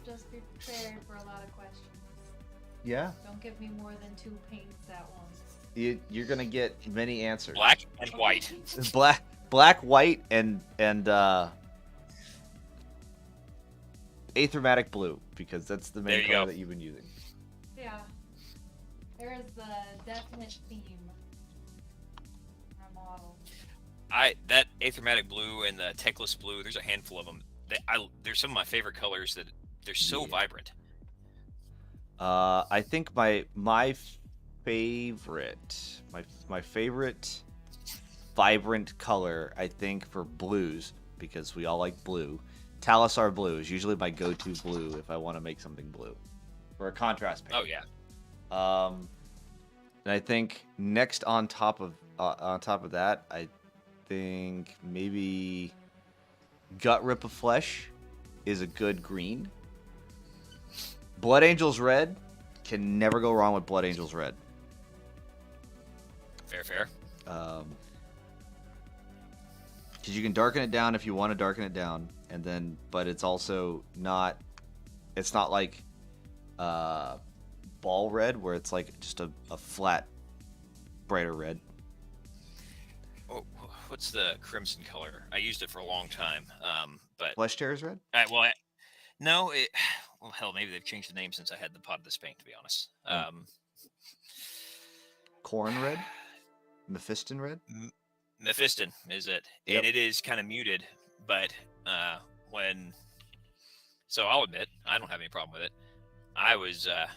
just be prepared for a lot of questions. Yeah. Don't give me more than 2 paints at once. You're gonna get many answers. Black and white. Black, white, and achromatic blue, because that's the There main you color go. that you've been using. Yeah. There is a definite theme. My model. That achromatic blue and the techless blue. There's a handful of them. They're some of my favorite colors. That they're so vibrant. I think my favorite vibrant color, I think, for blues, because we all like blue. Talisar blue is usually my go-to blue if I want to make something blue for a contrast paint. Oh yeah. And I think next on top of that, I think maybe Gut Rip of Flesh is a good green. Blood Angels Red, can never go wrong with Blood Angels Red. Fair. Because you can darken it down if you want to darken it down, and then, but it's also not. It's not like ball red, where it's like just a flat, brighter red. Oh, what's the crimson color? I used it for a long time. But Flesh Tears Red. no, well, hell, maybe they've changed the name since I had the pot of this paint. To be honest. Corn Red. Mephiston Red. Mephiston is it, Yep. and it is kind of muted, but so I'll admit I don't have any problem with it. I was a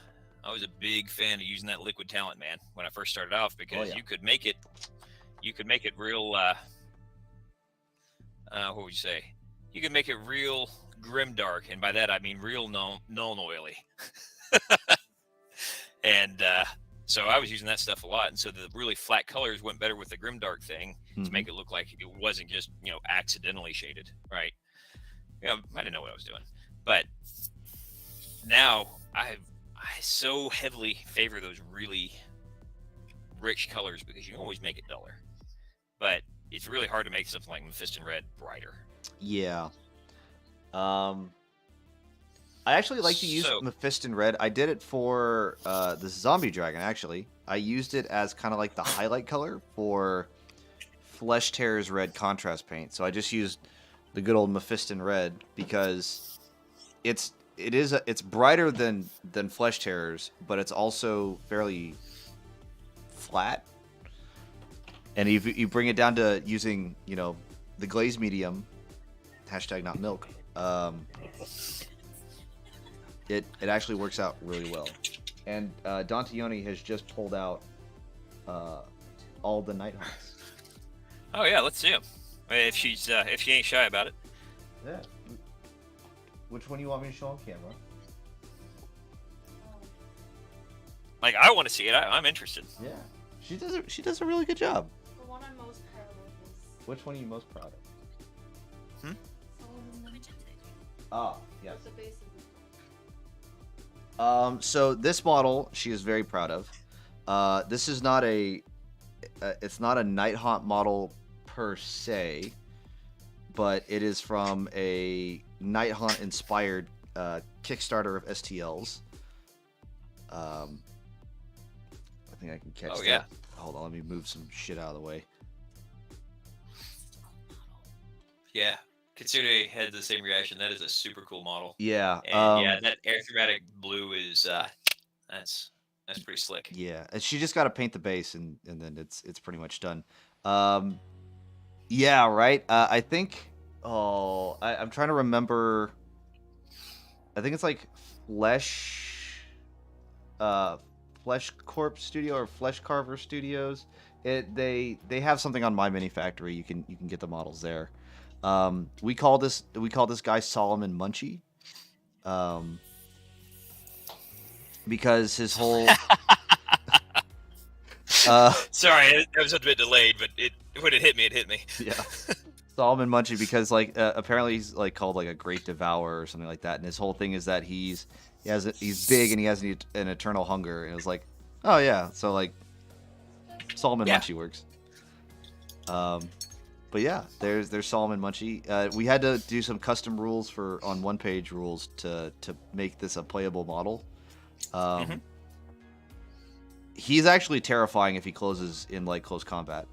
big fan of using that liquid talent, man, when I first started off, because yeah. you could make it real. What would you say? You could make it real grim dark, and by that I mean real null and oily. And so I was using that stuff a lot, and so the really flat colors went better with the grimdark thing to make it look like it wasn't just accidentally shaded, right? I didn't know what I was doing, but now I so heavily favor those really rich colors because you can always make it duller, but it's really hard to make something like Mephiston Red brighter. Yeah. I actually like to use Mephiston Red. I did it for the Zombie Dragon, actually. I used it as kind of like the highlight color for Flesh Tears Red contrast paint. So I just used the good old Mephiston Red because it's brighter than Flesh Tears, but it's also fairly flat. And if you bring it down to using, the glaze medium, hashtag not milk, it actually works out really well. And Dantione has just pulled out all the Nighthawks. Oh yeah, let's see them. If she ain't shy about it. Yeah. Which one do you want me to show on camera? Like, I want to see it. I'm interested. Yeah. She does a really good job. The one I'm most proud of is Which one are you most proud of? Solomon Ah, yes. with the base of the So this model she is very proud of. This is not it's not a Nighthaunt model per se, but it is from a Night Hunt inspired Kickstarter of STLs. I think I can catch that. Yeah. Hold on, let me move some shit out of the way. Yeah. Kitsune had the same reaction. That is a super cool model. Yeah. And yeah, that aerothematic blue is that's pretty slick. Yeah, and she just got to paint the base, and then it's pretty much done. Yeah, right. I think. Oh, I'm trying to remember. I think it's like Flesh, Flesh Corp Studio or Flesh Carver Studios. They have something on My Mini Factory. You can get the models there. We call this guy Solomon Munchie. Because his whole Sorry, that was a bit delayed, but when it hit me. Yeah. Solomon Munchie, because like apparently he's like called like a great devourer or something like that, and his whole thing is that he's big and he has an eternal hunger, and it was like, oh yeah, so like Solomon Munchie works. But yeah, there's Solomon Munchie. We had to do some custom rules on 1-page rules to make this a playable model. He's actually terrifying if he closes in like close combat.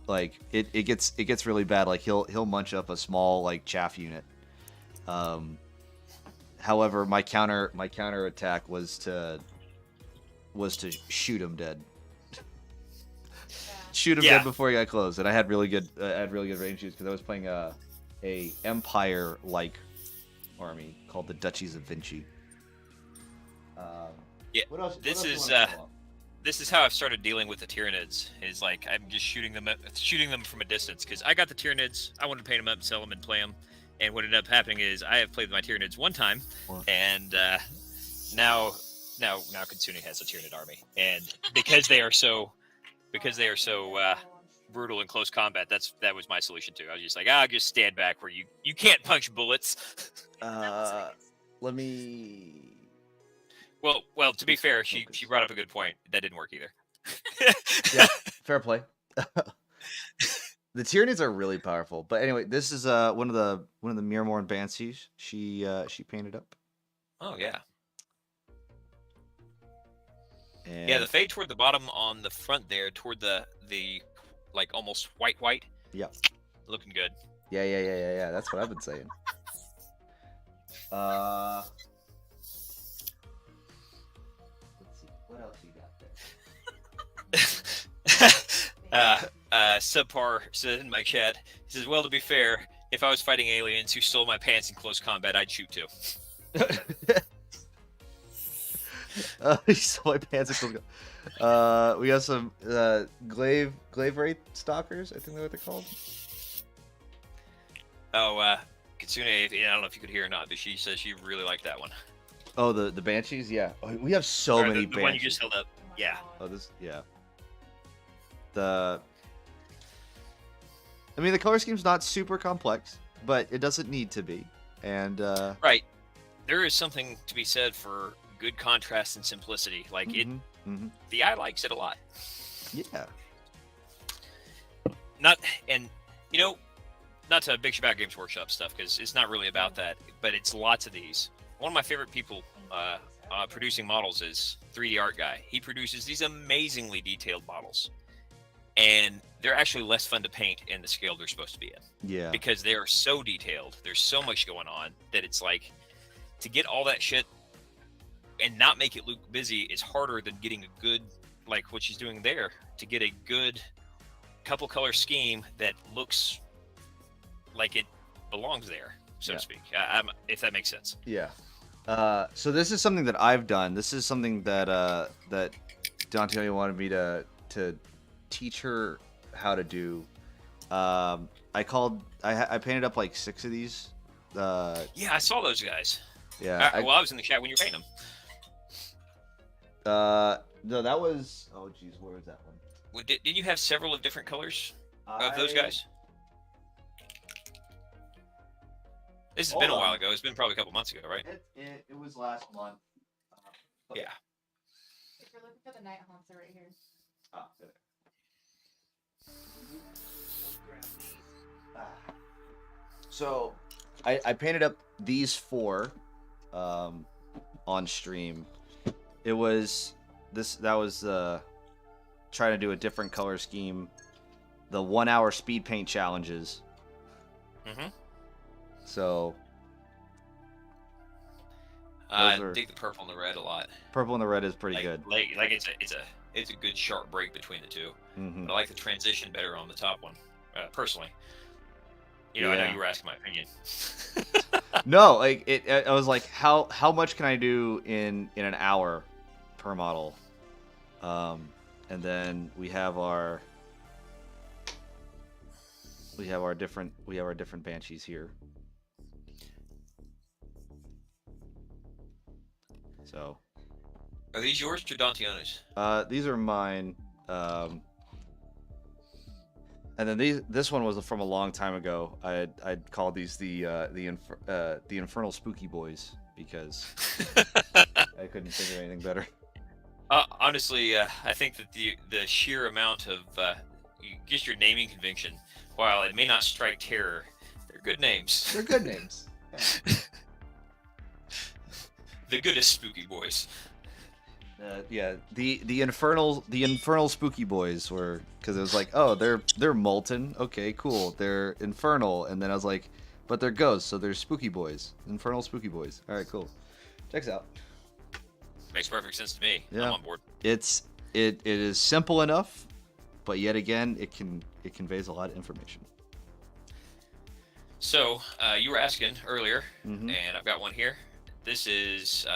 Like it gets really bad. Like he'll munch up a small like chaff unit. However, my counter attack was to shoot him dead. Shoot him dead before he got close, and I had really good range use because I was playing a Empire like army called the Duchies of Vinci. Yeah, What else? This is how I've started dealing with the Tyranids. Is like I'm just shooting them from a distance because I got the Tyranids. I wanted to paint them up, sell them, and play them. And what ended up happening is I have played with my Tyranids one time, and now Kitsune has a Tyranid army, and because they are so brutal in close combat, that was my solution too. I was just like, I'll just stand back where you can't punch bullets. Let me. Well. To be fair, she brought up a good point. That didn't work either. Yeah, fair play. The Tyranids are really powerful, but anyway, this is one of the Mirmorn Banshees. She painted up. Oh yeah. And Yeah, the fade toward the bottom on the front there, toward the like almost white. Yeah. Looking good. Yeah. That's what I've been saying. Let's see. What else you got there? Subpar said in my chat, he says, well, to be fair, if I was fighting aliens who stole my pants in close combat, I'd shoot too. He stole my pants in close combat. We got some glaive wraith stalkers, I think that's what they're called. Oh, Kitsune, I don't know if you could hear or not, but she says she really liked that one. Oh, the Banshees? Yeah. Oh, we have so many the Banshees. one you just held up. Yeah. Oh, yeah. I mean, the color scheme's not super complex, but it doesn't need to be. And Right. There is something to be said for good contrast and simplicity. Like the eye likes it a lot. Yeah. Not to bitch about Games Workshop stuff because it's not really about that, but it's lots of these. One of my favorite people producing models is 3D Art Guy. He produces these amazingly detailed models, and they're actually less fun to paint in the scale they're supposed to be in. Yeah. Because they are so detailed. There's so much going on that it's like to get all that shit and not make it look busy is harder than getting a good, like what she's doing there, to get a good couple color scheme that looks like it belongs there, so to speak. If that makes sense. Yeah. So this is something that I've done. This is something that that Dante wanted me to teach her how to do. I painted up like 6 of these. Yeah, I saw those guys. Yeah. I was in the chat when you were painting them. No, that was. Oh, geez, where was that one? Well, did you have several of different colors of those guys? This has been a while ago. It's been probably a couple months ago, right? It was last month. Yeah. If you're looking for the night haunts, are right here. Ah, there. So, I painted up these 4 on stream. It was that was trying to do a different color scheme. The 1-hour speed paint challenges. Mm-hmm. So I those are- dig the purple and the red a lot. purple and the red is pretty Like, good. like it's a good sharp break between the two. Mhm. But I like the transition better on the top one, personally. You know, I know Yeah. you were asking my opinion. No, like I was like, how much can I do in an hour per model? And then we have our different banshees here. So Are these yours or Dantiano's? these are mine. And then this one was from a long time ago. I'd called these the Infernal Spooky Boys because I couldn't think of anything better. Honestly, I think that the sheer amount of just your naming convention, while it may not strike terror, they're good names. They're good names. The goodest spooky boys. Yeah, the infernal Spooky Boys were, because it was like, oh, they're molten. Okay, cool. They're infernal, and then I was like, but they're ghosts, so they're Spooky Boys. Infernal Spooky Boys. All right, cool. Checks out. Makes perfect sense to me. Yeah. I'm on board. It is simple enough, but yet again, it conveys a lot of information. So you were asking earlier, Mhm. and I've got one here. This is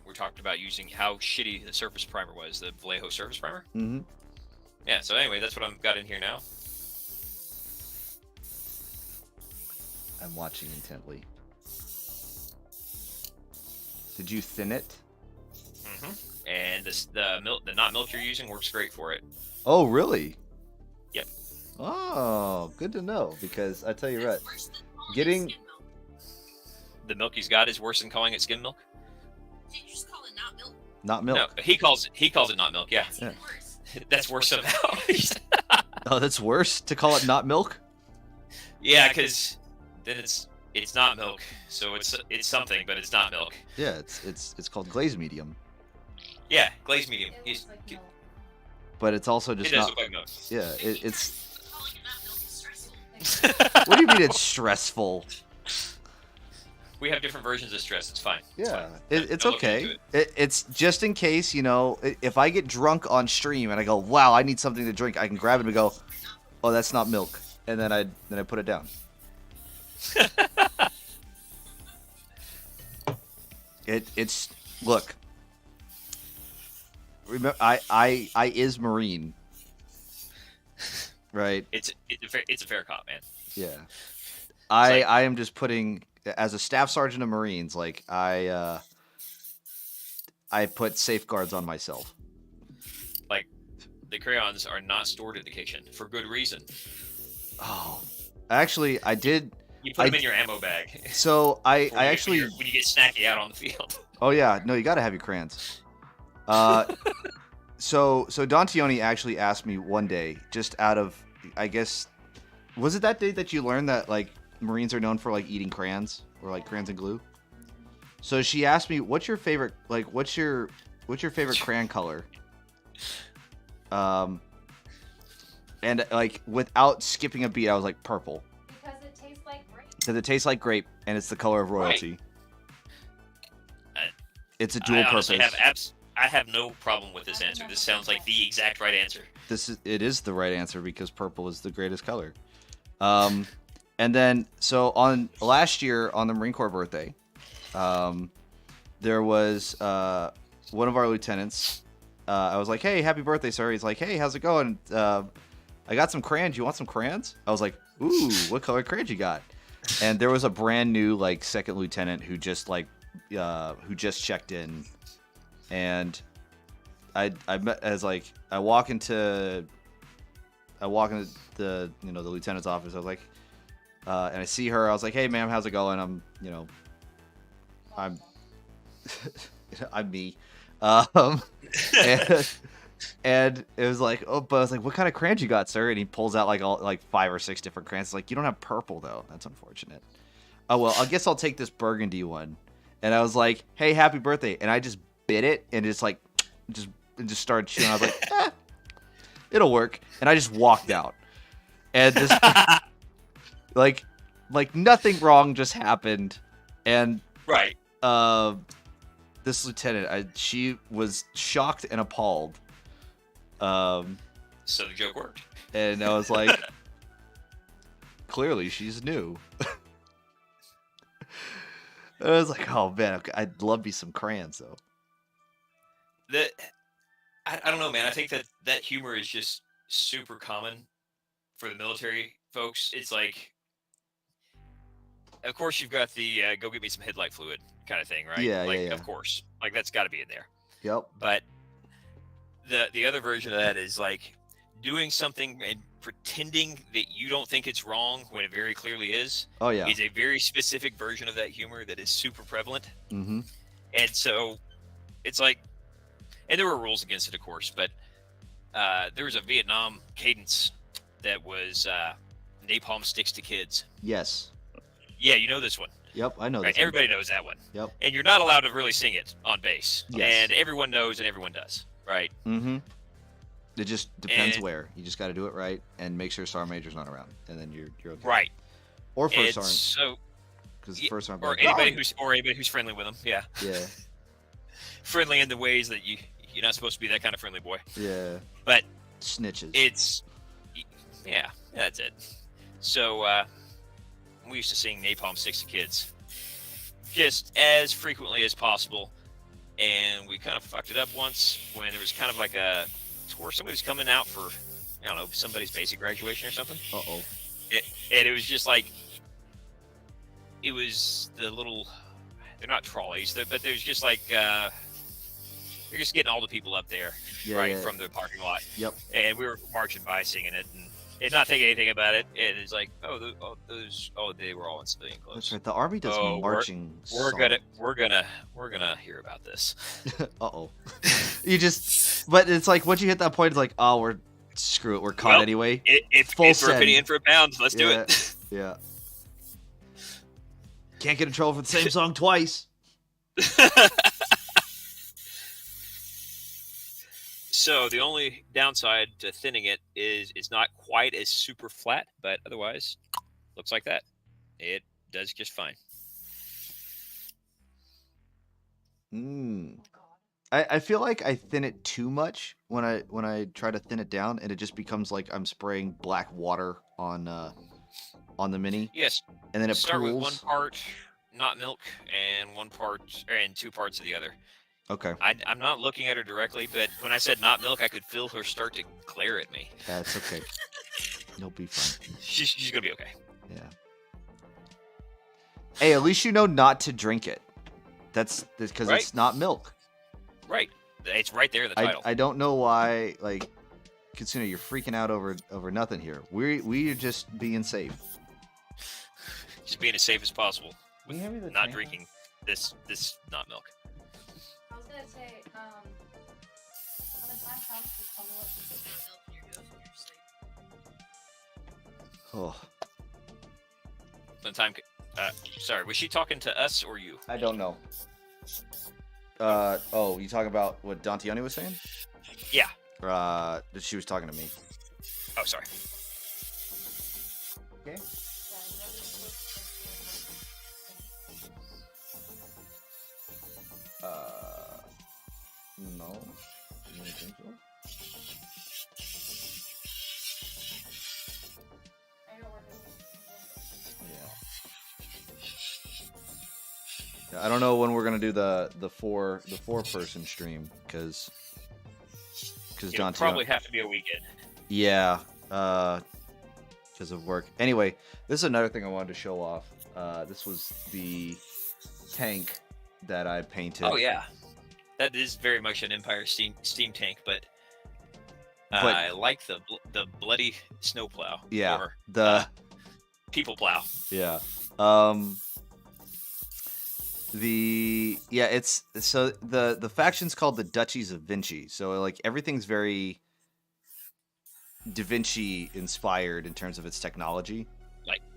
we're talking about using how shitty the surface primer was, the Vallejo surface primer. Mm-hmm. Yeah. So anyway, that's what I've got in here now. I'm watching intently. Did you thin it? Mm-hmm. And the not milk you're using works great for it. Oh, really? Yep. Oh, good to know, because I tell you what, That's worse than calling it getting- skim milk. The milk he's got is worse than calling it skim milk. Did you just call it not milk? not milk. No, he calls it not milk. Yeah, That's even worse. that's worse somehow. Oh, that's worse to call it not milk. Yeah, because then it's not milk, so it's something, but it's not milk. Yeah, it's called glazed medium, Yeah, glazed medium. It He's, looks like milk. but it's also it just does not. look like milk. Yeah, it's. Calling it not milk is stressful. What do you mean it's stressful? We have different versions of stress. It's fine. It's Yeah, fine. it's Don't look okay. into It's just in case, if I get drunk on stream and I go, wow, I need something to drink, I can grab it and go, oh, that's not milk, and then I put it down. It's look. Remember, I is Marine, right? It's a fair cop, man. Yeah. like- I am just putting, as a staff sergeant of Marines, like I put safeguards on myself. The crayons are not stored at the kitchen for good reason. Oh, actually, I did. You put I- them in your ammo bag. So I when actually. you get snacky out on the field. Oh yeah, no, you got to have your crayons. So Dantioni actually asked me one day, just out of, I guess, was it that day that you learned that like Marines are known for like eating crayons or like crayons and glue? So she asked me, "What's your favorite? Like, what's your favorite crayon color?" And like without skipping a beat, I was like purple Because it tastes like grape. because it tastes like grape and it's the color of royalty. It's a dual I honestly purpose. I have no problem with this answer. This sounds like the exact right answer. It is the right answer because purple is the greatest color. And then so on last year on the Marine Corps birthday, there was one of our lieutenants. I was like, "Hey, happy birthday, sir." He's like, "Hey, how's it going? I got some crayons. You want some crayons?" I was like, "Ooh, what color crayons you got?" And there was a brand new like second lieutenant who just checked in, and I met as like I walk into the the lieutenant's office. I was like, and I see her. I was like, "Hey, ma'am, how's it going?" I'm I'm me. And, And it was like, oh, but I was like, what kind of crayons you got, sir? And he pulls out like 5 or 6 different crayons. It's like, you don't have purple though. That's unfortunate. Oh well, I guess I'll take this burgundy one. And I was like, hey, happy birthday. And I just bit it and it's like, just started chewing. I was like, it'll work. And I just walked out. And this, like nothing wrong just happened. And Right. this lieutenant, she was shocked and appalled. So the joke worked. And I was like, clearly she's new. I was like, oh man, I'd love me some crayons though. I don't know, man. I think that humor is just super common for the military folks. It's like, of course, you've got the go get me some headlight fluid kind of thing, right? Yeah, like, yeah. Of course, like that's got to be in there. Yep. But the other version of that is like doing something and pretending that you don't think it's wrong when it very clearly is. Oh yeah. Is a very specific version of that humor that is super prevalent. Mm-hmm. And so it's like, and there were rules against it, of course, but there was a Vietnam cadence that was napalm sticks to kids. Yes. Yeah, you know this one. Yep, I know Right? this one. Everybody knows that one. Yep. And you're not allowed to really sing it on bass. Yes. And everyone knows and everyone does, right? Mm-hmm. It just depends And- where. You just got to do it right and make sure Sergeant Major's not around, and then you're okay. Right. Or first And sergeant, so, because yeah, first sergeant. or anybody who's friendly with them. Yeah. Yeah. Friendly in the ways that you're not supposed to be that kind of friendly boy. Yeah. But Snitches. it's, yeah, that's it. So we used to sing Napalm Sticks to kids just as frequently as possible. And we kind of fucked it up once when there was kind of like a tour. Somebody was coming out for, I don't know, somebody's basic graduation or something. Uh-oh. And it was just like, it was the little, they're not trolleys, but there's just like, you're just getting all the people up there, Yeah, right, yeah. from the parking lot. Yep. And we were marching by singing it and not thinking anything about it. And it's like, they were all in civilian clothes. That's right. The Army does Oh, marching. We're gonna hear about this. Uh-oh. You just, but it's like once you hit that point, it's like, oh, screw it, we're caught Well, anyway. It's Full in for a penny, send. in for a pound. Let's do Yeah. it. Yeah. Can't get in trouble for the same song twice. So the only downside to thinning it is it's not quite as super flat, but otherwise, looks like that. It does just fine. Mm. I feel like I thin it too much when I try to thin it down, and it just becomes like I'm spraying black water on the mini, Yes. and then it Start with one pools. part not milk and 2 parts of the other. Okay, I'm not looking at her directly, but when I said not milk, I could feel her start to glare at me. that's okay. You'll be fine. She's gonna be okay. Yeah. Hey, at least you know not to drink it. That's because Right. it's not milk. Right. It's right there in the title. I don't know why, like, Katsuna, you're freaking out over nothing here. We are just being safe. Just being as safe as possible Can you hand me the not tampons? drinking this not milk. I was gonna say, when the time comes, just tell me what to do. Yourself in your nose when you're asleep. Oh, By the time, sorry, was she talking to us or you? I don't know. Oh, you talking about what Dantiani was saying? Yeah. She was talking to me. Oh, sorry. Okay. Yeah, whoever's supposed to No. You don't think so? I know we're doing Yeah. I don't know when we're gonna do the four person stream because It'll Dantiani. probably have to be a weekend. Yeah, because of work. Anyway, this is another thing I wanted to show off. This was the tank that I painted. Oh yeah, that is very much an Empire steam tank, but, But- I like the bloody snowplow. Yeah, or, the people plow. yeah. It's so the faction's called the Duchies of Vinci. So like everything's very Da Vinci inspired in terms of its technology.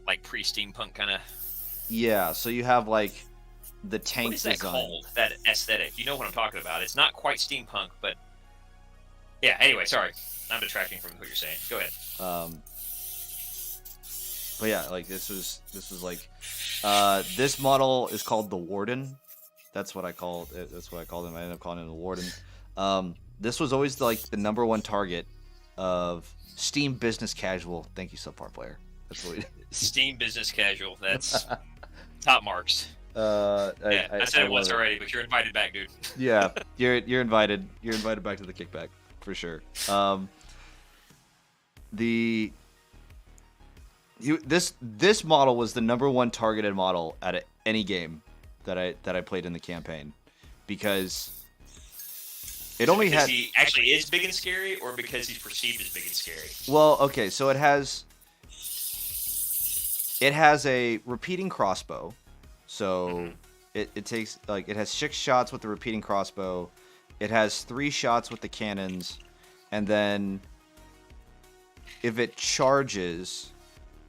Like pre-steampunk kind of. Yeah, so you have like the What tank is that design. called? That aesthetic? You know what I'm talking about? It's not quite steampunk, but yeah. Anyway, sorry, I'm detracting from what you're saying. Go ahead. But yeah, like this was like this model is called the Warden. That's what I call it. That's what I called him. I ended up calling him the Warden. This was always like the #1 target of Steam Business Casual. Thank you, subpar player. That's what Steam Business Casual. That's top marks. I said it once love already, but you're invited back, dude. Yeah, you're invited. You're invited back to the kickback for sure. This model was the #1 targeted model at any game that I played in the campaign because it only because had. he actually is big and scary, or because he's perceived as big and scary. Well, okay, so it has a repeating crossbow, so it takes like it has 6 shots with the repeating crossbow, it has 3 shots with the cannons, and then if it charges,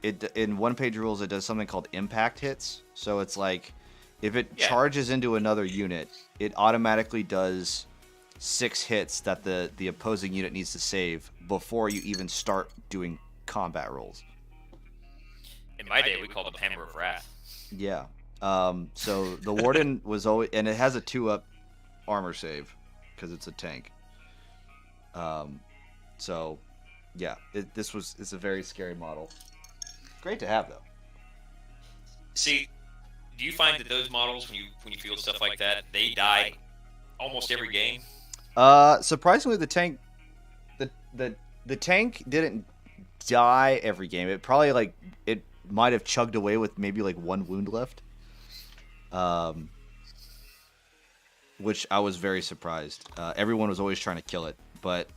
it in one-page rules it does something called impact hits. So it's like if it charges into another unit, it automatically does 6 hits that the opposing unit needs to save before you even start doing combat rolls. In my day, we called them Hammer of Wrath. Yeah. So the Warden was always, and it has a 2-up armor save because it's a tank. So yeah, it's a very scary model. Great to have though. See, do you find that those models, when you field stuff like that, they die almost every game? Surprisingly, the tank, the tank didn't die every game. It probably like it might have chugged away with maybe like 1 wound left. Which I was very surprised. Everyone was always trying to kill it, but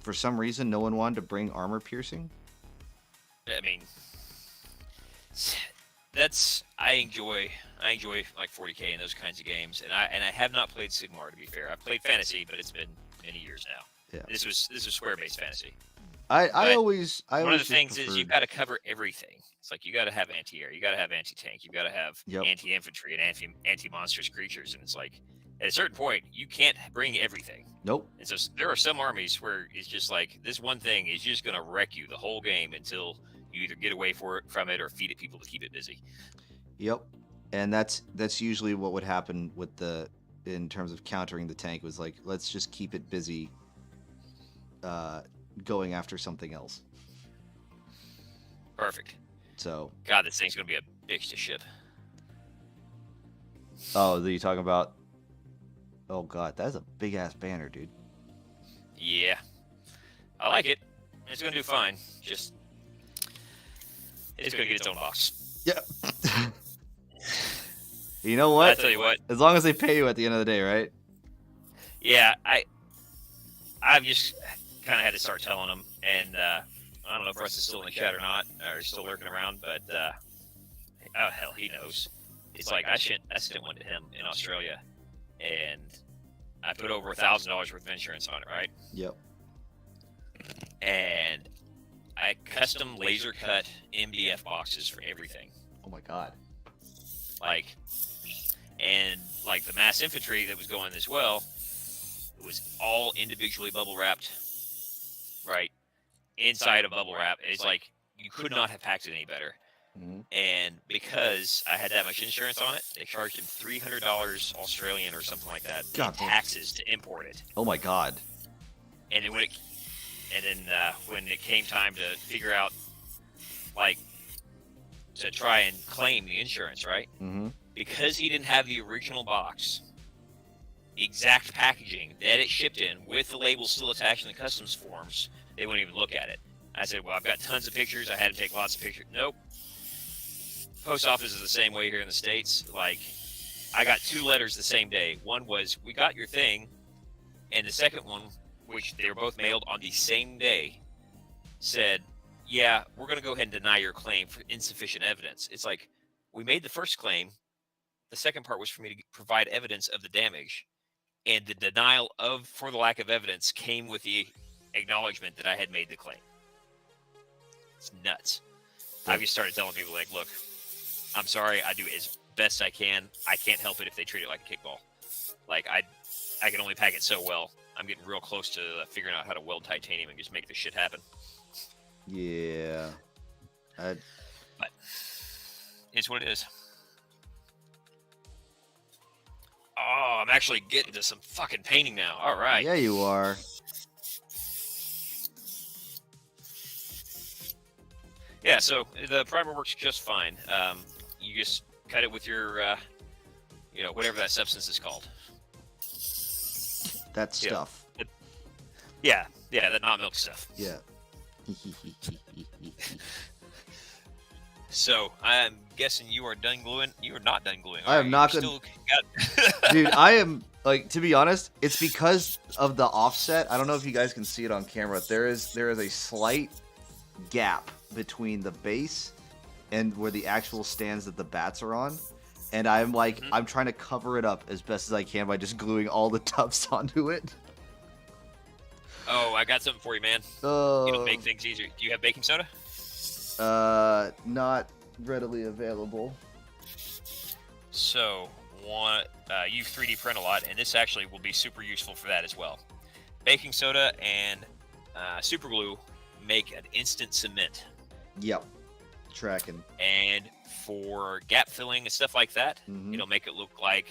for some reason, no one wanted to bring armor piercing. I mean, I enjoy like 40K and those kinds of games, and I have not played Sigmar, to be fair. I've played fantasy, but it's been many years now. Yeah. This was square-based fantasy. I always one of the things preferred... is you've got to cover everything. It's like you got to have anti-air, you got to have anti-tank, you got to have anti-infantry and anti-monstrous creatures, and it's like at a certain point you can't bring everything. Nope. And so there are some armies where it's just like this one thing is just going to wreck you the whole game until you either get away from it or feed it people to keep it busy. Yep. And that's usually what would happen with in terms of countering the tank was like, let's just keep it busy going after something else. Perfect. So God, this thing's gonna be a bitch to ship. Oh, are you talking about? Oh God, that's a big ass banner, dude. Yeah, I like it. It's gonna do fine. Just it's gonna get its own box. Yep. You know what? I tell you what. As long as they pay you at the end of the day, right? Yeah, I've just kind of had to start telling them, and I don't know if Russ is still in the chat or not, or still lurking around, but oh hell, he knows. It's like I sent one to him in Australia, and I put over $1,000 worth of insurance on it, right? Yep. And I custom laser cut MDF boxes for everything. Oh my God. Like the mass infantry that was going as well, it was all individually bubble wrapped, right? Inside of bubble wrap. It's like you could not have packed it any better. Mm-hmm. And because I had that much insurance on it, they charged him $300 Australian or something like that in taxes to import it. Oh my God. And then when it came time to figure out, like, to try and claim the insurance, right? Mm-hmm. Because he didn't have the original box, exact packaging that it shipped in with the label still attached in the customs forms, they wouldn't even look at it. I said, well, I've got tons of pictures. I had to take lots of pictures. Nope. Post office is the same way here in the States. Like, I got 2 letters the same day. One was, we got your thing. And the second one, which they were both mailed on the same day, said, yeah, we're going to go ahead and deny your claim for insufficient evidence. It's like, we made the first claim. The second part was for me to provide evidence of the damage, and the denial for the lack of evidence came with the acknowledgement that I had made the claim. It's nuts. I've just started telling people, like, look, I'm sorry, I do as best I can. I can't help it if they treat it like a kickball. Like, I can only pack it so well. I'm getting real close to figuring out how to weld titanium and just make this shit happen. Yeah. But it's what it is. Oh, I'm actually getting to some fucking painting now. All right. Yeah, you are. Yeah, so the primer works just fine. You just cut it with your, whatever that substance is called. That stuff. Yeah, the not milk stuff. Yeah. So I'm guessing you are done gluing. You are not done gluing. I am not gonna. Dude, I am, like, to be honest, it's because of the offset. I don't know if you guys can see it on camera. There is a slight gap between the base and where the actual stands that the bats are on. And I'm like, I'm trying to cover it up as best as I can by just gluing all the tufts onto it. Oh, I got something for you, man. It'll make things easier. Do you have baking soda? Not readily available. So, you 3D print a lot, and this actually will be super useful for that as well. Baking soda and super glue make an instant cement. Yep. Tracking. And for gap filling and stuff like that, Mhm. it'll make it look like,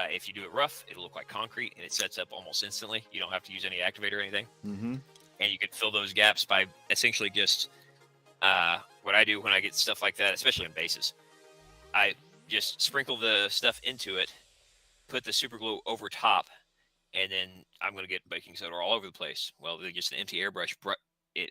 if you do it rough, it'll look like concrete, and it sets up almost instantly. You don't have to use any activator or anything. Mm-hmm. And you can fill those gaps by essentially just what I do when I get stuff like that, especially on bases. I just sprinkle the stuff into it, put the super glue over top, and then I'm going to get baking soda all over the place. Well, just an empty airbrush,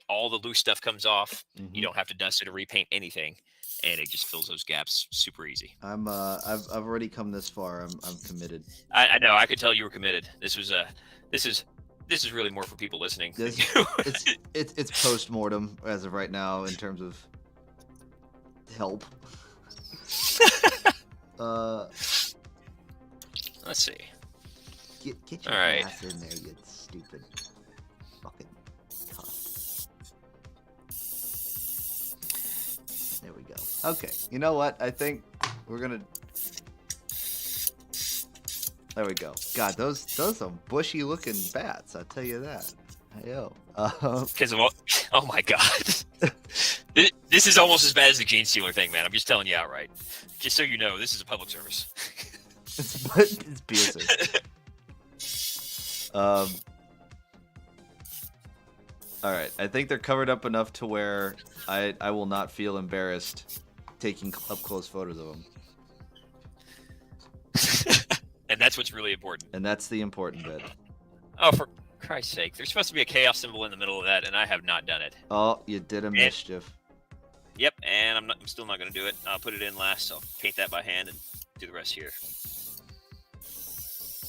all the loose stuff comes off. Mm-hmm. You don't have to dust it or repaint anything, and it just fills those gaps super easy. I've already come this far. I'm committed. I know. I could tell you were committed. This is really more for people listening. It's post-mortem as of right now in terms of help. Let's see. Get your ass in there, you stupid fucking cunt. There we go. Okay, you know what? I think we're gonna. There we go. God, those some bushy looking bats. I'll tell you that. Yo. Because of oh my god. This is almost as bad as the gene stealer thing, man. I'm just telling you outright. Just so you know, this is a public service. It's piercing. All right. I think they're covered up enough to where I will not feel embarrassed taking up close photos of them. And that's what's really important. And that's the important bit. Oh, for Christ's sake. There's supposed to be a chaos symbol in the middle of that, and I have not done it. Oh, you did a mischief. Yep, and I'm still not going to do it. I'll put it in last. I'll paint that by hand and do the rest here.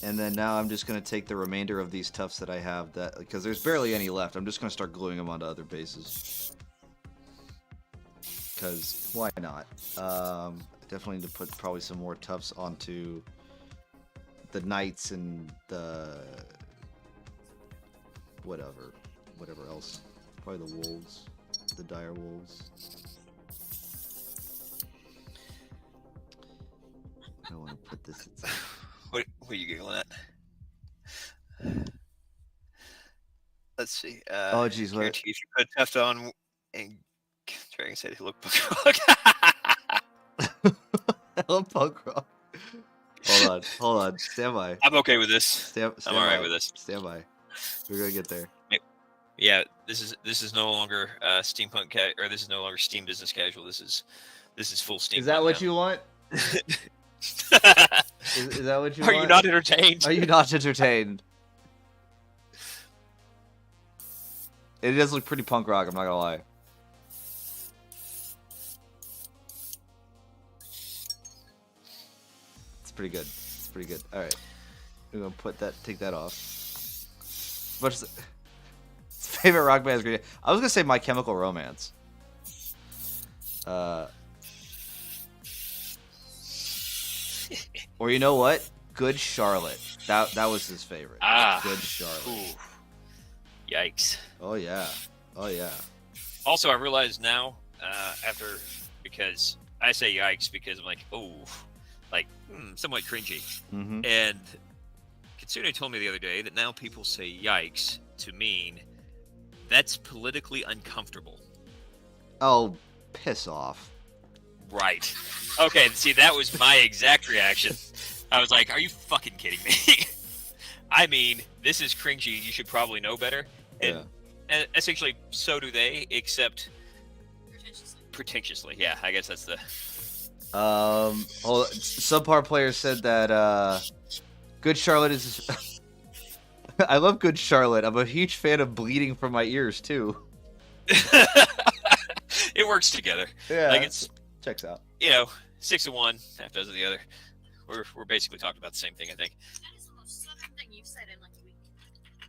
And then now I'm just going to take the remainder of these tufts that I have, because there's barely any left. I'm just going to start gluing them onto other bases. Because why not? Definitely need to put probably some more tufts onto the knights and the whatever else. Probably the wolves, the dire wolves. I don't want to put this. What are you giggling at? Let's see. Oh, jeez, what? If you put tuft on and Dragon said he looked punk Hello, punk rock. Hold on. Stand by. I'm okay with this. Stand I'm all right by. with this. Stand by. We're gonna get there. Yeah, this is no longer steampunk or this is no longer Steam business casual. This is full steampunk. Is that what now. you want? Is that what you Are want? you not entertained? Are you not entertained? It does look pretty punk rock, I'm not gonna lie. It's pretty good. It's pretty good. Alright. We're gonna take that off. Much as favorite rock band is Green Day. I was gonna say My Chemical Romance. Or you know what? Good Charlotte. That was his favorite. Ah. Good Charlotte. Ooh. Yikes. Oh yeah. Oh yeah. Also, I realize now, because I say yikes because I'm like, oh, like, somewhat cringy. Mm-hmm. And Kitsune told me the other day that now people say yikes to mean that's politically uncomfortable. Oh, piss off. Right. Okay, see, that was my exact reaction. I was like, are you fucking kidding me? I mean, this is cringy. You should probably know better. And essentially, so do they, except pretentiously. Yeah, I guess that's the... Subpar player said that Good Charlotte is... I love Good Charlotte. I'm a huge fan of bleeding from my ears, too. It works together. Yeah, like it's checks out. 6 of one, half dozen of the other. We're basically talking about the same thing, I think. That is the most southern thing you've said in like a week.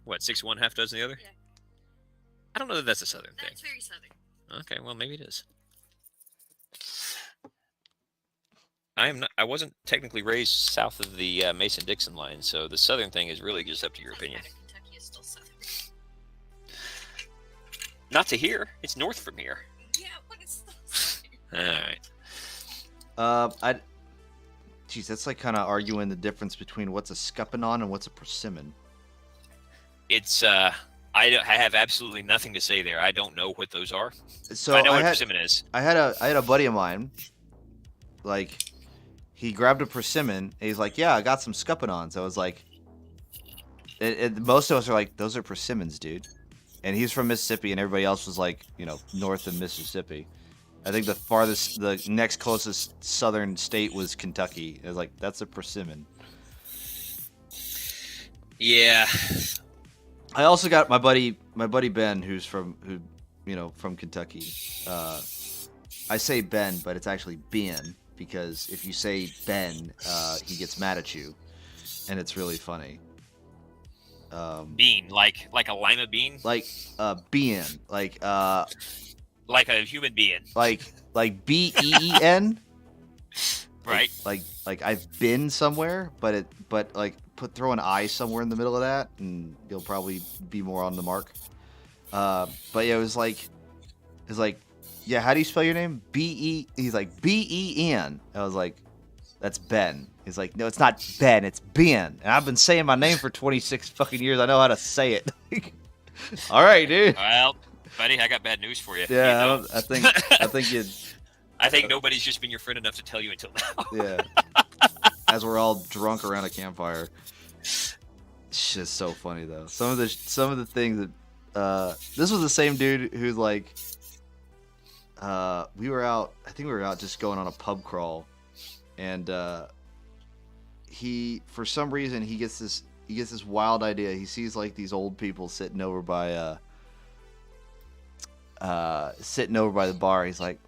What, 6 of one, half dozen of the other? Yeah. I don't know that that's a southern thing. That's very southern. Okay, well, maybe it is. I wasn't technically raised south of the Mason-Dixon line, so the southern thing is really just up to your opinion. Kentucky is still southern. Not to here. It's north from here. Yeah, but it's still southern. All right. Geez, that's like kind of arguing the difference between what's a scuppernong and what's a persimmon. It's I have absolutely nothing to say there. I don't know what those are. So I know what persimmon is. I had a buddy of mine, like, he grabbed a persimmon and he's like, yeah, I got some scuppernongs. I was like, most of us are like, those are persimmons, dude. And he's from Mississippi, and everybody else was like, north of Mississippi. I think the next closest southern state was Kentucky. I was like, that's a persimmon. Yeah. I also got my buddy Ben, from Kentucky. I say Ben, but it's actually Ben, because if you say Ben, he gets mad at you, and it's really funny. Bean, like a lima bean, like bean, like a human being, like BEEN, right? Like I've been somewhere, but throw an I somewhere in the middle of that, and you'll probably be more on the mark. But yeah, it was like, yeah, how do you spell your name? He's like BEN. I was like, that's Ben. He's like, no, it's not Ben, it's Ben. And I've been saying my name for 26 fucking years. I know how to say it. All right, dude. Well, buddy, I got bad news for you. Yeah, I think you. I think nobody's just been your friend enough to tell you until now. Yeah. As we're all drunk around a campfire. It's just so funny though. Some of the things that this was the same dude who's like, we were out. I think we were out just going on a pub crawl, and for some reason he gets this wild idea. He sees like these old people sitting over by the bar. He's like,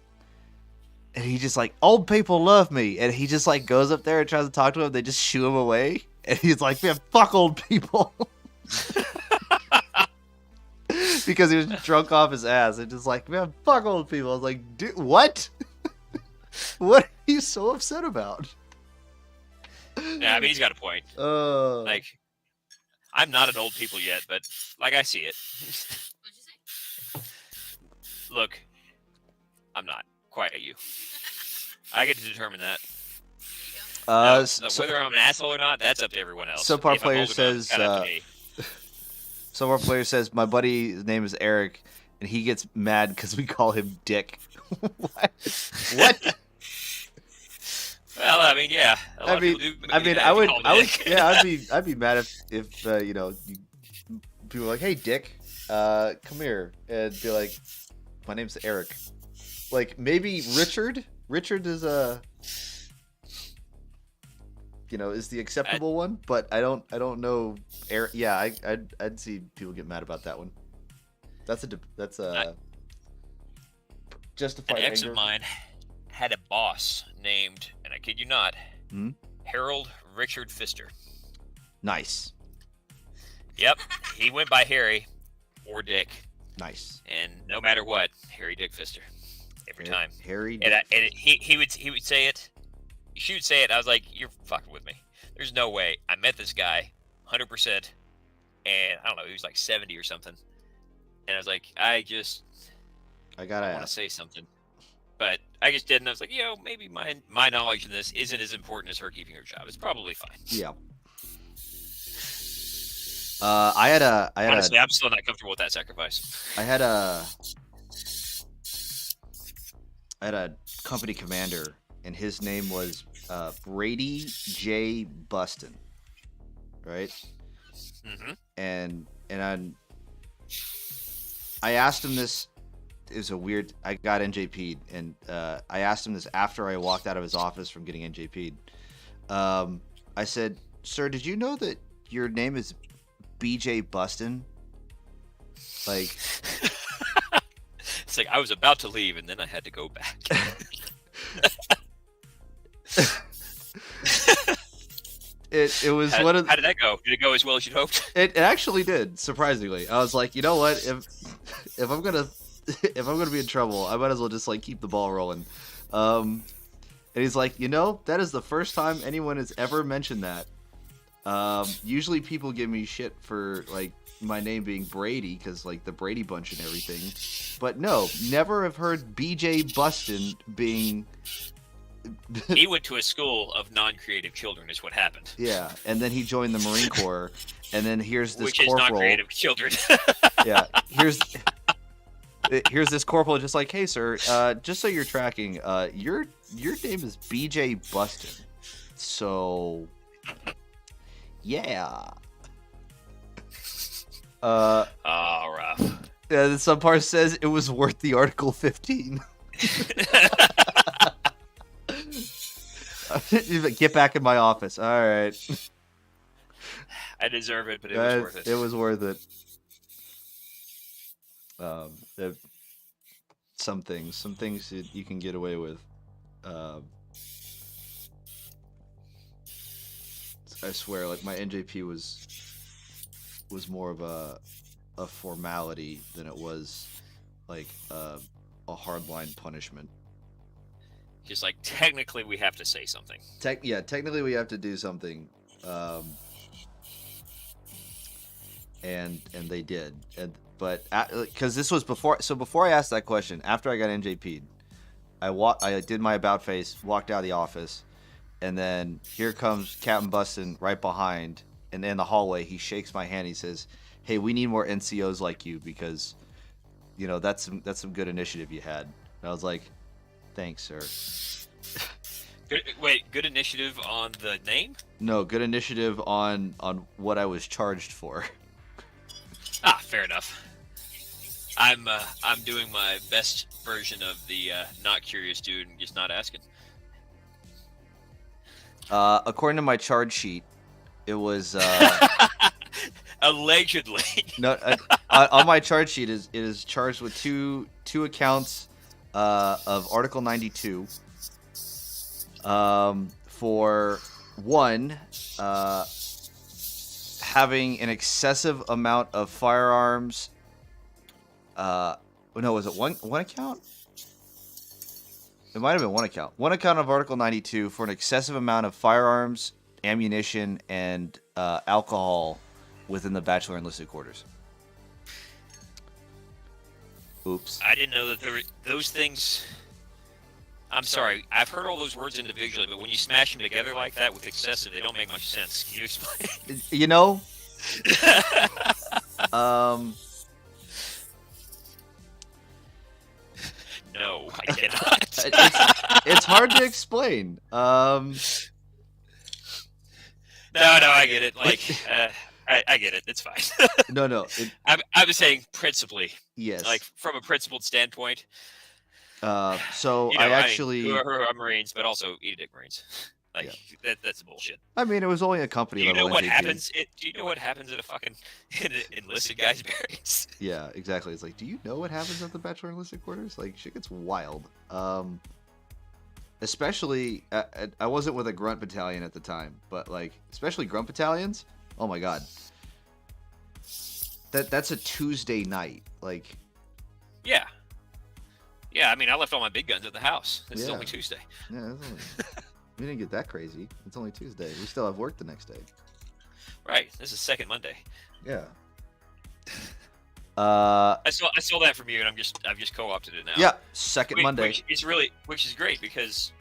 and he just like, old people love me, and he just like goes up there and tries to talk to them. They just shoo him away, and he's like, man, fuck old people. Because he was drunk off his ass and just like, man, fuck old people. I was like, dude, what? What are you so upset about? Yeah, I mean, he's got a point. Like, I'm not an old people yet, but like, I see it. What'd you say? Look, I'm not quite at you. I get to determine that. Whether I'm an asshole or not, that's up to everyone else. So our player If I'm old enough, says, it's kinda up to me. some of our player says, my buddy's name is Eric, and he gets mad because we call him Dick. What? Well, I mean, yeah. I would, I'd be mad if people were like, hey, Dick, come here, and be like, my name's Eric. Like, maybe Richard. Richard is is the acceptable one, but I don't know. Eric, yeah, I'd see people get mad about that one. That's a justified An ex anger. of mine had a boss named, and I kid you not, Harold Richard Pfister. Nice. Yep, he went by Harry or Dick, Nice. and no matter what, Harry Dick Pfister every time. Harry. And he would say it she would say it. I was like, "You're fucking with me. There's no way." I met this guy, 100%, and I don't know, he was like 70 or something. And I was like, I gotta want to ask. say something, but I just didn't. I was like, maybe my knowledge in this isn't as important as her keeping her job. It's probably fine. Yeah. I had Honestly, I'm still not comfortable with that sacrifice. I had a company commander, and his name was Brady J. Buston, right? Mm-hmm. And I asked him this. It was I got NJP'd, and I asked him this after I walked out of his office from getting NJP'd. I said, "Sir, did you know that your name is BJ Buston?" Like, it's like I was about to leave, and then I had to go back. it was how, one of. How did that go? Did it go as well as you'd hoped? It actually did, surprisingly. I was like, you know what? If I'm gonna be in trouble, I might as well just like keep the ball rolling. And he's like, that is the first time anyone has ever mentioned that. Usually people give me shit for like my name being Brady because like the Brady Bunch and everything, but no, never have heard BJ Buston being. He went to a school of non-creative children, is what happened. Yeah, and then he joined the Marine Corps, and then here's this Which corporal. is non-creative children. Yeah, here's this corporal, just like, hey sir, just so you're tracking, your name is BJ Buston, so yeah. Rough. Yeah, the subpart says it was worth the Article 15. Get back in my office. All right. I deserve it, but it was worth it. It was worth it. Some things you can get away with. I swear, like my NJP was more of a formality than it was like a hardline punishment. Just like technically we have to say something. Technically we have to do something, and they did. But because this was before I asked that question, after I got NJP'd, I did my about face, walked out of the office, and then here comes Captain Buston right behind, and in the hallway he shakes my hand. He says, "Hey, we need more NCOs like you because, that's some good initiative you had." And I was like, "Thanks, sir." Good initiative on the name? No, good initiative on what I was charged for. Fair enough. I'm doing my best version of the not curious dude and just not asking. According to my charge sheet, it was allegedly. No, on my charge sheet it is charged with two accounts of Article 92. For one, having an excessive amount of firearms. No, was it one account? It might have been one account. One account of Article 92 for an excessive amount of firearms, ammunition, and alcohol within the bachelor enlisted quarters. Oops. I didn't know that there were those things. I'm sorry. I've heard all those words individually, but when you smash them together like that with excessive, they don't make much sense. Can you explain? No, I cannot. It's hard to explain. No, I get it. Like, I get it. It's fine. No. I was saying principally. Yes. Like from a principled standpoint. So I actually who are Marines, but also Edict Marines. Like that's bullshit. I mean, it was only a company Do you level. know what NJP. happens? Do you know what happens at a fucking enlisted guy's barracks? Yeah, exactly. It's like, do you know what happens at the bachelor enlisted quarters? Like, shit gets wild. Especially, I wasn't with a grunt battalion at the time, but like, especially grunt battalions. Oh my god, that's a Tuesday night. Like, yeah. I mean, I left all my big guns at the house. It's only Tuesday. Yeah. We didn't get that crazy. It's only Tuesday. We still have work the next day. Right. This is second Monday. Yeah. I saw that from you, and I've just co-opted it now. Yeah, second Monday. Which is great because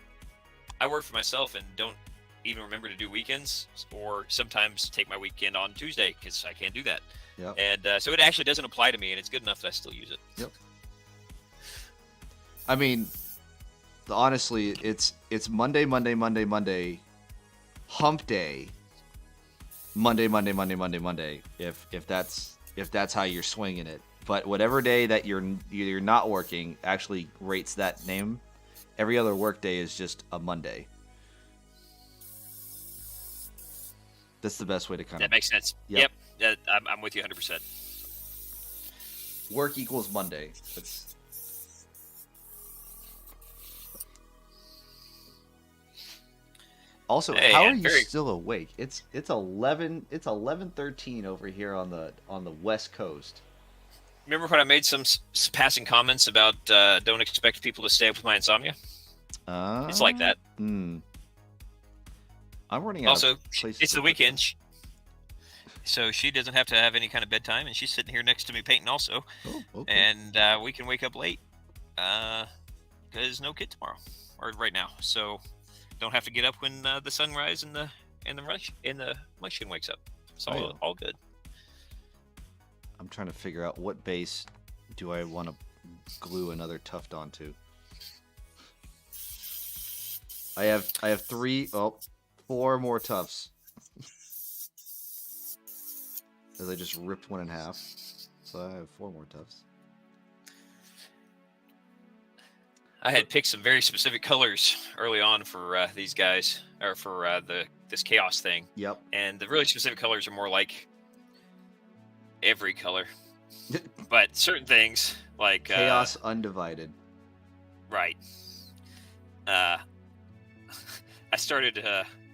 I work for myself and don't even remember to do weekends, or sometimes take my weekend on Tuesday because I can't do that. Yep. And so it actually doesn't apply to me, and it's good enough that I still use it. Yep. I mean, honestly, it's Monday, hump day, Monday. If that's how you're swinging it. But whatever day that you're not working actually rates that name. Every other work day is just a Monday. That's the best way to kind That of. makes sense. Yep. I'm with you 100%. Work equals Monday. That's. Also, Hey, how are and you very- still awake? It's 11:13 over here on the West Coast. Remember when I made some passing comments about don't expect people to stay up with my insomnia? It's like that. I'm running out Also, of places it's to the put weekend, them. so she doesn't have to have any kind of bedtime, and she's sitting here next to me painting also, Oh, okay. and we can wake up late because no kid tomorrow or right now, so don't have to get up when the sunrise and the munchkin wakes up. It's all good. I'm trying to figure out what base do I want to glue another tuft onto. I have 4 more tufts. As I just ripped one in half. So I have 4 more tufts. I had picked some very specific colors early on for these guys, or for this chaos thing. Yep. And the really specific colors are more like every color, but certain things like Chaos Undivided. right. I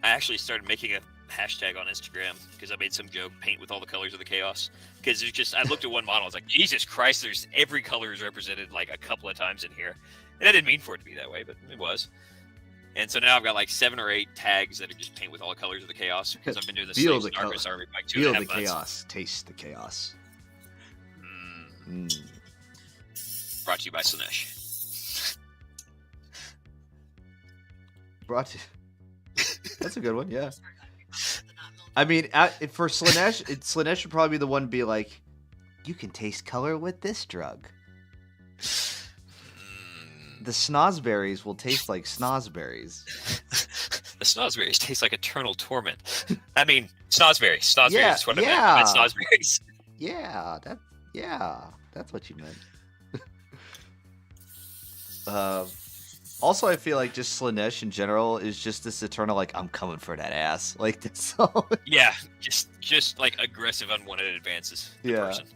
actually started making a hashtag on Instagram because I made some joke, paint with all the colors of the chaos. Because it's just, I looked at one model, I was like, Jesus Christ, there's every color is represented like a couple of times in here. And I didn't mean for it to be that way, but it was. And so now I've got like 7 or 8 tags that are just paint with all the colors of the chaos because I've been doing this Feel Slaves the and Darkness Army for like Feel 2.5 the months. chaos. Taste the chaos. Brought to you by Slanesh. Brought to. That's a good one, yeah. I mean, for Slanesh, Slanesh would probably be the one to be like, you can taste color with this drug. The snozberries will taste like snozberries. The snozberries taste like eternal torment. I mean, snozberries. Snozberries Yeah, is what I meant. yeah. I meant snozberries. Yeah, that's what you meant. Also, I feel like just Slanesh in general is just this eternal, like, I'm coming for that ass. Like, that's all. Yeah, just like aggressive unwanted advances. The person.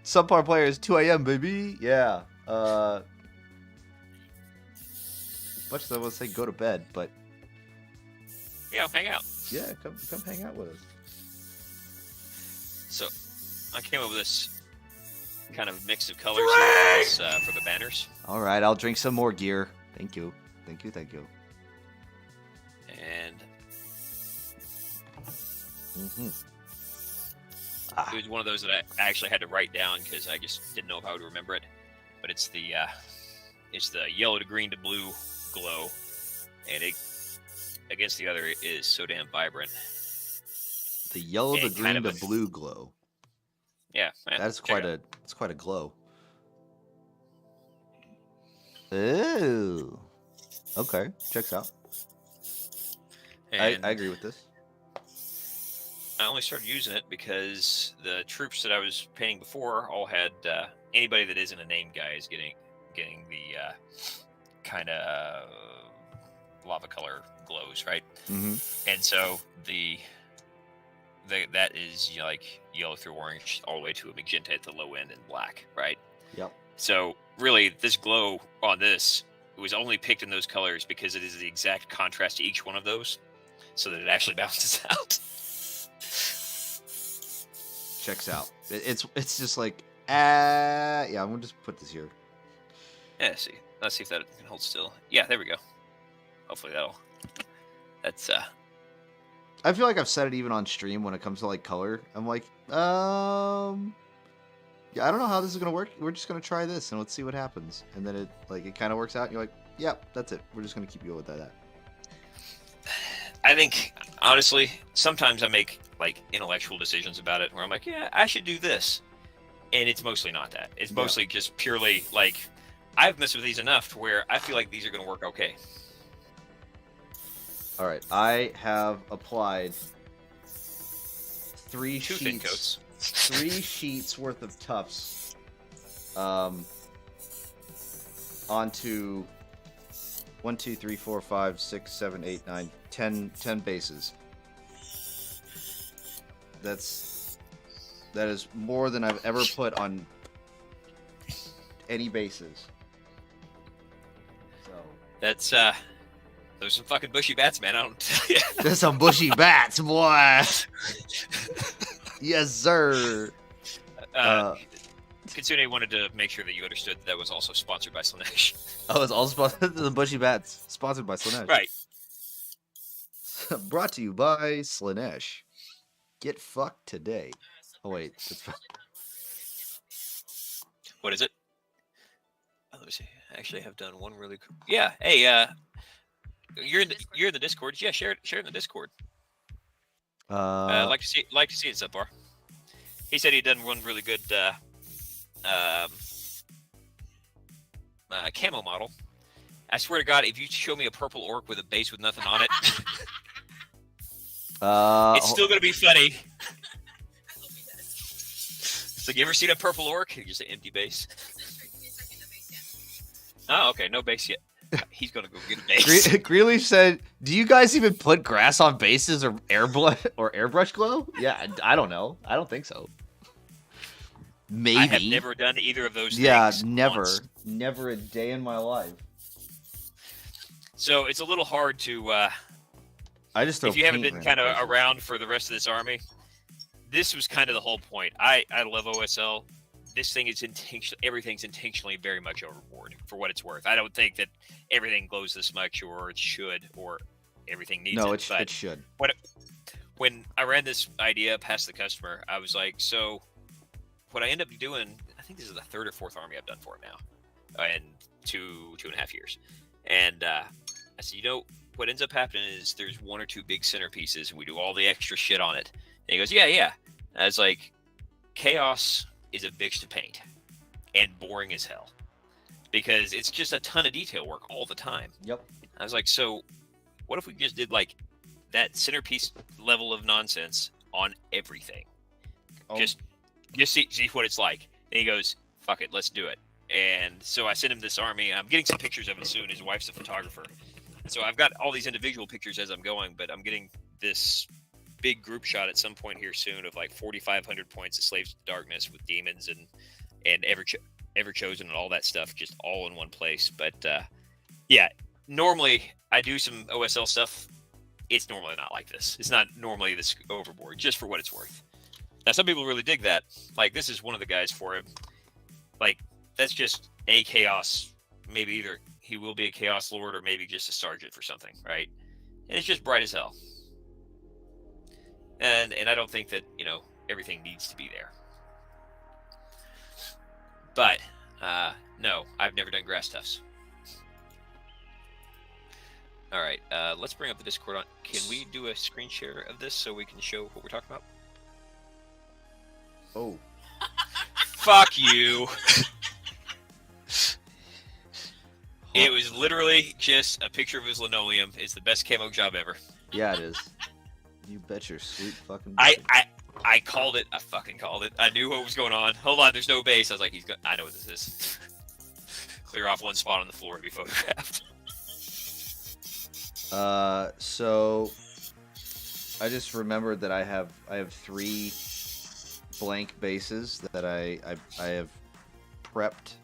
Subpar players, 2 a.m., baby. Yeah. Much as I would say go to bed, but Yeah, hang out. yeah, come hang out with us. So, I came up with this kind of mix of colors for the banners. All right, I'll drink some more gear. Thank you. And it was one of those that I actually had to write down because I just didn't know if I would remember it. But it's the yellow to green to blue glow, and it against the other is so damn vibrant. The yellow to And green kind of to a- blue glow. Yeah, man, That's check quite it out. a glow. Ooh. Okay, checks out. And I agree with this. I only started using it because the troops that I was painting before all had anybody that isn't a named guy is getting the kind of lava color glows, right? Mm-hmm. And so that is like yellow through orange all the way to a magenta at the low end and black, right? Yep. So really, this glow on this was only picked in those colors because it is the exact contrast to each one of those, so that it actually balances out. Checks out. It's just like yeah. I'm gonna just put this here. Yeah, see. Let's see if that can hold still. Yeah, there we go. hopefully that's I feel like I've said it even on stream when it comes to like color. I'm like, yeah, I don't know how this is gonna work. We're just gonna try this and let's see what happens. And then it kind of works out. And you're like, yep, that's it. We're just gonna keep going with that. I think honestly, sometimes I make like intellectual decisions about it where I'm like, yeah, I should do this, and it's mostly not that. It's mostly just purely like I've messed with these enough to where I feel like these are gonna work okay. All right, I have applied three Two thin sheets. coats. 3 sheets worth of tufts onto 1, 2, 3, 4, 5, 6, 7, 8, 9, 10 bases. That is more than I've ever put on any bases. So That's those are some fucking bushy bats, man. I don't tell you. there's some bushy bats, boy. Yes, sir. Kitsune wanted to make sure that you understood that was also sponsored by Slanesh. Oh, it's all sponsored. The bushy bats, sponsored by Slanesh. Right. Brought to you by Slanesh. Get fucked today. Oh wait, it's What is it? Oh, let me see. I actually have done one really cool. Yeah. Hey, you're in the Discord. Yeah, share it in the Discord. Like to see it so far. He said he'd done one really good camo model. I swear to God, if you show me a purple orc with a base with nothing on it, it's still gonna be funny. So, you ever seen a purple orc? Just an empty base. Oh, okay, no base yet. He's gonna go get a base. Greeley said, "Do you guys even put grass on bases or airbrush glow?" Yeah, I don't know. I don't think so. Maybe. I have never done either of those things. Yeah, never. once. Never a day in my life. So it's a little hard to, I just throw if you haven't paint been in kind of places. around for the rest of this army, this was kind of the whole point. I love OSL. This thing is everything's intentionally very much overboard for what it's worth. I don't think that everything glows this much, or it should, or everything needs No, it. it should. When I ran this idea past the customer, I was like, so what I end up doing, I think this is the 3rd or 4th army I've done for it now, in 2.5 years. And I said, what ends up happening is there's 1 or 2 big centerpieces, and we do all the extra shit on it. And he goes, yeah. And I was like, chaos is a bitch to paint and boring as hell because it's just a ton of detail work all the time. Yep. I was like, so what if we just did like that centerpiece level of nonsense on everything? Oh. Just see what it's like. And he goes, fuck it, let's do it. And so I sent him this army. I'm getting some pictures of it soon. His wife's a photographer. So I've got all these individual pictures as I'm going, but I'm getting this big group shot at some point here soon of like 4,500 points of Slaves to Darkness with demons and ever chosen and all that stuff, just all in one place. But yeah, normally I do some OSL stuff. It's normally not like this. It's not normally this overboard, just for what it's worth. Now, some people really dig that. Like, this is one of the guys for him. Like, that's just a chaos. Maybe either he will be a chaos lord or maybe just a sergeant for something, right? And it's just bright as hell. And I don't think that, everything needs to be there. But, no, I've never done grass tufts. All right, let's bring up the Discord on. Can we do a screen share of this so we can show what we're talking about? Oh. Fuck you. It was literally just a picture of his linoleum. It's the best camo job ever. Yeah, it is. You bet your sweet fucking. I called it. I fucking called it. I knew what was going on. Hold on, there's no base. I was like, I know what this is. Clear off one spot on the floor to be photographed. So I just remembered that I have 3 blank bases that I have prepped,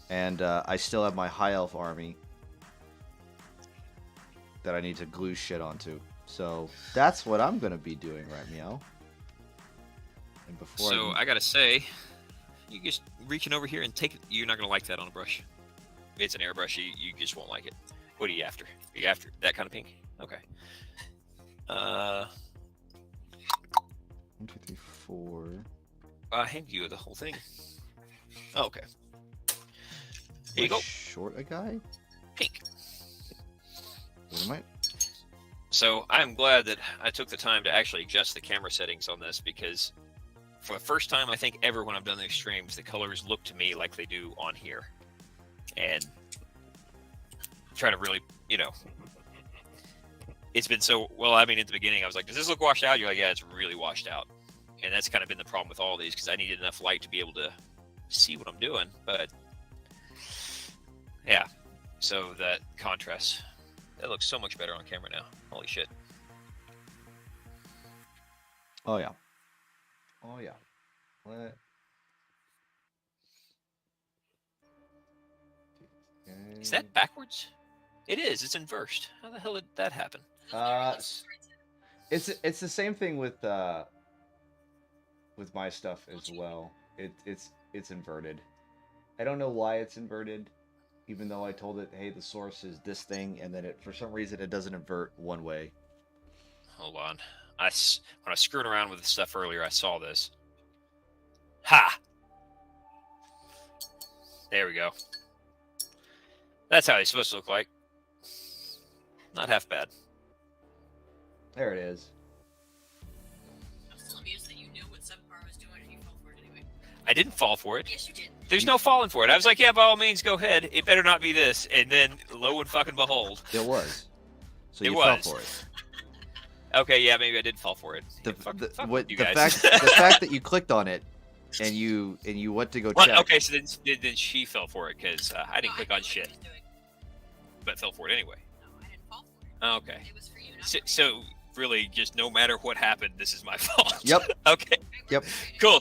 and I still have my high elf army that I need to glue shit onto. So that's what I'm gonna be doing, right, Meow? And before So I gotta say, you just reaching over here and take it. You're not gonna like that on a brush. It's an airbrush. You just won't like it. What are you after? Are you after that kind of pink? Okay. 1, 2, 3, 4. I hand you the whole thing. Oh, okay. Here you How go. short a guy? Pink. What am I? So I'm glad that I took the time to actually adjust the camera settings on this, because for the first time I think ever when I've done these streams, the colors look to me like they do on here. And try to really, it's been so, well, I mean, at the beginning I was like, does this look washed out? You're like, yeah, it's really washed out. And that's kind of been the problem with all these, because I needed enough light to be able to see what I'm doing. But yeah, so that contrast, that looks so much better on camera now. Holy shit. Oh yeah. Oh yeah. What? Is that backwards? It is. It's inversed. How the hell did that happen? It's the same thing with my stuff as well. It's inverted. I don't know why it's inverted, even though I told it, hey, the source is this thing, and then for some reason it doesn't invert one way. Hold on. When I was screwing around with the stuff earlier, I saw this. Ha! There we go. That's how they're supposed to look like. Not half bad. There it is. I'm still amused that you knew what Subpar was doing and you fell for it anyway. I didn't fall for it. Yes, you did. There's no falling for it. I was like, yeah, by all means, go ahead. It better not be this. And then, lo and fucking behold. It was. So It you was. fell for it. Okay, yeah, maybe I did fall for it. The Fuck what you the guys. fact that you clicked on it and you went to go Well, check. okay, so then she fell for it, because I didn't No, click I on knew shit, what he was doing. but fell for it anyway. No, I didn't fall for it. Oh, okay. It was for you, not So, for me. so really, just no matter what happened, this is my fault. Yep. Okay. Yep. Cool.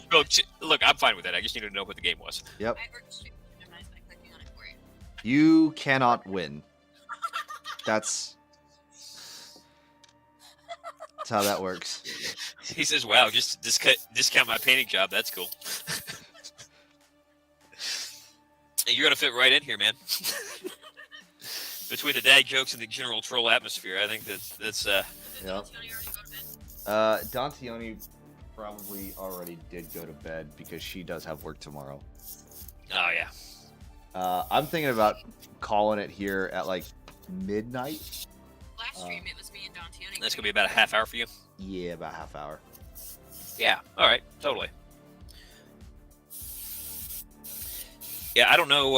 Look, I'm fine with that. I just need to know what the game was. Yep. I orchestrated the demise by clicking on it for you. You cannot win. That's how that works. He says, "Wow, just discount my painting job. That's cool." You're gonna fit right in here, man. Between the dad jokes and the general troll atmosphere, I think that's Did Yep. Dontioni already go to bed? Dontioni probably already did go to bed because she does have work tomorrow. Oh yeah. I'm thinking about calling it here at like midnight. Last stream, it was me and Dontioni. That's gonna be about a half hour for you. Yeah, about half hour. Yeah. All right. Totally. Yeah, I don't know,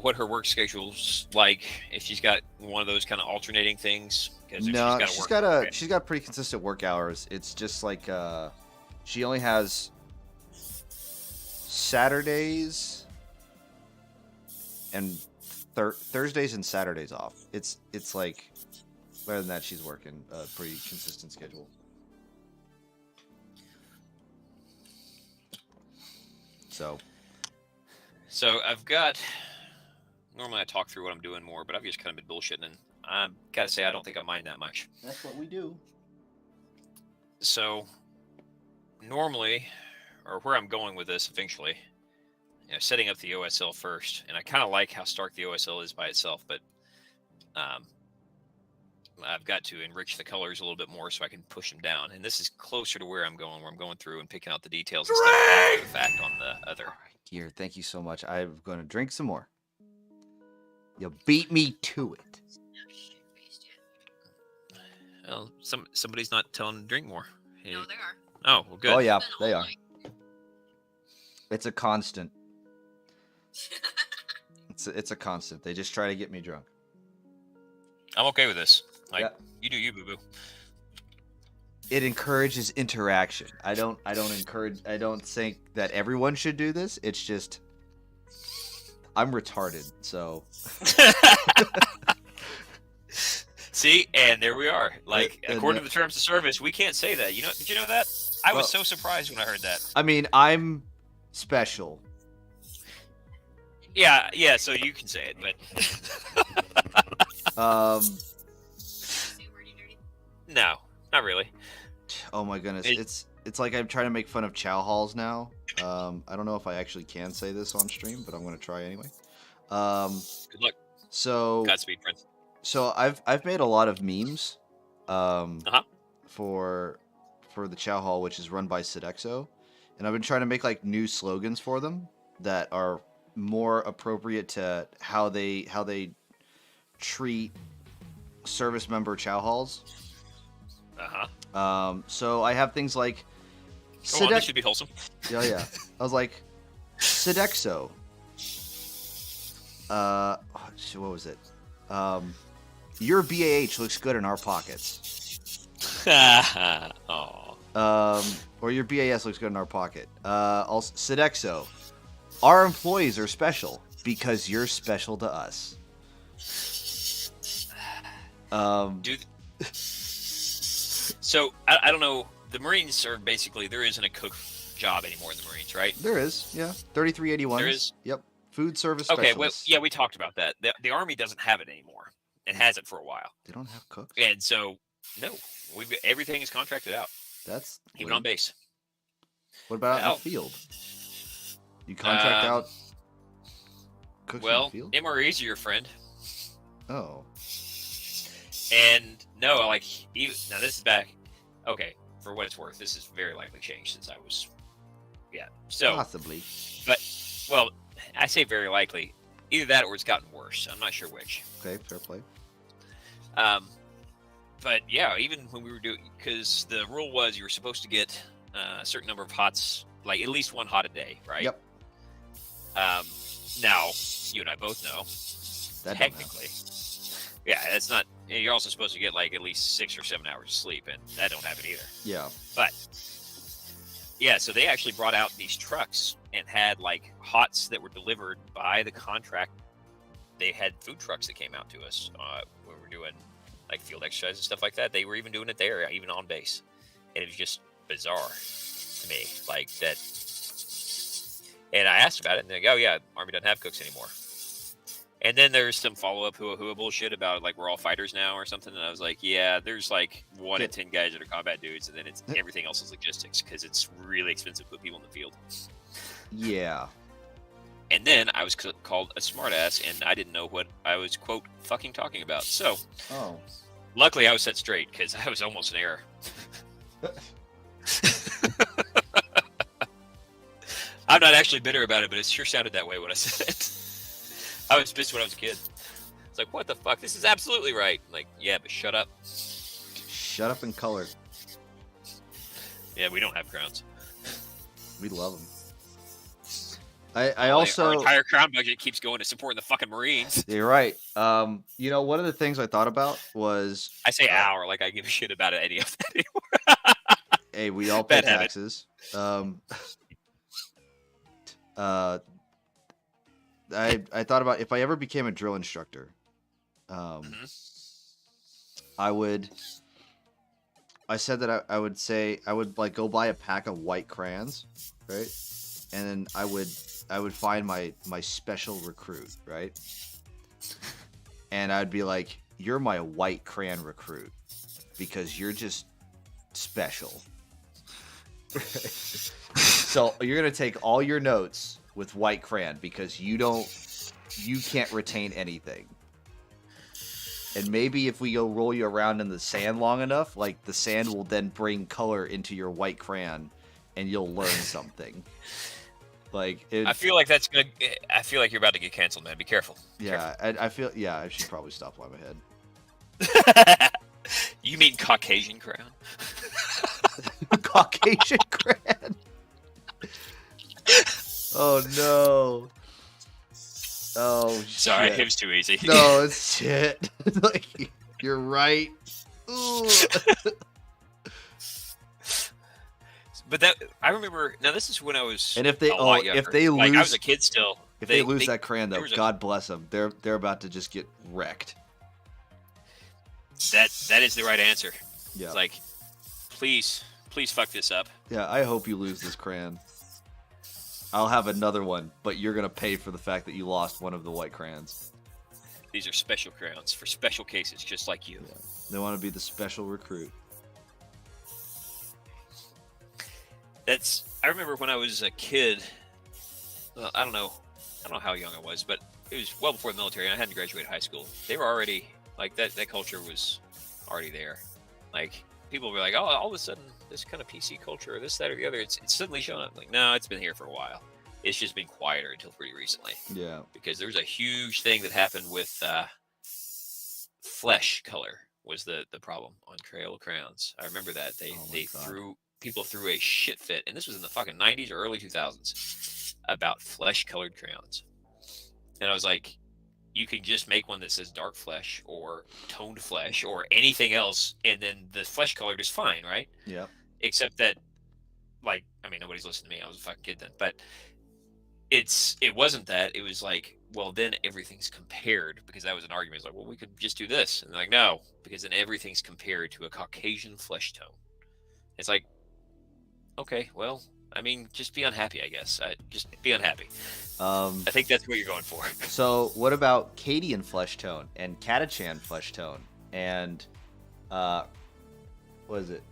what her work schedule's like. If she's got one of those kind of alternating things. 'Cause if No, she's gotta work, she's got pretty consistent work hours. It's just like she only has Saturdays and Thursdays and Saturdays off. It's like other than that, she's working a pretty consistent schedule. So I've got. Normally I talk through what I'm doing more, but I've just kind of been bullshitting, and I gotta say I don't think I mind that much. That's what we do. So normally, or where I'm going with this eventually, setting up the OSL first, and I kind of like how stark the OSL is by itself, but I've got to enrich the colors a little bit more so I can push them down. And this is closer to where I'm going through and picking out the details and stuff after the fact on the other. All right, Gear, thank you so much. I'm going to drink some more. You beat me to it. Well, somebody's not telling them to drink more. Hey- No, they are. Oh, well, good. Oh yeah, It's been they all are. night. It's a constant. It's a constant. They just try to get me drunk. I'm okay with this. Like, Yeah. you do you, boo boo. It encourages interaction. I don't think that everyone should do this. It's just I'm retarded, so See, and there we are. Like, And according to the terms of service, we can't say that. Did you know that? I was Well- so surprised when I heard that. I mean, I'm special. Yeah, so you can say it, but Say a word, you dirty. no, not really. Oh my goodness, It- it's like I'm trying to make fun of chow halls now. I don't know if I actually can say this on stream, but I'm gonna try anyway. Good luck. So Godspeed, friends. So I've made a lot of memes, Uh-huh. for the Chow Hall, which is run by Sodexo, and I've been trying to make like new slogans for them that are more appropriate to how they treat service member Chow Halls. Uh-huh. So I have things like Go on, this should be wholesome. Yeah, yeah. I was like, Sodexo. What was it? Your BAH looks good in our pockets. Oh. Or your BAS looks good in our pocket. Also, Sodexo. Our employees are special because you're special to us. Dude. So I don't know. The Marines are basically there isn't a cook job anymore in the Marines, right? There is, yeah. 3381. There is? Yep. Food service Okay, well, specialists. yeah, we talked about that. The Army doesn't have it anymore. It hasn't for a while. They don't have cooks. And so, no, everything is contracted out, That's even lame. on base. What about out Well, in the field? You contract out cooks in the Well, field? MREs are your friend. Oh. And no, like, now this is back. Okay, for what it's worth, this has very likely changed since I was, yeah. So, Possibly. but, well, I say very likely. Either that or it's gotten worse. I'm not sure which. Okay, fair play. But yeah, even when we were doing, because the rule was you were supposed to get a certain number of hots, like at least one hot a day, right? Yep. Now, you and I both know, That don't technically, yeah, that's not. You're also supposed to get like at least 6 or 7 hours of sleep, and that don't happen either. Yeah. But yeah, so they actually brought out these trucks and had like hots that were delivered by the contract. They had food trucks that came out to us when we were doing like field exercise and stuff like that. They were even doing it there, even on base, and it was just bizarre to me, like that. And I asked about it, and they go, "Oh yeah, Army doesn't have cooks anymore." And then there's some follow-up hoo-ha bullshit about like we're all fighters now or something. And I was like, yeah, there's like 1 in 10 guys that are combat dudes, and then it's everything else is logistics because it's really expensive to put people in the field. Yeah. And then I was called a smartass, and I didn't know what I was quote fucking talking about. So, Oh. luckily I was set straight because I was almost in error. I'm not actually bitter about it, but it sure sounded that way when I said it. I was pissed when I was a kid. It's like, what the fuck? This is absolutely right. I'm like, yeah, but shut up. Shut up and color. Yeah, we don't have crowns. We love them. I also our entire crown budget keeps going to supporting the fucking Marines. You're right. You know, one of the things I thought about was I say our, like I give a shit about any of that anymore. Hey, we all pay Bad habit. taxes. I thought about if I ever became a drill instructor, I said that I would say I would like go buy a pack of white crayons, right? And then I would find my special recruit, right? And I'd be like, "You're my white crayon recruit because you're just special." So you're gonna take all your notes with white crayon because you can't retain anything. And maybe if we go roll you around in the sand long enough, like the sand will then bring color into your white crayon, and you'll learn something. Like I feel like that's gonna. I feel like you're about to get canceled, man. Be careful. Yeah, I feel. Yeah, I should probably stop while I'm ahead. You mean Caucasian crown? Caucasian crayon. Oh no. Oh, sorry, shit. it was too easy. No, it's shit. Like, you're right. Ooh. But that I remember. Now this is when I was. And if they a lot younger. if they lose, like I was a kid still. If they lose that crayon though, there was God bless them. They're about to just get wrecked. That is the right answer. Yeah. It's like, please fuck this up. Yeah, I hope you lose this crayon. I'll have another one, but you're gonna pay for the fact that you lost one of the white crayons. These are special crayons for special cases, just like you. Yeah. They want to be the special recruit. I remember when I was a kid. Well, I don't know how young I was, but it was well before the military, and I hadn't graduated high school. They were already Like that culture was already there. Like people were like, oh, all of a sudden this kind of PC culture, or this, that, or the other, it's suddenly showing up. Like, no, it's been here for a while. It's just been quieter until pretty recently. Yeah. Because there was a huge thing that happened with flesh color was the problem on Crayola crayons. I remember that they threw a shit fit, and this was in the fucking 90s or early 2000s, about flesh colored crayons. And I was like, you can just make one that says dark flesh or toned flesh or anything else, and then the flesh colored is fine, right? Yeah. Except that, like, I mean, nobody's listening to me. I was a fucking kid then, but it wasn't that. It was like, well, then everything's compared, because that was an argument. It's like, well, we could just do this, and they're like, no, because then everything's compared to a Caucasian flesh tone. It's like, okay, well, I mean, just be unhappy, I guess. Just be unhappy. I think that's what you're going for. So what about Cadian flesh tone and Katachan flesh tone and what is it?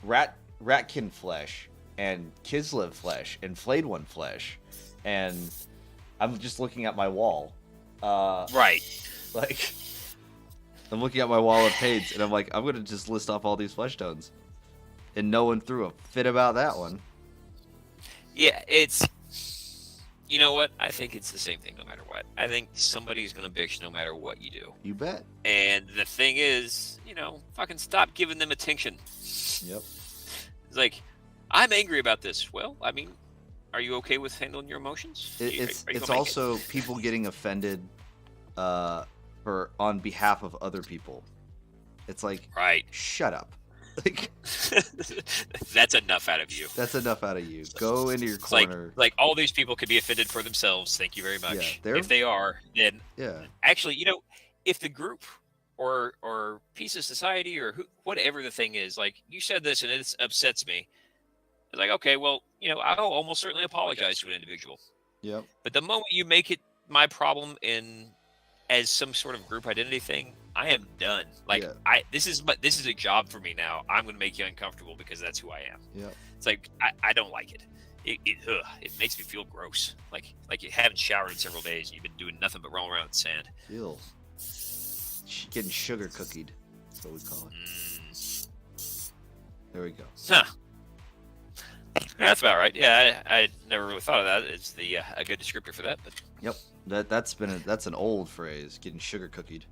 Ratkin flesh and Kislev flesh and Flayed One flesh, and I'm just looking at my wall. Right. Like, I'm looking at my wall of paints, and I'm like, I'm gonna just list off all these flesh tones, and no one threw a fit about that one. Yeah, it's. You know what? I think it's the same thing no matter what. I think somebody's going to bitch no matter what you do. You bet. And the thing is, fucking stop giving them attention. Yep. It's like, I'm angry about this. Well, I mean, are you okay with handling your emotions? It's also people getting offended on behalf of other people. It's like, right. Shut up. Like, that's enough out of you. That's enough out of you. Go into your corner. Like all these people could be offended for themselves. Thank you very much. Yeah, if they are, then yeah. Actually, if the group or piece of society or whatever the thing is, like you said this and it upsets me. It's like, okay, well, I'll almost certainly apologize to an individual. Yep. But the moment you make it my problem as some sort of group identity thing, I am done. Like, yeah. This is a job for me now. I'm going to make you uncomfortable because that's who I am. Yeah. It's like I don't like it. It makes me feel gross. Like you haven't showered in several days and you've been doing nothing but rolling around in sand. Ew. Getting sugar cookied. That's what we call it. There we go. Huh. That's about right. Yeah, I never really thought of that. It's a good descriptor for that. But yep, that's an old phrase. Getting sugar cookied.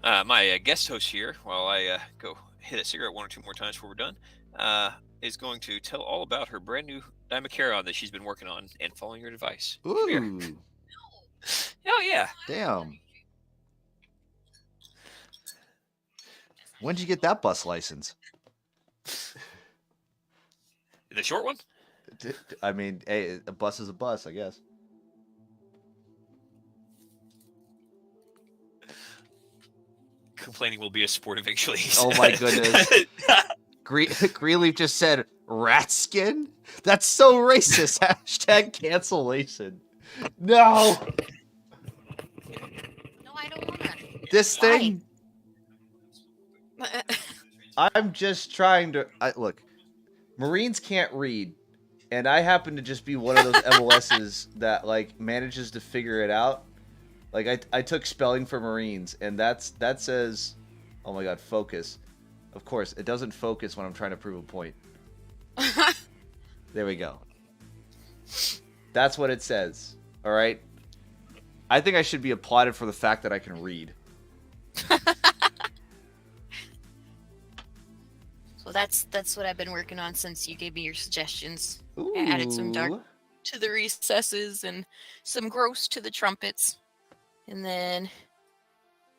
My guest host here, while I go hit a cigarette one or two more times before we're done, is going to tell all about her brand new Dimacaron that she's been working on and following your advice. Ooh. Oh yeah. Damn. When'd you get that bus license? The short one? I mean, hey, a bus is a bus, I guess. Complaining will be a sport eventually. Oh my goodness. Greenleaf just said rat skin? That's so racist. Hashtag cancellation. No. No, I don't want to. This thing. I'm just trying to. Look, Marines can't read, and I happen to just be one of those MOSs that like manages to figure it out. Like I took spelling for Marines, and that says, oh my god, focus. Of course, it doesn't focus when I'm trying to prove a point. There we go. That's what it says. All right. I think I should be applauded for the fact that I can read. So that's what I've been working on since you gave me your suggestions. Ooh. I added some dark to the recesses and some gross to the trumpets. And then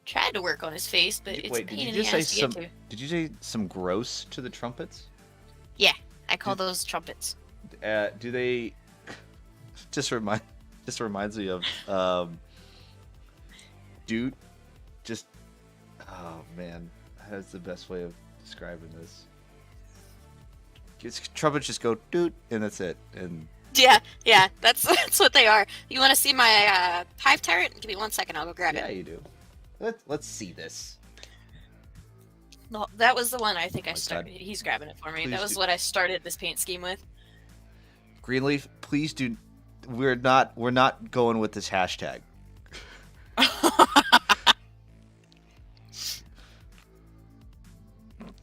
tried to work on his face, but it's a pain in the ass to get to. Did you say some gross to the trumpets? Yeah, I call those trumpets. Do they just reminds me of dude? Just oh man, that's the best way of describing this. Trumpets just go dude, and that's it. And Yeah, that's what they are. You want to see my hive turret? Give me 1 second, I'll go grab yeah, it. you do. Let's see this. No, that was the one I think I my started. God. He's grabbing it for me. Please That was do. what I started this paint scheme with. Greenleaf, please do. We're not going with this hashtag.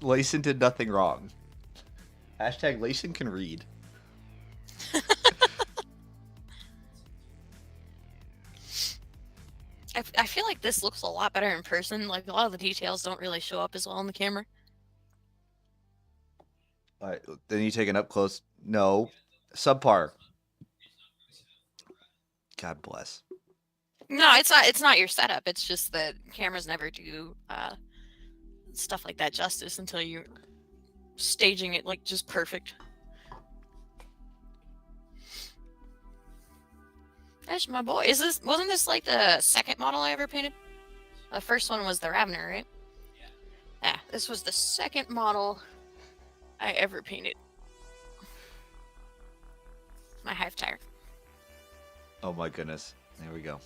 Layson did nothing wrong. Hashtag Layson can read. I feel like this looks a lot better in person. Like a lot of the details don't really show up as well on the camera. All right, then you take an up close. No, subpar. God bless. No, it's not. It's not your setup. It's just that cameras never do stuff like that justice until you're staging it like just perfect. That's my boy. Wasn't this like the second model I ever painted? The first one was the Ravener, right? Yeah, this was the second model I ever painted. My hive tire. Oh my goodness. There we go.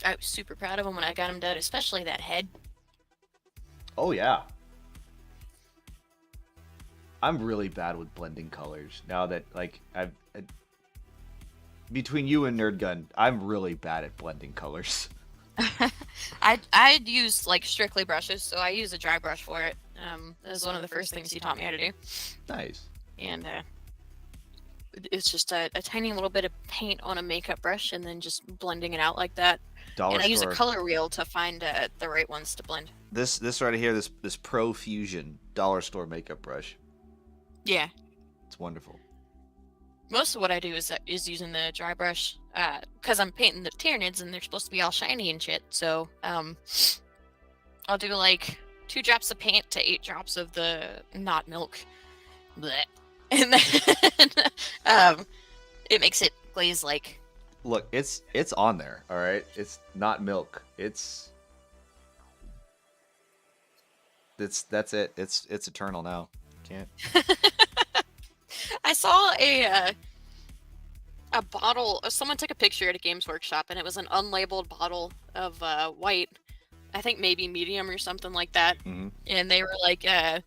I was super proud of him when I got him done, especially that head. Oh yeah. I'm really bad with blending colors now that like between you and NerdGun, I'm really bad at blending colors. I'd use like strictly brushes, so I use a dry brush for it. That was one of the first things he taught me how to do. Nice. And it's just a tiny little bit of paint on a makeup brush and then just blending it out like that. Dollar and I use a store. color wheel to find the right ones to blend. This right here, this Pro Fusion dollar store makeup brush. Yeah. It's wonderful. Most of what I do is using the dry brush, because I'm painting the Tyranids and they're supposed to be all shiny and shit. So I'll do like 2 drops of paint to 8 drops of the not milk, bleh. And then it makes it glaze like. Look, it's on there. All right, it's not milk. That's it. It's eternal now. Can't. I saw a bottle. Someone took a picture at a Games Workshop, and it was an unlabeled bottle of white. I think maybe medium or something like that. Mm-hmm. And they were like,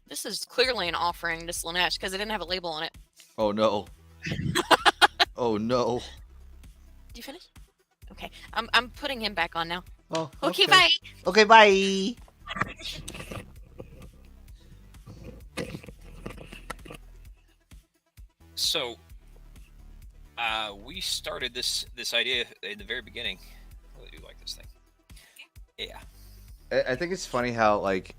"This is clearly an offering to Slanesh because it didn't have a label on it." Oh no. Oh no. Did you finish? Okay, I'm putting him back on now. Oh. Okay, bye. Okay, bye. So, we started this idea in the very beginning. I really do like this thing. Yeah. I think it's funny how like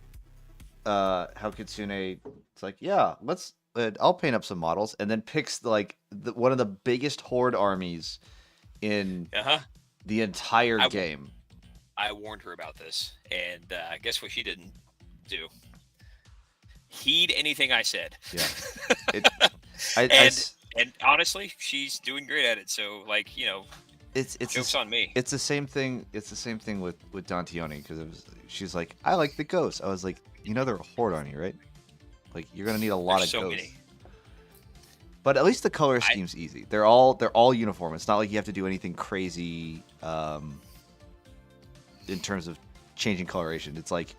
how Kitsune it's like, yeah, let's I'll paint up some models, and then picks like one of the biggest horde armies in the entire game. I warned her about this, and guess what she didn't do? Heed anything I said. Yeah. And honestly, she's doing great at it. So like, you know, it's joke's on me. It's the same thing. It's the same thing with Dantione, because she's like, I like the ghosts. I was like, you know, they're a horde on you, right? Like you're gonna need a lot of ghosts. Many. But at least the color scheme's easy. They're all uniform. It's not like you have to do anything crazy in terms of changing coloration. It's like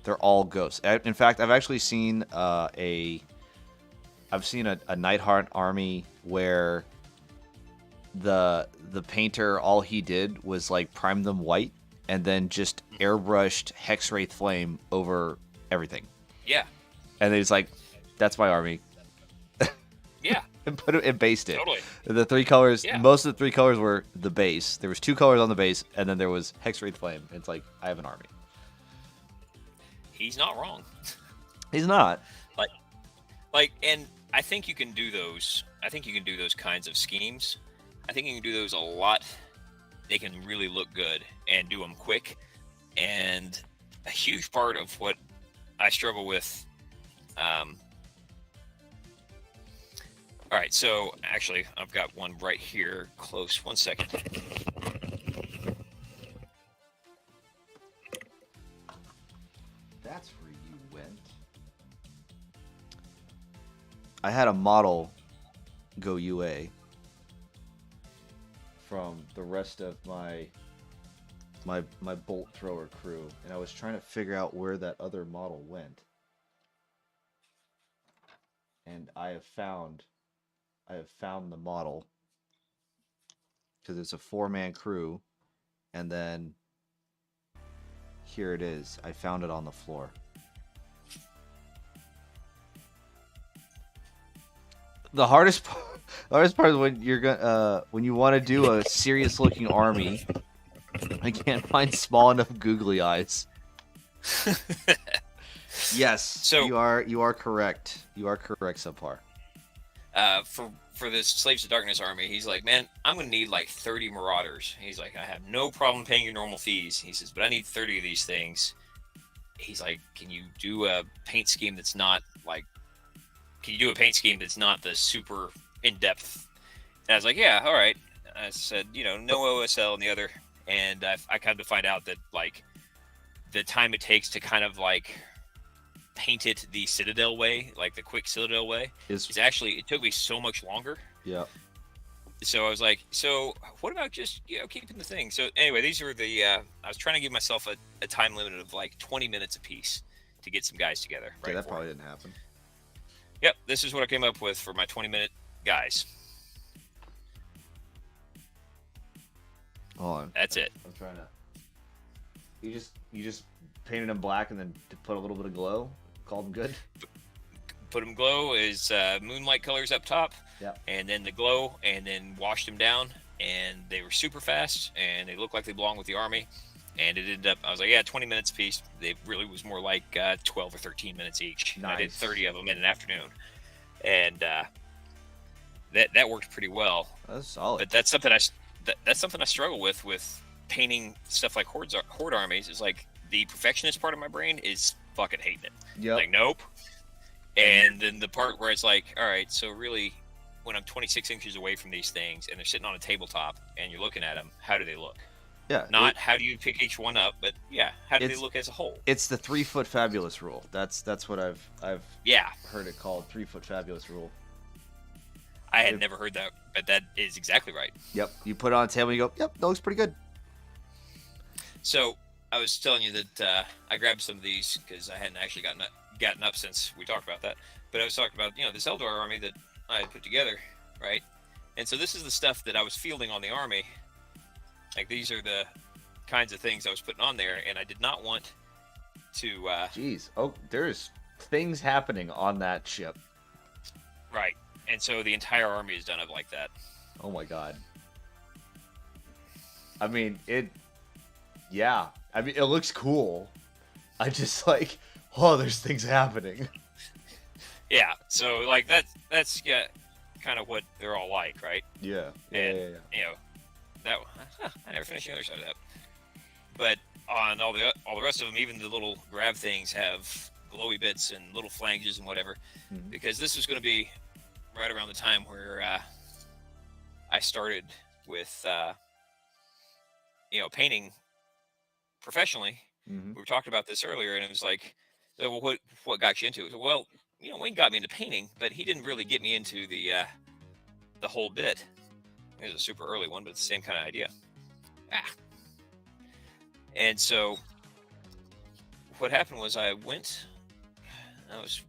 they're all ghosts. In fact, I've actually seen a Nightheart army where the painter, all he did was like prime them white and then just airbrushed Hexwraith Flame over everything. Yeah. And then he's like, that's my army. Yeah. And put it and based it. Totally. The 3 colors, Yeah. most of the 3 colors were the base. There was 2 colors on the base, and then there was Hexwraith Flame. It's like, I have an army. He's not wrong. He's not. Like, and I think you can do those. I think you can do those kinds of schemes. I think you can do those a lot. They can really look good and do them quick. And a huge part of what I struggle with. All right, so actually, I've got one right here, close. 1 second. That's where you went. I had a model go UA from the rest of my bolt thrower crew, and I was trying to figure out where that other model went. And I have found I have found the model because it's a 4-man crew, and then here it is. I found it on the floor. The hardest part is when you're gonna when you want to do a serious looking army. I can't find small enough googly eyes. Yes, So- you are correct. You are correct, subpar. For this Slaves to Darkness army, he's like, man, I'm gonna need like 30 Marauders. He's like, I have no problem paying your normal fees. He says, but I need 30 of these things. He's like, can you do a paint scheme that's not like, can you do a paint scheme that's not the super in-depth? And I was like, yeah, all right. I said, no OSL and the other, and I kind of find out that like the time it takes to kind of like paint it the Citadel way, like the quick Citadel way, is actually, it took me so much longer. Yeah. So I was like, so what about just keeping the thing? So anyway, these are the I was trying to give myself a time limit of like 20 minutes a piece to get some guys together. Okay, that probably didn't happen. Yep, this is what I came up with for my 20-minute guys. Hold on. That's it. I'm trying to. You just painted them black and then put a little bit of glow. Called them good. Put them glow is moonlight colors up top. Yeah. And then the glow, and then washed them down, and they were super fast, and they looked like they belonged with the army. And it ended up, I was like, yeah, 20 minutes a piece. They really was more like 12 or 13 minutes each. Nice. I did 30 of them in an afternoon, and that worked pretty well. That's solid. But that's something I struggle with painting stuff like horde armies. Is like the perfectionist part of my brain is fucking hating it. Yep. Like nope. And then the part where it's like, all right, so really, when I'm 26 inches away from these things and they're sitting on a tabletop and you're looking at them, how do they look? Yeah. Not how do you pick each one up, but yeah, how do they look as a whole? It's the 3-foot fabulous rule. That's what I've Yeah. heard it called, 3-foot fabulous rule. I had never heard that, but that is exactly right. Yep. You put it on a table and you go, yep, that looks pretty good. So I was telling you that I grabbed some of these because I hadn't actually gotten up since we talked about that. But I was talking about this Eldar army that I had put together, right? And so this is the stuff that I was fielding on the army. Like these are the kinds of things I was putting on there, and I did not want to. Jeez. Oh, there's things happening on that ship. Right. And so the entire army is done up like that. Oh my god. I mean, yeah. I mean, it looks cool. I just like, oh, there's things happening. Yeah. So like that's kind of what they're all like, right? Yeah. And that I never finished the other side of that. But on all the rest of them, even the little grab things have glowy bits and little flanges and whatever, because this was going to be right around the time where I started with painting professionally. Mm-hmm. We were talking about this earlier, and it was like, well, what got you into it? Well, Wayne got me into painting, but he didn't really get me into the whole bit. It was a super early one, but it's the same kind of idea. And so what happened was I was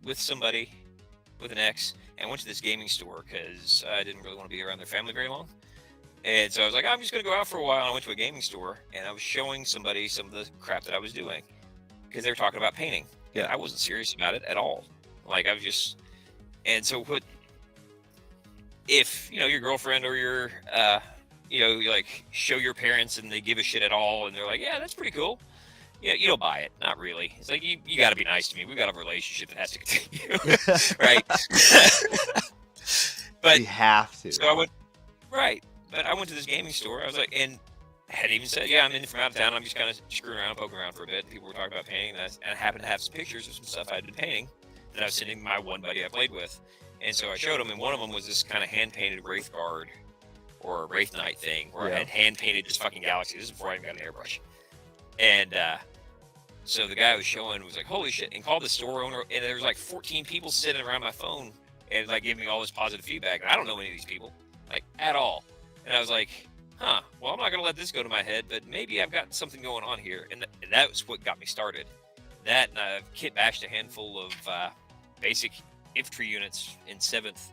with somebody, with an ex, and went to this gaming store because I didn't really want to be around their family very long. And so I was like, I'm just going to go out for a while. I went to a gaming store, and I was showing somebody some of the crap that I was doing because they were talking about painting. Yeah, I wasn't serious about it at all. Like I was just, and so if your girlfriend or your you like show your parents and they give a shit at all, and they're like, yeah, that's pretty cool. Yeah, you don't buy it. Not really. It's like you got to be nice to me. We got a relationship that has to continue, right? But we have to. So I went right. But I went to this gaming store. I was like, and I had even said, yeah, I'm in from out of town. I'm just kind of screwing around, poking around for a bit. And people were talking about painting, and I happened to have some pictures of some stuff I'd been painting that I was sending my one buddy I played with. And so I showed him, and one of them was this kind of hand-painted Wraith Guard or Wraith Knight thing, where I had hand-painted this fucking galaxy. This is before I even got an airbrush. And so the guy I was showing was like, holy shit, and called the store owner, and there was like 14 people sitting around my phone and like giving me all this positive feedback. And I don't know any of these people, like, at all. And I was like, well, I'm not going to let this go to my head, but maybe I've got something going on here. And that was what got me started. That, and I've kit bashed a handful of basic infantry units in 7th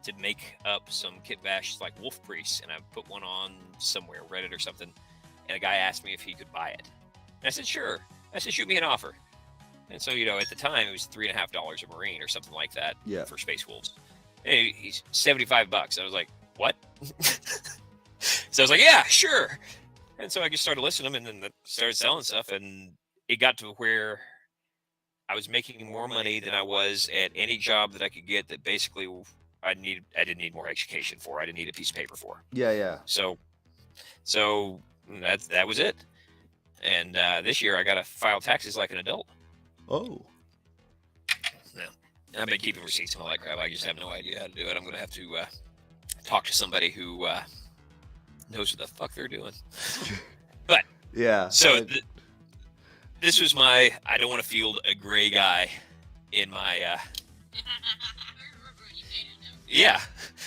to make up some kit bash like wolf priests, and I put one on somewhere, Reddit or something, and a guy asked me if he could buy it. And I said, sure. I said, shoot me an offer. And so, at the time it was $3.50 a Marine or something like that for Space Wolves. And he's $75. I was like, what? So I was like, yeah, sure. And so I just started listing them, and then started selling stuff, and it got to where I was making more money than I was at any job that I could get that basically I didn't need more education for. I didn't need a piece of paper for. Yeah. So that was it. And this year I got to file taxes like an adult. Oh. Yeah. I've been keeping receipts and all that crap. I just have no idea how to do it. I'm going to have to talk to somebody who knows what the fuck they're doing. But yeah. So this was my I don't want to field a gray guy in my yeah,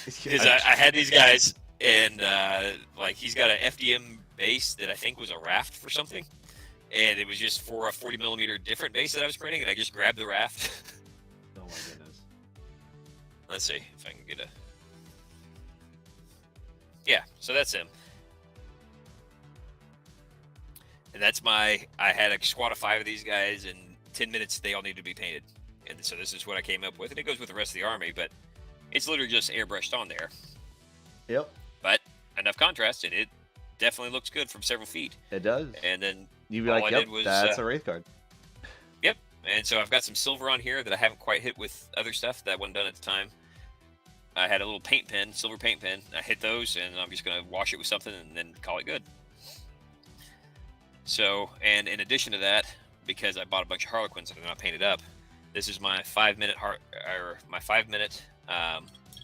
because I had these guys, and like he's got an FDM base that I think was a raft for something, and it was just for a 40mm different base that I was printing, and I just grabbed the raft. Oh my goodness. Let's see if I can get a. Yeah, so that's him. And that's I had a squad of 5 of these guys, in 10 minutes they all need to be painted. And so this is what I came up with, and it goes with the rest of the army, but it's literally just airbrushed on there. Yep. But enough contrast, and it definitely looks good from several feet. It does. And then you'd be like, yep, that's a Wraith card. Yep. And so I've got some silver on here that I haven't quite hit with other stuff that wasn't done at the time. I had a little paint pen, silver paint pen. I hit those, and I'm just going to wash it with something and then call it good. So, and in addition to that, because I bought a bunch of Harlequins that are not painted up, this is my 5-minute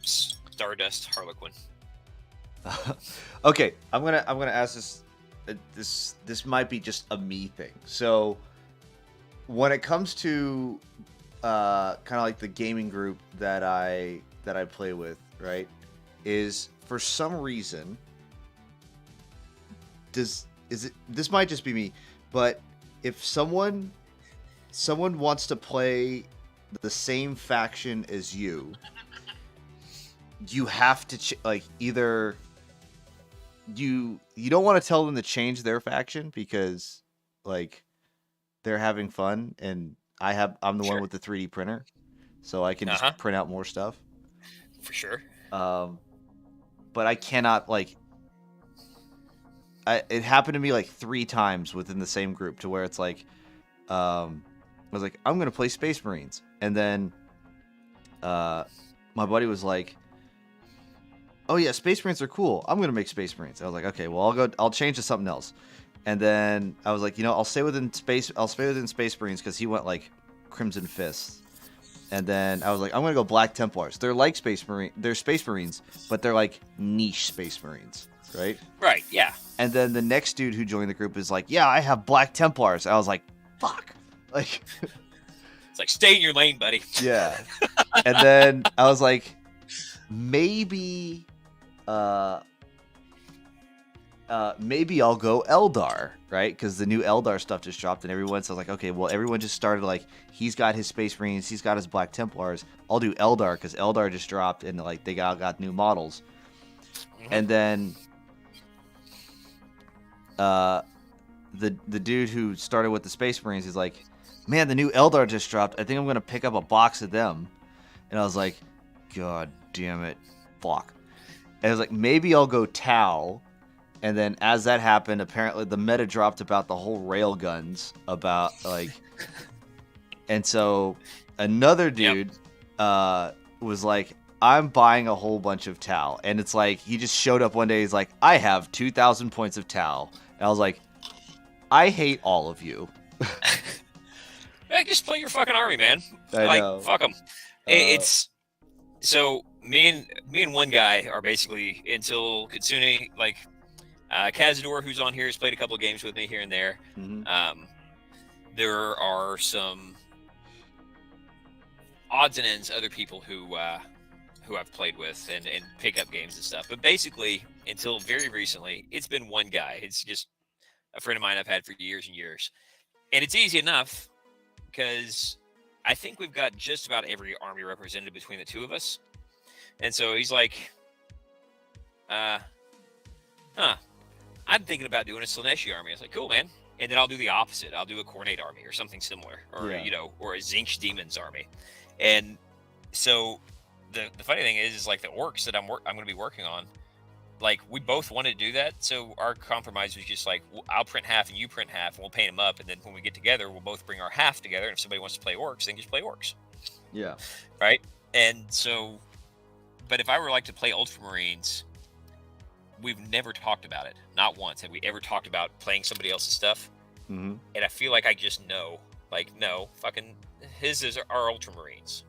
Stardust Harlequin. Okay, I'm gonna ask this. This might be just a me thing. So, when it comes to kind of like the gaming group that I play with, right, is for some reason this might just be me, but if someone wants to play the same faction as you have to either you don't want to tell them to change their faction because like they're having fun, and I'm the one with the 3D printer, so I can just print out more stuff. For sure. But I cannot it happened to me like 3 times within the same group to where it's like, I was like, I'm gonna play Space Marines, and then my buddy was like, oh yeah, Space Marines are cool. I'm gonna make Space Marines. I was like, okay, well I'll change to something else. And then I was like, I'll stay within Space Marines because he went like Crimson Fists. And then I was like, I'm gonna go Black Templars. They're like they're Space Marines, but they're like niche Space Marines, right? Right, yeah. And then the next dude who joined the group is like, yeah, I have Black Templars. I was like, fuck. Like, it's like, stay in your lane, buddy. Yeah. And then I was like, maybe I'll go Eldar, right? Because the new Eldar stuff just dropped, and everyone. So I was like, okay, well, everyone just started like, he's got his Space Marines, he's got his Black Templars. I'll do Eldar because Eldar just dropped, and like they got new models. Mm-hmm. And then the dude who started with the Space Marines is like, man, the new Eldar just dropped. I think I'm gonna pick up a box of them. And I was like, God damn it, fuck. And I was like, maybe I'll go Tau. And then as that happened, apparently the meta dropped about the whole rail guns, about like, and so another dude was like, I'm buying a whole bunch of Tau. And it's like, he just showed up one day, he's like, I have 2,000 points of Tau. And I was like, I hate all of you. Hey, just play your fucking army, man. I know. Fuck them. It's so me and one guy are basically, until Kitsune, like Cazador, who's on here, has played a couple of games with me here and there. Mm-hmm. There are some odds and ends other people who I've played with and pick up games and stuff. But basically, until very recently, it's been one guy. It's just a friend of mine I've had for years and years. And it's easy enough because I think we've got just about every army represented between the two of us. And so he's like, huh, I'm thinking about doing a Slaneshi army. I was like, cool, man. And then I'll do the opposite. I'll do a Coronate army or something similar, or Yeah. or a Zinch Demons army. And so the funny thing is like the orcs that I'm going to be working on, like we both wanted to do that. So our compromise was just like, I'll print half and you print half, and we'll paint them up. And then when we get together, we'll both bring our half together. And if somebody wants to play orcs, then just play orcs. Yeah. Right. And so, but if I were like to play Ultramarines, we've never talked about it. Not once have we ever talked about playing somebody else's stuff. Mm-hmm. And I feel like I just know, like, no, fucking, his is our Ultramarines.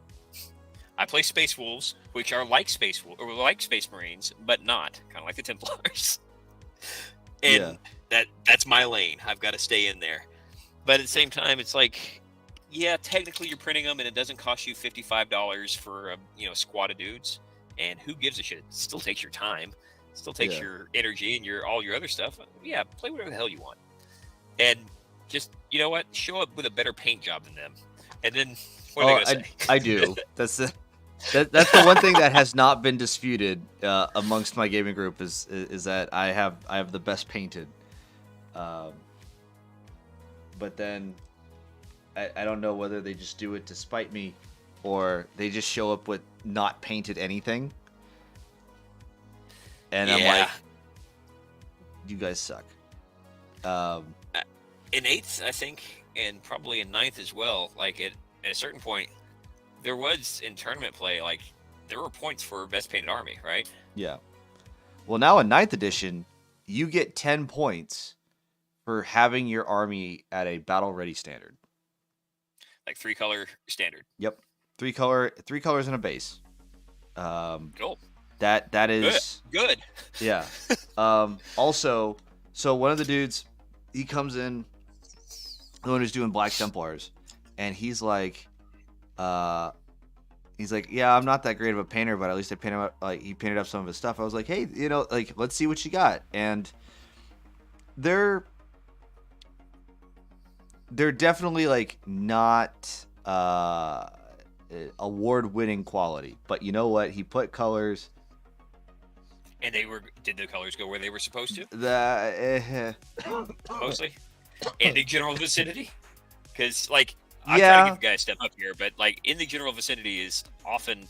I play Space Wolves, which are like Space Marines, but not, kind of like the Templars. And that's my lane. I've got to stay in there. But at the same time, it's like, yeah, technically you're printing them, and it doesn't cost you $55 for a squad of dudes. And who gives a shit? It still takes your time. Still takes your energy and all your other stuff. Yeah, play whatever the hell you want. And just, you know what? Show up with a better paint job than them. And then what are they going to say? I do. That's the one thing that has not been disputed amongst my gaming group is that I have the best painted. But then I don't know whether they just do it to spite me or they just show up with not painted anything. And I'm like, you guys suck. In 8th, I think, and probably in 9th as well, like at a certain point, there was in tournament play, like there were points for best painted army, right? Yeah. Well, now in 9th edition, you get 10 points for having your army at a battle ready standard. Like 3-color standard. Yep. 3 colors and a base. Cool. That is good. Yeah. Also, so one of the dudes, he comes in, the one who's doing Black Templars, and he's like, yeah, I'm not that great of a painter, but at least he painted up some of his stuff. I was like, hey, like, let's see what you got. And they're definitely like not award-winning quality, but you know what? He put colors. And did the colors go where they were supposed to? Mostly? In the general vicinity? Because, like, I'm trying to give you guys a step up here, but, like, in the general vicinity is often,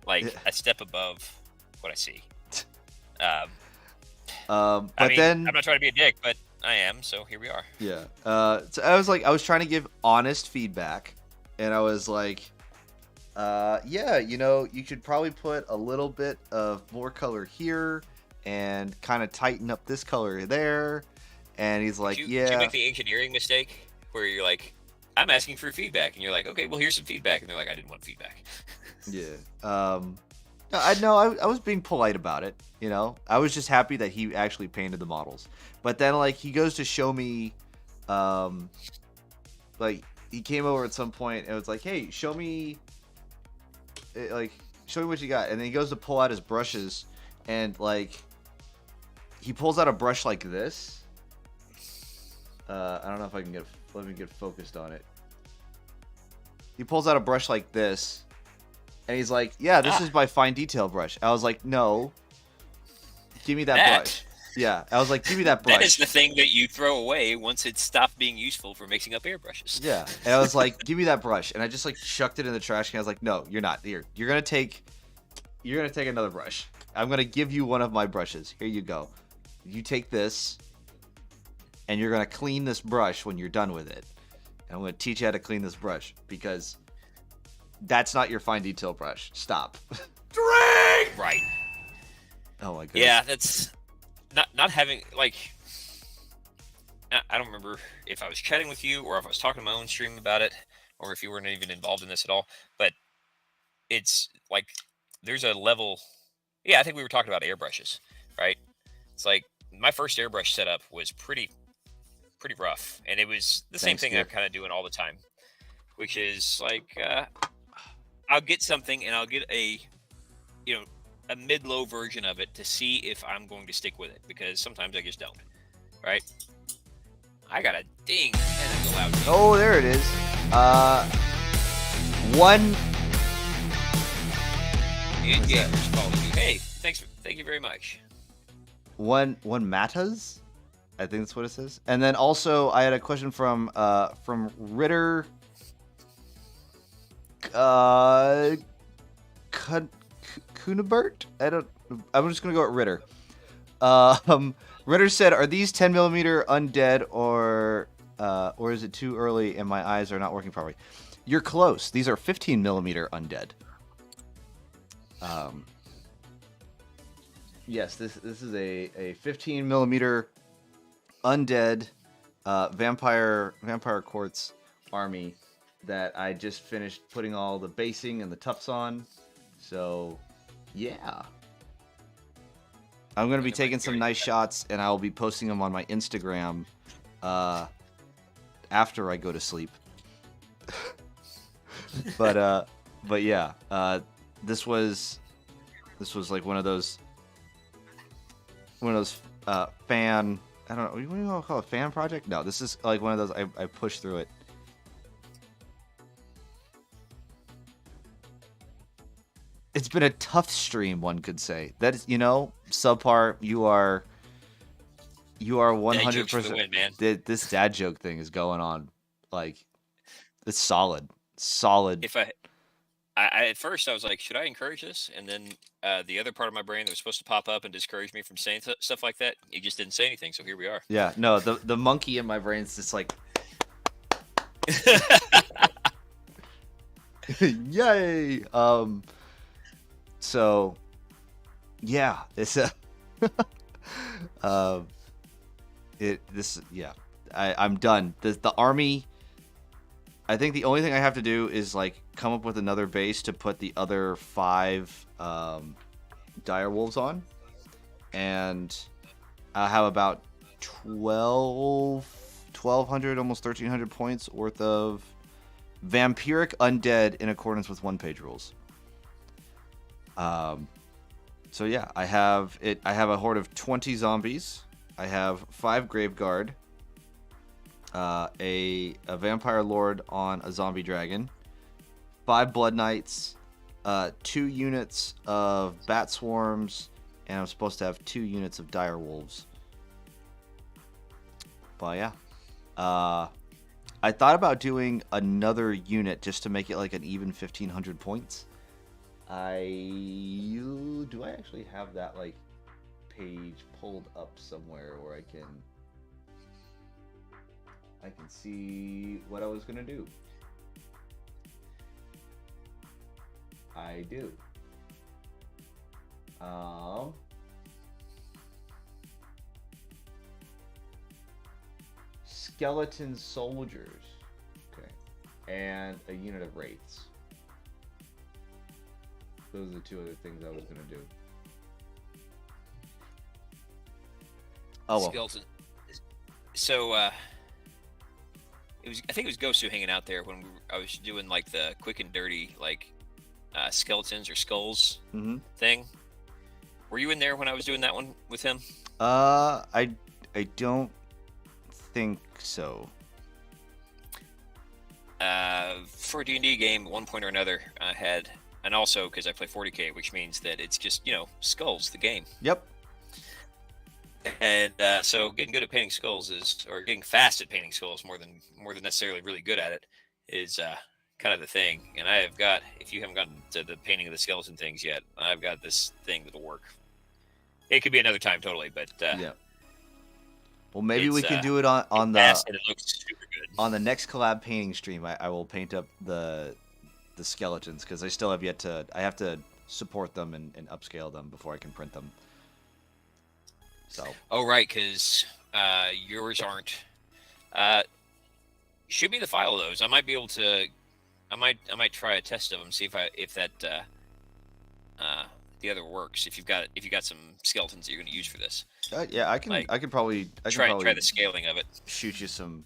like, a step above what I see. But then... I'm not trying to be a dick, but I am, so here we are. Yeah. So I was trying to give honest feedback, and I was like, yeah, you could probably put a little bit of more color here and kind of tighten up this color there. And he's like, Did yeah. you make the engineering mistake where you're like, I'm asking for feedback, and you're like, okay, well, here's some feedback, and they're like, I didn't want feedback. Yeah. I was being polite about it. I was just happy that he actually painted the models. But then, like, he goes to show me, like, he came over at some point and was like, hey, show me what you got. And then he goes to pull out his brushes, and like he pulls out a brush like this. I don't know if I can let me get focused on it. He pulls out a brush like this, and he's like, yeah, this is my fine detail brush. I was like, no, give me that brush. Yeah, I was like, give me that brush. That is the thing that you throw away once it stopped being useful for mixing up airbrushes. Yeah, and I was like, give me that brush, and I just like chucked it in the trash can. I was like, no, you're not. Here, you're gonna take another brush. I'm gonna give you one of my brushes. Here you go. You take this, and you're gonna clean this brush when you're done with it. And I'm gonna teach you how to clean this brush because that's not your fine detail brush. Stop. Drink. Right. Oh my goodness. Yeah, that's. Not having, like, I don't remember if I was chatting with you or if I was talking to my own stream about it or if you weren't even involved in this at all, but it's like there's a level. Yeah, I think we were talking about airbrushes, right? It's like my first airbrush setup was pretty rough, and it was the same thing I'm kind of doing all the time, which is like I'll get something and I'll get a mid-low version of it to see if I'm going to stick with it, because sometimes I just don't, right? I got a ding, and it's a loud ding. Oh, there it is. In-gamers follow you. Hey, thank you very much. One Matas, I think that's what it says. And then also I had a question from Ritter Kunabert. I'm just gonna go with Ritter. Ritter said, "Are these 10mm undead or is it too early and my eyes are not working properly?" You're close. These are 15mm undead. Yes, this is a 15mm undead vampire quartz army that I just finished putting all the basing and the tufts on. So, yeah. I'm going to be taking some nice shots, and I'll be posting them on my Instagram after I go to sleep. but yeah, this was like one of those fan. I don't know. What do you want to call it? A fan project? No, this is like one of those. I pushed through it. It's been a tough stream, one could say. That is, subpar. You are 100%. This dad joke thing is going on. Like, it's solid. If I at first I was like, should I encourage this? And then the other part of my brain that was supposed to pop up and discourage me from saying stuff like that, you just didn't say anything. So here we are. Yeah, no, the monkey in my brain's just like, yay. So, yeah, it's I'm done. The army. I think the only thing I have to do is like come up with another base to put the other 5 dire wolves on, and I'll have about 1,200, almost 1,300 points worth of vampiric undead in accordance with 1-page rules. So yeah, I have a horde of 20 zombies. I have 5 graveguard. A vampire lord on a zombie dragon, 5 blood knights, 2 units of bat swarms, and I'm supposed to have 2 units of dire wolves. But yeah, I thought about doing another unit just to make it like an even 1,500 points. Do I actually have that like page pulled up somewhere where I can see what I was gonna do? I do. Skeleton soldiers. Okay. And a unit of wraiths. Those are the 2 other things I was gonna do. Oh well. Skeleton. So I think it was Gosu hanging out there when I was doing like the quick and dirty like skeletons or skulls thing. Were you in there when I was doing that one with him? I don't think so. For a D&D game, at one point or another, I had, and also because I play 40k, which means that it's just skulls, the game. Yep. And so getting good at painting skulls or getting fast at painting skulls more than necessarily really good at it is kind of the thing. And I have got, if you haven't gotten to the painting of the skeleton things yet, I've got this thing that'll work. It could be another time totally, but yeah. Well, maybe we can do it on the and it looks super good. On the next collab painting stream. I will paint up the skeletons because I still have yet to. I have to support them and upscale them before I can print them. So. Oh right, because yours aren't. Should be the file of those. I might be able to. I might try a test of them, see if that the other works. If you've got some skeletons that you're going to use for this. Yeah, I can. I could probably try the scaling of it. Shoot you some.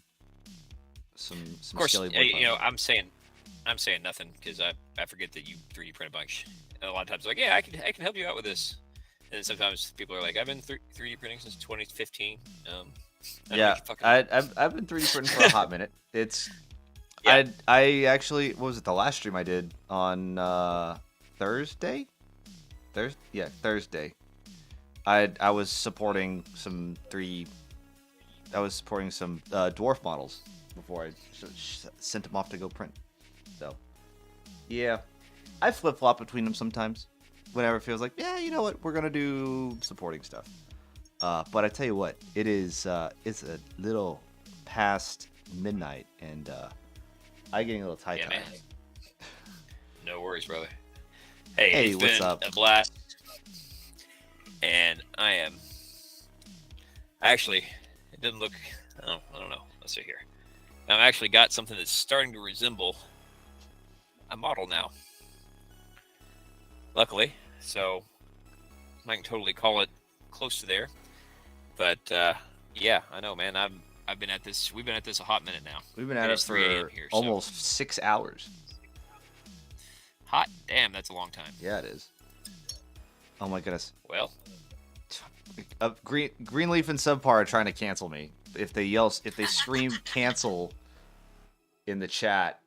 Of course, I'm saying nothing because I forget that you 3D print a bunch. And a lot of times, like, yeah, I can help you out with this. And then sometimes people are like, I've been 3D printing since 2015. Yeah, I've been 3D printing for a hot minute. It's yeah. I actually, what was it, the last stream I did on Thursday? Thursday. I was supporting some dwarf models before I sent them off to go print. So, yeah, I flip flop between them sometimes. Whenever it feels like, yeah, you know what, we're gonna do supporting stuff. But I tell you what, it's a little past midnight, and I getting a little tight. Yeah, man. No worries, brother. Hey, Hey, it's what's been up? a blast, and actually, it doesn't look. Oh, I don't know. Let's see here. I've actually got something that's starting to resemble a model now. Luckily, so I can totally call it close to there. But yeah, I know, man. I've been at this. We've been at this a hot minute now. We've been at it 3 a.m. for here, so. almost 6 hours. Hot damn, that's a long time. Yeah, it is. Oh my goodness. Well, Greenleaf and Subpar are trying to cancel me. If they scream cancel in the chat,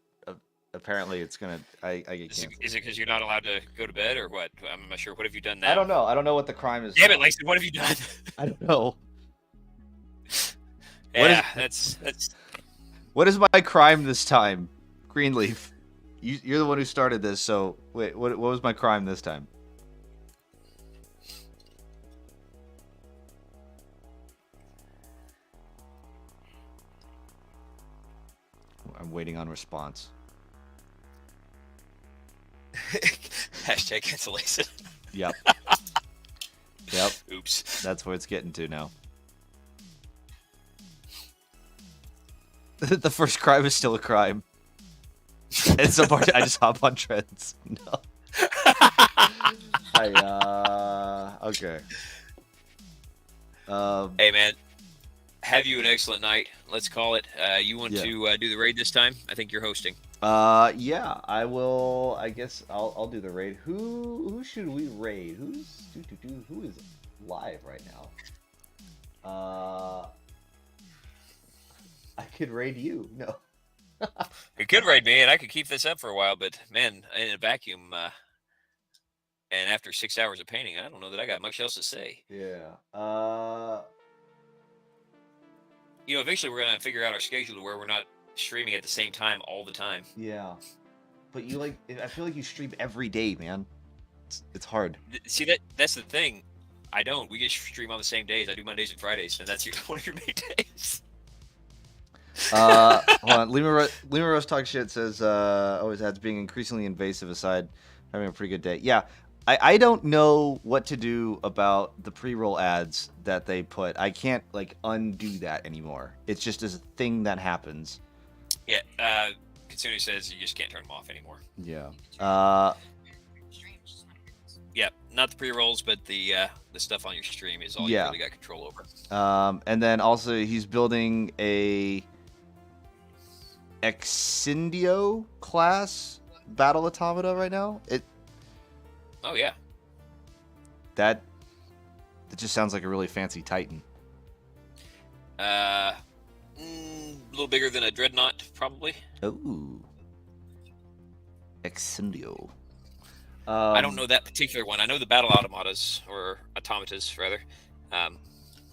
apparently it's gonna. I get canceled. is it because you're not allowed to go to bed or what? I'm not sure. What have you done now? I don't know. I don't know what the crime is. Damn it, Lacy, what have you done? I don't know. Yeah, that's. What is my crime this time, Greenleaf? You're the one who started this, so wait. What was my crime this time? I'm waiting on response. Hashtag cancellation. Yep. Yep. Oops. That's where it's getting to now. The first crime is still a crime. And so far, I just hop on trends. No. Okay. Hey, man. Have you an excellent night. Let's call it. You want Yeah. to do the raid this time? I think you're hosting. Yeah, I will. I guess I'll do the raid. Who should we raid? Who is live right now? I could raid you. No. You could raid me, and I could keep this up for a while, but man, in a vacuum, and after 6 hours of painting, I don't know that I got much else to say. Yeah. You know, eventually we're gonna figure out our schedule to where we're not streaming at the same time all the time. Yeah. But I feel like you stream every day, man. It's hard. See, that's the thing. I don't. We just stream on the same days. I do Mondays and Fridays, and that's one of your main days. Hold on. Lima Rose Talk Shit says, always adds being increasingly invasive aside, having a pretty good day. Yeah. I don't know what to do about the pre-roll ads that they put. I can't undo that anymore. It's just a thing that happens. Yeah, Katsuni says you just can't turn them off anymore. Yeah. Yeah, not the pre-rolls, but the stuff on your stream is all Yeah. you really got control over. And then also he's building a Exindio class battle automata right now. Oh yeah. That just sounds like a really fancy Titan. A little bigger than a dreadnought, probably. Ooh. Exindio. I don't know that particular one. I know the battle automatas, or automatas, rather.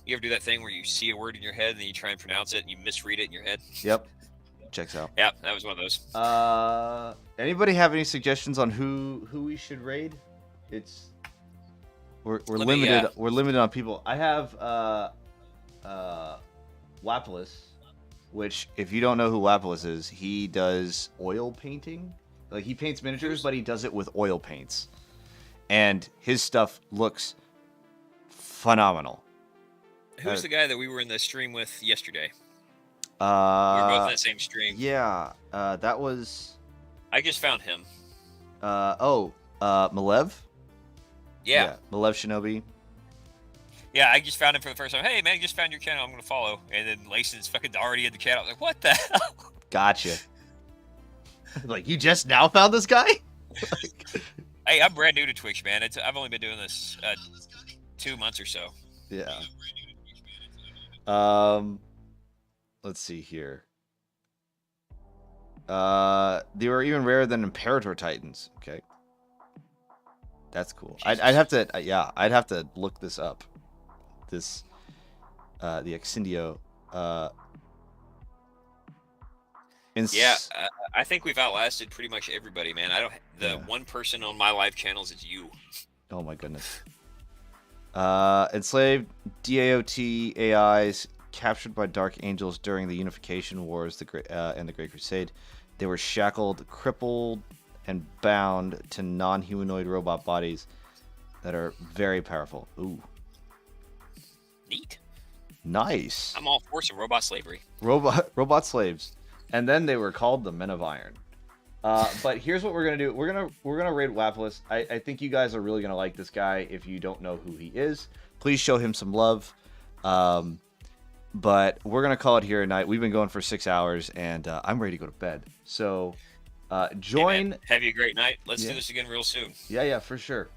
You ever do that thing where you see a word in your head and then you try and pronounce it and you misread it in your head? Yep. Checks out. Yeah, that was one of those. Anybody have any suggestions on who we should raid? We're limited. We're limited on people. I have Lapis, which if you don't know who Lapis is, he does oil painting. Like he paints miniatures, but he does it with oil paints, and his stuff looks phenomenal. Who's the guy that we were in the stream with yesterday? We were both in the same stream. Yeah, that was. I just found him. Malev. Yeah. Malev Shinobi. Yeah, I just found him for the first time. Hey, man, I just found your channel. I'm going to follow. And then Lason's fucking already in the chat. I was like, what the hell? Gotcha. Like, you just now found this guy? Hey, I'm brand new to Twitch, man. I've only been doing this 2 months or so. Yeah. Let's see here. They were even rarer than Imperator Titans. Okay. That's cool. Jesus. I'd have to, yeah, I'd have to look this up. This, the Exindio. Yeah, I think we've outlasted pretty much everybody, man. I don't. The Yeah. one person on my live channels is you. Oh my goodness. Enslaved DAOT AIs captured by Dark Angels during the Unification Wars and the Great Crusade. They were shackled, crippled, and bound to non-humanoid robot bodies that are very powerful. Ooh. Neat. Nice. I'm all for some robot slavery. Robot slaves. And then they were called the Men of Iron. But here's what we're gonna do. We're gonna raid Wapolis. I think you guys are really gonna like this guy. If you don't know who he is, please show him some love. But we're gonna call it here at night. We've been going for 6 hours, and I'm ready to go to bed. So join. Hey, man, have you a great night. Let's Yeah. do this again real soon. Yeah, for sure.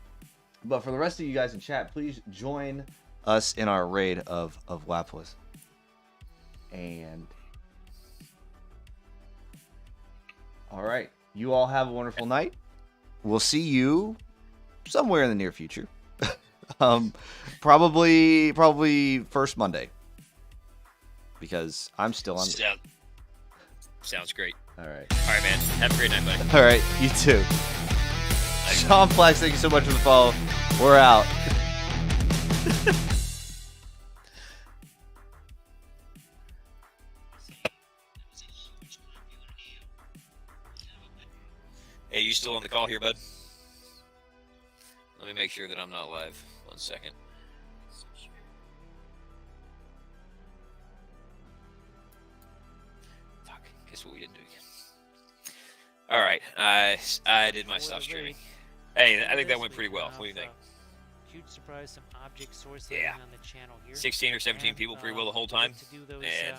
But for the rest of you guys in chat, please join us in our raid of Wapolis. And all right. You all have a wonderful night. We'll see you somewhere in the near future. Probably first Monday. Because I'm still on. Sounds great. All right. All right, man. Have a great night, buddy. All right. You too. Sean Flax, thank you so much for the follow. We're out. Hey, you still on the call here, bud? Let me make sure that I'm not live. 1 second. Fuck. Guess what we didn't do again. All right. I did my stop streaming. Hey, I think that went pretty well. What do you think? Huge surprise, some object source Yeah. on the channel here. 16 or 17 people pretty well the whole time. To do those, And